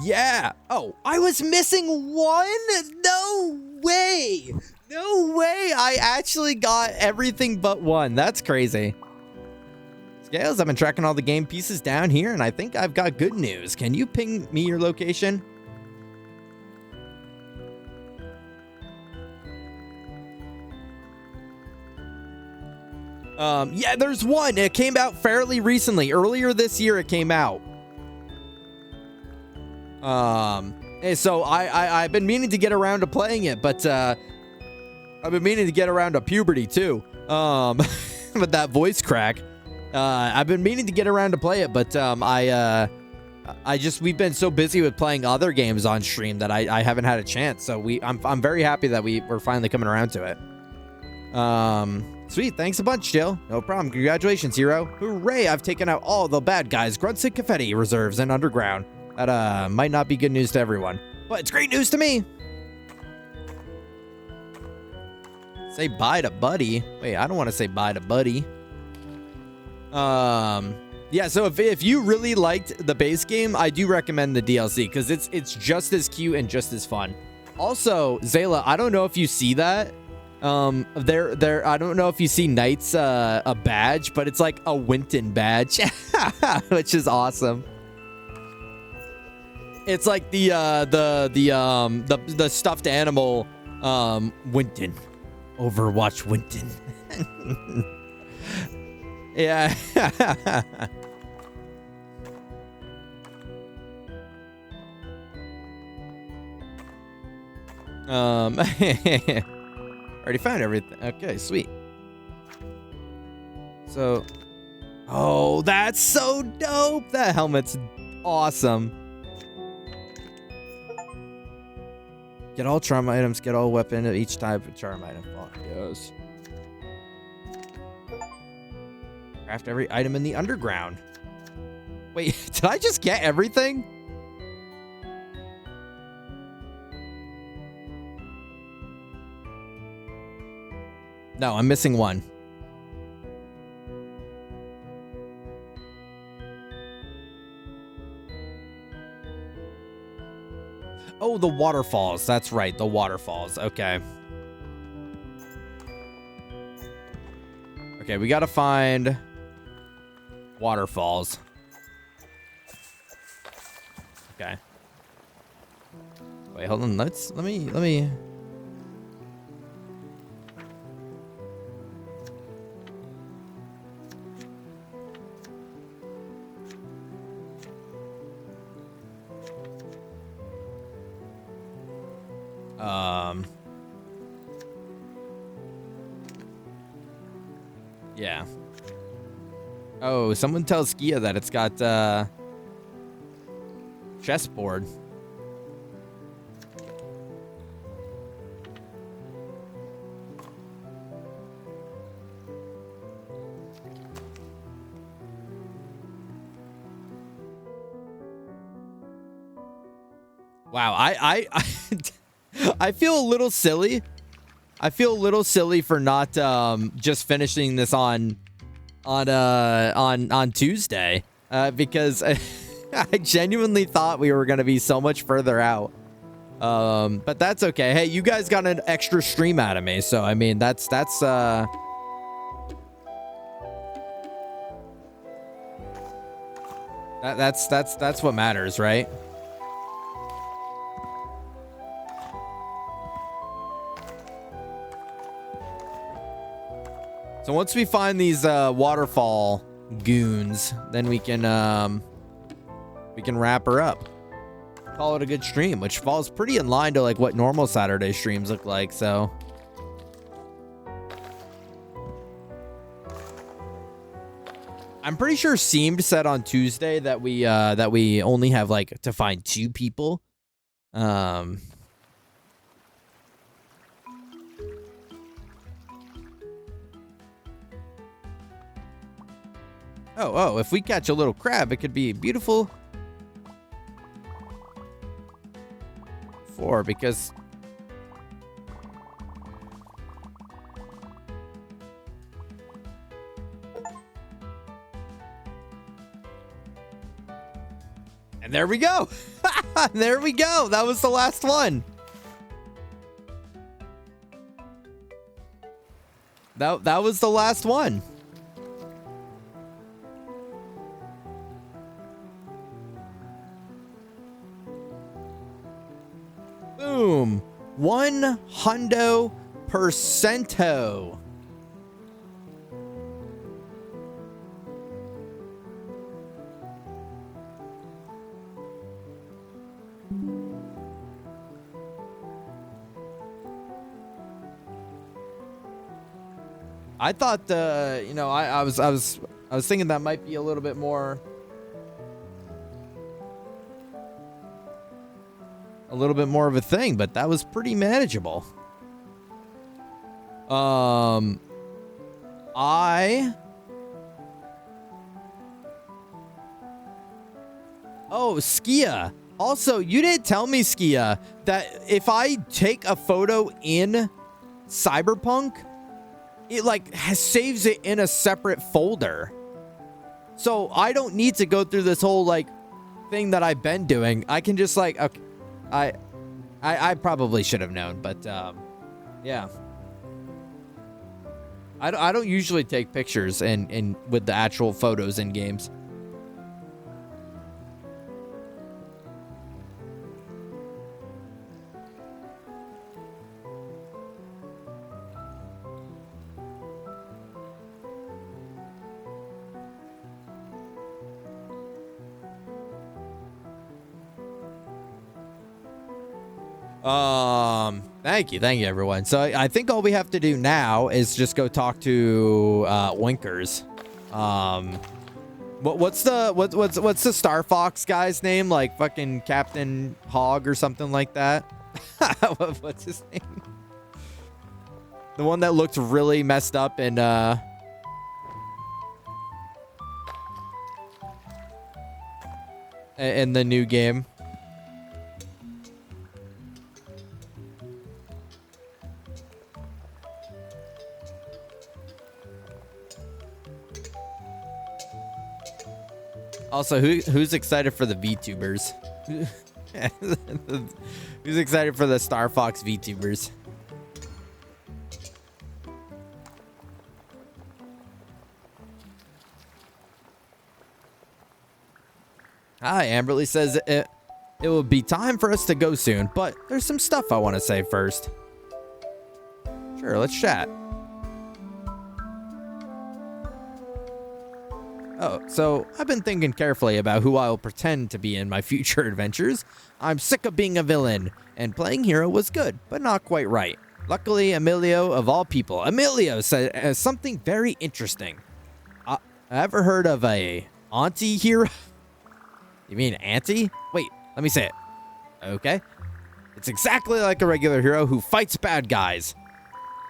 Yeah. Oh, I was missing one? No way. No way. I actually got everything but one. That's crazy. Scales, I've been tracking all the game pieces down here, and I think I've got good news. Can you ping me your location? Yeah, there's one. It came out fairly recently. Earlier this year, it came out. And so I've been meaning to get around to playing it, but I've been meaning to get around to puberty too. With that voice crack. I've been meaning to get around to play it, but we've been so busy with playing other games on stream that I haven't had a chance. So I'm very happy that we're finally coming around to it. Sweet, thanks a bunch, Jill. No problem. Congratulations, hero. Hooray, I've taken out all the bad guys, grunts and confetti reserves and underground. That might not be good news to everyone, but it's great news to me. Say bye to Buddy. Wait, I don't want to say bye to Buddy. Yeah, so if you really liked the base game, I do recommend the DLC because it's just as cute and just as fun. Also, Zayla, I don't know if you see that. I don't know if you see Knight's a badge, but it's like a Winton badge, which is awesome. It's like the stuffed animal Winton. Overwatch Winton. Yeah. Already found everything. Okay, sweet. So, oh, that's so dope. That helmet's awesome. Get all charm items, get all weapon of each type of charm item. Fuck yes. Craft every item in the underground. Wait, did I just get everything? No, I'm missing one. Oh, the waterfalls. That's right, the waterfalls. Okay. Okay, we gotta find waterfalls. Okay. Wait, hold on. Let me. Yeah. Oh, someone tell Skia that it's got chessboard. Wow, I feel a little silly. I feel a little silly for not just finishing this on Tuesday because I genuinely thought we were gonna be so much further out. But that's okay. Hey, you guys got an extra stream out of me, so I mean that's what matters, right? So once we find these waterfall goons, then we can wrap her up. Call it a good stream, which falls pretty in line to like what normal Saturday streams look like. So I'm pretty sure Seemed said on Tuesday that we only have like to find 2 people. Oh, if we catch a little crab, it could be beautiful. 4, because... And there we go. There we go. That was the last one. That was the last one. Boom. 100%. I thought you know, I was thinking that might be a little bit more of a thing, but that was pretty manageable. Oh, Skia. Also, you didn't tell me, Skia, that if I take a photo in Cyberpunk, it like saves it in a separate folder. So I don't need to go through this whole like thing that I've been doing. I can just like, okay, I probably should have known, but yeah. I don't usually take pictures in with the actual photos in games. Thank you everyone. So I think all we have to do now is just go talk to Winkers. What's the Star Fox guy's name? Like fucking Captain Hog or something like that. What's his name? The one that looked really messed up in the new game. Also, who's excited for the VTubers? Who's excited for the Star Fox VTubers? Hi, Amberly says it will be time for us to go soon, but there's some stuff I want to say first. Sure, let's chat. Oh, so I've been thinking carefully about who I'll pretend to be in my future adventures. I'm sick of being a villain, and playing hero was good, but not quite right. Luckily, Emilio, of all people, Emilio said something very interesting. Ever heard of a auntie hero? You mean auntie? Wait, let me say it. Okay. It's exactly like a regular hero who fights bad guys.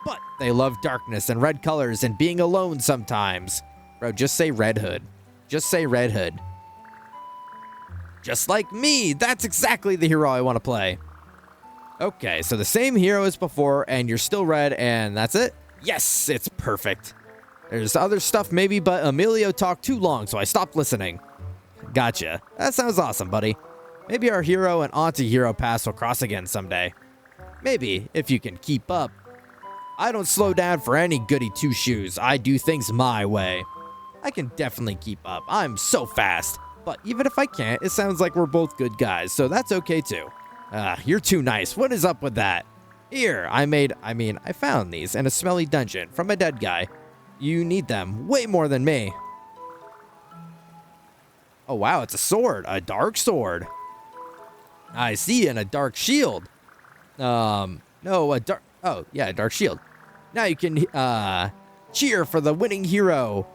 But they love darkness and red colors and being alone sometimes. Bro, just say Red Hood. Just say Red Hood. Just like me. That's exactly the hero I want to play. Okay, so the same hero as before, and you're still red, and that's it? Yes, it's perfect. There's other stuff maybe, but Emilio talked too long, so I stopped listening. Gotcha. That sounds awesome, buddy. Maybe our hero and anti-hero paths will cross again someday. Maybe, if you can keep up. I don't slow down for any goody two-shoes. I do things my way. I can definitely keep up. I'm so fast. But even if I can't, it sounds like we're both good guys, so that's okay too. You're too nice. What is up with that? Here, I found these in a smelly dungeon from a dead guy. You need them way more than me. Oh wow, it's a sword, a dark sword. I see, and a dark shield. No, a dark, oh yeah, a dark shield. Now you can, cheer for the winning hero.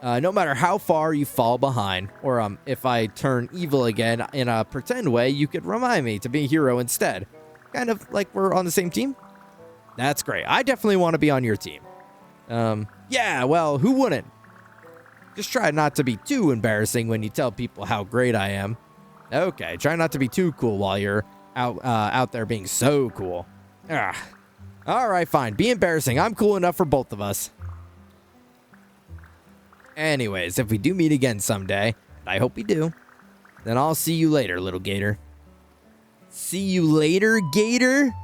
No matter how far you fall behind, or if I turn evil again in a pretend way, you could remind me to be a hero instead. Kind of like we're on the same team. That's great. I definitely want to be on your team. Yeah, well, who wouldn't? Just try not to be too embarrassing when you tell people how great I am. Okay, try not to be too cool while you're out there being so cool. All right, fine. Be embarrassing. I'm cool enough for both of us. Anyways, if we do meet again someday, and I hope we do, then I'll see you later, little Gator. See you later, Gator?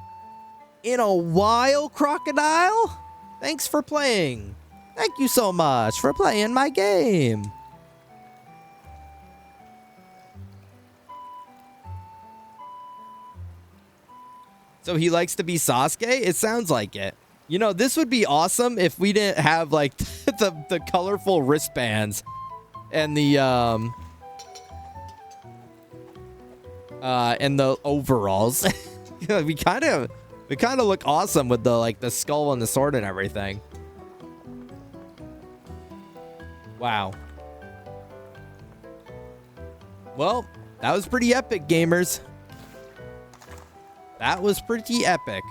In a while, Crocodile? Thanks for playing. Thank you so much for playing my game. So he likes to be Sasuke? It sounds like it. You know, this would be awesome if we didn't have, like, the colorful wristbands and the overalls. we kind of look awesome with the skull and the sword and everything. Wow. Well, that was pretty epic, gamers. That was pretty epic.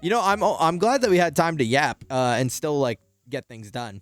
You know, I'm glad that we had time to yap and still like get things done.